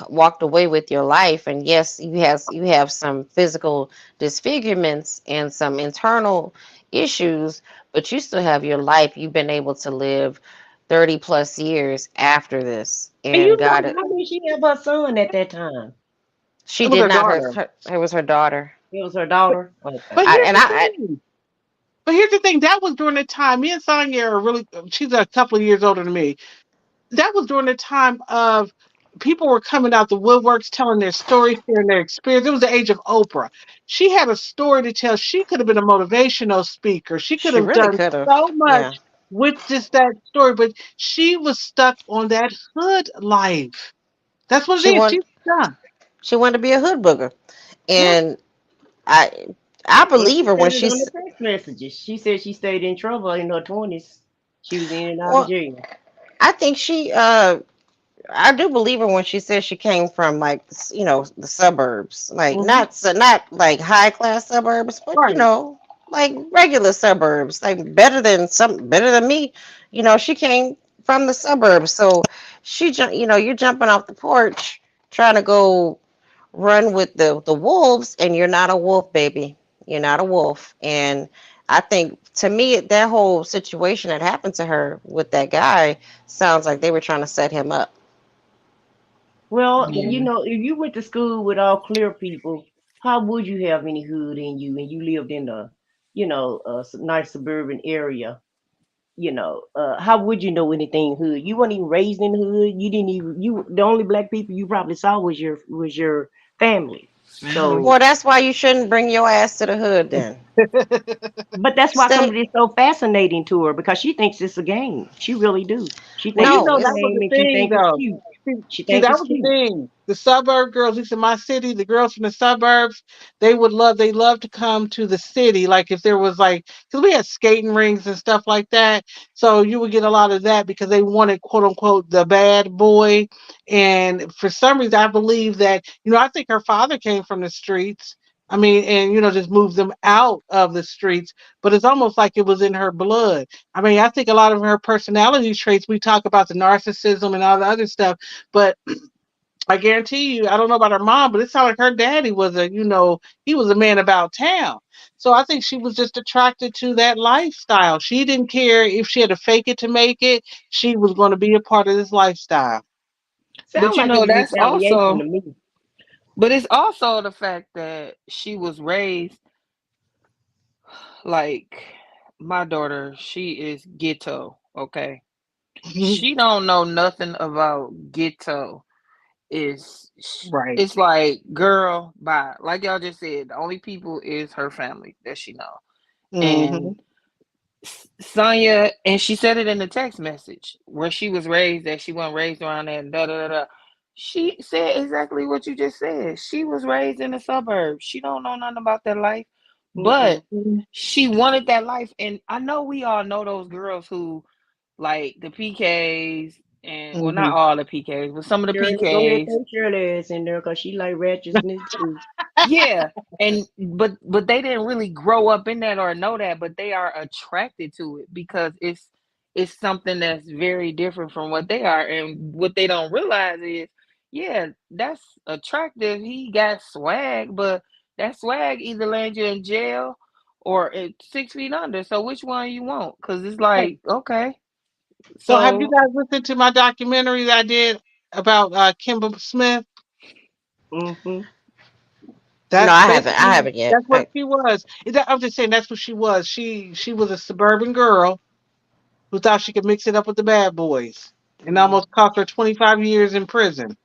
walked away with your life, and yes, you have some physical disfigurements and some internal issues, but you still have your life. You've been able to live 30 plus years after this, And and you know God, how did she have her son at that time? she It was did her not have daughter. it was her daughter. It was her daughter. Okay. But I here's and the I thing. But here's the thing. That was during the time. Me and Sonia are really. She's a couple of years older than me. That was during the time of people were coming out the woodworks, telling their stories, sharing their experience. It was the age of Oprah. She had a story to tell. She could have been a motivational speaker. She could she have really done could have. so Yeah, much with just that story, but she was stuck on that hood life. That's what she it is. wanted She's stuck. she wanted to be a hood booger, Yeah. and I I Well, believe she her when said it on she's the text messages. She said she stayed in trouble in her 20s. She was in and out of well. jail. I think I do believe her when she says she came from like the suburbs, like Hmm. not like high class suburbs, but Right. like regular suburbs, like better than me. She came from the suburbs, so you're jumping off the porch trying to go run with the wolves, and you're not a wolf, baby. You're not a wolf, and I think to me that whole situation that happened to her with that guy sounds like they were trying to set him up. Well, Yeah. if you went to school with all clear people, how would you have any hood in you and you lived in a nice suburban area? How would you know anything hood? You weren't even raised in the hood. You didn't even the only black people you probably saw was your family. Family. So, Well, that's why you shouldn't bring your ass to the hood then. but that's why some of Stay. it's so fascinating to her because she thinks it's a game. She really do. She Well, think you it's No, know, a that it's was game the and she thing, think it's though. cute. See, She see, think that it's was the cute. thing. The suburb girls, at least in my city, the girls from the suburbs, they love to come to the city. Like if there was like, because we had skating rinks and stuff like that. So you would get a lot of that because they wanted, quote unquote, the bad boy. And for some reason, I believe that, I think her father came from the streets. I mean, and, just moved them out of the streets, but it's almost like it was in her blood. I mean, I think a lot of her personality traits, we talk about the narcissism and all the other stuff, but I guarantee you, I don't know about her mom, but it sounded like her daddy he was a man about town. So I think she was just attracted to that lifestyle. She didn't care if she had to fake it to make it. She was going to be a part of this lifestyle. Sound But like it's that's retaliation also, to me. but it's also the fact that she was raised like my daughter. She is ghetto. Okay, she don't know nothing about ghetto. Is Right. It's like, girl, bye. Like y'all just said, the only people is her family that she know. Hmm. And Sonya, and she said it in the text message where she was raised, that she wasn't raised around that and da da da da. She said exactly what you just said. She was raised in the suburbs. She don't know nothing about that life, but Mm-mm. she wanted that life. And I know we all know those girls who, like the PKs, and well, not Hmm. all the PKs, but some of the Shirley, go ahead, PKs. throw Shirley ass in there because she like righteousness too. Yeah, and but they didn't really grow up in that or know that, but they are attracted to it because it's something that's very different from what they are, and what they don't realize is, yeah, that's attractive. He got swag, but that swag either lands you in jail or it's 6 feet under. So which one you want? Because it's Hey, like, okay, so have you so guys listened to my documentary that I did about Kimber Smith? Mm-hmm. no, That's I haven't. I basically haven't yet. that's what she was. I'm just saying that's what she was. She was a suburban girl who thought she could mix it up with the bad boys, and Mm-hmm. almost cost her 25 years in prison.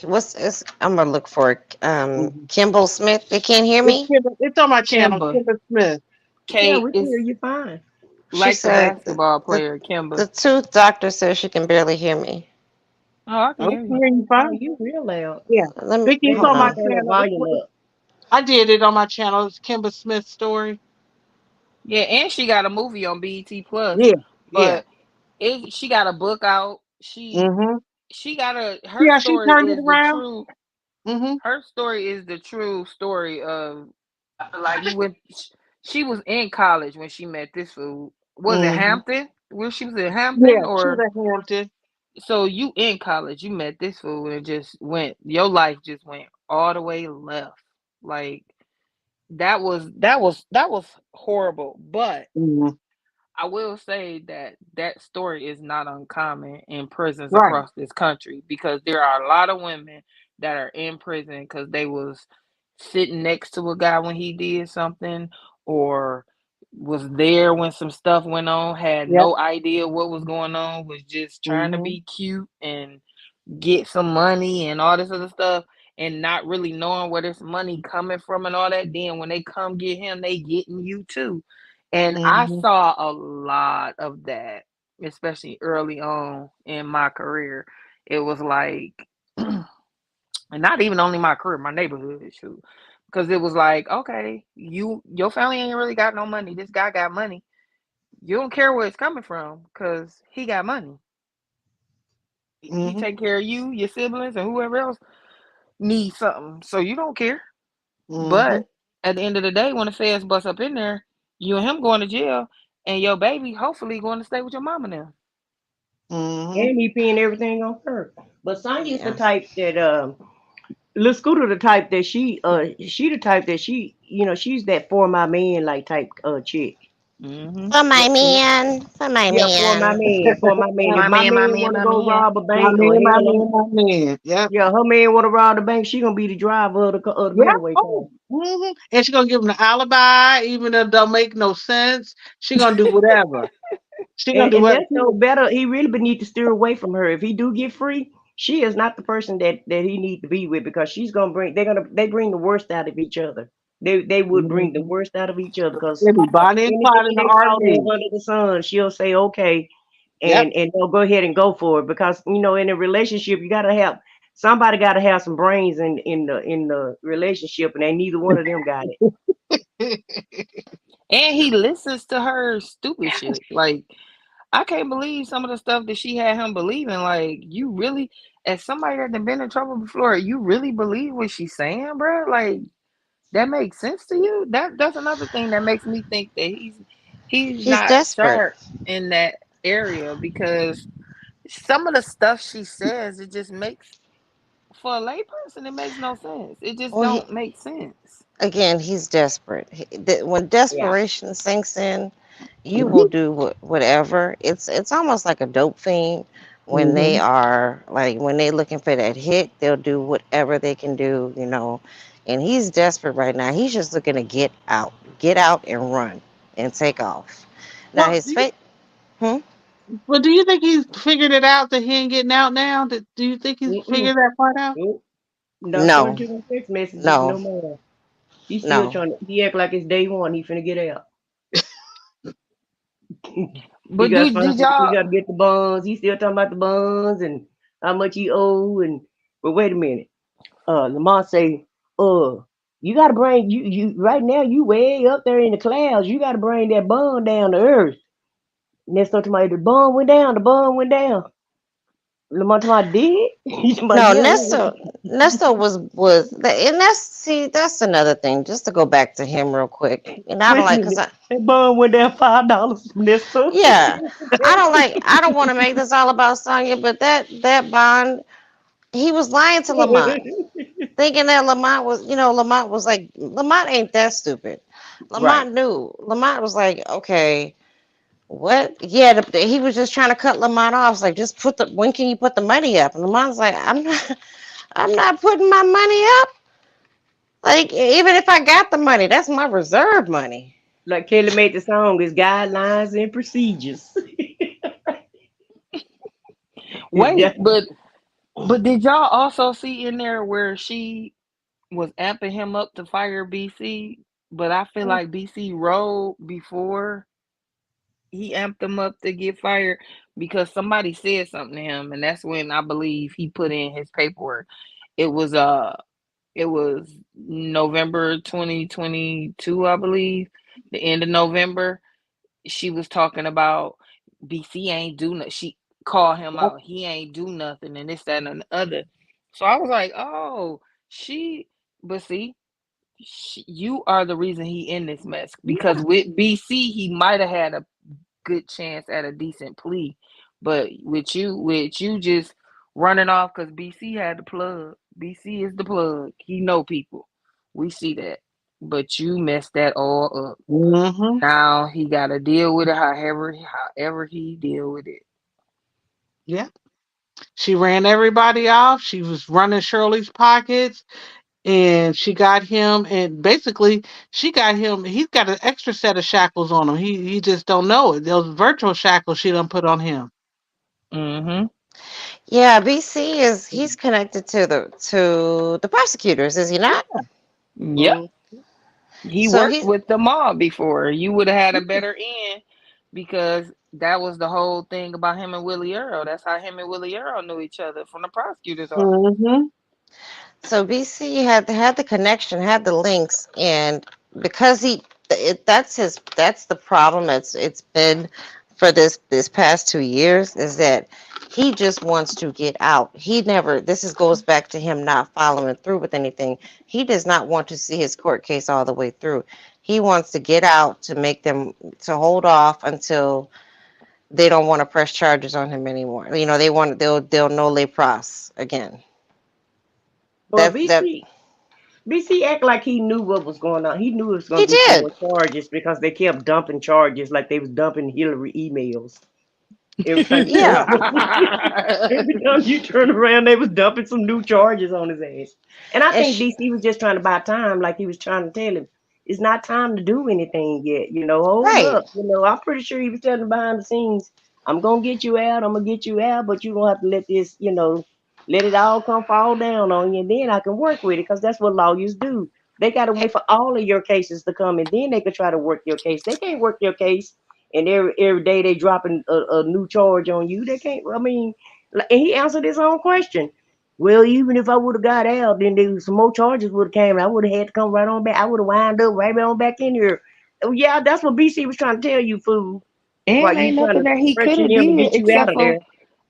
What's this? I'm gonna look for Mm-hmm. Kimball Smith. They can't hear me. It's on my channel, Kimber, Kimber Smith. Yeah, Kate we can is hear you fine. She like the said basketball the player, the Kimber. tooth doctor says she can barely hear me. Oh, I can Oh, hear I can you. hear you Oh, fine. you real loud. Yeah, Let me Vicky, it's Maybe on hold you my can on. turn that channel. volume up. I did it on my channel. It's Kimber Smith's story. Yeah, and she got a movie on BET Plus, Yeah, yeah. but she got a book out. Mm-hmm. She got her Yeah, she story turned it is the around. true. Mm-hmm. Her story is the true story of you went. She was in college when she met this fool. Was it Mm-hmm. Hampton? Where she was in Hampton, Yeah, she was or at Hampton. so you in college? You met this fool and it just went. Your life just went all the way left. Like that was horrible. But Mm-hmm. I will say that that story is not uncommon in prisons Right. across this country because there are a lot of women that are in prison because they was sitting next to a guy when he did something or was there when some stuff went on, had Yep. no idea what was going on, was just trying to Mm-hmm. be cute and get some money and all this other stuff and not really knowing where this money coming from and all that. Then when they come get him, they getting you too. And I Mm-hmm. saw a lot of that, especially early on in my career. It was like, and not even only my career, my neighborhood issue. Because it was like, okay, your family ain't really got no money. This guy got money. You don't care where it's coming from because he got money. He Mm-hmm. take care of you, your siblings, and whoever else needs something. So you don't care. Mm-hmm. But at the end of the day, when the feds bust up in there, you and him going to jail, and your baby hopefully going to stay with your mama now. Mm-hmm. And he paying everything on her. But Sonia's the Yeah. type that Lil Scooter the type that she the type that she's that for my man like type chick. Mm-hmm. For Yeah, my man. For my yeah, for my man. man, for my man. If My my man, my man man, wanna my go man. rob a My bank or man, my hell, man, my man. Yep. yeah, her man wanna rob the bank, she gonna be the driver of the Yep. getaway car. Oh. Mm-hmm. And she gonna give him the alibi, even if it don't make no sense. She gonna do whatever. She gonna do And whatever. that's no better. He really would need to steer away from her. If he do get free, she is not the person that he need to be with because she's gonna bring. They bring the worst out of each other. They would bring the Mm-hmm. worst out of each other because They be Bonnie and anything Clyde in the they saw there RV. under the sun, she'll say okay, Yep. and they'll go ahead and go for it because in a relationship you gotta have somebody gotta have some brains in the relationship, and they neither one of them got it. And he listens to her stupid shit. Like, I can't believe some of the stuff that she had him believing. Like, you really, as somebody that done been in trouble before, you really believe what she's saying, bro? Like, that makes sense to you? That's another thing that makes me think that he's He's not desperate. sharp in that area because some of the stuff she says, it just makes for a layperson, it makes no sense. It just Well, don't make sense. again, he's desperate. When Yeah. desperation sinks in, you will do whatever. It's almost like a dope fiend. When they Mm-hmm. are like when they're looking for that hit, they'll do whatever they can do. And he's desperate right now. He's just looking to get out and run and take off. Now Well, his fate. Hmm? do you think he's figured it out that he ain't getting out now? Do you think he's Mm-mm. figured that part out? Nope. Not according No, to them text messages no, no more. He's still no. trying to. He act like it's day one. He finna get out. He But got to do find. did He y'all got to get the bonds. He's still talking about the bonds and how much he owe. And but wait a minute. Lamont say, you got to bring you right now. You way up there in the clouds. You got to bring that bond down to earth. Next time somebody the bond went down. The bond went down. Lamont talking about did. He's talking about No, yeah. Nesto and that's another thing. Just to go back to him real quick, and I don't Wait a like because minute. That bond went down $5 from this too. yeah, I don't want to make this all about Sonya, but that bond, he was lying to Lamont, thinking that Lamont was like, Lamont ain't that stupid. Right. Lamont knew. Lamont was like, okay, what? Yeah, he was just trying to cut Lamont off. It's like, just when can you put the money up? And Lamont's like, I'm not putting my money up. Like, even if I got the money, that's my reserve money. Like Kelly made the song, it's guidelines and procedures. It's wait, got but did y'all also see in there where she was amping him up to fire BC? But I feel like BC rolled before he amped him up to get fired because somebody said something to him, and that's when I believe he put in his paperwork. It was it was November 2022, I believe, the end of November. She was talking about BC ain't do nothing. She called him Yep. out. He ain't do nothing, and this, that, and the other. So I was like, oh. She, but see, you are the reason he in this mess because Yeah. with BC he might have had a good chance at a decent plea, but with you just running off because BC had the plug. BC is the plug. He know people. We see that, but you messed that all up. Mm-hmm. Now he got to deal with it however he deal with it. Yeah. She ran everybody off. She was running Shirley's pockets, and she got him. And basically, she got him. He's got an extra set of shackles on him. He just don't know it. Those virtual shackles she done put on him. Mm-hmm. Yeah, BC is he's connected to the prosecutors, is he not? Yep. Mm. He So worked he with the mob before. You would have had a better end because that was the whole thing about him and Willie Earl. That's how him and Willie Earl knew each other from the prosecutor's office. Mm-hmm. so BC had the connection, had the links, and because that's the problem. It's been for this past 2 years is that he just wants to get out. He never. Goes back to him not following through with anything. He does not want to see his court case all the way through. He wants to get out to make them to hold off until they don't want to press charges on him anymore. They'll no lay pros again. Well, That BC act like he knew what was going on. He knew it was he going to be some did. more charges because they kept dumping charges like they was dumping Hillary emails. Every time you Yeah. every time you turn around, they was dumping some new charges on his ass. And I And think sh DC was just trying to buy time, like he was trying to tell him, it's not time to do anything yet. Hold right. up. I'm pretty sure he was telling him behind the scenes, I'm gonna get you out, I'm gonna get you out, but you're gonna have to let this, let it all come fall down on you, and then I can work with it, because that's what lawyers do. They gotta Eh, wait for all of your cases to come, and then they can try to work your case. They can't work your case and every day they dropping a new charge on you. They can't. I mean, and he answered his own question. Well, even if I would have got out, then there was some more charges would have came. I would have had to come right on back. I would have wound up right on back in here. Oh, yeah, that's what BC was trying to tell you, fool. And While you ain't trying nothing to that he could pressure have him to did get you out except of for there,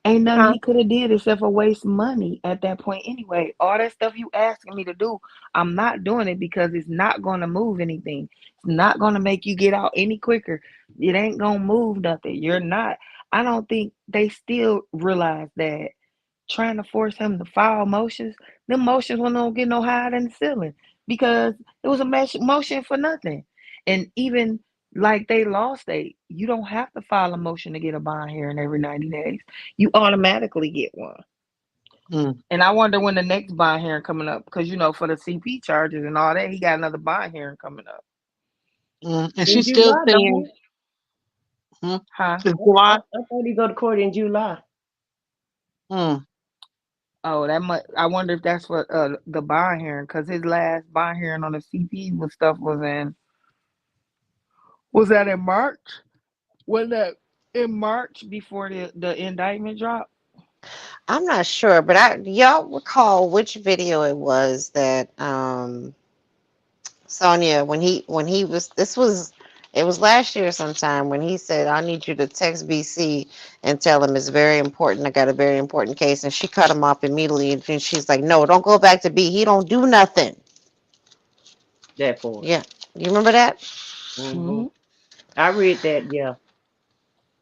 ain't nothing huh? he could have did except for waste money at that point anyway. All that stuff you asking me to do, I'm not doing it because it's not gonna move anything. It's not gonna make you get out any quicker. It ain't gonna move nothing. You're not. I don't think they still realize that trying to force him to file motions, them motions will not get no higher than the ceiling because it was a motion for nothing. And even like they lost state, you don't have to file a motion to get a bond hearing every 90 days. You automatically get one. Mm. And I wonder when the next bond hearing coming up because for the CP charges and all that, he got another bond hearing coming up. Mm. And In she's still July, don't saying, he? mm, Huh? it's I, July. I thought he go to court in July. Mm. Oh, that might. I wonder if that's what the bond hearing because his last bond hearing on the CP was stuff was that in March? Was that in March before the indictment dropped? I'm not sure, but I y'all recall which video it was that Sonia when he was this was it was last year sometime when he said I need you to text BC and tell him it's very important. I got a very important case, and she cut him off immediately, and then she's like, "No, don't go back to B. He don't do nothing." That part. Yeah, you remember that? Hmm. Hmm. I read that. Yeah.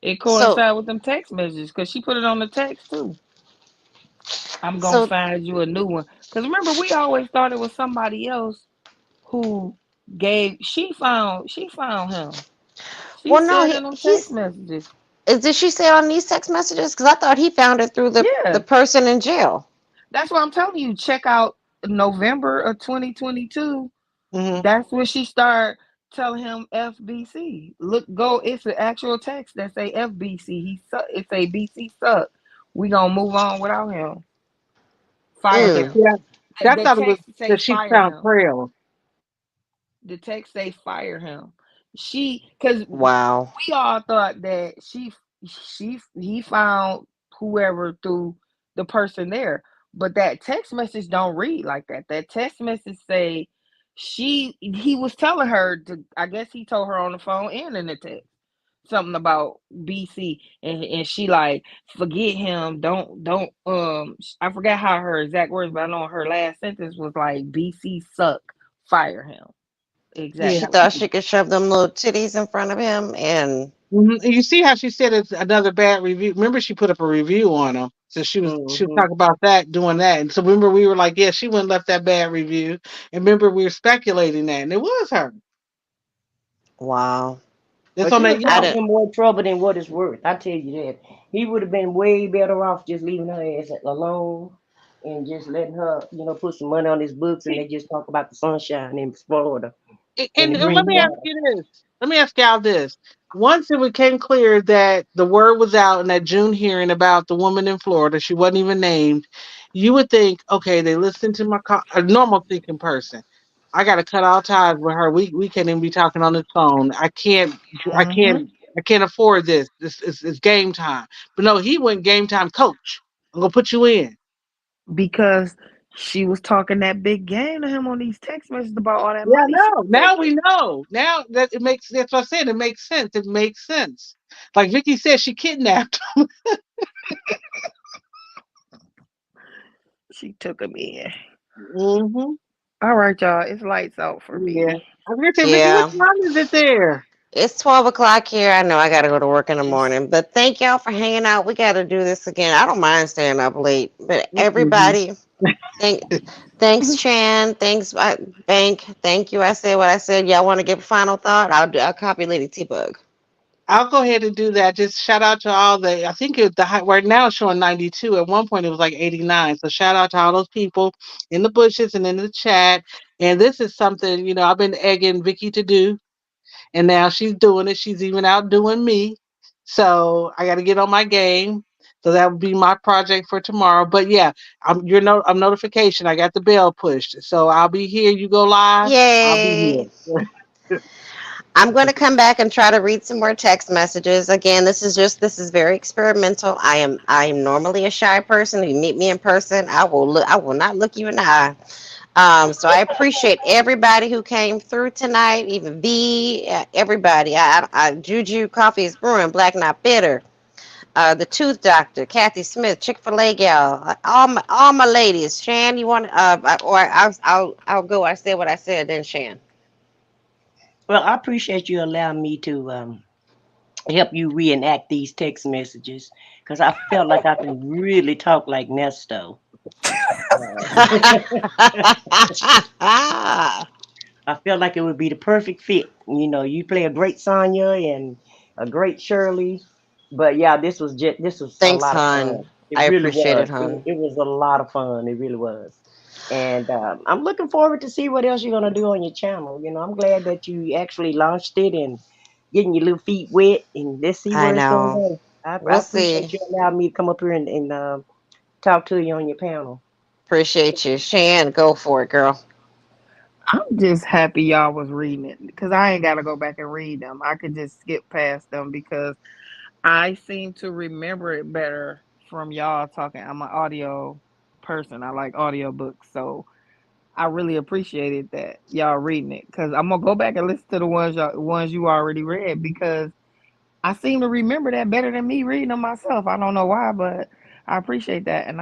It So coincided with them text messages because she put it on the text too. I'm gonna so find you a new one. Because remember, we always thought it was somebody else who gave. She found him. She well, no, said he in them text he's. messages. Did she say on these text messages? Because I thought he found it through the Yeah, person in jail. that's what I'm telling you. Check out November of 2022. Hmm. That's when she started telling him FBC. Look, go. It's an actual text that say FBC. He suck. It say BC suck. We gonna move on without him. Fire Okay. Mm. him. Yeah. I The thought it was text say that she fire found him. trails. The text say fire him. Because Wow. we all thought that he found whoever through the person there, but that text message don't read like that. That text message say he was telling her to. I guess he told her on the phone and in the text. something about BC, and she like, forget him, don't I forgot how her exact words, but I know her last sentence was like, BC suck, fire him. Yeah. She Exactly. thought she could shove them little titties in front of him, and And you see how she said it's another bad review. Remember, she put up a review on him, so she was Mm-hmm. talking about that, doing that. And so remember, we were like, yeah, she wouldn't left that bad review. And remember, we were speculating that, and it was her. wow. That's But on she that done I yacht. caused didn't. him more trouble than what it's worth. I tell you that. He would have been way better off just leaving her ass alone and just letting her, put some money on his books and they just talk about the sunshine in Florida and And the green let me ask water. you this. Let me ask y'all this. Once it became clear that the word was out in that June hearing about the woman in Florida, she wasn't even named, you would think, okay, they listened to a normal thinking person. I got to cut all ties with her. We can't even be talking on the phone. I Hmm. can't, I can't afford this. This is game time. But no, he went game time coach. I'm going to put you in. Because she was talking that big game to him on these text messages about all that Yeah, money she no. was Now making. we know. Now that it makes that's what I said. It makes sense. It makes sense. Like Vicky said, she kidnapped. She took him in. Mm-hmm. All right, y'all. It's lights out for Yeah. me. I was gonna say, Vicky, what Yeah. time is it there? It's 12 o'clock here. I know I got to go to work in the It's morning, but thank y'all for hanging out. We got to do this again. I don't mind staying up late, but Mm-mm. everybody, thank, thanks, Chan. Thanks, Bank. Thank you. I said what I said. Y'all want to give a final thought? I'll copy Lady T Bug. I'll go ahead and do that. Just shout out to all the. I think the high right now it's showing 92. At one point it was like 89. So shout out to all those people in the bushes and in the chat. And this is something I've been egging Vicky to do, and now she's doing it. She's even outdoing me. So I got to get on my game. So that would be my project for tomorrow. But yeah, I'm notification. I got the bell pushed, so I'll be here. You go live, I'll be Yay. here. I'm going to come back and try to read some more text messages. Again, this is very experimental. I am normally a shy person. If you meet me in person, I will not look you in the eye. So I appreciate everybody who came through tonight, even V, everybody. Juju Coffee is Brewing, Black Not Bitter, the Tooth Doctor, Kathy Smith, Chick-fil-A gal, all my ladies. Shan, you want or I'll go. I said what I said. Then Shan. Well, I appreciate you allowing me to help you reenact these text messages because I felt like I can really talk like Nesto. I felt like it would be the perfect fit. You play a great Sonia and a great Shirley. But yeah, this was a Thanks, lot of fun. hon. It I really appreciate was. it, It, hon. it was a lot of fun. It really was. And I'm looking forward to see what else you're gonna do on your channel. I'm glad that you actually launched it and getting your little feet wet and let's see I where it's gonna know. go. I We'll appreciate see. you allowing me to come up here and talk to you on your panel. Appreciate you, Shan. Go for it, girl. I'm just happy y'all was reading it because I ain't got to go back and read them. I could just skip past them because I seem to remember it better from y'all talking. I'm an audio person. I like audio books, so I really appreciated that y'all reading it because I'm gonna go back and listen to the ones you already read because I seem to remember that better than me reading them myself. I don't know why, but I appreciate that, and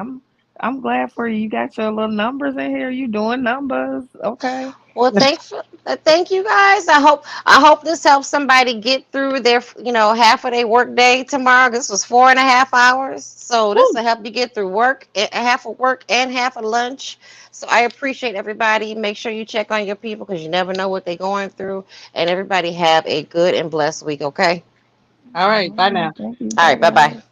I'm glad for you. You got your little numbers in here. You doing numbers, okay? Well, thank you guys. I hope this helps somebody get through their half of their work day tomorrow. This was 4.5 hours, so this Woo. will help you get through work, half of work and half of lunch. So I appreciate everybody. Make sure you check on your people because you never know what they're going through. And everybody have a good and blessed week. Okay. All right. Bye now. Thank you. All Bye right. Bye bye. bye.